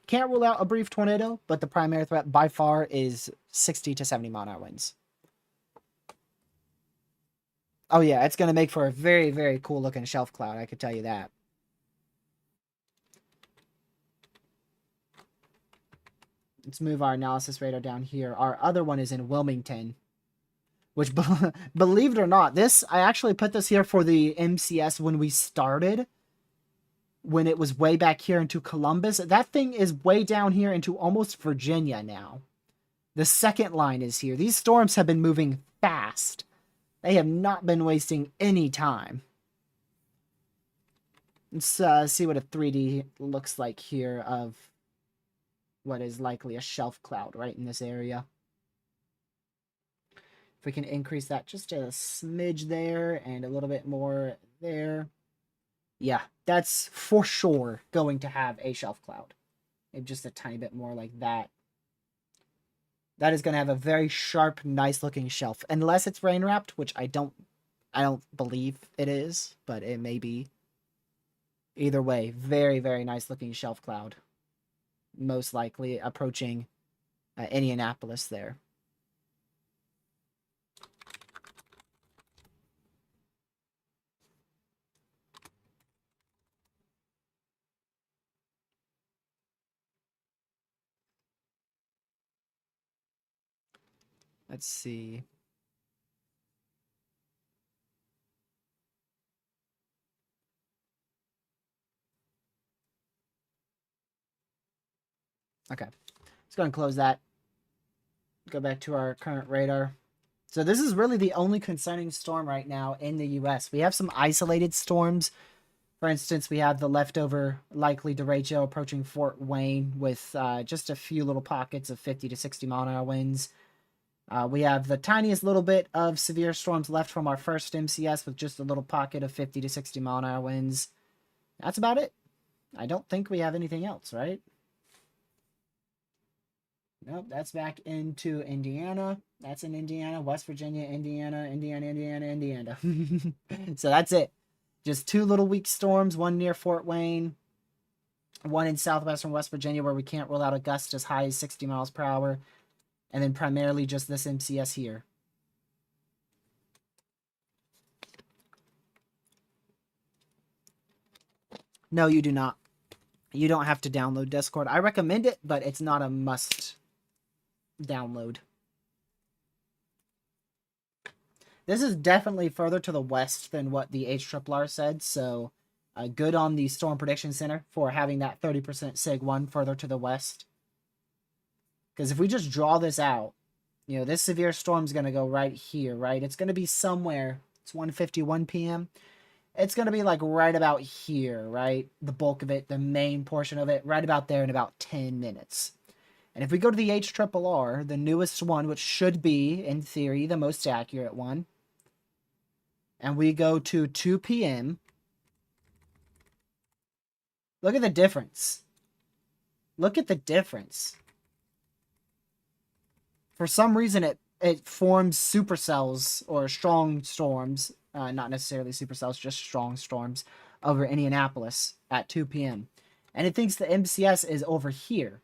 Can't rule out a brief tornado, but the primary threat by far is 60 to 70 mile an hour winds. Oh yeah, it's going to make for a very, very cool looking shelf cloud, I could tell you that. Let's move our analysis radar down here. Our other one is in Wilmington, which, believe it or not, I actually put this here for the MCS when we started, when it was way back here into Columbus. That thing is way down here into almost Virginia now. The second line is here. These storms have been moving fast. They have not been wasting any time. Let's see what a 3D looks like here of what is likely a shelf cloud right in this area. If we can increase that just a smidge there and a little bit more there. Yeah, that's for sure going to have a shelf cloud. Maybe just a tiny bit more like that. That is going to have a very sharp, nice looking shelf. Unless it's rain wrapped, which I don't believe it is, but it may be. Either way, very, very nice looking shelf cloud. Most likely approaching Indianapolis there. Let's see. Okay. Let's go and close that. Go back to our current radar. So this is really the only concerning storm right now in the U.S. We have some isolated storms. For instance, we have the leftover likely derecho approaching Fort Wayne with just a few little pockets of 50 to 60 mile an hour winds. We have the tiniest little bit of severe storms left from our first MCS with just a little pocket of 50 to 60 mile an hour winds. That's about it. I don't think we have anything else, right? Nope, that's back into Indiana. That's in Indiana, West Virginia, Indiana, Indiana. So that's it. Just two little weak storms, one near Fort Wayne, one in southwestern West Virginia where we can't rule out a gust as high as 60 miles per hour, and then primarily just this MCS here. No, you do not. You don't have to download Discord. I recommend it, but it's not a must download. This is definitely further to the west than what the HRRR said, so good on the Storm Prediction Center for having that 30% SIG-1 further to the west. Because if we just draw this out, you know, this severe storm is going to go right here, right? It's going to be somewhere, it's 1:51 p.m. It's going to be like right about here, right? The bulk of it, the main portion of it, right about there in about 10 minutes. And if we go to the HRRR, the newest one, which should be, in theory, the most accurate one, and we go to 2 p.m., look at the difference. Look at the difference. For some reason, it forms supercells or strong storms, not necessarily supercells, just strong storms, over Indianapolis at 2 p.m. And it thinks the MCS is over here.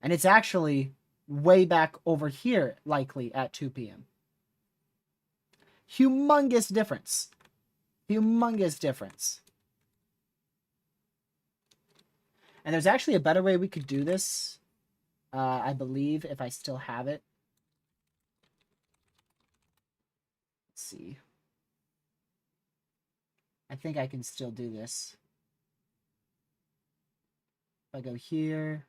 And it's actually way back over here, likely, at 2 p.m. Humongous difference. Humongous difference. And there's actually a better way we could do this. I believe, if I still have it. Let's see. I think I can still do this. If I go here.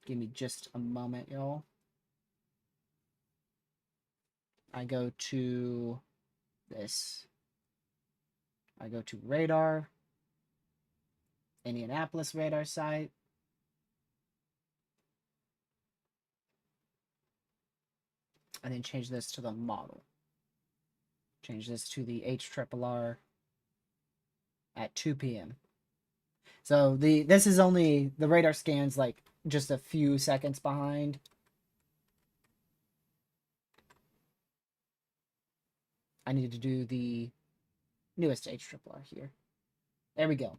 Give me just a moment, y'all. I go to this. I go to radar. Indianapolis radar site. And then change this to the model. Change this to the HRRR at 2 p.m. So this is only, the radar scan's like just a few seconds behind. I need to do the newest HRRR here. There we go.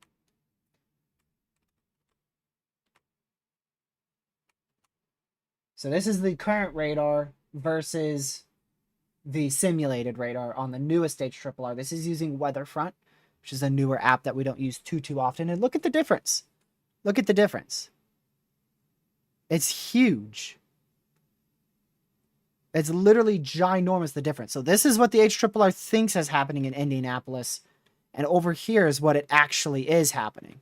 So this is the current radar versus the simulated radar on the newest HRRR. This is using Weatherfront, which is a newer app that we don't use too often. And look at the difference. Look at the difference. It's huge. It's literally ginormous, the difference. So this is what the HRRR thinks is happening in Indianapolis. And over here is what it actually is happening.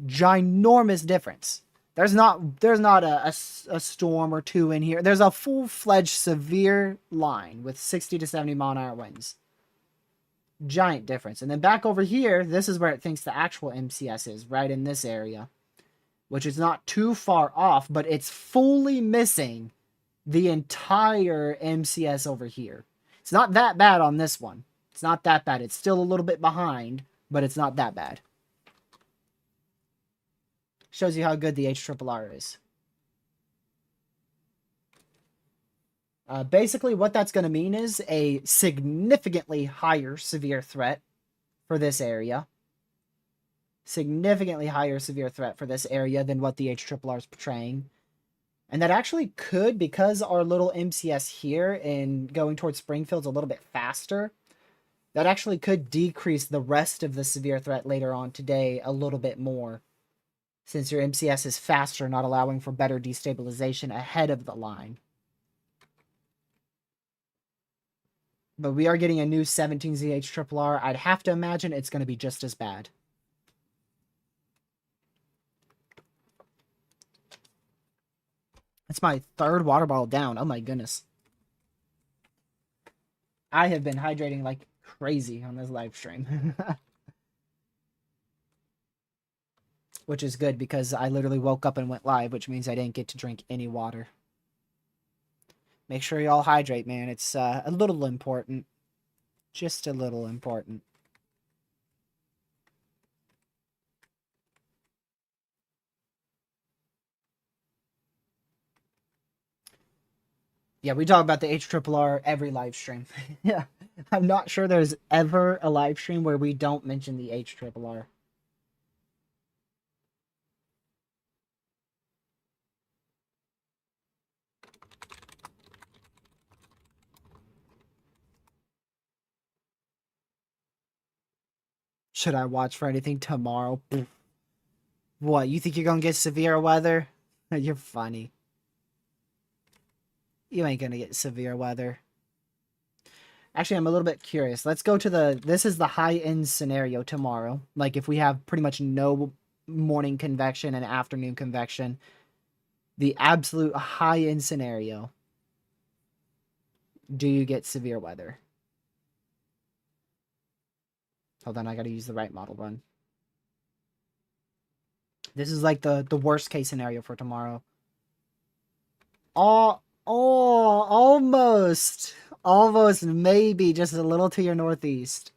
Ginormous difference. There's not a storm or two in here. There's a full-fledged severe line with 60 to 70 mile an hour winds. Giant difference. And then back over here, this is where it thinks the actual MCS is, right in this area. Which is not too far off, but it's fully missing the entire MCS over here. It's not that bad on this one. It's not that bad. It's still a little bit behind, but it's not that bad. Shows you how good the HRRR is. Basically, what that's going to mean is a significantly higher severe threat for this area. Significantly higher severe threat for this area than what the HRRR is portraying. And that actually could, because our little MCS here and going towards Springfield's a little bit faster, that actually could decrease the rest of the severe threat later on today a little bit more. Since your MCS is faster, not allowing for better destabilization ahead of the line. But we are getting a new 17ZH Triple R. I'd have to imagine it's going to be just as bad. That's my third water bottle down. Oh my goodness. I have been hydrating like crazy on this live stream. Which is good because I literally woke up and went live, which means I didn't get to drink any water. Make sure you all hydrate, man. It's a little important. Just a little important. Yeah, we talk about the HRRR every live stream. Yeah, I'm not sure there's ever a live stream where we don't mention the HRRR. Should I watch for anything tomorrow? What, you think you're gonna get severe weather? You're funny. You ain't gonna get severe weather. Actually, I'm a little bit curious. Let's go to this is the high-end scenario tomorrow. Like, if we have pretty much no morning convection and afternoon convection. The absolute high-end scenario. Do you get severe weather? Hold on, I gotta use the right model run. This is like the worst case scenario for tomorrow. Almost. Almost, maybe, just a little to your northeast.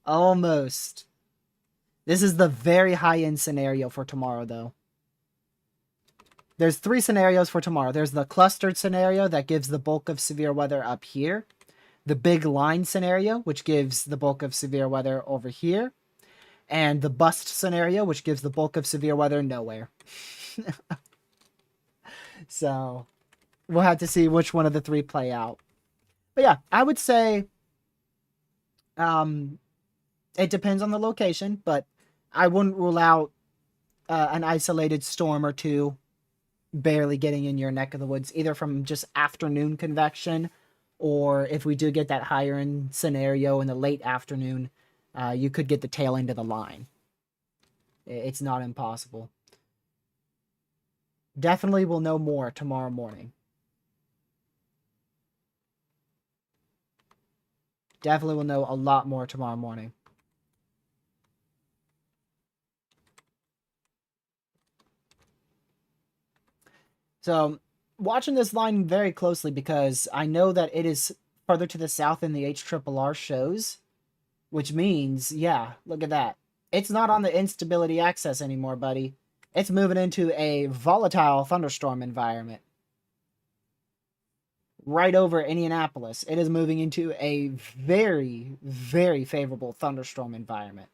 Almost. This is the very high-end scenario for tomorrow, though. There's 3 scenarios for tomorrow. There's the clustered scenario that gives the bulk of severe weather up here. The big line scenario, which gives the bulk of severe weather over here. And the bust scenario, which gives the bulk of severe weather nowhere. So, we'll have to see which one of the 3 play out. But yeah, I would say it depends on the location, but I wouldn't rule out an isolated storm or 2 barely getting in your neck of the woods, either from just afternoon convection, or if we do get that higher end scenario in the late afternoon, you could get the tail end of the line. It's not impossible. Definitely will know more tomorrow morning. Definitely will know a lot more tomorrow morning. So, watching this line very closely because I know that it is further to the south than the HRRR shows, which means, yeah, look at that. It's not on the instability axis anymore, buddy. It's moving into a volatile thunderstorm environment. Right over Indianapolis, it is moving into a very, very favorable thunderstorm environment.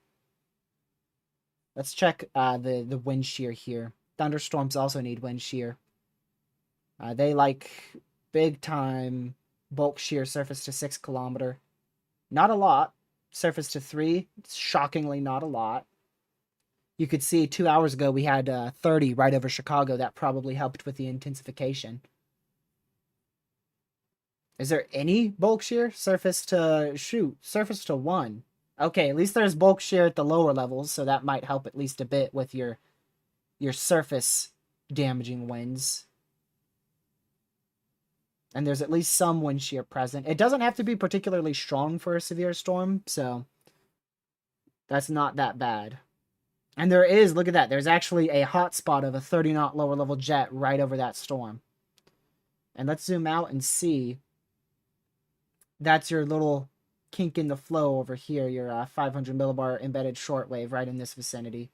Let's check the wind shear here. Thunderstorms also need wind shear. They like big time bulk shear surface to 6 kilometer. Not a lot. Surface to 3, shockingly not a lot. You could see 2 hours ago we had 30 right over Chicago. That probably helped with the intensification. Is there any bulk shear? Surface to 1. Okay, at least there's bulk shear at the lower levels, so that might help at least a bit with your surface damaging winds. And there's at least some wind shear present. It doesn't have to be particularly strong for a severe storm, so that's not that bad. And there is, look at that, there's actually a hot spot of a 30 knot lower level jet right over that storm. And let's zoom out and see. That's your little kink in the flow over here, your 500 millibar embedded shortwave right in this vicinity.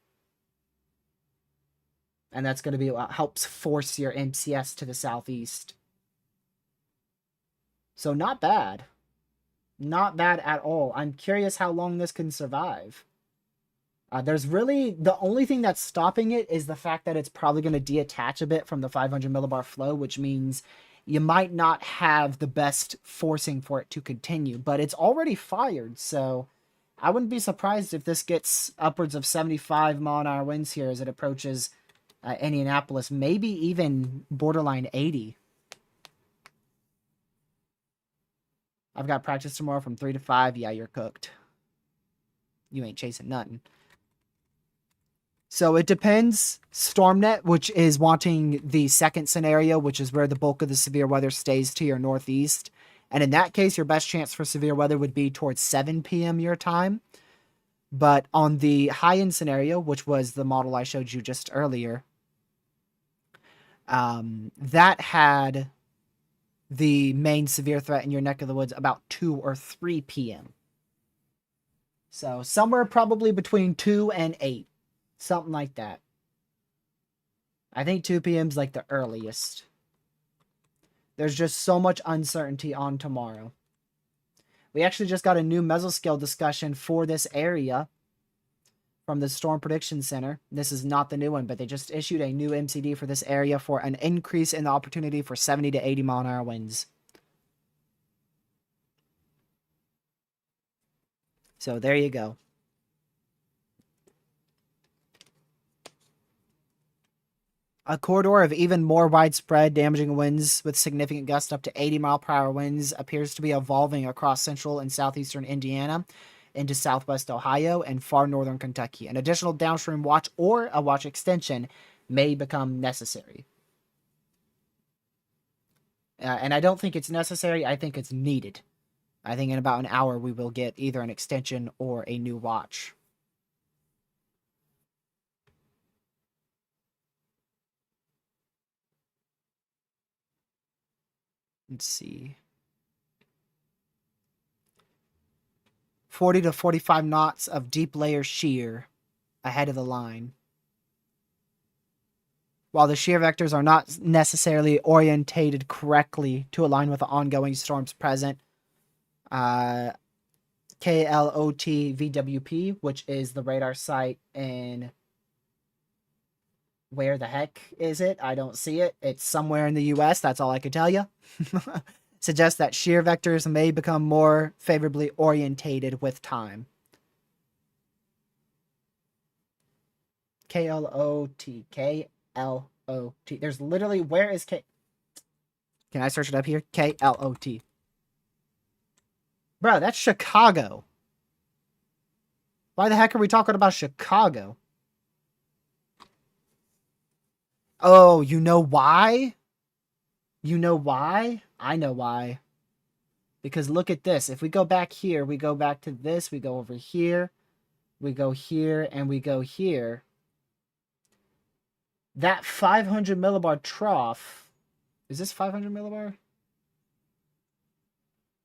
And that's going to be what helps force your MCS to the southeast. So not bad. Not bad at all. I'm curious how long this can survive. There's really, the only thing that's stopping it is the fact that it's probably going to detach a bit from the 500 millibar flow, which means you might not have the best forcing for it to continue, but it's already fired, so I wouldn't be surprised if this gets upwards of 75 mile-an-hour winds here as it approaches Indianapolis, maybe even borderline 80. I've got practice tomorrow from 3 to 5. Yeah, you're cooked. You ain't chasing nothing. So it depends. StormNet, which is wanting the second scenario, which is where the bulk of the severe weather stays to your northeast. And in that case, your best chance for severe weather would be towards 7 p.m. your time. But on the high-end scenario, which was the model I showed you just earlier, that had the main severe threat in your neck of the woods about 2 or 3 p.m. So somewhere probably between 2 and 8. Something like that. I think 2 p.m. is like the earliest. There's just so much uncertainty on tomorrow. We actually just got a new mesoscale discussion for this area from the Storm Prediction Center. This is not the new one, but they just issued a new MCD for this area for an increase in the opportunity for 70 to 80 mile an hour winds. So there you go. A corridor of even more widespread damaging winds with significant gusts up to 80-mile-per-hour winds appears to be evolving across central and southeastern Indiana into southwest Ohio and far northern Kentucky. An additional downstream watch or a watch extension may become necessary. And I don't think it's necessary. I think it's needed. I think in about an hour we will get either an extension or a new watch. Let's see. 40 to 45 knots of deep layer shear ahead of the line. While the shear vectors are not necessarily orientated correctly to align with the ongoing storms present, KLOT VWP, which is the radar site in... Where the heck is it? I don't see it. It's somewhere in the US. That's all I can tell you. Suggests that shear vectors may become more favorably orientated with time. KLOT. KLOT. There's literally... Where is K... Can I search it up here? KLOT. Bro, that's Chicago. Why the heck are we talking about Chicago? Oh, you know why? You know why? I know why. Because look at this. If we go back here, we go back to this, we go over here, we go here, and we go here. That 500 millibar trough... Is this 500 millibar?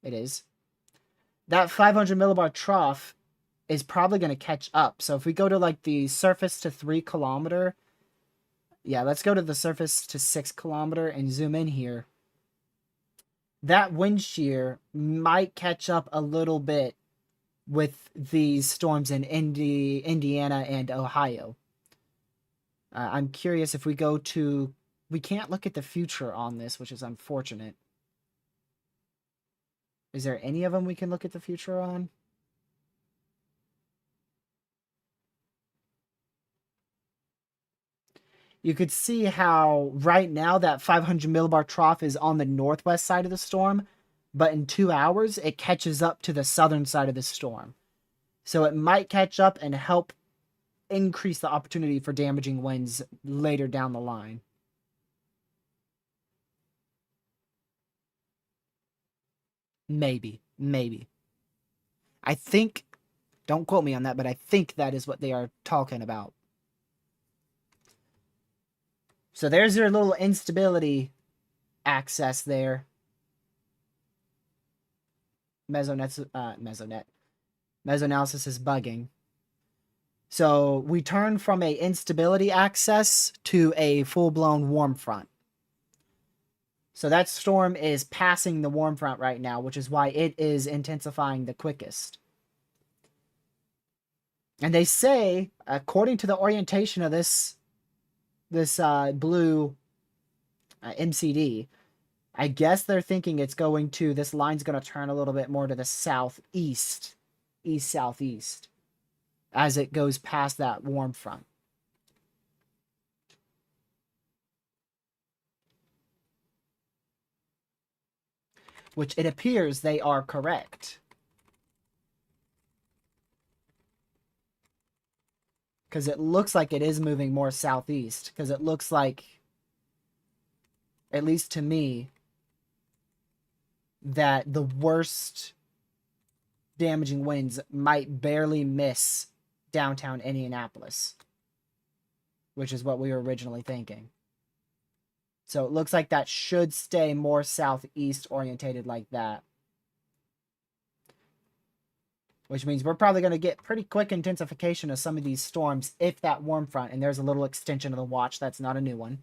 It is. That 500 millibar trough is probably going to catch up. So if we go to like the surface to 3 kilometer... Yeah, let's go to the surface to 6 kilometer and zoom in here. That wind shear might catch up a little bit with these storms in Indiana and Ohio. I'm curious if we go to... We can't look at the future on this, which is unfortunate. Is there any of them we can look at the future on? You could see how right now that 500 millibar trough is on the northwest side of the storm, but in 2 hours, it catches up to the southern side of the storm. So it might catch up and help increase the opportunity for damaging winds later down the line. Maybe. I think, don't quote me on that, but I think that is what they are talking about. So there's your little instability access there. Mesoanalysis is bugging. So we turn from a instability access to a full-blown warm front. So that storm is passing the warm front right now, which is why it is intensifying the quickest. And they say, according to the orientation of this blue MCD, I guess they're thinking it's going to... This line's going to turn a little bit more to the southeast. East-southeast. As it goes past that warm front. which it appears they are correct. Because it looks like it is moving more southeast. Because it looks like, at least to me, that the worst damaging winds might barely miss downtown Indianapolis, which is what we were originally thinking. So it looks like that should stay more southeast orientated like that. Which means we're probably going to get pretty quick intensification of some of these storms if that warm front, and there's a little extension of the watch, that's not a new one,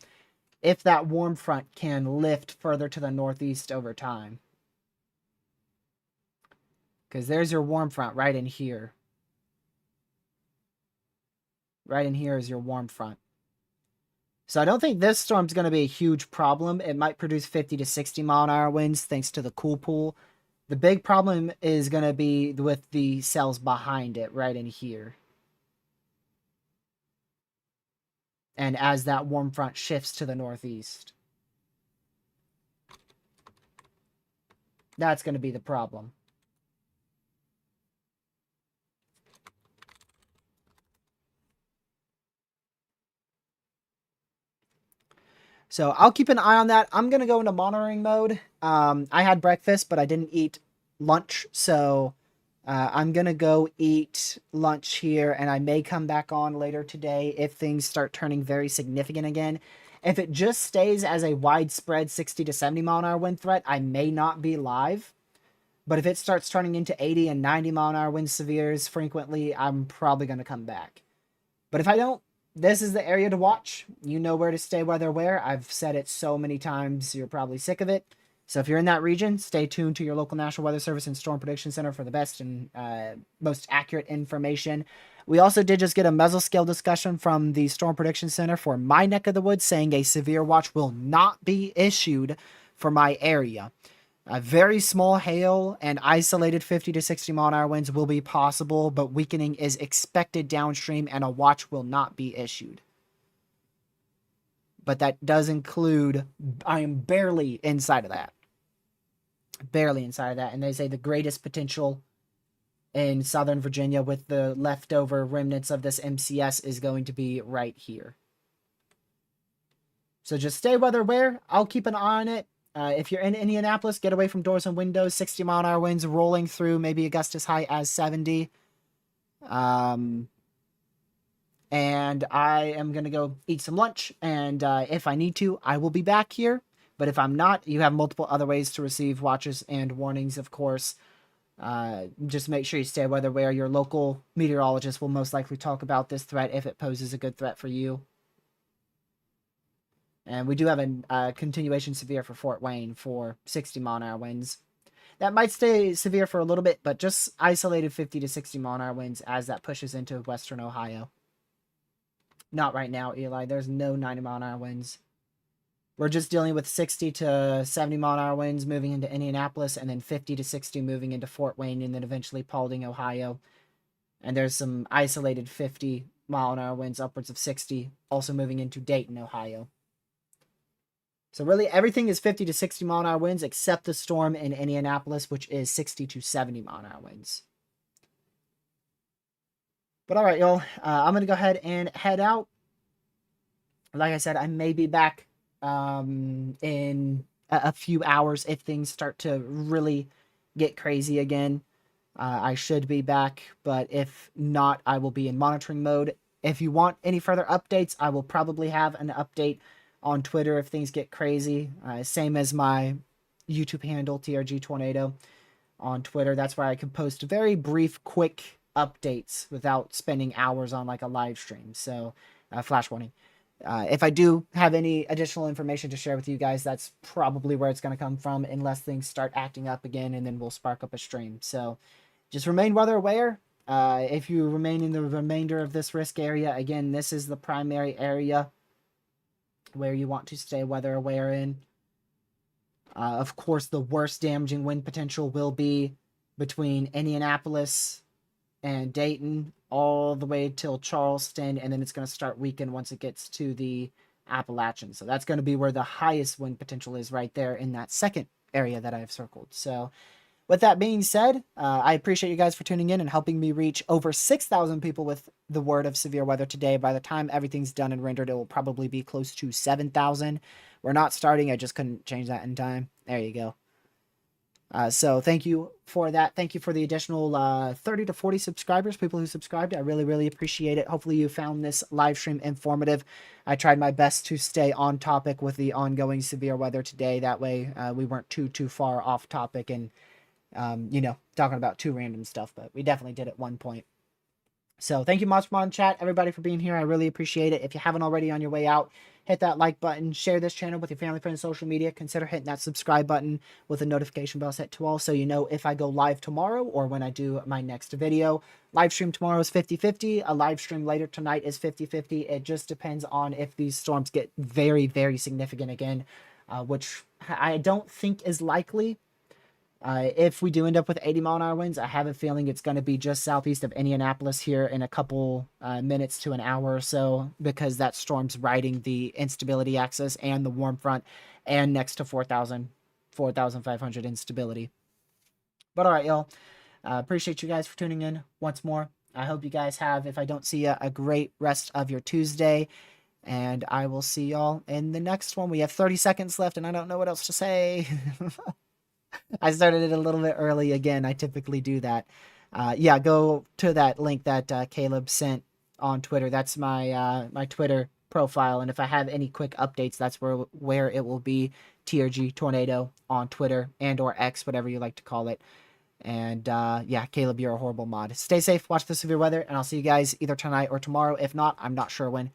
if that warm front can lift further to the northeast over time. Because there's your warm front right in here. Right in here is your warm front. So I don't think this storm's going to be a huge problem. It might produce 50 to 60 mile an hour winds thanks to the cool pool. The big problem is going to be with the cells behind it right in here. And as that warm front shifts to the northeast. That's going to be the problem. So I'll keep an eye on that. I'm going to go into monitoring mode. I had breakfast, but I didn't eat lunch. So I'm going to go eat lunch here, and I may come back on later today if things start turning very significant again. If it just stays as a widespread 60 to 70 mile an hour wind threat, I may not be live. But if it starts turning into 80 and 90 mile an hour wind severes frequently, I'm probably going to come back. But if I don't, this is the area to watch. You know where to stay, weather where. I've said it so many times, you're probably sick of it. So if you're in that region, stay tuned to your local National Weather Service and Storm Prediction Center for the best and most accurate information. We also did just get a mesoscale discussion from the Storm Prediction Center for my neck of the woods saying a severe watch will not be issued for my area. A very small hail and isolated 50 to 60 mile an hour winds will be possible, but weakening is expected downstream and a watch will not be issued. But that does include, I am barely inside of that. Barely inside of that. And they say the greatest potential in Southern Virginia with the leftover remnants of this MCS is going to be right here. So just stay weather aware. I'll keep an eye on it. If you're in Indianapolis, get away from doors and windows. 60 mile an hour winds rolling through, maybe a gust as high as 70. And I am going to go eat some lunch. And if I need to, I will be back here. But if I'm not, you have multiple other ways to receive watches and warnings, of course. Just make sure you stay weather aware. Your local meteorologist will most likely talk about this threat if it poses a good threat for you. And we do have a continuation severe for Fort Wayne for 60 mile an hour winds. That might stay severe for a little bit, but just isolated 50 to 60 mile an hour winds as that pushes into western Ohio. Not right now, Eli. There's no 90 mile an hour winds. We're just dealing with 60 to 70 mile an hour winds moving into Indianapolis, and then 50 to 60 moving into Fort Wayne, and then eventually Paulding, Ohio. And there's some isolated 50 mile an hour winds, upwards of 60, also moving into Dayton, Ohio. So really everything is 50 to 60 mile an hour winds except the storm in Indianapolis, which is 60 to 70 mile an hour winds. But all right, y'all, I'm going to go ahead and head out. Like I said, I may be back in a few hours if things start to really get crazy again. I should be back, but if not, I will be in monitoring mode. If you want any further updates, I will probably have an update on Twitter if things get crazy. Same as my YouTube handle, TRG Tornado, on Twitter. That's where I can post very brief, quick updates without spending hours on like a live stream. So, flash warning. If I do have any additional information to share with you guys, that's probably where it's going to come from, unless things start acting up again, and then we'll spark up a stream. So, just remain weather aware. If you remain in the remainder of this risk area, again, this is the primary area where you want to stay weather aware in. Of course, the worst damaging wind potential will be between Indianapolis and Dayton all the way till Charleston, and then it's going to start weakening once it gets to the Appalachians. So that's going to be where the highest wind potential is, right there in that second area that I have circled. So with that being said, I appreciate you guys for tuning in and helping me reach over 6,000 people with the word of severe weather today. By the time everything's done and rendered, it will probably be close to 7,000. We're not starting. I just couldn't change that in time. There you go. So thank you for that. Thank you for the additional 30 to 40 subscribers, people who subscribed. I really, really appreciate it. Hopefully you found this live stream informative. I tried my best to stay on topic with the ongoing severe weather today. That way we weren't too far off topic and, talking about too random stuff, but we definitely did at one point. So thank you much, Mon Chat, everybody, for being here. I really appreciate it. If you haven't already on your way out, hit that like button, share this channel with your family, friends, social media. Consider hitting that subscribe button with the notification bell set to all so you know if I go live tomorrow or when I do my next video. Live stream tomorrow is 50-50. A live stream later tonight is 50-50. It just depends on if these storms get very, very significant again, which I don't think is likely. If we do end up with 80-mile-an-hour winds, I have a feeling it's going to be just southeast of Indianapolis here in a couple minutes to an hour or so, because that storm's riding the instability axis and the warm front and next to 4,500 instability. But all right, y'all. Appreciate you guys for tuning in once more. I hope you guys have, if I don't see you, a great rest of your Tuesday. And I will see y'all in the next one. We have 30 seconds left, and I don't know what else to say. I started it a little bit early again. I typically do that. Yeah, go to that link that Caleb sent on Twitter. That's my my Twitter profile, and if I have any quick updates, that's where it will be. TRG Tornado on Twitter and/or X, whatever you like to call it. And yeah, Caleb, you're a horrible mod. Stay safe. Watch the severe weather, and I'll see you guys either tonight or tomorrow. If not, I'm not sure when.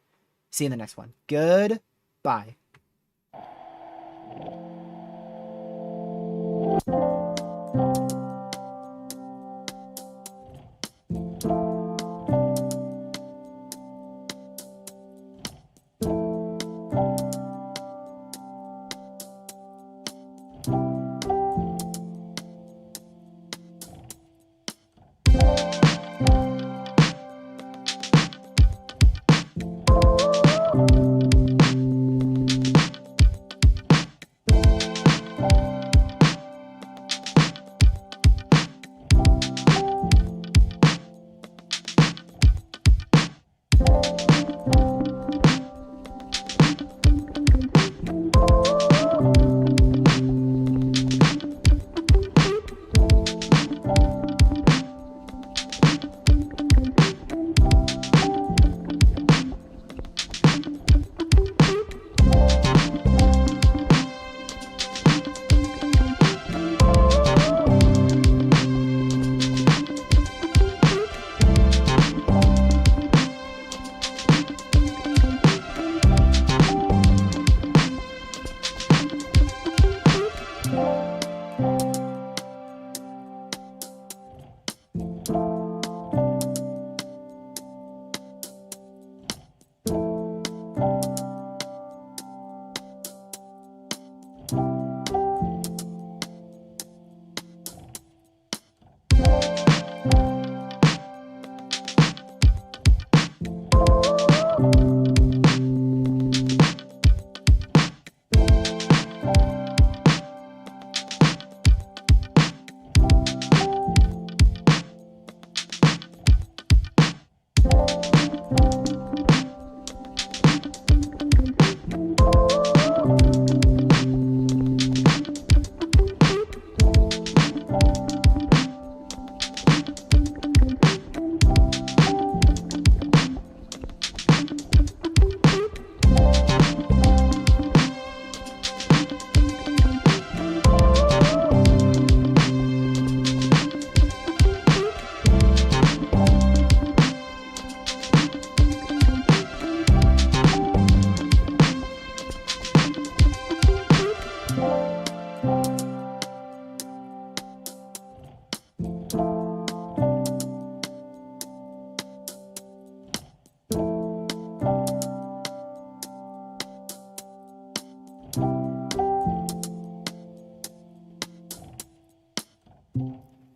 See you in the next one. Goodbye.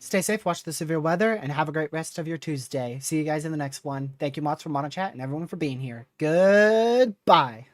Stay safe, watch the severe weather, and have a great rest of your Tuesday. See you guys in the next one. Thank you, Mods, for Mono Chat, and everyone for being here. Goodbye.